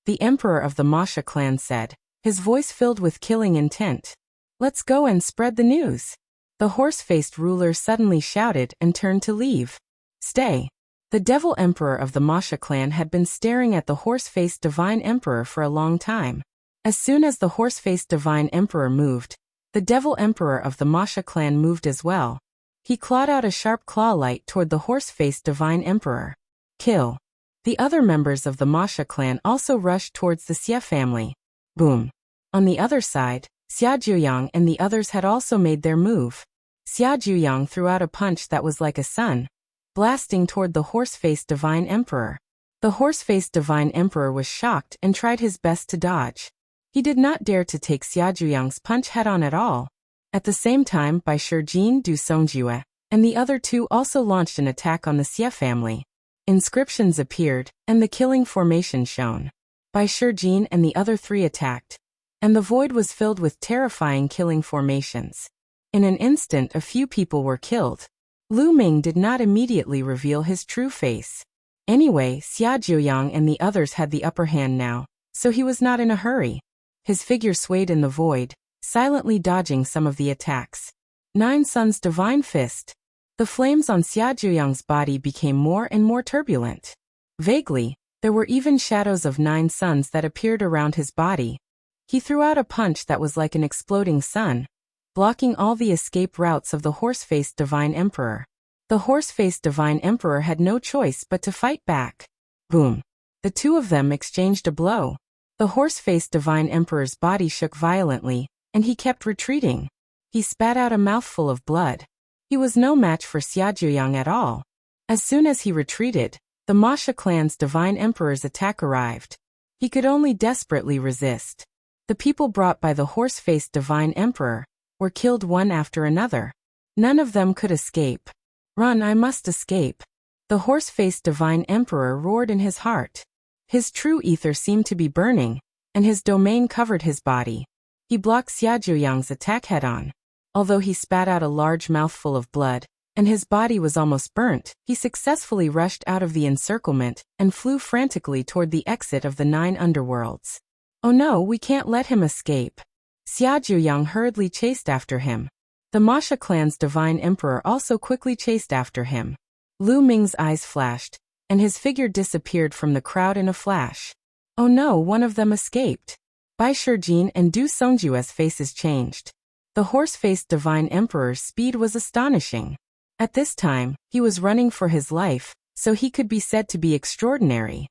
The emperor of the Masha clan said, his voice filled with killing intent. Let's go and spread the news. The horse-faced ruler suddenly shouted and turned to leave. Stay. The devil emperor of the Masha clan had been staring at the horse-faced divine emperor for a long time. As soon as the horse-faced divine emperor moved, the devil emperor of the Masha clan moved as well. He clawed out a sharp claw light toward the horse-faced divine emperor. Kill. The other members of the Masha clan also rushed towards the Xie family. Boom. On the other side, Xia Zhuyang and the others had also made their move. Xia Zhuyang threw out a punch that was like a sun, blasting toward the horse-faced divine emperor. The horse-faced divine emperor was shocked and tried his best to dodge. He did not dare to take Xia Zhuyang's punch head-on at all. At the same time, Bai Shijin, Du Songjue, and the other 2 also launched an attack on the Xie family. Inscriptions appeared, and the killing formation shone. Bai Shijin and the other 3 attacked, and the void was filled with terrifying killing formations. In an instant, a few people were killed. Lu Ming did not immediately reveal his true face. Anyway, Xia Zhuyang and the others had the upper hand now, so he was not in a hurry. His figure swayed in the void, silently dodging some of the attacks. Nine Suns' divine fist. The flames on Xia Zhuyang's body became more and more turbulent. Vaguely, there were even shadows of 9 suns that appeared around his body. He threw out a punch that was like an exploding sun, blocking all the escape routes of the horse-faced divine emperor. The horse-faced divine emperor had no choice but to fight back. Boom. The 2 of them exchanged a blow. The horse-faced divine emperor's body shook violently, and he kept retreating. He spat out a mouthful of blood. He was no match for Xia Zhuyang at all. As soon as he retreated, the Masha clan's divine emperor's attack arrived. He could only desperately resist. The people brought by the horse-faced divine emperor were killed one after another. None of them could escape. Run, I must escape. The horse-faced divine emperor roared in his heart. His true ether seemed to be burning, and his domain covered his body. He blocked Xia Zhuyang's attack head-on. Although he spat out a large mouthful of blood, and his body was almost burnt, he successfully rushed out of the encirclement and flew frantically toward the exit of the 9 underworlds. Oh no, we can't let him escape. Xia Zhuyang hurriedly chased after him. The Masha clan's divine emperor also quickly chased after him. Lu Ming's eyes flashed, and his figure disappeared from the crowd in a flash. Oh no, one of them escaped. Bai Shijin and Du Songjue's faces changed. The horse-faced divine emperor's speed was astonishing. At this time, he was running for his life, so he could be said to be extraordinary.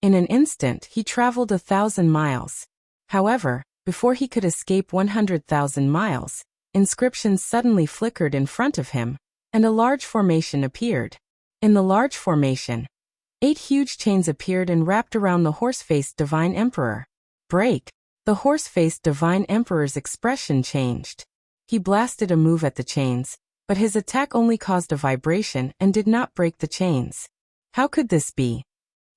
In an instant, he traveled 1,000 miles. However, before he could escape 100,000 miles, inscriptions suddenly flickered in front of him, and a large formation appeared. In the large formation, 8 huge chains appeared and wrapped around the horse-faced divine emperor. Break! The horse-faced divine emperor's expression changed. He blasted a move at the chains, but his attack only caused a vibration and did not break the chains. How could this be?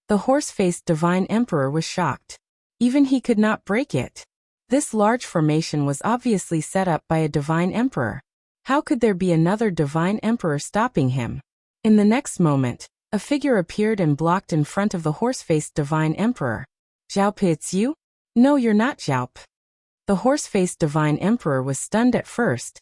The horse-faced divine emperor was shocked. Even he could not break it. This large formation was obviously set up by a divine emperor. How could there be another divine emperor stopping him? In the next moment, a figure appeared and blocked in front of the horse-faced divine emperor. Zhaope, it's you? No, you're not, Zhaope. The horse-faced divine emperor was stunned at first.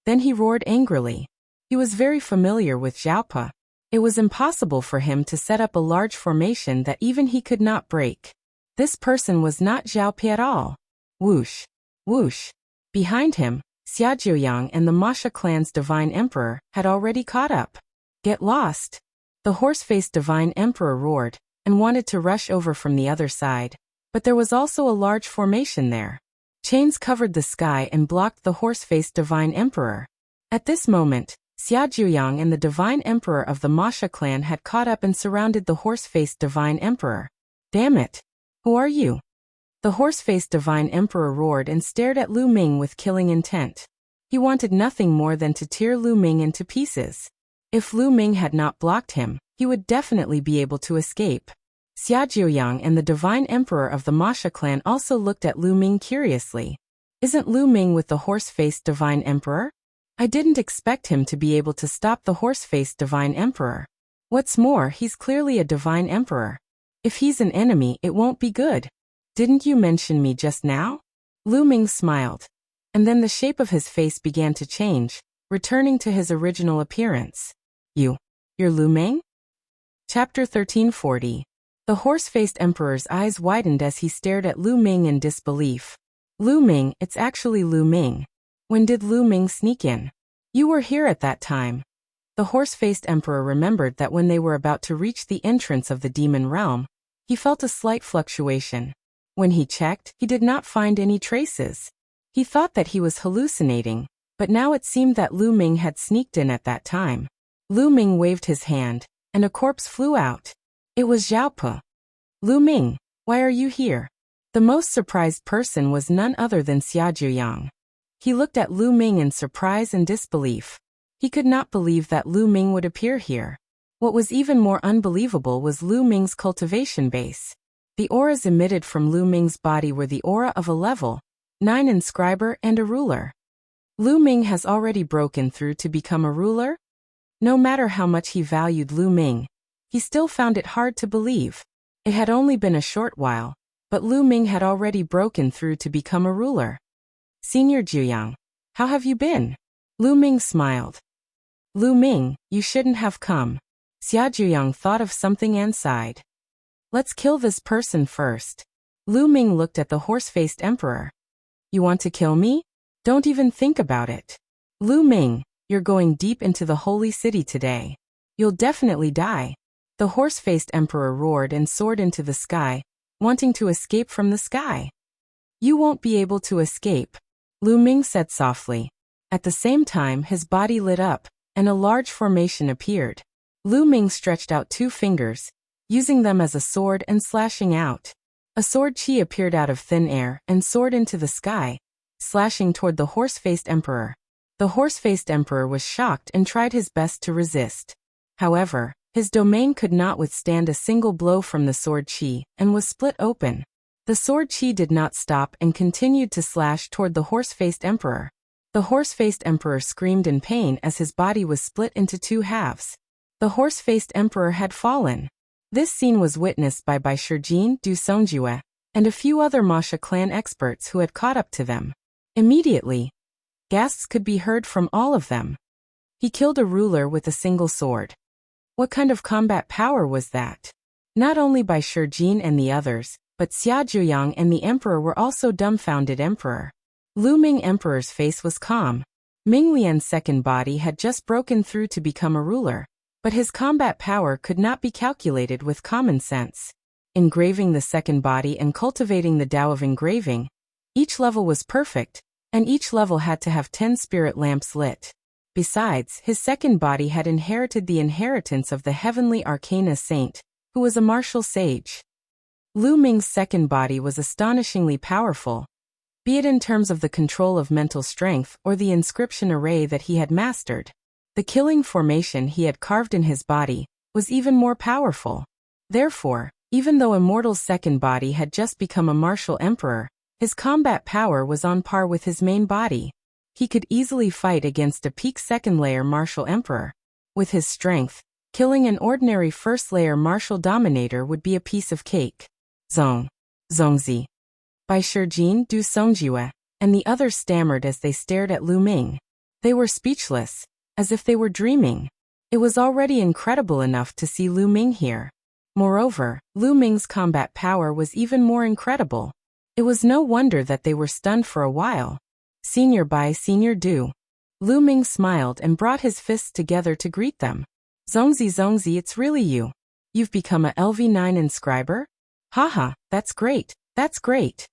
Then he roared angrily. He was very familiar with Zhaope. It was impossible for him to set up a large formation that even he could not break. This person was not Zhaope at all. Whoosh! Whoosh! Behind him, Xia Zhuyang and the Masha clan's divine emperor had already caught up. Get lost! The horse-faced divine emperor roared and wanted to rush over from the other side, but there was also a large formation there. Chains covered the sky and blocked the horse-faced Divine Emperor. At this moment, Xia Zhuoyang and the Divine Emperor of the Masha clan had caught up and surrounded the horse-faced Divine Emperor. Damn it! Who are you? The horse-faced Divine Emperor roared and stared at Lu Ming with killing intent. He wanted nothing more than to tear Lu Ming into pieces. If Lu Ming had not blocked him, he would definitely be able to escape. Xia Zhuoyang and the Divine Emperor of the Masha clan also looked at Lu Ming curiously. Isn't Lu Ming with the horse-faced Divine Emperor? I didn't expect him to be able to stop the horse-faced Divine Emperor. What's more, he's clearly a Divine Emperor. If he's an enemy, it won't be good. Didn't you mention me just now? Lu Ming smiled. And then the shape of his face began to change, returning to his original appearance. You're Lu Ming? Chapter 1340. The horse-faced Emperor's eyes widened as he stared at Lu Ming in disbelief. Lu Ming, it's actually Lu Ming. When did Lu Ming sneak in? You were here at that time. The horse-faced Emperor remembered that when they were about to reach the entrance of the demon realm, he felt a slight fluctuation. When he checked, he did not find any traces. He thought that he was hallucinating, but now it seemed that Lu Ming had sneaked in at that time. Lu Ming waved his hand, and a corpse flew out. It was Zhao Pe. Lu Ming, why are you here? The most surprised person was none other than Xia Zhuoyang. He looked at Lu Ming in surprise and disbelief. He could not believe that Lu Ming would appear here. What was even more unbelievable was Lu Ming's cultivation base. The auras emitted from Lu Ming's body were the aura of a level 9 inscriber and a ruler. Lu Ming has already broken through to become a ruler? No matter how much he valued Lu Ming, he still found it hard to believe. It had only been a short while, but Lu Ming had already broken through to become a ruler. Senior Zhuoyang, how have you been? Lu Ming smiled. Lu Ming, you shouldn't have come. Xia Zhuoyang thought of something and sighed. Let's kill this person first. Lu Ming looked at the horse-faced Emperor. You want to kill me? Don't even think about it. Lu Ming, you're going deep into the holy city today. You'll definitely die. The horse-faced Emperor roared and soared into the sky, wanting to escape from the sky. You won't be able to escape, Lu Ming said softly. At the same time, his body lit up, and a large formation appeared. Lu Ming stretched out 2 fingers, using them as a sword and slashing out. A sword chi appeared out of thin air and soared into the sky, slashing toward the horse-faced Emperor. The horse-faced Emperor was shocked and tried his best to resist. However, his domain could not withstand a single blow from the sword chi and was split open. The sword chi did not stop and continued to slash toward the horse-faced Emperor. The horse-faced Emperor screamed in pain as his body was split into 2 halves. The horse-faced Emperor had fallen. This scene was witnessed by Shijin Du Songjue and a few other Masha clan experts who had caught up to them. Immediately, gasps could be heard from all of them. He killed a ruler with a single sword. What kind of combat power was that? Not only by Shijin and the others, but Xia Zhuoyang and the Emperor were also dumbfounded. Emperor. Lu Ming Emperor's face was calm. Ming Lian's second body had just broken through to become a ruler, but his combat power could not be calculated with common sense. Engraving the second body and cultivating the Tao of engraving, each level was perfect, and each level had to have 10 spirit lamps lit. Besides, his second body had inherited the inheritance of the heavenly arcana saint, who was a martial sage. Lu Ming's second body was astonishingly powerful, be it in terms of the control of mental strength or the inscription array that he had mastered. The killing formation he had carved in his body was even more powerful. Therefore, even though Immortal's second body had just become a martial emperor, his combat power was on par with his main body. He could easily fight against a peak second-layer martial emperor. With his strength, killing an ordinary first-layer martial dominator would be a piece of cake. Zongzi. By Shijin Du Songjue, and the others stammered as they stared at Lu Ming. They were speechless, as if they were dreaming. It was already incredible enough to see Lu Ming here. Moreover, Lu Ming's combat power was even more incredible. It was no wonder that they were stunned for a while. Senior Bai Senior Du. Lu Ming smiled and brought his fists together to greet them. Zongzi, it's really you. You've become a LV9 inscriber? Haha, that's great, that's great.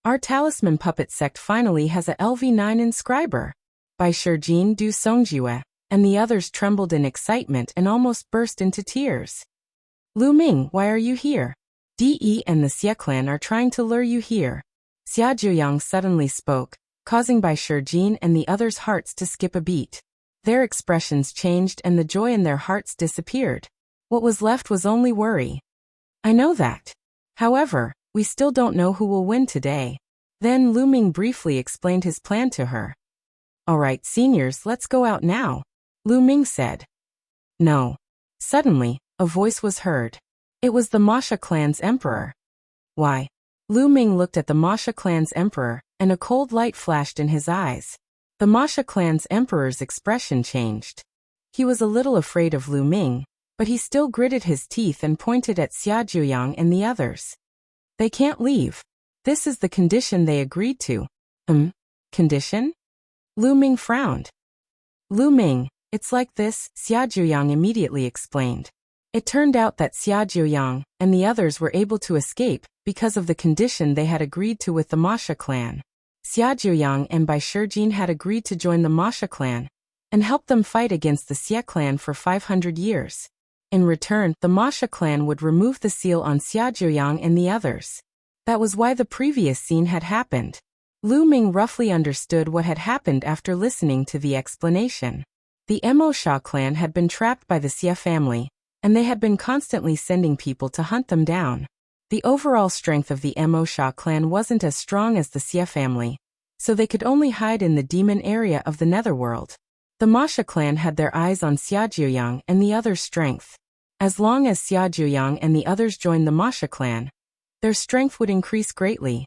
Our talisman puppet sect finally has a LV9 inscriber. By Shijin Du Songjue, and the others trembled in excitement and almost burst into tears. Lu Ming, why are you here? De and the Xie clan are trying to lure you here. Xia Zhuyang suddenly spoke, causing Bai Shijin and the others' hearts to skip a beat. Their expressions changed and the joy in their hearts disappeared. What was left was only worry. I know that. However, we still don't know who will win today. Then Lu Ming briefly explained his plan to her. Alright seniors, let's go out now, Lu Ming said. No. Suddenly, a voice was heard. It was the Masha clan's emperor. Why? Lu Ming looked at the Masha clan's emperor, and a cold light flashed in his eyes. The Masha clan's emperor's expression changed. He was a little afraid of Lu Ming, but he still gritted his teeth and pointed at Xia Zhuyang and the others. They can't leave. This is the condition they agreed to. Condition? Lu Ming frowned. Lu Ming, it's like this, Xia Zhuyang immediately explained. It turned out that Xia Zhuyang and the others were able to escape because of the condition they had agreed to with the Masha clan. Xia Zhuyang and Bai Shijin had agreed to join the Masha clan and help them fight against the Xie clan for 500 years. In return, the Masha clan would remove the seal on Xia Zhuyang and the others. That was why the previous scene had happened. Lu Ming roughly understood what had happened after listening to the explanation. The Mo Sha clan had been trapped by the Xie family, and they had been constantly sending people to hunt them down. The overall strength of the Mo Sha clan wasn't as strong as the Xie family, so they could only hide in the demon area of the netherworld. The Masha clan had their eyes on Xia Zhuyang and the others' strength. As long as Xia Zhuyang and the others joined the Masha clan, their strength would increase greatly.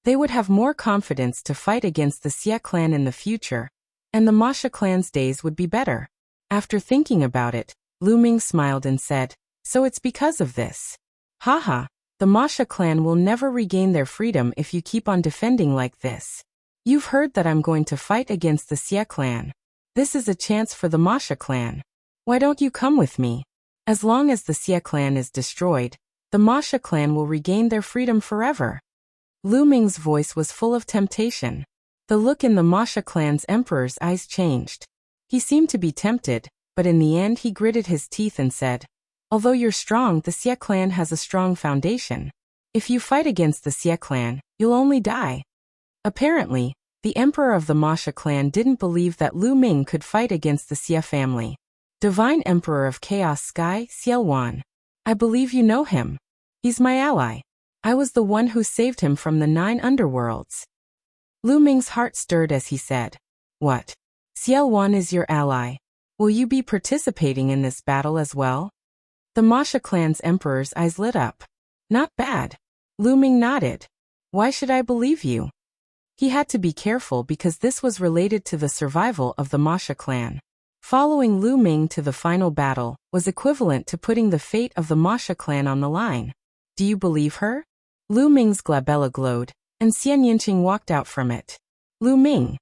They would have more confidence to fight against the Xie clan in the future, and the Masha clan's days would be better. After thinking about it, Lu Ming smiled and said, so it's because of this. Haha, the Masha clan will never regain their freedom if you keep on defending like this. You've heard that I'm going to fight against the Xie clan. This is a chance for the Masha clan. Why don't you come with me? As long as the Xie clan is destroyed, the Masha clan will regain their freedom forever. Lu Ming's voice was full of temptation. The look in the Masha clan's emperor's eyes changed. He seemed to be tempted, but in the end he gritted his teeth and said, although you're strong, the Xie clan has a strong foundation. If you fight against the Xie clan, you'll only die. Apparently, the emperor of the Masha clan didn't believe that Lu Ming could fight against the Xie family. Divine Emperor of Chaos Sky, Xielwan. I believe you know him. He's my ally. I was the one who saved him from the 9 underworlds. Lu Ming's heart stirred as he said, what? Xielwan is your ally. Will you be participating in this battle as well? The Masha clan's emperor's eyes lit up. Not bad. Lu Ming nodded. Why should I believe you? He had to be careful because this was related to the survival of the Masha clan. Following Lu Ming to the final battle was equivalent to putting the fate of the Masha clan on the line. Do you believe her? Lu Ming's glabella glowed, and Xian Yinqing walked out from it. Lu Ming.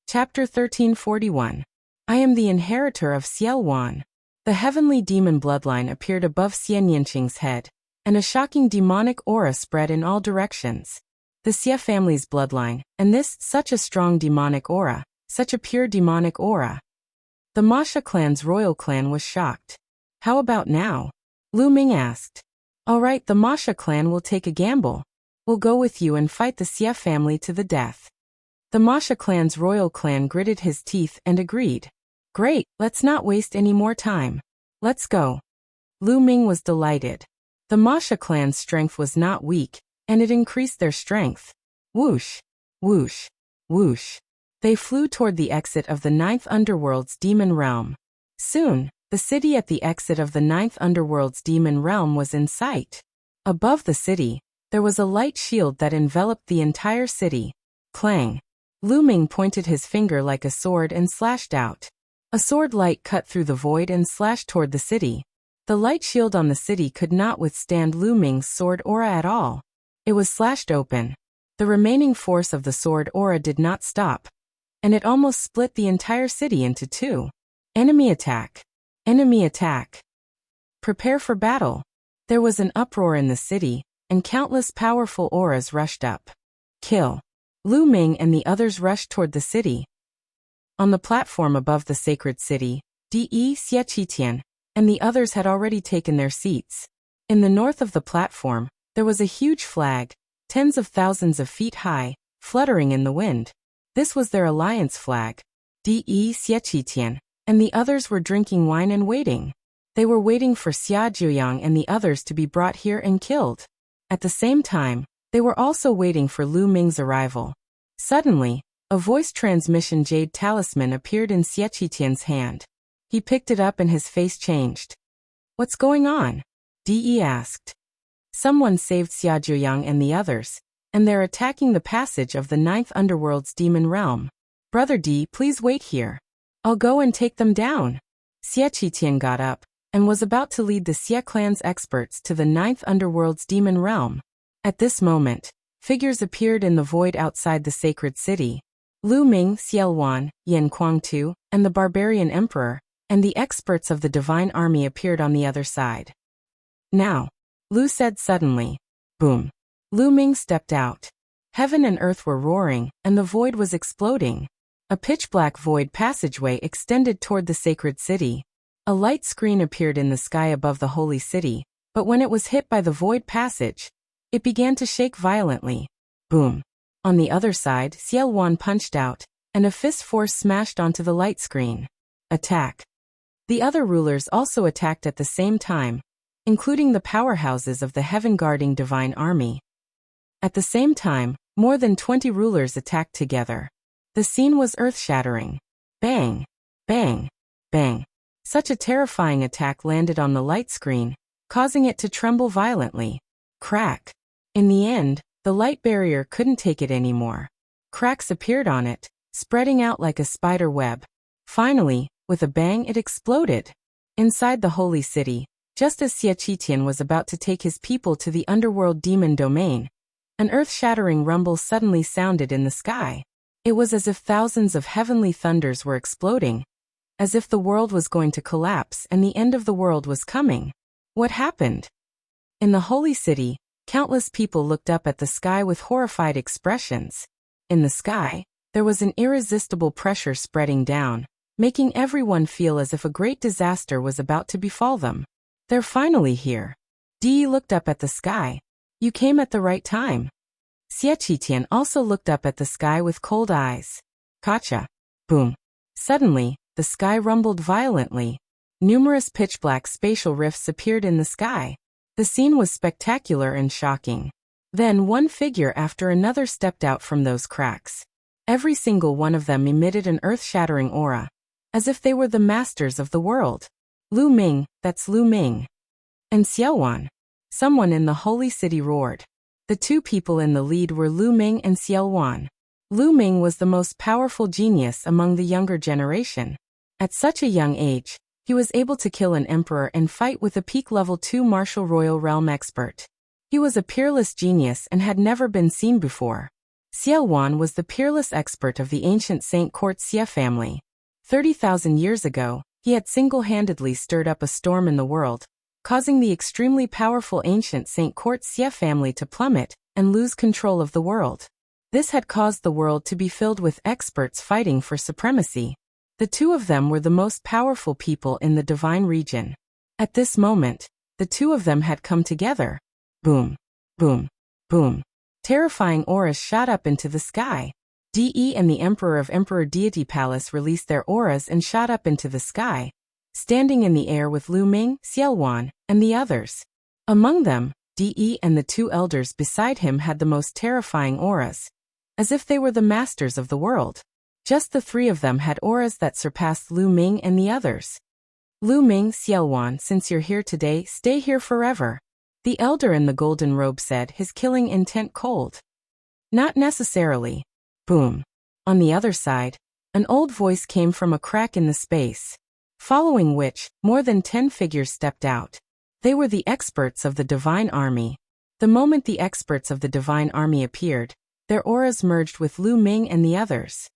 Chapter 1341. I am the inheritor of Xielwan. The heavenly demon bloodline appeared above Xian Yinqing's head, and a shocking demonic aura spread in all directions. The Xie family's bloodline, and this, such a strong demonic aura, such a pure demonic aura. The Masha clan's royal clan was shocked. How about now? Lu Ming asked. Alright, the Masha clan will take a gamble. We'll go with you and fight the Xie family to the death. The Masha clan's royal clan gritted his teeth and agreed. Great, let's not waste any more time. Let's go. Lu Ming was delighted. The Masha clan's strength was not weak, and it increased their strength. Whoosh, whoosh, whoosh. They flew toward the exit of the 9th Underworld's demon realm. Soon, the city at the exit of the 9th Underworld's demon realm was in sight. Above the city, there was a light shield that enveloped the entire city. Clang. Lu Ming pointed his finger like a sword and slashed out. A sword light cut through the void and slashed toward the city. The light shield on the city could not withstand Lu Ming's sword aura at all. It was slashed open. The remaining force of the sword aura did not stop, and it almost split the entire city into 2. Enemy attack. Enemy attack. Prepare for battle. There was an uproar in the city, and countless powerful auras rushed up. Kill. Lu Ming and the others rushed toward the city. On the platform above the sacred city, De Xiaqitian and the others had already taken their seats. In the north of the platform, there was a huge flag, tens of thousands of feet high, fluttering in the wind. This was their alliance flag. De Xiaqitian and the others were drinking wine and waiting. They were waiting for Xia Zhuyang and the others to be brought here and killed. At the same time, they were also waiting for Lu Ming's arrival. Suddenly, a voice transmission jade talisman appeared in Xiaqitian's hand. He picked it up and his face changed. "What's going on?" De asked. "Someone saved Xia Zhuyang and the others, and they're attacking the passage of the 9th Underworld's demon realm. Brother De, please wait here. I'll go and take them down." Xiaqitian got up and was about to lead the Xie clan's experts to the 9th Underworld's demon realm. At this moment, figures appeared in the void outside the sacred city. Lu Ming, Xielwan, Yin Kuangtu, and the barbarian emperor, and the experts of the divine army appeared on the other side. "Now," Lu said suddenly. Boom. Lu Ming stepped out. Heaven and earth were roaring, and the void was exploding. A pitch-black void passageway extended toward the sacred city. A light screen appeared in the sky above the holy city, but when it was hit by the void passage, it began to shake violently. Boom. On the other side, Xielwan punched out, and a fist force smashed onto the light screen. Attack. The other rulers also attacked at the same time, including the powerhouses of the heaven-guarding divine army. At the same time, more than 20 rulers attacked together. The scene was earth-shattering. Bang! Bang! Bang! Such a terrifying attack landed on the light screen, causing it to tremble violently. Crack! In the end, the light barrier couldn't take it anymore. Cracks appeared on it, spreading out like a spider web. Finally, with a bang, it exploded. Inside the holy city, just as Xiaqitian was about to take his people to the underworld demon domain, an earth-shattering rumble suddenly sounded in the sky. It was as if thousands of heavenly thunders were exploding, as if the world was going to collapse and the end of the world was coming. What happened? In the holy city, countless people looked up at the sky with horrified expressions. In the sky, there was an irresistible pressure spreading down, making everyone feel as if a great disaster was about to befall them. "They're finally here." De looked up at the sky. "You came at the right time." Xiaqitian also looked up at the sky with cold eyes. Gotcha. Boom. Suddenly, the sky rumbled violently. Numerous pitch-black spatial rifts appeared in the sky. The scene was spectacular and shocking. Then one figure after another stepped out from those cracks. Every single one of them emitted an earth-shattering aura, as if they were the masters of the world. "Lu Ming, that's Lu Ming." "And Xielwan." Someone in the holy city roared. The two people in the lead were Lu Ming and Xielwan. Lu Ming was the most powerful genius among the younger generation. At such a young age, he was able to kill an emperor and fight with a peak level 2 martial royal realm expert. He was a peerless genius and had never been seen before. Xielwan was the peerless expert of the ancient Saint Court Xie family. 30,000 years ago, he had single-handedly stirred up a storm in the world, causing the extremely powerful ancient Saint Court Xie family to plummet and lose control of the world. This had caused the world to be filled with experts fighting for supremacy. The two of them were the most powerful people in the divine region. At this moment, the two of them had come together. Boom, boom, boom. Terrifying auras shot up into the sky. De and the Emperor of Emperor Deity Palace released their auras and shot up into the sky, standing in the air with Lu Ming, Xielwan, and the others. Among them, De and the two elders beside him had the most terrifying auras, as if they were the masters of the world. Just the three of them had auras that surpassed Lu Ming and the others. "Lu Ming, Xielwan, since you're here today, stay here forever," the elder in the golden robe said, his killing intent cold. "Not necessarily." Boom. On the other side, an old voice came from a crack in the space, following which, more than 10 figures stepped out. They were the experts of the divine army. The moment the experts of the divine army appeared, their auras merged with Lu Ming and the others.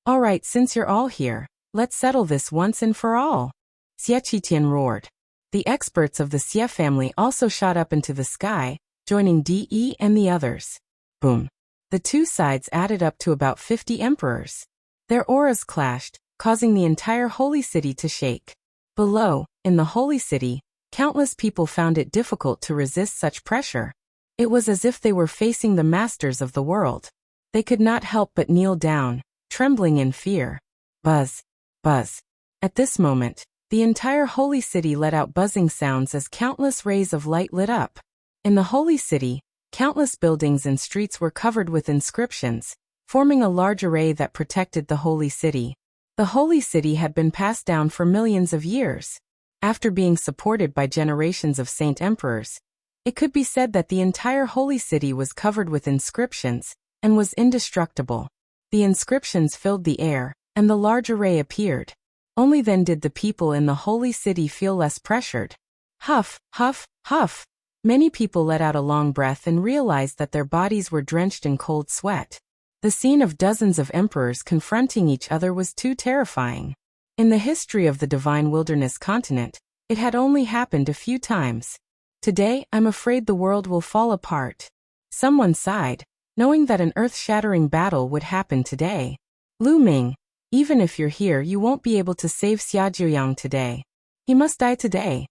"All right, since you're all here, let's settle this once and for all," Xiaqitian roared. The experts of the Xie family also shot up into the sky, joining De and the others. Boom. The The two sides added up to about 50 emperors. Their auras clashed, causing the entire holy city to shake. Below, in the holy city, countless people found it difficult to resist such pressure. It was as if they were facing the masters of the world. They could not help but kneel down, trembling in fear. Buzz, buzz. At this moment, the entire holy city let out buzzing sounds as countless rays of light lit up. In the holy city, countless buildings and streets were covered with inscriptions, forming a large array that protected the holy city. The holy city had been passed down for millions of years. After being supported by generations of saint emperors, it could be said that the entire holy city was covered with inscriptions and was indestructible. The inscriptions filled the air, and the large array appeared. Only then did the people in the holy city feel less pressured. Huff, huff, huff. Many people let out a long breath and realized that their bodies were drenched in cold sweat. The scene of dozens of emperors confronting each other was too terrifying. In the history of the divine wilderness continent, it had only happened a few times. Today, I'm afraid the world will fall apart. Someone sighed, knowing that an earth-shattering battle would happen today. Lu Ming, even if you're here, you won't be able to save Xia Jiuyang today. He must die today.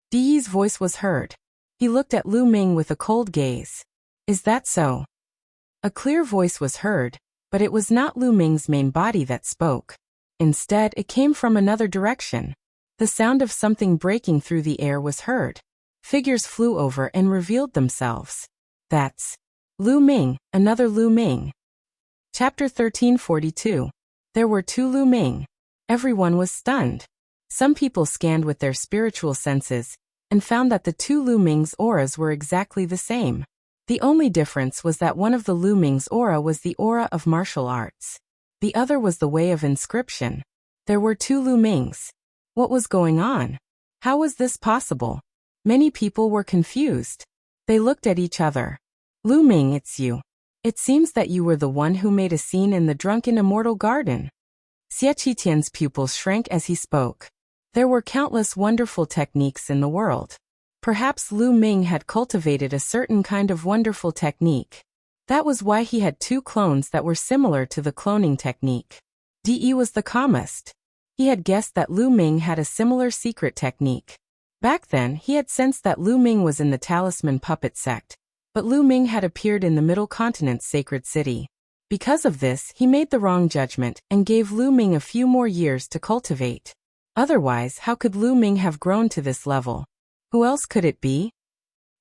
Di Yi's voice was heard. He looked at Lu Ming with a cold gaze. Is that so? A clear voice was heard, but it was not Lu Ming's main body that spoke. Instead, it came from another direction. The sound of something breaking through the air was heard. Figures flew over and revealed themselves. That's Lu Ming, another Lu Ming. Chapter 1342. There were two Lu Ming. Everyone was stunned. Some people scanned with their spiritual senses and found that the two Lu Ming's auras were exactly the same. The only difference was that one of the Lu Ming's aura was the aura of martial arts. The other was the way of inscription. There were two Lu Mings. What was going on? How was this possible? Many people were confused. They looked at each other. Lu Ming, it's you. It seems that you were the one who made a scene in the drunken immortal garden. Xie Qitian's pupils shrank as he spoke. There were countless wonderful techniques in the world. Perhaps Lu Ming had cultivated a certain kind of wonderful technique. That was why he had two clones that were similar to the cloning technique. Di Yi was the calmest. He had guessed that Lu Ming had a similar secret technique. Back then, he had sensed that Lu Ming was in the Talisman Puppet sect, but Lu Ming had appeared in the Middle Continent's sacred city. Because of this, he made the wrong judgment and gave Lu Ming a few more years to cultivate. Otherwise, how could Lu Ming have grown to this level? Who else could it be?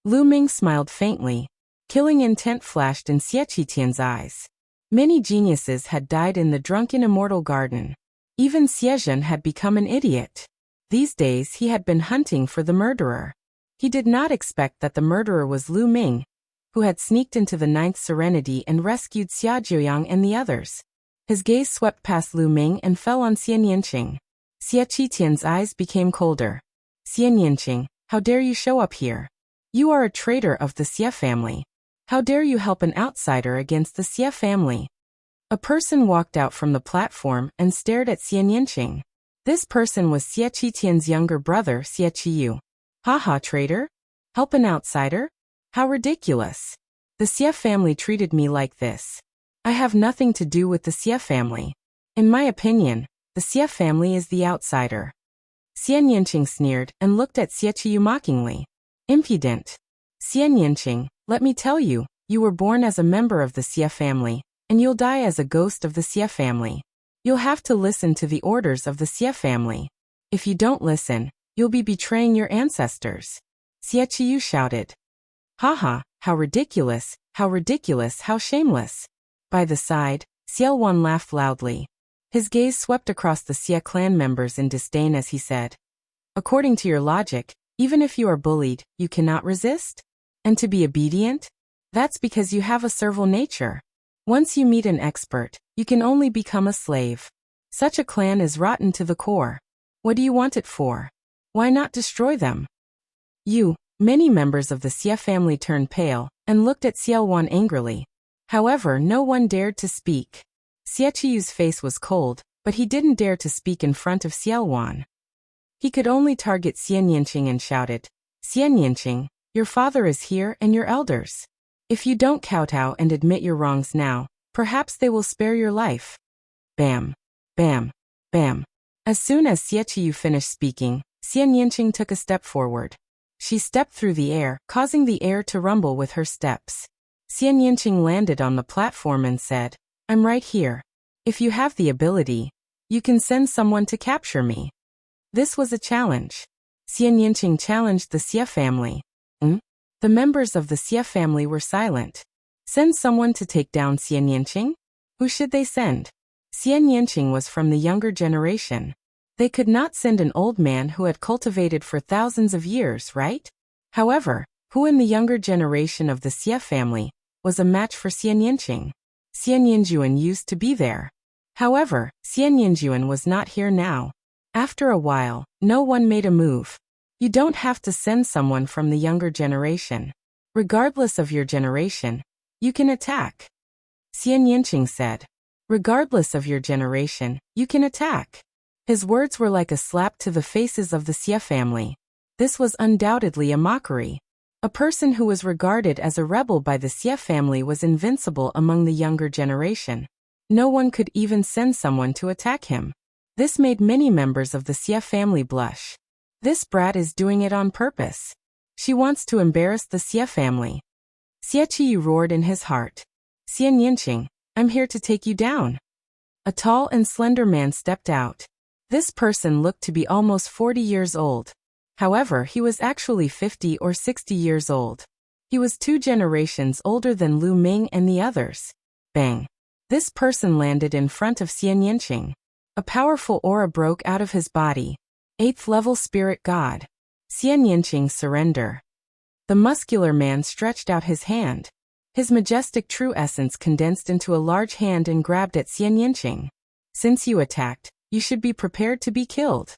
Lu Ming smiled faintly. Killing intent flashed in Xie Qitian's eyes. Many geniuses had died in the drunken immortal garden. Even Xiezhen had become an idiot. These days he had been hunting for the murderer. He did not expect that the murderer was Lu Ming, who had sneaked into the Ninth Serenity and rescued Xia Jiuyang and the others. His gaze swept past Lu Ming and fell on Xian Yanqing. Xie Qitian's eyes became colder. Xian Yanqing, how dare you show up here? You are a traitor of the Xie family. How dare you help an outsider against the Xie family? A person walked out from the platform and stared at Xian Yanqing. This person was Xie Qitian's younger brother, Xie Qiyu. Haha, traitor? Help an outsider? How ridiculous. The Xie family treated me like this. I have nothing to do with the Xie family. In my opinion, the Xie family is the outsider. Xian Yanqing sneered and looked at Xie Qiyu mockingly. Impudent. Xian Yanqing, let me tell you, you were born as a member of the Xie family, and you'll die as a ghost of the Xie family. You'll have to listen to the orders of the Xie family. If you don't listen, you'll be betraying your ancestors. Xie Qiyu shouted. Haha, how ridiculous, how shameless. By the side, Xiao Wan laughed loudly. His gaze swept across the Xie clan members in disdain as he said, according to your logic, even if you are bullied, you cannot resist? And to be obedient? That's because you have a servile nature. Once you meet an expert, you can only become a slave. Such a clan is rotten to the core. What do you want it for? Why not destroy them? Many members of the Xie family turned pale and looked at Xiao Wan angrily. However, no one dared to speak. Xie Qiyu's face was cold, but he didn't dare to speak in front of Xiao Wan. He could only target Xian Yanqing and shouted, Xian Yanqing, your father is here and your elders. If you don't kowtow and admit your wrongs now, perhaps they will spare your life. Bam. Bam. Bam. As soon as Xie Qiyu finished speaking, Xian Yinqing took a step forward. She stepped through the air, causing the air to rumble with her steps. Xian Yinqing landed on the platform and said, "I'm right here. If you have the ability, you can send someone to capture me." This was a challenge. Xian Yinqing challenged the Xie family. The members of the Xie family were silent. Send someone to take down Xian Yinqing? Who should they send? Xian Yinqing was from the younger generation. They could not send an old man who had cultivated for thousands of years, right? However, who in the younger generation of the Xie family was a match for Xian Yinqing? Xian Yinjuan used to be there. However, Xian Yinjuan was not here now. After a while, no one made a move. You don't have to send someone from the younger generation. Regardless of your generation, you can attack. Xian Yinqing said. Regardless of your generation, you can attack. His words were like a slap to the faces of the Xie family. This was undoubtedly a mockery. A person who was regarded as a rebel by the Xie family was invincible among the younger generation. No one could even send someone to attack him. This made many members of the Xie family blush. This brat is doing it on purpose. She wants to embarrass the Xie family. Xie Qiyu roared in his heart. Xian Yinqing, I'm here to take you down. A tall and slender man stepped out. This person looked to be almost 40 years old. However, he was actually 50 or 60 years old. He was 2 generations older than Lu Ming and the others. Bang. This person landed in front of Xian Yinqing. A powerful aura broke out of his body. 8th level spirit god. Xian Yinqing surrender. The muscular man stretched out his hand. His majestic true essence condensed into a large hand and grabbed at Xian Yinqing. Since you attacked, you should be prepared to be killed.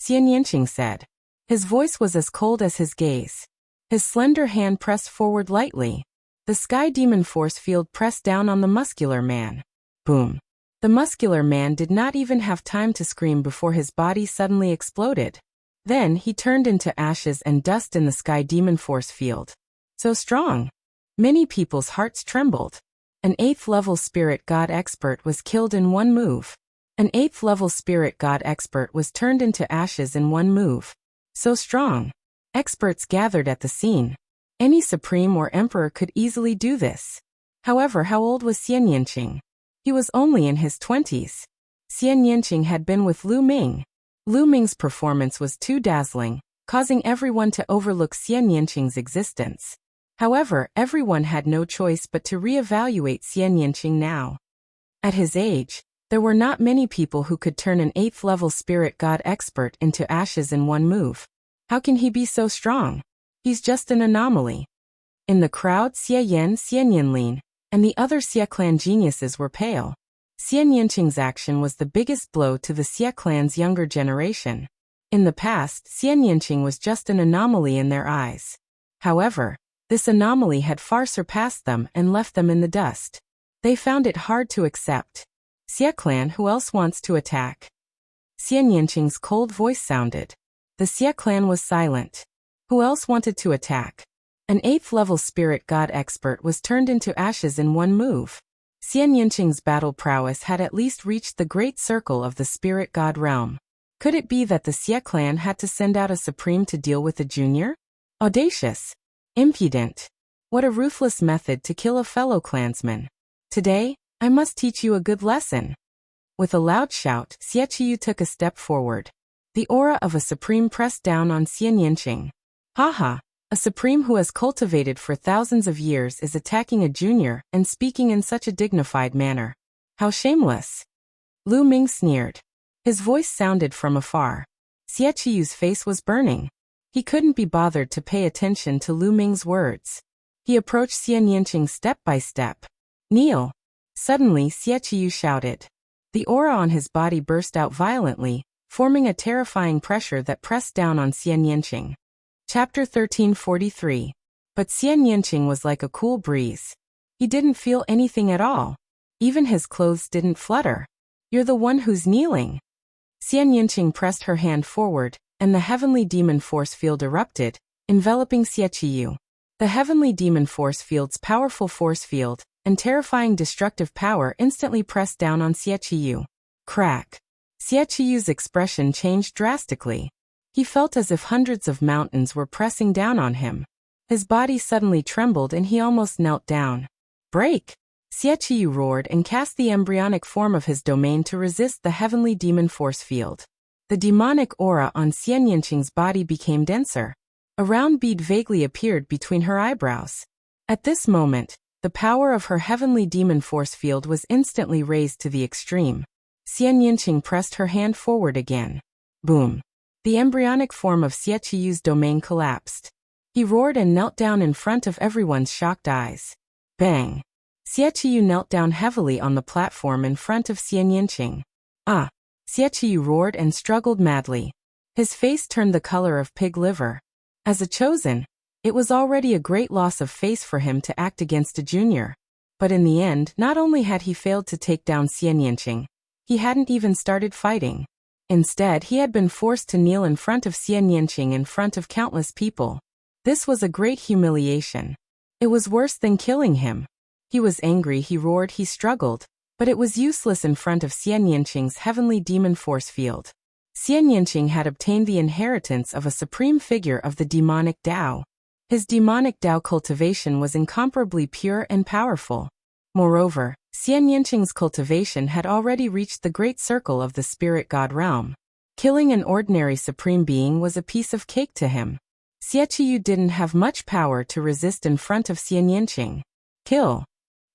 Xian Yinqing said. His voice was as cold as his gaze. His slender hand pressed forward lightly. The sky demon force field pressed down on the muscular man. Boom. The muscular man did not even have time to scream before his body suddenly exploded. Then he turned into ashes and dust in the sky demon force field. So strong. Many people's hearts trembled. An 8th level spirit god expert was killed in one move. An 8th level spirit god expert was turned into ashes in one move. So strong. Experts gathered at the scene. Any supreme or emperor could easily do this. However, how old was Xian Yinqing? He was only in his 20s. Xian Yinqing had been with Lu Ming. Lu Ming's performance was too dazzling, causing everyone to overlook Xian Yinqing's existence. However, everyone had no choice but to re-evaluate Xian Yinqing now. At his age, there were not many people who could turn an 8th level spirit god expert into ashes in one move. How can he be so strong? He's just an anomaly. In the crowd, Xie Yan, Xian Yinlin, and the other Xie clan geniuses were pale. Xian Yinqing's action was the biggest blow to the Xie clan's younger generation. In the past, Xian Yinqing was just an anomaly in their eyes. However, this anomaly had far surpassed them and left them in the dust. They found it hard to accept. Xie clan, who else wants to attack? Xian Yinqing's cold voice sounded. The Xie clan was silent. Who else wanted to attack? An 8th level spirit god expert was turned into ashes in one move. Xian Yinqing's battle prowess had at least reached the great circle of the spirit god realm. Could it be that the Xie clan had to send out a supreme to deal with a junior? Audacious. Impudent. What a ruthless method to kill a fellow clansman. Today, I must teach you a good lesson. With a loud shout, Xie Qiyu took a step forward. The aura of a supreme pressed down on Xian Yinqing. Haha. A supreme who has cultivated for thousands of years is attacking a junior and speaking in such a dignified manner. How shameless. Lu Ming sneered. His voice sounded from afar. Xie Qiyu's face was burning. He couldn't be bothered to pay attention to Lu Ming's words. He approached Xian Yinqing step by step. Kneel. Suddenly, Xie Qiyu shouted. The aura on his body burst out violently, forming a terrifying pressure that pressed down on Xian Yinqing. Chapter 1343. But Xian Yinqing was like a cool breeze. He didn't feel anything at all. Even his clothes didn't flutter. You're the one who's kneeling. Xian Yinqing pressed her hand forward, and the heavenly demon force field erupted, enveloping Xie Qiyu. The heavenly demon force field's powerful force field and terrifying destructive power instantly pressed down on Xieqiu. Crack. Xieqiu's expression changed drastically. He felt as if hundreds of mountains were pressing down on him. His body suddenly trembled and he almost knelt down. Break! Xieqiu roared and cast the embryonic form of his domain to resist the heavenly demon force field. The demonic aura on Xian Yanqing's body became denser. A round bead vaguely appeared between her eyebrows. At this moment, the power of her heavenly demon force field was instantly raised to the extreme. Xian Yanqing pressed her hand forward again. Boom! The embryonic form of Xieqiu's domain collapsed. He roared and knelt down in front of everyone's shocked eyes. Bang! Xieqiu knelt down heavily on the platform in front of Xian Yanqing. Ah! Xieqiu roared and struggled madly. His face turned the color of pig liver. As a chosen, it was already a great loss of face for him to act against a junior. But in the end, not only had he failed to take down Xian Yanqing, he hadn't even started fighting. Instead, he had been forced to kneel in front of Xian Yanqing in front of countless people. This was a great humiliation. It was worse than killing him. He was angry, he roared, he struggled, but it was useless in front of Xian Yanqing's heavenly demon force field. Xian Yanqing had obtained the inheritance of a supreme figure of the demonic Tao. His demonic Tao cultivation was incomparably pure and powerful. Moreover, Xian Yanqing's cultivation had already reached the great circle of the spirit god realm. Killing an ordinary supreme being was a piece of cake to him. Xieqiu didn't have much power to resist in front of Xian Yanqing. Kill!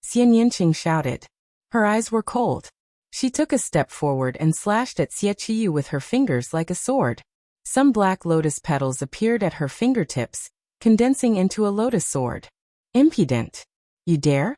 Xian Yanqing shouted. Her eyes were cold. She took a step forward and slashed at Xieqiu with her fingers like a sword. Some black lotus petals appeared at her fingertips, condensing into a lotus sword. Impudent! You dare?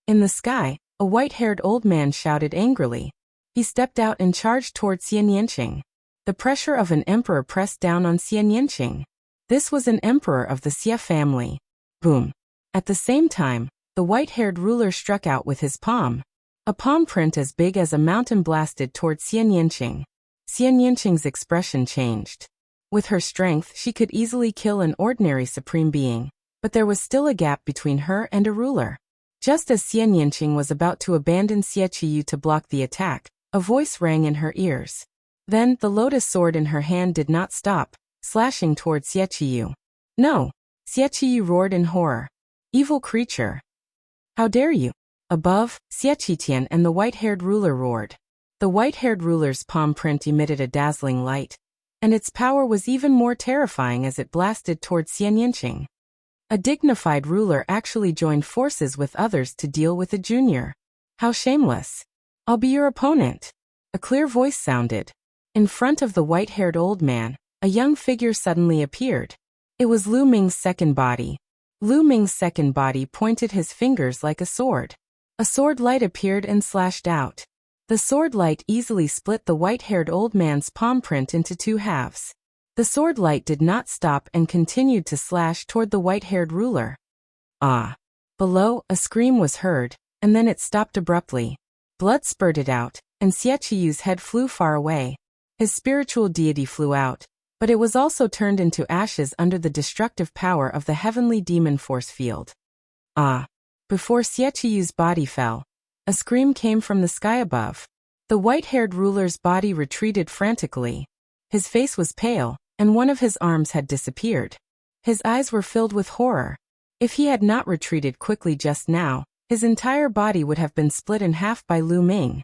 In the sky, a white-haired old man shouted angrily. He stepped out and charged toward Xian Yanqing. The pressure of an emperor pressed down on Xian Yanqing. This was an emperor of the Xie family. Boom! At the same time, the white-haired ruler struck out with his palm. A palm print as big as a mountain blasted toward Xian Yanqing. Xian Yanqing's expression changed. With her strength, she could easily kill an ordinary supreme being, but there was still a gap between her and a ruler. Just as Xian Yanqing was about to abandon Xieqiu to block the attack, a voice rang in her ears. Then, the lotus sword in her hand did not stop, slashing toward Xieqiu. No! Xieqiu roared in horror. Evil creature! How dare you! Above, Xieqitian and the white-haired ruler roared. The white-haired ruler's palm print emitted a dazzling light, and its power was even more terrifying as it blasted toward Xian Yanqing. A dignified ruler actually joined forces with others to deal with a junior. How shameless! I'll be your opponent! A clear voice sounded. In front of the white-haired old man, a young figure suddenly appeared. It was Lu Ming's second body. Lu Ming's second body pointed his fingers like a sword. A sword light appeared and slashed out. The sword light easily split the white-haired old man's palm print into two halves. The sword light did not stop and continued to slash toward the white-haired ruler. Ah! Below, a scream was heard, and then it stopped abruptly. Blood spurted out, and Xieqiu's head flew far away. His spiritual deity flew out, but it was also turned into ashes under the destructive power of the heavenly demon force field. Ah! Before Xieqiu's body fell, a scream came from the sky above. The white-haired ruler's body retreated frantically. His face was pale, and one of his arms had disappeared. His eyes were filled with horror. If he had not retreated quickly just now, his entire body would have been split in half by Lu Ming.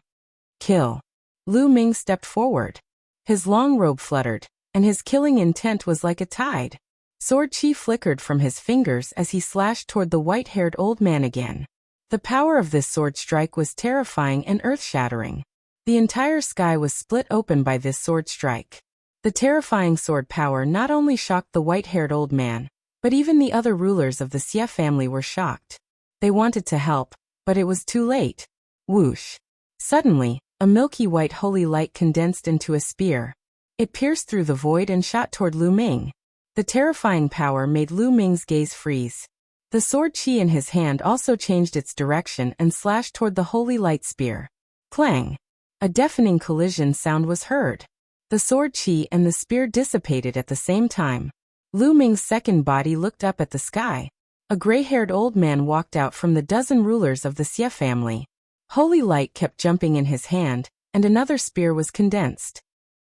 Kill! Lu Ming stepped forward. His long robe fluttered, and his killing intent was like a tide. Sword chi flickered from his fingers as he slashed toward the white-haired old man again. The power of this sword strike was terrifying and earth-shattering. The entire sky was split open by this sword strike. The terrifying sword power not only shocked the white-haired old man, but even the other rulers of the Xie family were shocked. They wanted to help, but it was too late. Whoosh! Suddenly, a milky white holy light condensed into a spear. It pierced through the void and shot toward Lu Ming. The terrifying power made Lu Ming's gaze freeze. The sword chi in his hand also changed its direction and slashed toward the holy light spear. Clang! A deafening collision sound was heard. The sword chi and the spear dissipated at the same time. Lu Ming's second body looked up at the sky. A gray-haired old man walked out from the dozen rulers of the Xie family. Holy light kept jumping in his hand, and another spear was condensed.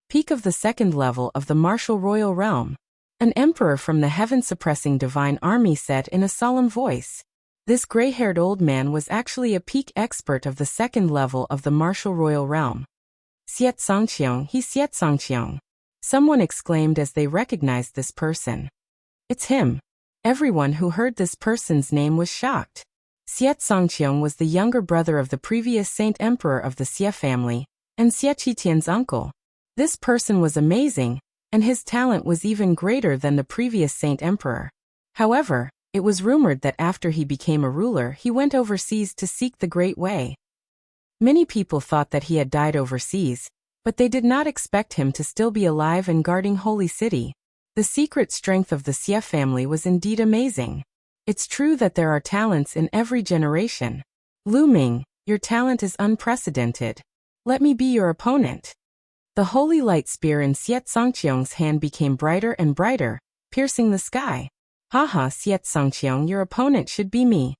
Peak of the second level of the martial royal realm. An emperor from the heaven-suppressing divine army said in a solemn voice. This gray-haired old man was actually a peak expert of the second level of the martial royal realm. Xiet Songqiong, he Xiet Songqiong. Someone exclaimed as they recognized this person. It's him. Everyone who heard this person's name was shocked. Xiet Songqiong was the younger brother of the previous saint emperor of the Xie family, and Xie Qitian's uncle. This person was amazing, and his talent was even greater than the previous saint emperor. However, it was rumored that after he became a ruler he went overseas to seek the Great Way. Many people thought that he had died overseas, but they did not expect him to still be alive and guarding Holy City. The secret strength of the Xie family was indeed amazing. It's true that there are talents in every generation. Lu Ming, your talent is unprecedented. Let me be your opponent. The holy light spear in Xiet Songqiong's hand became brighter and brighter, piercing the sky. Haha, Xiet Songqiong, your opponent should be me.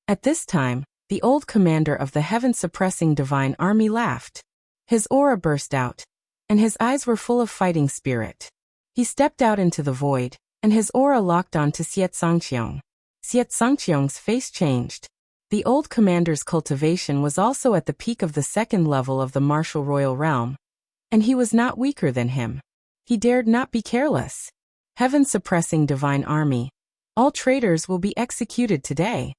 At this time, the old commander of the heaven-suppressing divine army laughed. His aura burst out, and his eyes were full of fighting spirit. He stepped out into the void, and his aura locked on to Xiet Songqiong. Xiet Songqiong's face changed. The old commander's cultivation was also at the peak of the second level of the martial royal realm, and he was not weaker than him. He dared not be careless. Heaven-suppressing divine army. All traitors will be executed today.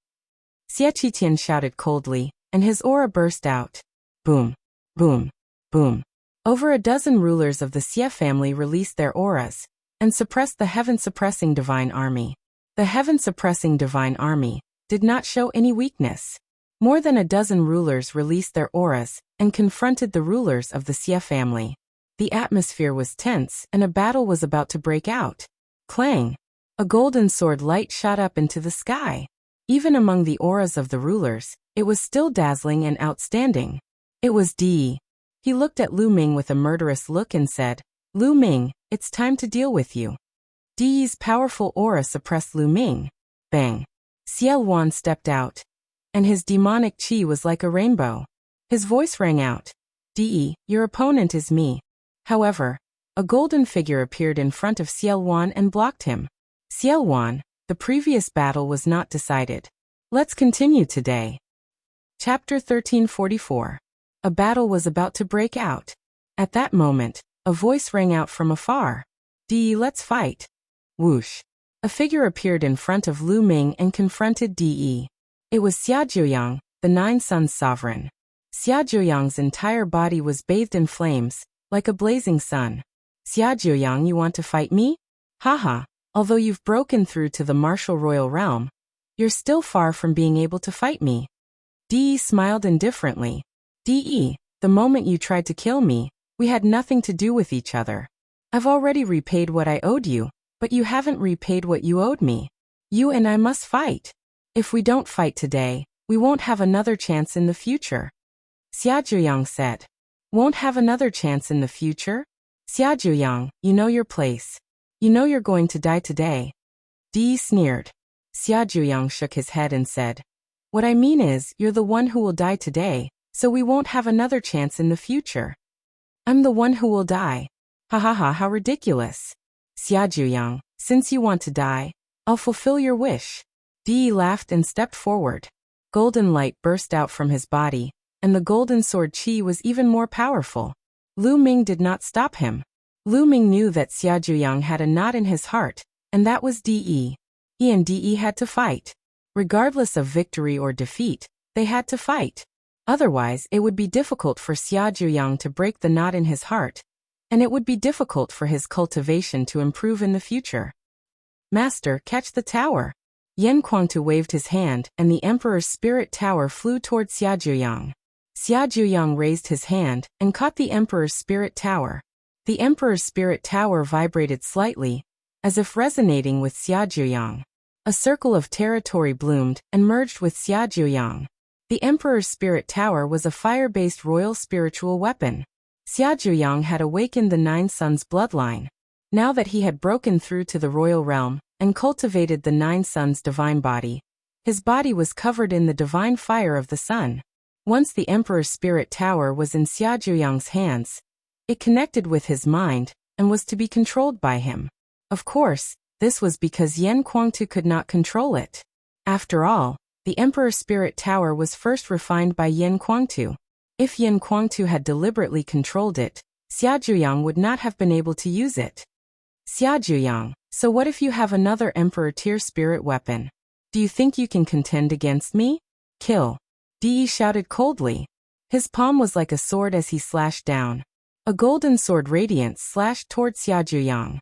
Xie Qitian shouted coldly, and his aura burst out. Boom, boom, boom. Over a dozen rulers of the Xie family released their auras, and suppressed the heaven-suppressing divine army. The heaven-suppressing divine army did not show any weakness. More than a dozen rulers released their auras, and confronted the rulers of the Xie family. The atmosphere was tense, and a battle was about to break out. Clang! A golden sword light shot up into the sky. Even among the auras of the rulers, it was still dazzling and outstanding. It was Di. He looked at Lu Ming with a murderous look and said, Lu Ming, it's time to deal with you. Di's powerful aura suppressed Lu Ming. Bang! Xiao Wan stepped out, and his demonic qi was like a rainbow. His voice rang out. Di, your opponent is me. However, a golden figure appeared in front of Xiao Wan and blocked him. Xiao Wan, the previous battle was not decided. Let's continue today. Chapter 1344. A battle was about to break out. At that moment, a voice rang out from afar. Di, let's fight. Whoosh. A figure appeared in front of Lu Ming and confronted Di. It was Xia Zhuoyang, the Nine Suns sovereign. Xia Zhuoyang's entire body was bathed in flames, like a blazing sun. Xia Zhuoyang, you want to fight me? Haha, although you've broken through to the martial royal realm, you're still far from being able to fight me. Di smiled indifferently. Di, the moment you tried to kill me, we had nothing to do with each other. I've already repaid what I owed you, but you haven't repaid what you owed me. You and I must fight. If we don't fight today, we won't have another chance in the future. Xia Zhuoyang said. Won't have another chance in the future? Xia Zhuoyang, you know your place. You know you're going to die today. Di sneered. Xia Zhuoyang shook his head and said, what I mean is, you're the one who will die today, so we won't have another chance in the future. I'm the one who will die. Ha ha ha, how ridiculous. Xia Zhuoyang, since you want to die, I'll fulfill your wish. Di laughed and stepped forward. Golden light burst out from his body, and the golden sword qi was even more powerful. Lu Ming did not stop him. Lu Ming knew that Xia Zhuoyang had a knot in his heart, and that was Di. He and Di had to fight. Regardless of victory or defeat, they had to fight. Otherwise, it would be difficult for Xia Zhuoyang to break the knot in his heart, and it would be difficult for his cultivation to improve in the future. Master, catch the tower. Yan Kuangtu waved his hand, and the Emperor's spirit tower flew toward Xia Zhuoyang. Xia Zhuoyang raised his hand and caught the Emperor's spirit tower. The Emperor's spirit tower vibrated slightly, as if resonating with Xia Zhuoyang. A circle of territory bloomed and merged with Xia Zhuoyang. The Emperor's spirit tower was a fire-based royal spiritual weapon. Xia Zhuoyang had awakened the Nine Suns bloodline. Now that he had broken through to the royal realm, and cultivated the 9 suns' divine body. His body was covered in the divine fire of the sun. Once the emperor's spirit tower was in Xia Zhuyang's hands, it connected with his mind and was to be controlled by him. Of course, this was because Yan Kuangtu could not control it. After all, the emperor's spirit tower was first refined by Yan Kuangtu. If Yan Kuangtu had deliberately controlled it, Xia Zhuyang would not have been able to use it. Xia Zhuyang, so what if you have another emperor-tier spirit weapon? Do you think you can contend against me? Kill. Di shouted coldly. His palm was like a sword as he slashed down. A golden sword radiance slashed toward Xia Zhuyang.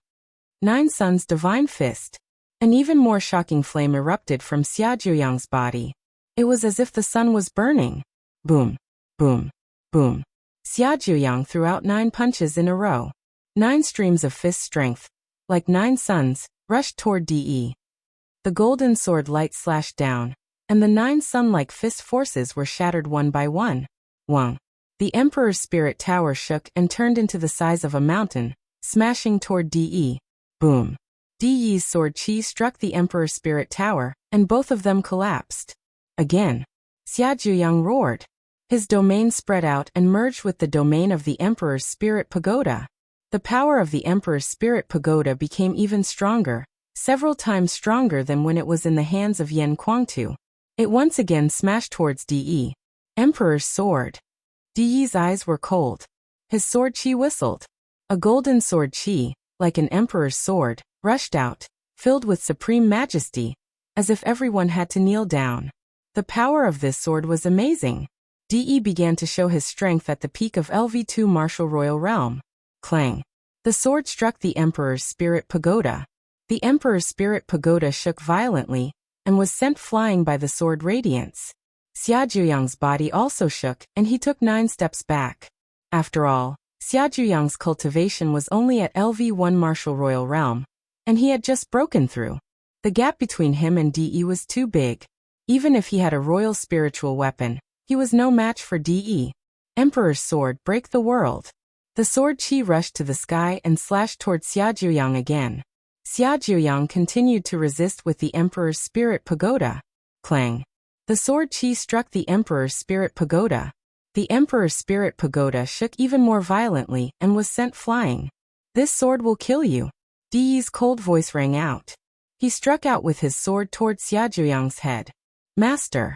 9 suns' divine fist. An even more shocking flame erupted from Xia Zhuyang's body. It was as if the sun was burning. Boom, boom, boom. Xia Zhuyang threw out 9 punches in a row. 9 streams of fist strength, like 9 suns, rushed toward De. The golden sword light slashed down, and the 9 sun-like fist forces were shattered one by one. Wang. The emperor's spirit tower shook and turned into the size of a mountain, smashing toward De. Boom. De's sword chi struck the emperor's spirit tower, and both of them collapsed. Again. Xia Zhuyang roared. His domain spread out and merged with the domain of the emperor's spirit pagoda. The power of the emperor's spirit pagoda became even stronger, several times stronger than when it was in the hands of Yan Kuangtu. It once again smashed towards De. Emperor's sword. De's eyes were cold. His sword chi whistled. A golden sword chi, like an emperor's sword, rushed out, filled with supreme majesty, as if everyone had to kneel down. The power of this sword was amazing. De began to show his strength at the peak of LV2 martial royal realm. Clang. The sword struck the emperor's spirit pagoda. The emperor's spirit pagoda shook violently, and was sent flying by the sword radiance. Xia Zhuyang's body also shook, and he took 9 steps back. After all, Xia Zhuyang's cultivation was only at LV1 martial royal realm, and he had just broken through. The gap between him and De was too big. Even if he had a royal spiritual weapon, he was no match for De. Emperor's sword break the world. The sword chi rushed to the sky and slashed toward Xia Zhuyang again. Xia Zhuyang continued to resist with the emperor's spirit pagoda. Clang. The sword chi struck the emperor's spirit pagoda. The emperor's spirit pagoda shook even more violently and was sent flying. This sword will kill you. De's cold voice rang out. He struck out with his sword toward Xia Zhuyang's head. Master.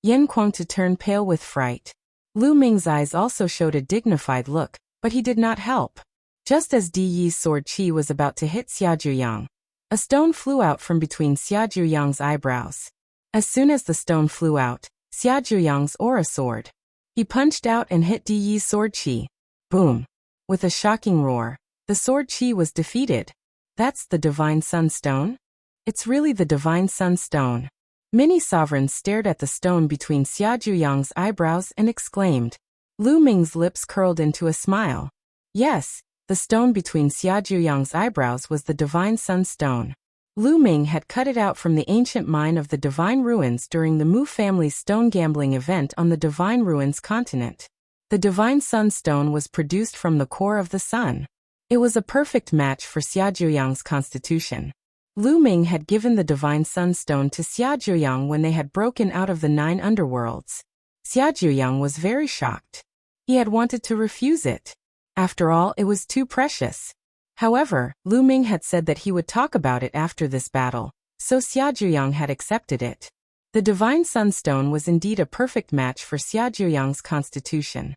Yan Kuangtu turned pale with fright. Lu Ming's eyes also showed a dignified look, but he did not help. Just as De's sword chi was about to hit Xia Zhuyang, a stone flew out from between Xia Zhuyang's eyebrows. As soon as the stone flew out, Xia Zhuyang's aura soared. He punched out and hit De's sword chi. Boom. With a shocking roar, the sword chi was defeated. That's the Divine Sunstone? It's really the Divine Sunstone. Many sovereigns stared at the stone between Xia Zhuyang's eyebrows and exclaimed. Lu Ming's lips curled into a smile. Yes, the stone between Xia Zhuyang's eyebrows was the Divine Sunstone. Lu Ming had cut it out from the ancient mine of the Divine Ruins during the Mu family's stone gambling event on the Divine Ruins continent. The Divine Sunstone was produced from the core of the sun. It was a perfect match for Xia Zhuyang's constitution. Lu Ming had given the Divine Sunstone to Xia Zhuyang when they had broken out of the 9 underworlds. Xia Zhuyang was very shocked. He had wanted to refuse it. After all, it was too precious. However, Lu Ming had said that he would talk about it after this battle, so Xia Zhuyang had accepted it. The Divine Sunstone was indeed a perfect match for Xia Zhuyang's constitution.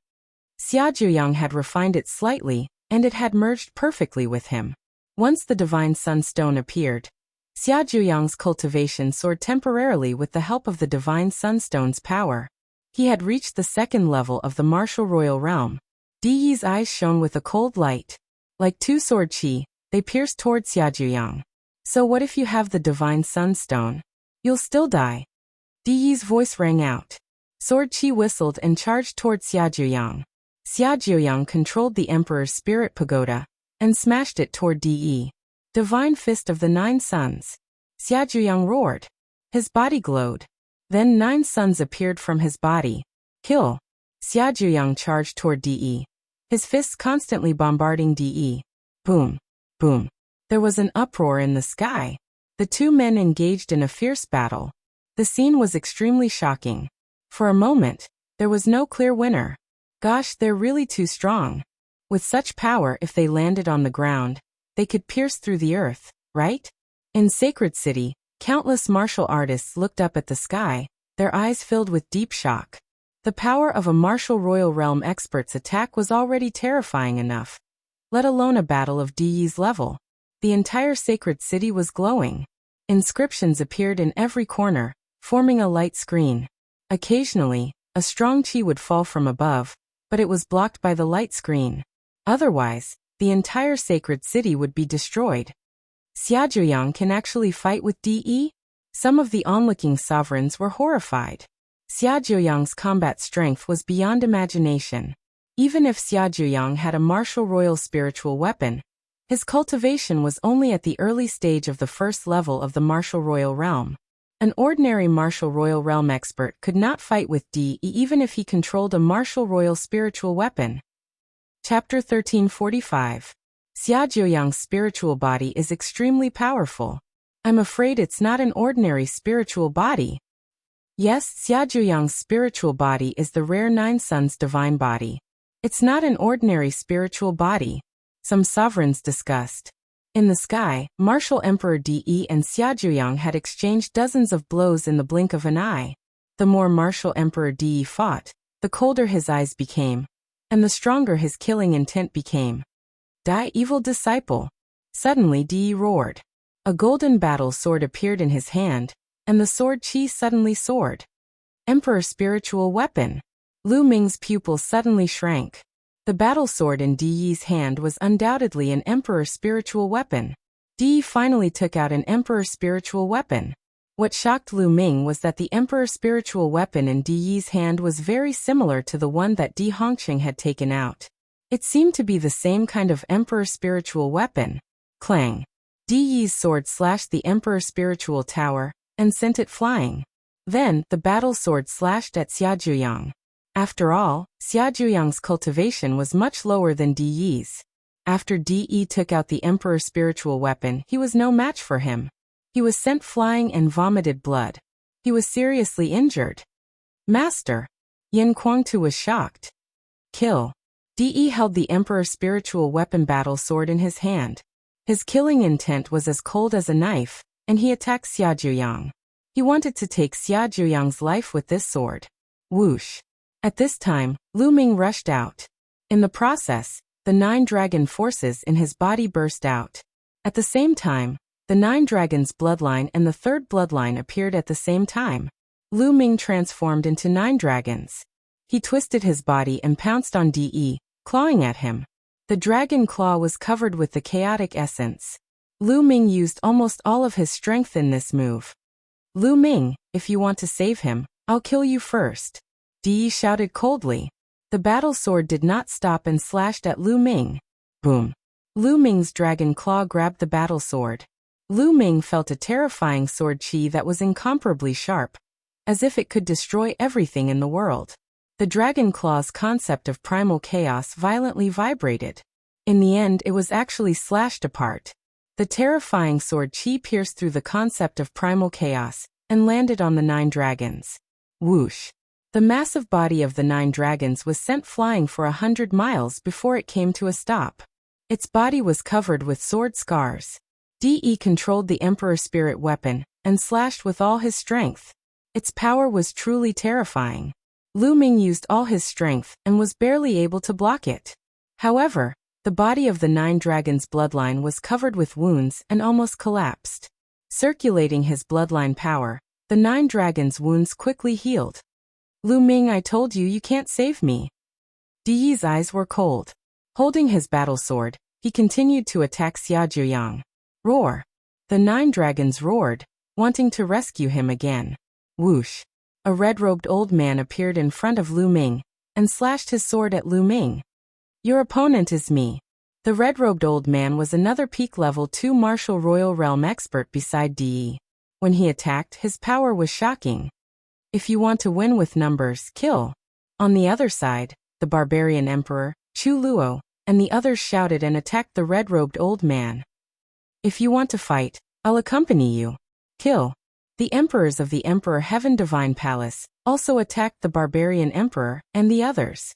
Xia Zhuyang had refined it slightly, and it had merged perfectly with him. Once the Divine Sunstone appeared, Xia Zhuyang's cultivation soared temporarily with the help of the Divine Sunstone's power. He had reached the 2nd level of the martial royal realm. De's eyes shone with a cold light. Like 2 sword chi, they pierced toward Xia Zhuyang. So what if you have the Divine Sunstone? You'll still die. De's voice rang out. Sword chi whistled and charged toward Xia Zhuyang. Xia Zhuyang controlled the Emperor's spirit pagoda and smashed it toward De. Divine Fist of the 9 Suns. Xia Zhuyang roared. His body glowed. Then 9 suns appeared from his body. Kill. Xia Zhuyang charged toward De. His fists constantly bombarding De. Boom. Boom. There was an uproar in the sky. The two men engaged in a fierce battle. The scene was extremely shocking. For a moment, there was no clear winner. Gosh, they're really too strong. With such power, if they landed on the ground, they could pierce through the earth, right? In Sacred City, countless martial artists looked up at the sky, their eyes filled with deep shock. The power of a martial royal realm expert's attack was already terrifying enough, let alone a battle of Di's level. The entire Sacred City was glowing. Inscriptions appeared in every corner, forming a light screen. Occasionally, a strong chi would fall from above, but it was blocked by the light screen. Otherwise, the entire Sacred City would be destroyed. Xiaojuyang can actually fight with De? Some of the onlooking sovereigns were horrified. Xiaojuyang's combat strength was beyond imagination. Even if Xiaojuyang had a martial royal spiritual weapon, his cultivation was only at the early stage of the first level of the martial royal realm. An ordinary martial royal realm expert could not fight with De even if he controlled a martial royal spiritual weapon. Chapter 1345. Xiaojuyang's spiritual body is extremely powerful. I'm afraid it's not an ordinary spiritual body. Yes, Xiaojuyang's spiritual body is the rare Nine Suns divine body. It's not an ordinary spiritual body. Some sovereigns discussed. In the sky, Martial Emperor De and Xiaojuyang had exchanged dozens of blows in the blink of an eye. The more Martial Emperor De fought, the colder his eyes became, and the stronger his killing intent became. Die, evil disciple! Suddenly De roared. A golden battle sword appeared in his hand, and the sword chi suddenly soared. Emperor spiritual weapon! Lu Ming's pupils suddenly shrank. The battle sword in De's hand was undoubtedly an emperor spiritual weapon. De finally took out an emperor spiritual weapon. What shocked Lu Ming was that the emperor spiritual weapon in De's hand was very similar to the one that Di Hongqing had taken out. It seemed to be the same kind of emperor spiritual weapon. Clang! De's sword slashed the emperor spiritual tower and sent it flying. Then, the battle sword slashed at Xiaojuyang. After all, Xiaojuyang's cultivation was much lower than De's. After De took out the emperor spiritual weapon, he was no match for him. He was sent flying and vomited blood. He was seriously injured. Master! Yin Kuangtu was shocked. Kill! De held the emperor spiritual weapon battle sword in his hand. His killing intent was as cold as a knife, and he attacked Xiaojuyang. He wanted to take Xiaojuyang's life with this sword. Whoosh! At this time, Lu Ming rushed out. In the process, the 9 dragon forces in his body burst out. At the same time, the 9 dragons' bloodline and the 3rd bloodline appeared at the same time. Lu Ming transformed into 9 dragons. He twisted his body and pounced on De, clawing at him. The dragon claw was covered with the chaotic essence. Lu Ming used almost all of his strength in this move. Lu Ming, if you want to save him, I'll kill you first. De shouted coldly. The battle sword did not stop and slashed at Lu Ming. Boom! Lu Ming's dragon claw grabbed the battle sword. Lu Ming felt a terrifying sword chi that was incomparably sharp, as if it could destroy everything in the world. The dragon claw's concept of primal chaos violently vibrated. In the end, it was actually slashed apart. The terrifying sword chi pierced through the concept of primal chaos and landed on the 9 dragons. Whoosh! The massive body of the 9 dragons was sent flying for 100 miles before it came to a stop. Its body was covered with sword scars. De controlled the Emperor Spirit weapon and slashed with all his strength. Its power was truly terrifying. Lu Ming used all his strength and was barely able to block it. However, the body of the 9 dragons' bloodline was covered with wounds and almost collapsed. Circulating his bloodline power, the 9 dragons' wounds quickly healed. Lu Ming, I told you you can't save me. De's eyes were cold. Holding his battle sword, he continued to attack Xiaojuyang. Roar! The 9 dragons roared, wanting to rescue him again. Whoosh! A red-robed old man appeared in front of Lu Ming and slashed his sword at Lu Ming. Your opponent is me. The red-robed old man was another peak level 2 martial royal realm expert beside De. When he attacked, his power was shocking. If you want to win with numbers, kill. On the other side, the barbarian emperor, Chu Luo, and the others shouted and attacked the red-robed old man. If you want to fight, I'll accompany you. Kill. The emperors of the Emperor Heaven Divine Palace also attacked the barbarian emperor and the others.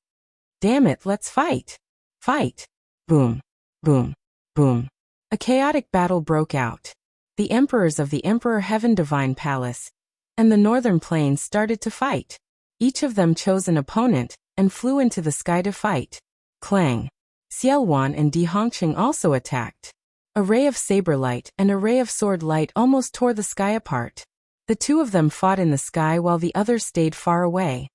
Damn it, let's fight. Fight. Boom. Boom. Boom. A chaotic battle broke out. The emperors of the Emperor Heaven Divine Palace and the Northern Plains started to fight. Each of them chose an opponent and flew into the sky to fight. Clang. Xiaowan and Di Hongqing also attacked. A ray of saber light and a ray of sword light almost tore the sky apart. The two of them fought in the sky while the others stayed far away.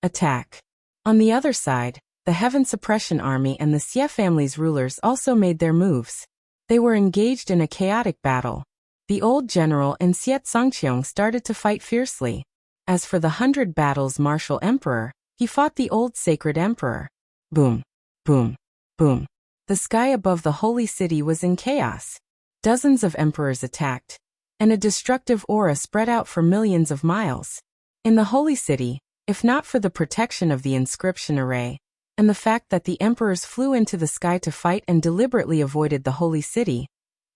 Attack. On the other side, the Heaven Suppression Army and the Xie family's rulers also made their moves. They were engaged in a chaotic battle. The old general and Xie Zongqiong started to fight fiercely. As for the 100 Battles Martial Emperor, he fought the old Sacred Emperor. Boom. Boom. Boom. The sky above the holy city was in chaos. Dozens of emperors attacked, and a destructive aura spread out for millions of miles. In the holy city, if not for the protection of the inscription array, and the fact that the emperors flew into the sky to fight and deliberately avoided the holy city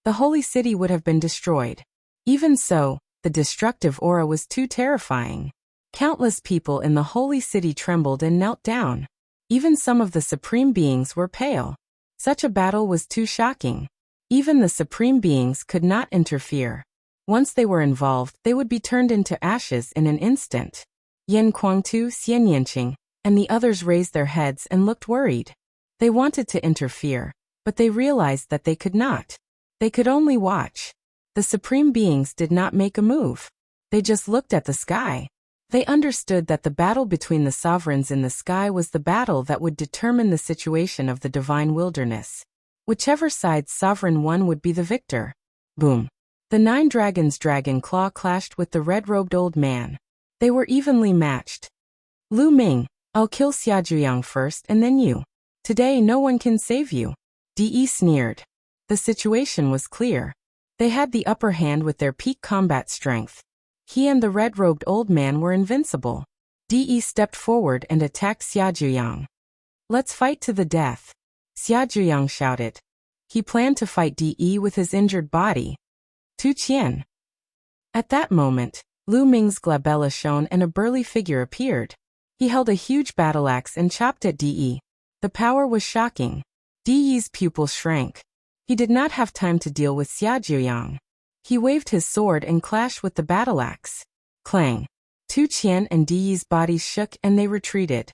would have been destroyed. Even so, the destructive aura was too terrifying. Countless people in the holy city trembled and knelt down. Even some of the supreme beings were pale. Such a battle was too shocking. Even the supreme beings could not interfere. Once they were involved, they would be turned into ashes in an instant. Yan Kuangtu, Xian Yanqing, and the others raised their heads and looked worried. They wanted to interfere, but they realized that they could not. They could only watch. The supreme beings did not make a move. They just looked at the sky. They understood that the battle between the sovereigns in the sky was the battle that would determine the situation of the divine wilderness. Whichever side's sovereign won would be the victor. Boom. The 9 dragons' dragon claw clashed with the red-robed old man. They were evenly matched. Lu Ming, I'll kill Xia Zhuyang first and then you. Today no one can save you. De sneered. The situation was clear. They had the upper hand with their peak combat strength. He and the red-robed old man were invincible. De stepped forward and attacked Xia Zhuyang. Let's fight to the death. Xia Zhuyang shouted. He planned to fight De with his injured body. Tu Qian. At that moment, Lu Ming's glabella shone and a burly figure appeared. He held a huge battle axe and chopped at De. The power was shocking. De's pupils shrank. He did not have time to deal with Xia Zhuyang. He waved his sword and clashed with the battle axe. Clang. Tu Qian and De's bodies shook and they retreated.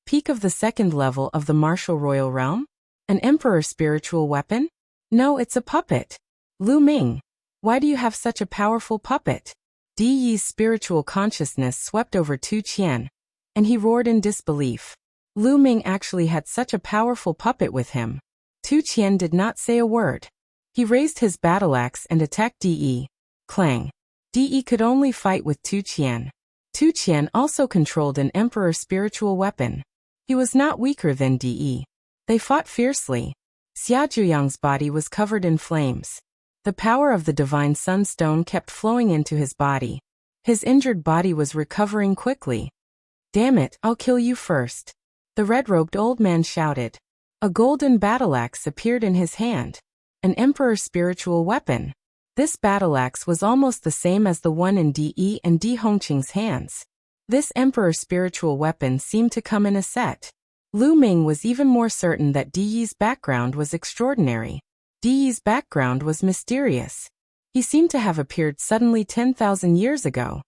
Peak of the second level of the martial royal realm? An emperor spiritual weapon? No, it's a puppet. Lu Ming. Why do you have such a powerful puppet? De's spiritual consciousness swept over Tu Qian, and he roared in disbelief. Lu Ming actually had such a powerful puppet with him. Tu Qian did not say a word. He raised his battle axe and attacked De. Clang. De could only fight with Tu Qian. Tu Qian also controlled an emperor spiritual weapon. He was not weaker than De. They fought fiercely. Xia Zhuyang's body was covered in flames. The power of the divine sunstone kept flowing into his body. His injured body was recovering quickly. Damn it, I'll kill you first. The red-robed old man shouted. A golden battle axe appeared in his hand. An emperor's spiritual weapon. This battle axe was almost the same as the one in De and Di Hongqing's hands. This emperor's spiritual weapon seemed to come in a set. Lu Ming was even more certain that De's background was extraordinary. De's background was mysterious. He seemed to have appeared suddenly 10,000 years ago.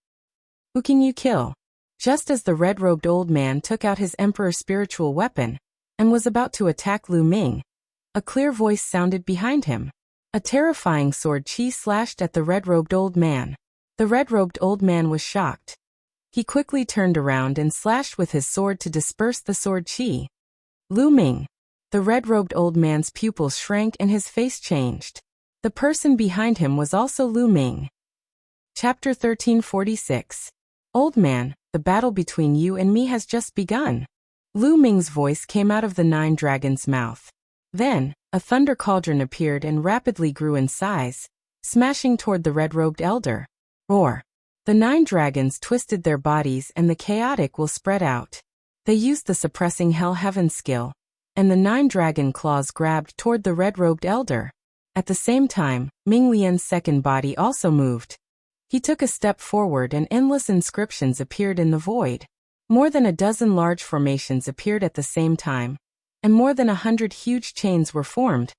Who can you kill? Just as the red-robed old man took out his emperor's spiritual weapon and was about to attack Lu Ming, a clear voice sounded behind him. A terrifying sword chi slashed at the red-robed old man. The red-robed old man was shocked. He quickly turned around and slashed with his sword to disperse the sword chi. Lu Ming. The red-robed old man's pupils shrank and his face changed. The person behind him was also Lu Ming. Chapter 1346. Old man, the battle between you and me has just begun. Lu Ming's voice came out of the 9 dragons' mouth. Then, a thunder cauldron appeared and rapidly grew in size, smashing toward the red-robed elder. Roar. The 9 dragons twisted their bodies and the chaotic will spread out. They used the suppressing hell heaven skill, and the 9 dragon claws grabbed toward the red-robed elder. At the same time, Ming Lian's second body also moved. He took a step forward and endless inscriptions appeared in the void. More than a dozen large formations appeared at the same time, and more than 100 huge chains were formed,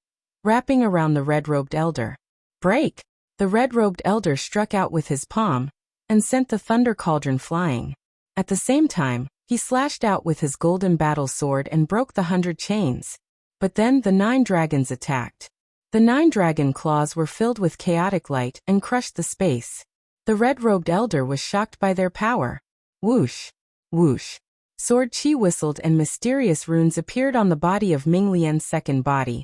wrapping around the red-robed elder. Break! The red-robed elder struck out with his palm, and sent the thunder cauldron flying. At the same time, he slashed out with his golden battle sword and broke the 100 chains. But then the 9 dragons attacked. The 9 dragon claws were filled with chaotic light and crushed the space. The red-robed elder was shocked by their power. Whoosh! Whoosh! Sword chi whistled and mysterious runes appeared on the body of Ming Lian's second body,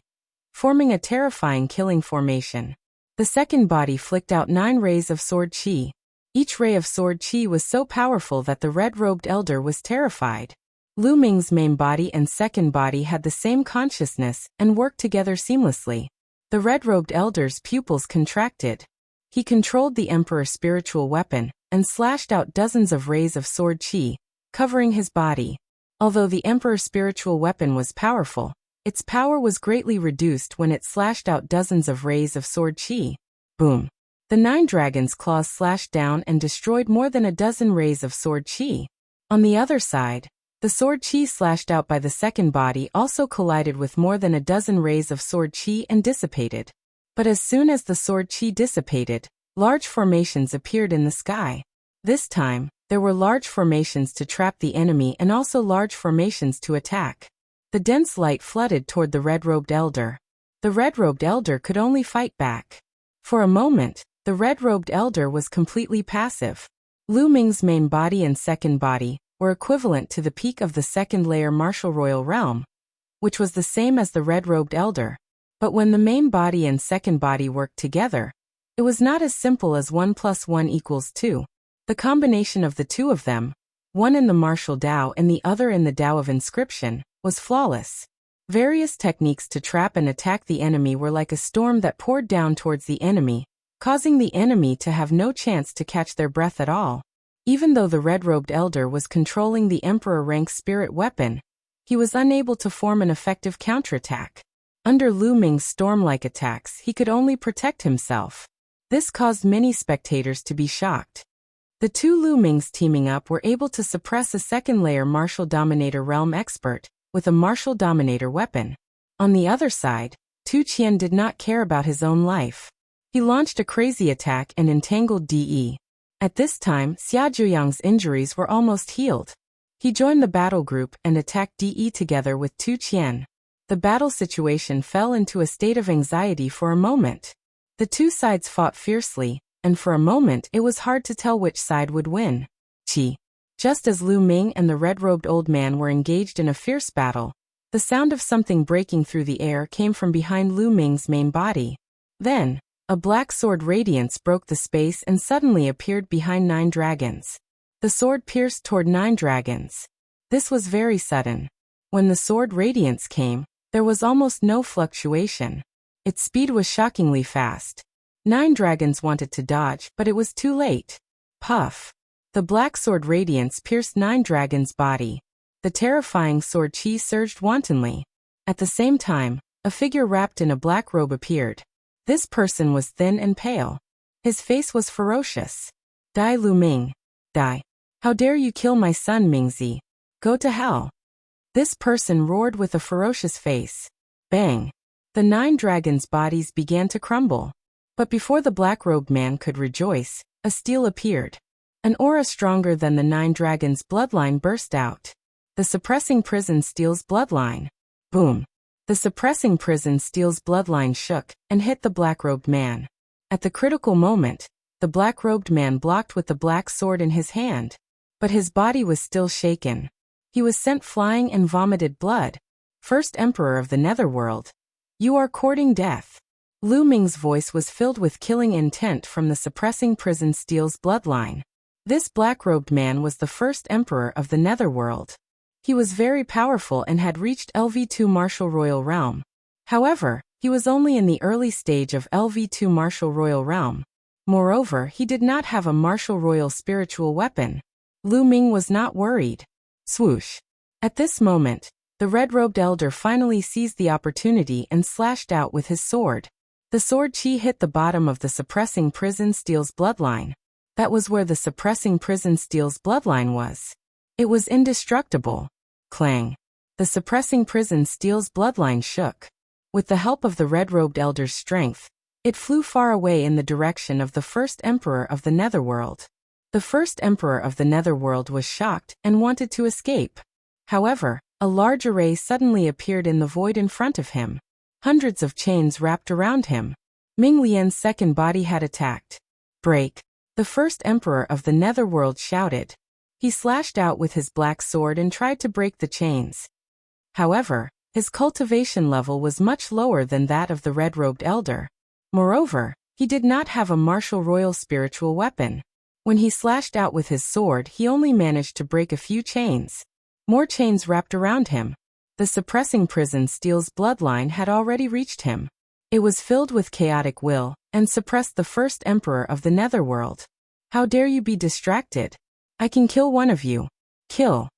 forming a terrifying killing formation. The second body flicked out 9 rays of sword chi. Each ray of sword chi was so powerful that the red-robed elder was terrified. Lu Ming's main body and second body had the same consciousness and worked together seamlessly. The red-robed elder's pupils contracted. He controlled the emperor's spiritual weapon and slashed out dozens of rays of sword chi, covering his body. Although the emperor's spiritual weapon was powerful, its power was greatly reduced when it slashed out dozens of rays of sword chi. Boom! The 9 dragons' claws slashed down and destroyed more than a dozen rays of sword chi. On the other side, the sword chi slashed out by the second body also collided with more than a dozen rays of sword chi and dissipated. But as soon as the sword chi dissipated, large formations appeared in the sky. This time, there were large formations to trap the enemy and also large formations to attack. The dense light flooded toward the red-robed elder. The red-robed elder could only fight back. For a moment, the red-robed elder was completely passive. Lu Ming's main body and second body were equivalent to the peak of the second-layer martial royal realm, which was the same as the red-robed elder. But when the main body and second body worked together, it was not as simple as 1 + 1 = 2. The combination of the two of them, one in the martial Tao and the other in the Tao of inscription, was flawless. Various techniques to trap and attack the enemy were like a storm that poured down towards the enemy, causing the enemy to have no chance to catch their breath at all. Even though the red-robed elder was controlling the emperor-rank spirit weapon, he was unable to form an effective counterattack. Under Lu Ming's storm-like attacks, he could only protect himself. This caused many spectators to be shocked. The two Lu Mings teaming up were able to suppress a second-layer martial dominator realm expert with a martial dominator weapon. On the other side, Tu Qian did not care about his own life. He launched a crazy attack and entangled De. At this time, Xia Zhuyang's injuries were almost healed. He joined the battle group and attacked De together with Tu Qian. The battle situation fell into a state of anxiety for a moment. The two sides fought fiercely, and for a moment it was hard to tell which side would win. Just as Lu Ming and the red-robed old man were engaged in a fierce battle, the sound of something breaking through the air came from behind Lu Ming's main body. Then, a black sword radiance broke the space and suddenly appeared behind 9 dragons. The sword pierced toward 9 dragons. This was very sudden. When the sword radiance came, there was almost no fluctuation. Its speed was shockingly fast. 9 dragons wanted to dodge, but it was too late. Puff! The black sword radiance pierced 9 dragons' body. The terrifying sword chi surged wantonly. At the same time, a figure wrapped in a black robe appeared. This person was thin and pale. His face was ferocious. "Dai Lu Ming. Die. How dare you kill my son Mingzi? Go to hell." This person roared with a ferocious face. Bang! The 9 dragons' bodies began to crumble. But before the black-robed man could rejoice, a steel appeared. An aura stronger than the 9 dragons' bloodline burst out. The suppressing prison steel's bloodline. Boom! The suppressing prison steel's bloodline shook and hit the black-robed man. At the critical moment, the black-robed man blocked with the black sword in his hand. But his body was still shaken. He was sent flying and vomited blood. First Emperor of the Netherworld. You are courting death. Lu Ming's voice was filled with killing intent from the suppressing prison steel's bloodline. This black-robed man was the first Emperor of the Netherworld. He was very powerful and had reached LV2 Martial Royal Realm. However, he was only in the early stage of LV2 Martial Royal Realm. Moreover, he did not have a Martial Royal spiritual weapon. Lu Ming was not worried. Swoosh! At this moment, the red-robed elder finally seized the opportunity and slashed out with his sword. The sword chi hit the bottom of the suppressing prison steel's bloodline. That was where the suppressing prison steel's bloodline was. It was indestructible. Clang. The suppressing prison steel's bloodline shook. With the help of the red-robed elder's strength, it flew far away in the direction of the first emperor of the Netherworld. The first emperor of the Netherworld was shocked and wanted to escape. However, a large array suddenly appeared in the void in front of him. Hundreds of chains wrapped around him. Ming Lian's second body had attacked. Break. The first emperor of the Netherworld shouted. He slashed out with his black sword and tried to break the chains. However, his cultivation level was much lower than that of the red-robed elder. Moreover, he did not have a martial royal spiritual weapon. When he slashed out with his sword, he only managed to break a few chains. More chains wrapped around him. The suppressing prison steel's bloodline had already reached him. It was filled with chaotic will, and suppressed the first emperor of the Netherworld. How dare you be distracted? I can kill one of you. Kill.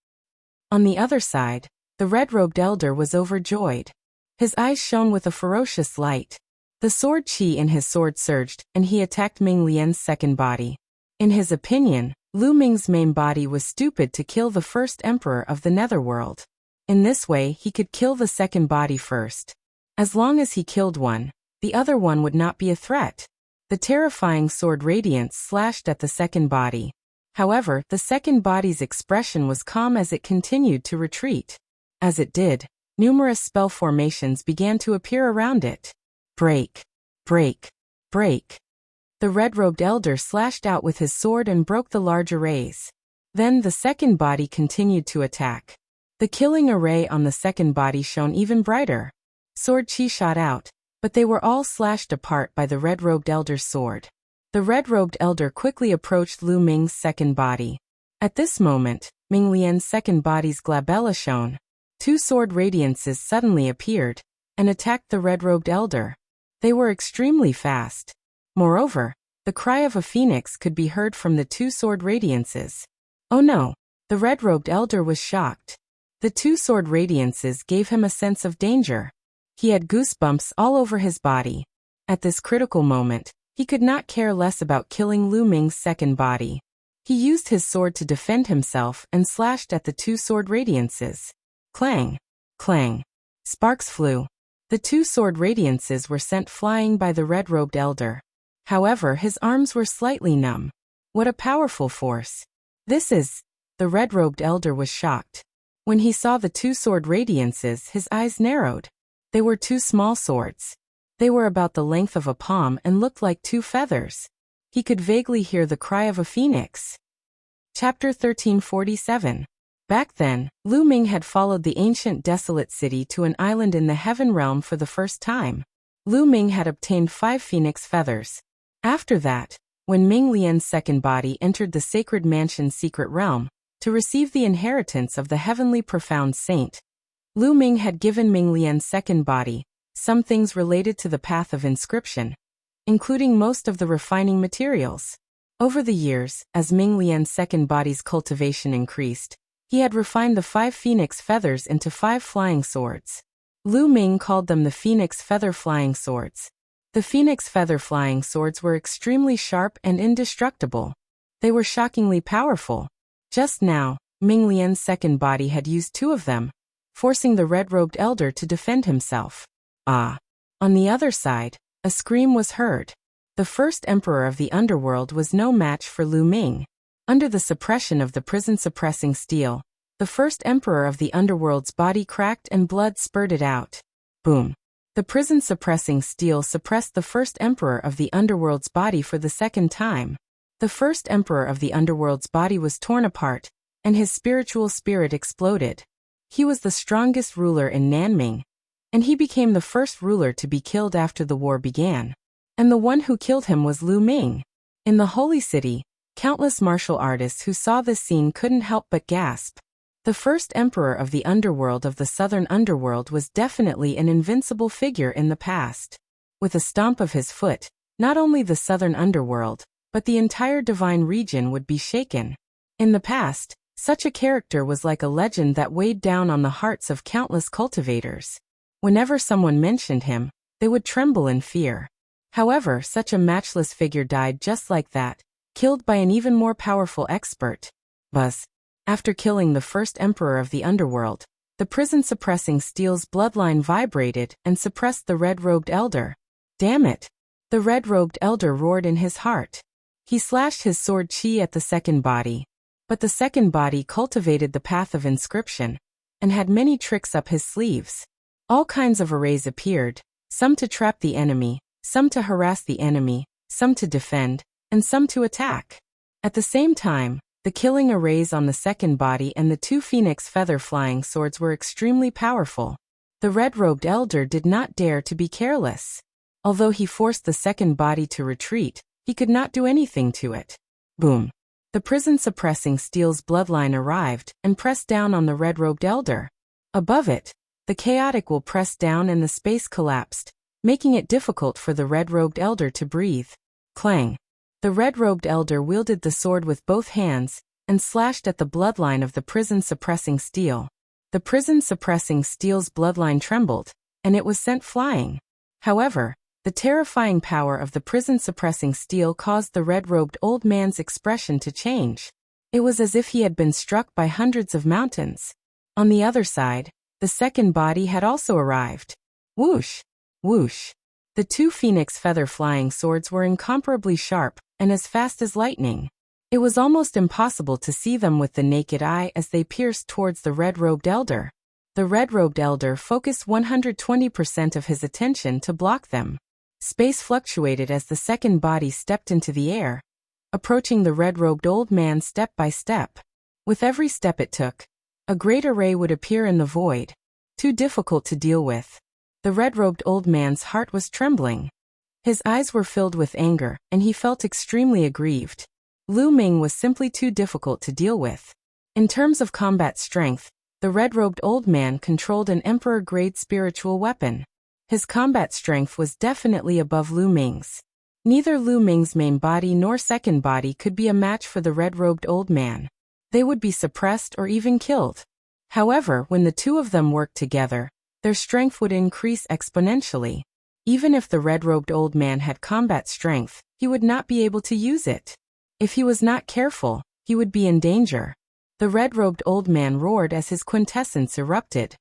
On the other side, the red-robed elder was overjoyed. His eyes shone with a ferocious light. The sword chi in his sword surged, and he attacked Ming Lian's second body. In his opinion, Lu Ming's main body was stupid to kill the first emperor of the Netherworld. In this way, he could kill the second body first. As long as he killed one, the other one would not be a threat. The terrifying sword radiance slashed at the second body. However, the second body's expression was calm as it continued to retreat. As it did, numerous spell formations began to appear around it. Break. Break. Break. The red-robed elder slashed out with his sword and broke the large arrays. Then the second body continued to attack. The killing array on the second body shone even brighter. Sword chi shot out, but they were all slashed apart by the red-robed elder's sword. The red-robed elder quickly approached Lu Ming's second body. At this moment, Ming Lian's second body's glabella shone. Two sword radiances suddenly appeared and attacked the red-robed elder. They were extremely fast. Moreover, the cry of a phoenix could be heard from the two sword radiances. Oh no! The red-robed elder was shocked. The two sword radiances gave him a sense of danger. He had goosebumps all over his body. At this critical moment, he could not care less about killing Lu Ming's second body. He used his sword to defend himself and slashed at the two sword radiances. Clang! Clang! Sparks flew. The two sword radiances were sent flying by the red-robed elder. However, his arms were slightly numb. What a powerful force! This is... The red-robed elder was shocked. When he saw the two sword radiances, his eyes narrowed. They were two small swords. They were about the length of a palm and looked like two feathers. He could vaguely hear the cry of a phoenix. Chapter 1347. Back then, Lu Ming had followed the ancient desolate city to an island in the heaven realm for the first time. Lu Ming had obtained 5 phoenix feathers. After that, when Ming Lian's second body entered the sacred mansion's secret realm, to receive the inheritance of the heavenly profound saint, Lu Ming had given Ming Lian's second body some things related to the path of inscription, including most of the refining materials. Over the years, as Ming Lian's second body's cultivation increased, he had refined the 5 phoenix feathers into 5 flying swords. Lu Ming called them the phoenix feather flying swords. The phoenix feather flying swords were extremely sharp and indestructible. They were shockingly powerful. Just now, Ming Lian's second body had used 2 of them, forcing the red-robed elder to defend himself. Ah! On the other side, a scream was heard. The first emperor of the underworld was no match for Lu Ming. Under the suppression of the prison-suppressing steel, the first emperor of the underworld's body cracked and blood spurted out. Boom! The prison-suppressing steel suppressed the first emperor of the underworld's body for the second time. The first emperor of the underworld's body was torn apart, and his spiritual spirit exploded. He was the strongest ruler in Nanming, and he became the first ruler to be killed after the war began. And the one who killed him was Lu Ming. In the holy city, countless martial artists who saw this scene couldn't help but gasp. The first emperor of the underworld of the southern underworld was definitely an invincible figure in the past. With a stomp of his foot, not only the southern underworld, but the entire divine region would be shaken. In the past, such a character was like a legend that weighed down on the hearts of countless cultivators. Whenever someone mentioned him, they would tremble in fear. However, such a matchless figure died just like that, killed by an even more powerful expert. Buzz. After killing the first emperor of the underworld, the prison-suppressing steel's bloodline vibrated and suppressed the red-robed elder. Damn it! The red-robed elder roared in his heart. He slashed his sword chi at the second body. But the second body cultivated the path of inscription, and had many tricks up his sleeves. All kinds of arrays appeared, some to trap the enemy, some to harass the enemy, some to defend, and some to attack. At the same time, the killing arrays on the second body and the two phoenix feather-flying swords were extremely powerful. The red-robed elder did not dare to be careless. Although he forced the second body to retreat, he could not do anything to it. Boom. The prison-suppressing steel's bloodline arrived and pressed down on the red-robed elder. Above it, the chaotic will pressed down and the space collapsed, making it difficult for the red-robed elder to breathe. Clang. The red-robed elder wielded the sword with both hands and slashed at the bloodline of the prison-suppressing steel. The prison-suppressing steel's bloodline trembled, and it was sent flying. However, the terrifying power of the prison-suppressing steel caused the red-robed old man's expression to change. It was as if he had been struck by hundreds of mountains. On the other side, the second body had also arrived. Whoosh! Whoosh! The two phoenix feather-flying swords were incomparably sharp and as fast as lightning. It was almost impossible to see them with the naked eye as they pierced towards the red-robed elder. The red-robed elder focused 120% of his attention to block them. Space fluctuated as the second body stepped into the air, approaching the red-robed old man step by step. With every step it took, a great array would appear in the void, too difficult to deal with. The red-robed old man's heart was trembling. His eyes were filled with anger, and he felt extremely aggrieved. Lu Ming was simply too difficult to deal with. In terms of combat strength, the red-robed old man controlled an emperor-grade spiritual weapon. His combat strength was definitely above Lu Ming's. Neither Lu Ming's main body nor second body could be a match for the red-robed old man. They would be suppressed or even killed. However, when the two of them worked together, their strength would increase exponentially. Even if the red-robed old man had combat strength, he would not be able to use it. If he was not careful, he would be in danger. The red-robed old man roared as his quintessence erupted.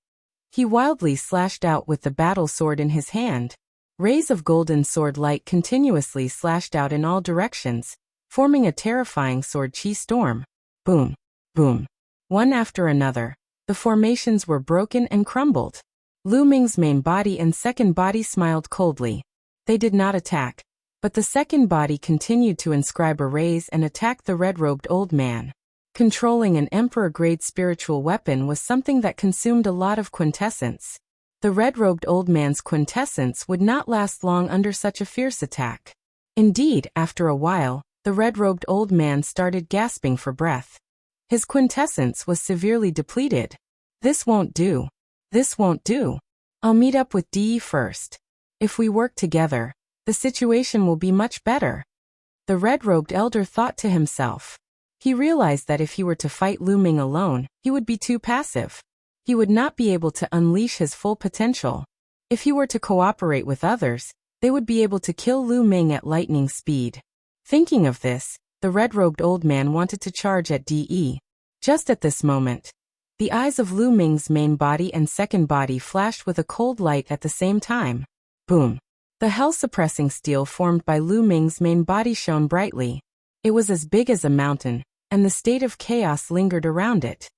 He wildly slashed out with the battle sword in his hand. Rays of golden sword light continuously slashed out in all directions, forming a terrifying sword chi storm. Boom, boom. One after another, the formations were broken and crumbled. Lu Ming's main body and second body smiled coldly. They did not attack, but the second body continued to inscribe arrays and attack the red-robed old man. Controlling an emperor-grade spiritual weapon was something that consumed a lot of quintessence. The red-robed old man's quintessence would not last long under such a fierce attack. Indeed, after a while, the red-robed old man started gasping for breath. His quintessence was severely depleted. This won't do. This won't do. I'll meet up with DE first. If we work together, the situation will be much better. The red-robed elder thought to himself. He realized that if he were to fight Lu Ming alone, he would be too passive. He would not be able to unleash his full potential. If he were to cooperate with others, they would be able to kill Lu Ming at lightning speed. Thinking of this, the red-robed old man wanted to charge at DE. Just at this moment, the eyes of Lu Ming's main body and second body flashed with a cold light at the same time. Boom. The hell-suppressing steel formed by Lu Ming's main body shone brightly. It was as big as a mountain, and the state of chaos lingered around it.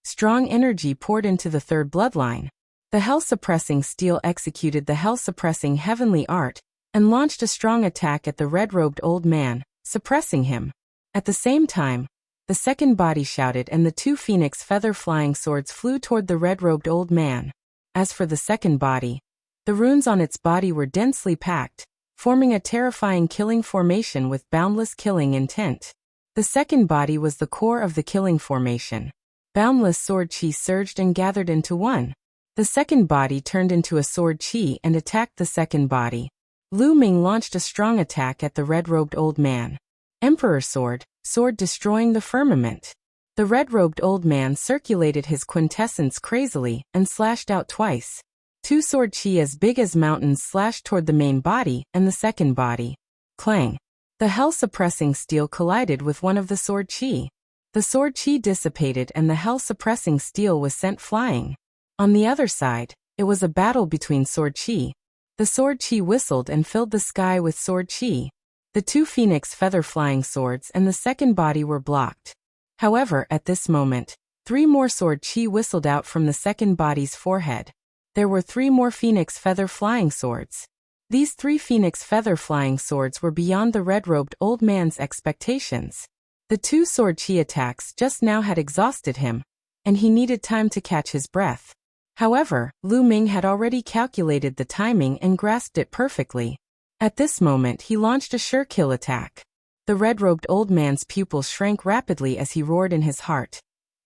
Strong energy poured into the third bloodline. The hell-suppressing steel executed the hell-suppressing heavenly art, and launched a strong attack at the red-robed old man, suppressing him. At the same time, the second body shouted and the two phoenix feather-flying swords flew toward the red-robed old man. As for the second body, the runes on its body were densely packed, forming a terrifying killing formation with boundless killing intent. The second body was the core of the killing formation. Boundless sword chi surged and gathered into one. The second body turned into a sword chi and attacked the second body. Lu Ming launched a strong attack at the red-robed old man. Emperor sword, sword destroying the firmament. The red-robed old man circulated his quintessence crazily and slashed out twice. Two sword chi as big as mountains slashed toward the main body and the second body. Clang. The hell-suppressing steel collided with one of the sword chi. The sword chi dissipated and the hell-suppressing steel was sent flying. On the other side, it was a battle between sword chi. The sword chi whistled and filled the sky with sword chi. The two phoenix feather flying swords and the second body were blocked. However, at this moment, 3 more sword chi whistled out from the second body's forehead. There were 3 more phoenix feather flying swords. These 3 phoenix feather flying swords were beyond the red-robed old man's expectations. The 2 sword chi attacks just now had exhausted him, and he needed time to catch his breath. However, Lu Ming had already calculated the timing and grasped it perfectly. At this moment he launched a sure kill attack. The red-robed old man's pupils shrank rapidly as he roared in his heart.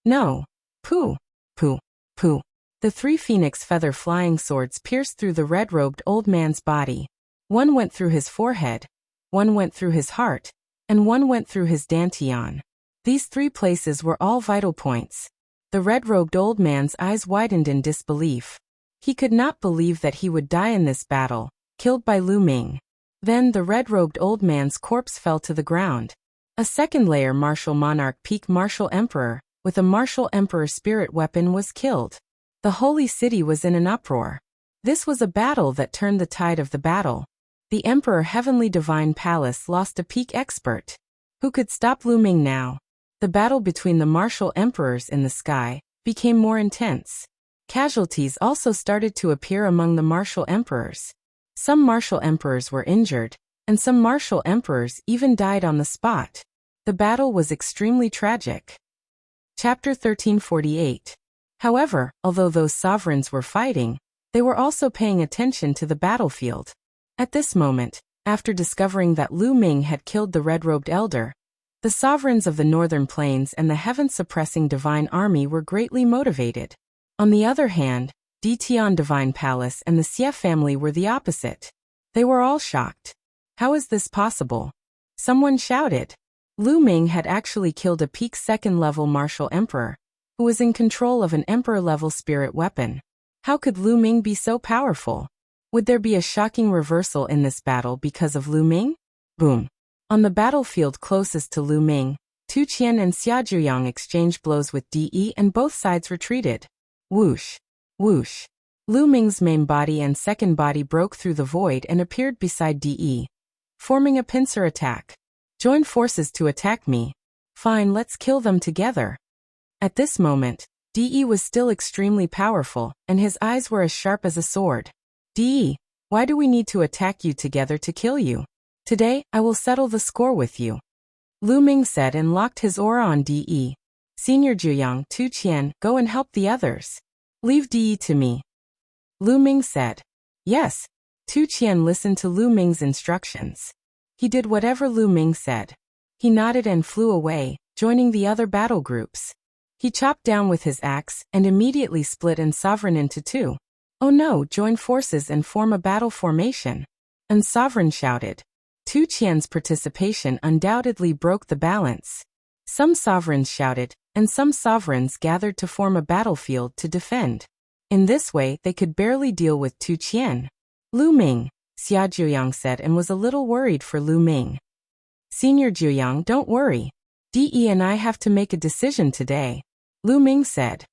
No! Pooh! Pooh! Pooh! The 3 phoenix feather flying swords pierced through the red-robed old man's body. One went through his forehead, one went through his heart, and one went through his dantian. These 3 places were all vital points. The red-robed old man's eyes widened in disbelief. He could not believe that he would die in this battle, killed by Lu Ming. Then the red-robed old man's corpse fell to the ground. A second layer martial monarch peak martial emperor, with a martial emperor spirit weapon was killed. The holy city was in an uproar. This was a battle that turned the tide of the battle. The emperor heavenly divine palace lost a peak expert. Who could stop Lu Ming now? The battle between the martial emperors in the sky became more intense. Casualties also started to appear among the martial emperors. Some martial emperors were injured, and some martial emperors even died on the spot. The battle was extremely tragic. Chapter 1348. However, although those sovereigns were fighting, they were also paying attention to the battlefield. At this moment, after discovering that Lu Ming had killed the red-robed elder, the sovereigns of the northern plains and the heaven-suppressing divine army were greatly motivated. On the other hand, Ditian Divine Palace and the Xie family were the opposite. They were all shocked. How is this possible? Someone shouted. Lu Ming had actually killed a peak second-level martial emperor, who was in control of an emperor-level spirit weapon. How could Lu Ming be so powerful? Would there be a shocking reversal in this battle because of Lu Ming? Boom. On the battlefield closest to Lu Ming, Tu Qian and Xia Zhuyang exchanged blows with De and both sides retreated. Whoosh. Whoosh. Lu Ming's main body and second body broke through the void and appeared beside De, forming a pincer attack. Join forces to attack me. Fine, let's kill them together. At this moment, De was still extremely powerful, and his eyes were as sharp as a sword. De, why do we need to attack you together to kill you? Today, I will settle the score with you. Lu Ming said and locked his aura on De. Senior Zhuyang, Tu Qian, go and help the others. Leave De to me. Lu Ming said. Yes. Tu Qian listened to Lu Ming's instructions. He did whatever Lu Ming said. He nodded and flew away, joining the other battle groups. He chopped down with his axe and immediately split an sovereign into 2. Oh no, join forces and form a battle formation. An sovereign shouted. Tu Qian's participation undoubtedly broke the balance. Some sovereigns shouted, and some sovereigns gathered to form a battlefield to defend. In this way they could barely deal with Tu Qian. Lu Ming, Xia Zhuyang said and was a little worried for Lu Ming. Senior Zhuyang, don't worry. De and I have to make a decision today. Lu Ming said.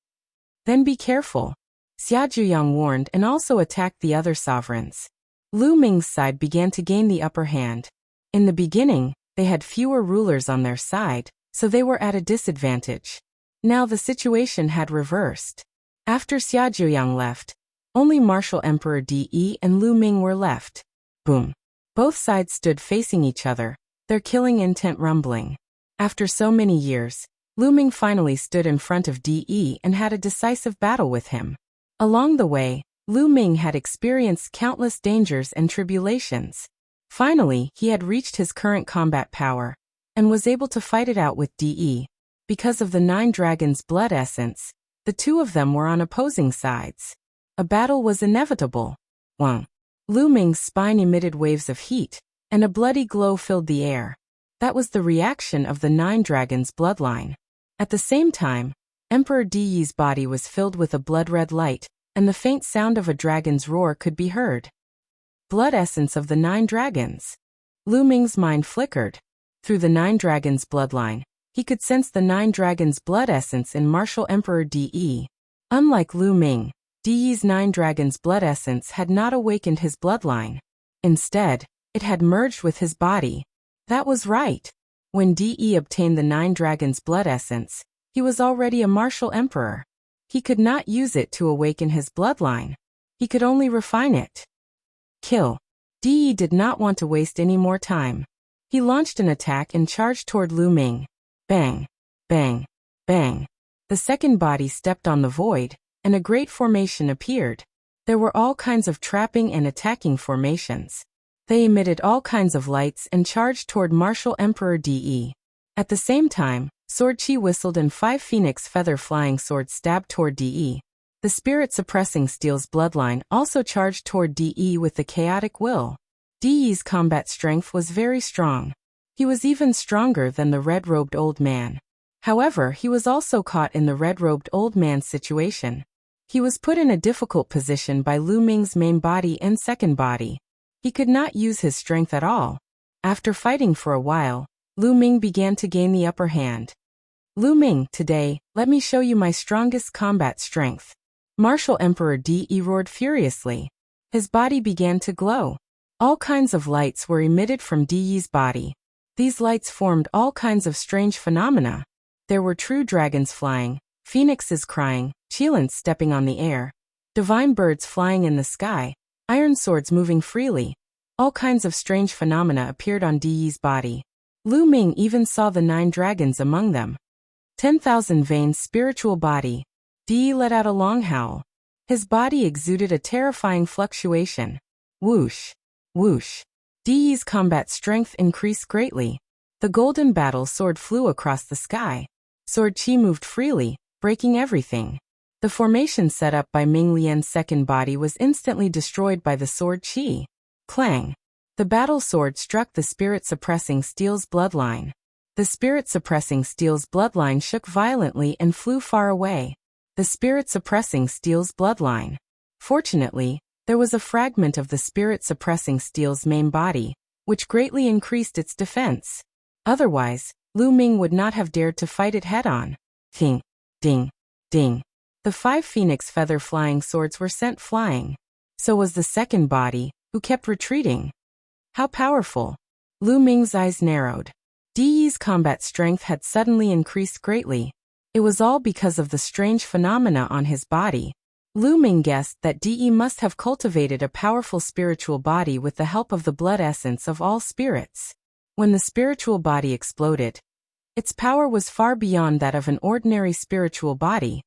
Then be careful. Xia Zhuyang warned and also attacked the other sovereigns. Lu Ming's side began to gain the upper hand. In the beginning, they had fewer rulers on their side, so they were at a disadvantage. Now the situation had reversed. After Xia Zhuyang left, only Martial Emperor De and Lu Ming were left. Boom. Both sides stood facing each other, their killing intent rumbling. After so many years, Lu Ming finally stood in front of De and had a decisive battle with him. Along the way, Lu Ming had experienced countless dangers and tribulations. Finally, he had reached his current combat power, and was able to fight it out with De. Because of the 9 dragons' blood essence, the 2 of them were on opposing sides. A battle was inevitable. Wang. Lu Ming's spine emitted waves of heat, and a bloody glow filled the air. That was the reaction of the 9 dragons' bloodline. At the same time, Emperor De's body was filled with a blood-red light, and the faint sound of a dragon's roar could be heard. Blood essence of the 9 dragons. Lu Ming's mind flickered. Through the 9 dragons' bloodline, he could sense the 9 dragons' blood essence in Martial Emperor De. Unlike Lu Ming, De's 9 dragons' blood essence had not awakened his bloodline. Instead, it had merged with his body. That was right. When De obtained the 9 dragons' blood essence, he was already a martial emperor. He could not use it to awaken his bloodline. He could only refine it. Kill. De did not want to waste any more time. He launched an attack and charged toward Lu Ming. Bang, bang, bang. The second body stepped on the void, and a great formation appeared. There were all kinds of trapping and attacking formations. They emitted all kinds of lights and charged toward Martial Emperor De. At the same time, Sword Chi whistled and 5 phoenix feather flying swords stabbed toward De. The spirit-suppressing steel's bloodline also charged toward De with the chaotic will. De's combat strength was very strong. He was even stronger than the red-robed old man. However, he was also caught in the red-robed old man's situation. He was put in a difficult position by Lu Ming's main body and second body. He could not use his strength at all. After fighting for a while, Lu Ming began to gain the upper hand. Lu Ming, today, let me show you my strongest combat strength. Martial Emperor De roared furiously. His body began to glow. All kinds of lights were emitted from De's body. These lights formed all kinds of strange phenomena. There were true dragons flying, phoenixes crying, Qilins stepping on the air, divine birds flying in the sky, iron swords moving freely. All kinds of strange phenomena appeared on De's body. Lu Ming even saw the 9 dragons among them. 10,000 veins spiritual body. De let out a long howl. His body exuded a terrifying fluctuation. Whoosh, whoosh. De's combat strength increased greatly. The golden battle sword flew across the sky. Sword Chi moved freely, breaking everything. The formation set up by Ming Lian's second body was instantly destroyed by the sword Chi. Clang. The battle sword struck the spirit-suppressing steel's bloodline. The spirit-suppressing steel's bloodline shook violently and flew far away. The spirit-suppressing steel's bloodline. Fortunately, there was a fragment of the spirit-suppressing steel's main body, which greatly increased its defense. Otherwise, Lu Ming would not have dared to fight it head-on. Ding, ding, ding. The 5 phoenix feather flying swords were sent flying. So was the second body, who kept retreating. How powerful! Lu Ming's eyes narrowed. De's combat strength had suddenly increased greatly. It was all because of the strange phenomena on his body. Lu Ming guessed that De must have cultivated a powerful spiritual body with the help of the blood essence of all spirits. When the spiritual body exploded, its power was far beyond that of an ordinary spiritual body.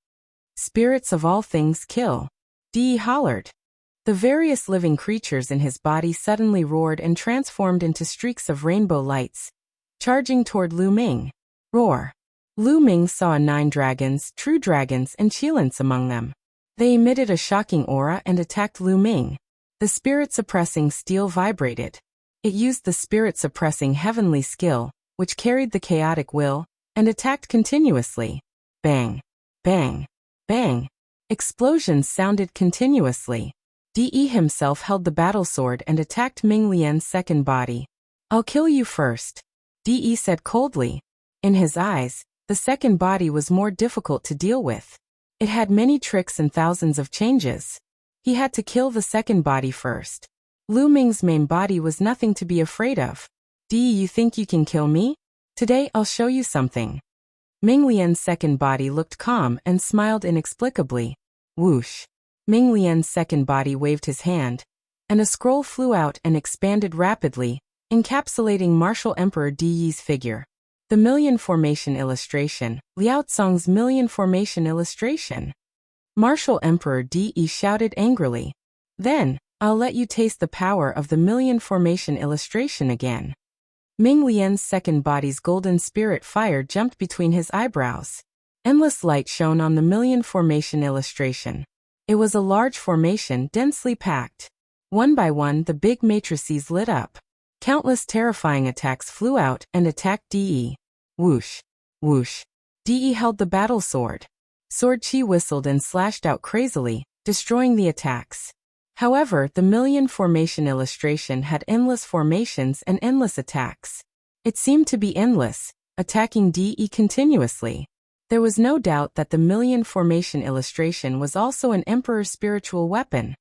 Spirits of all things kill. De hollered. The various living creatures in his body suddenly roared and transformed into streaks of rainbow lights, charging toward Lu Ming. Roar. Lu Ming saw 9 dragons, true dragons, and Qilins among them. They emitted a shocking aura and attacked Lu Ming. The spirit-suppressing steel vibrated. It used the spirit-suppressing heavenly skill, which carried the chaotic will, and attacked continuously. Bang, bang, bang. Explosions sounded continuously. De himself held the battle sword and attacked Ming Lian's second body. I'll kill you first, De said coldly. In his eyes, the second body was more difficult to deal with. It had many tricks and thousands of changes. He had to kill the second body first. Lu Ming's main body was nothing to be afraid of. De, you think you can kill me? Today I'll show you something. Ming Lian's second body looked calm and smiled inexplicably. Whoosh. Ming Lian's second body waved his hand, and a scroll flew out and expanded rapidly, encapsulating Martial Emperor De's figure. The Million Formation Illustration, Liao Tsong's Million Formation Illustration. Martial Emperor De shouted angrily. Then, I'll let you taste the power of the Million Formation Illustration again. Ming Lian's second body's golden spirit fire jumped between his eyebrows. Endless light shone on the Million Formation Illustration. It was a large formation densely packed. One by one the big matrices lit up. Countless terrifying attacks flew out and attacked De. Whoosh, whoosh. De held the battle sword. Sword Chi whistled and slashed out crazily, destroying the attacks. However, the million formation illustration had endless formations and endless attacks. It seemed to be endless, attacking DE continuously. There was no doubt that the million formation illustration was also an emperor's spiritual weapon.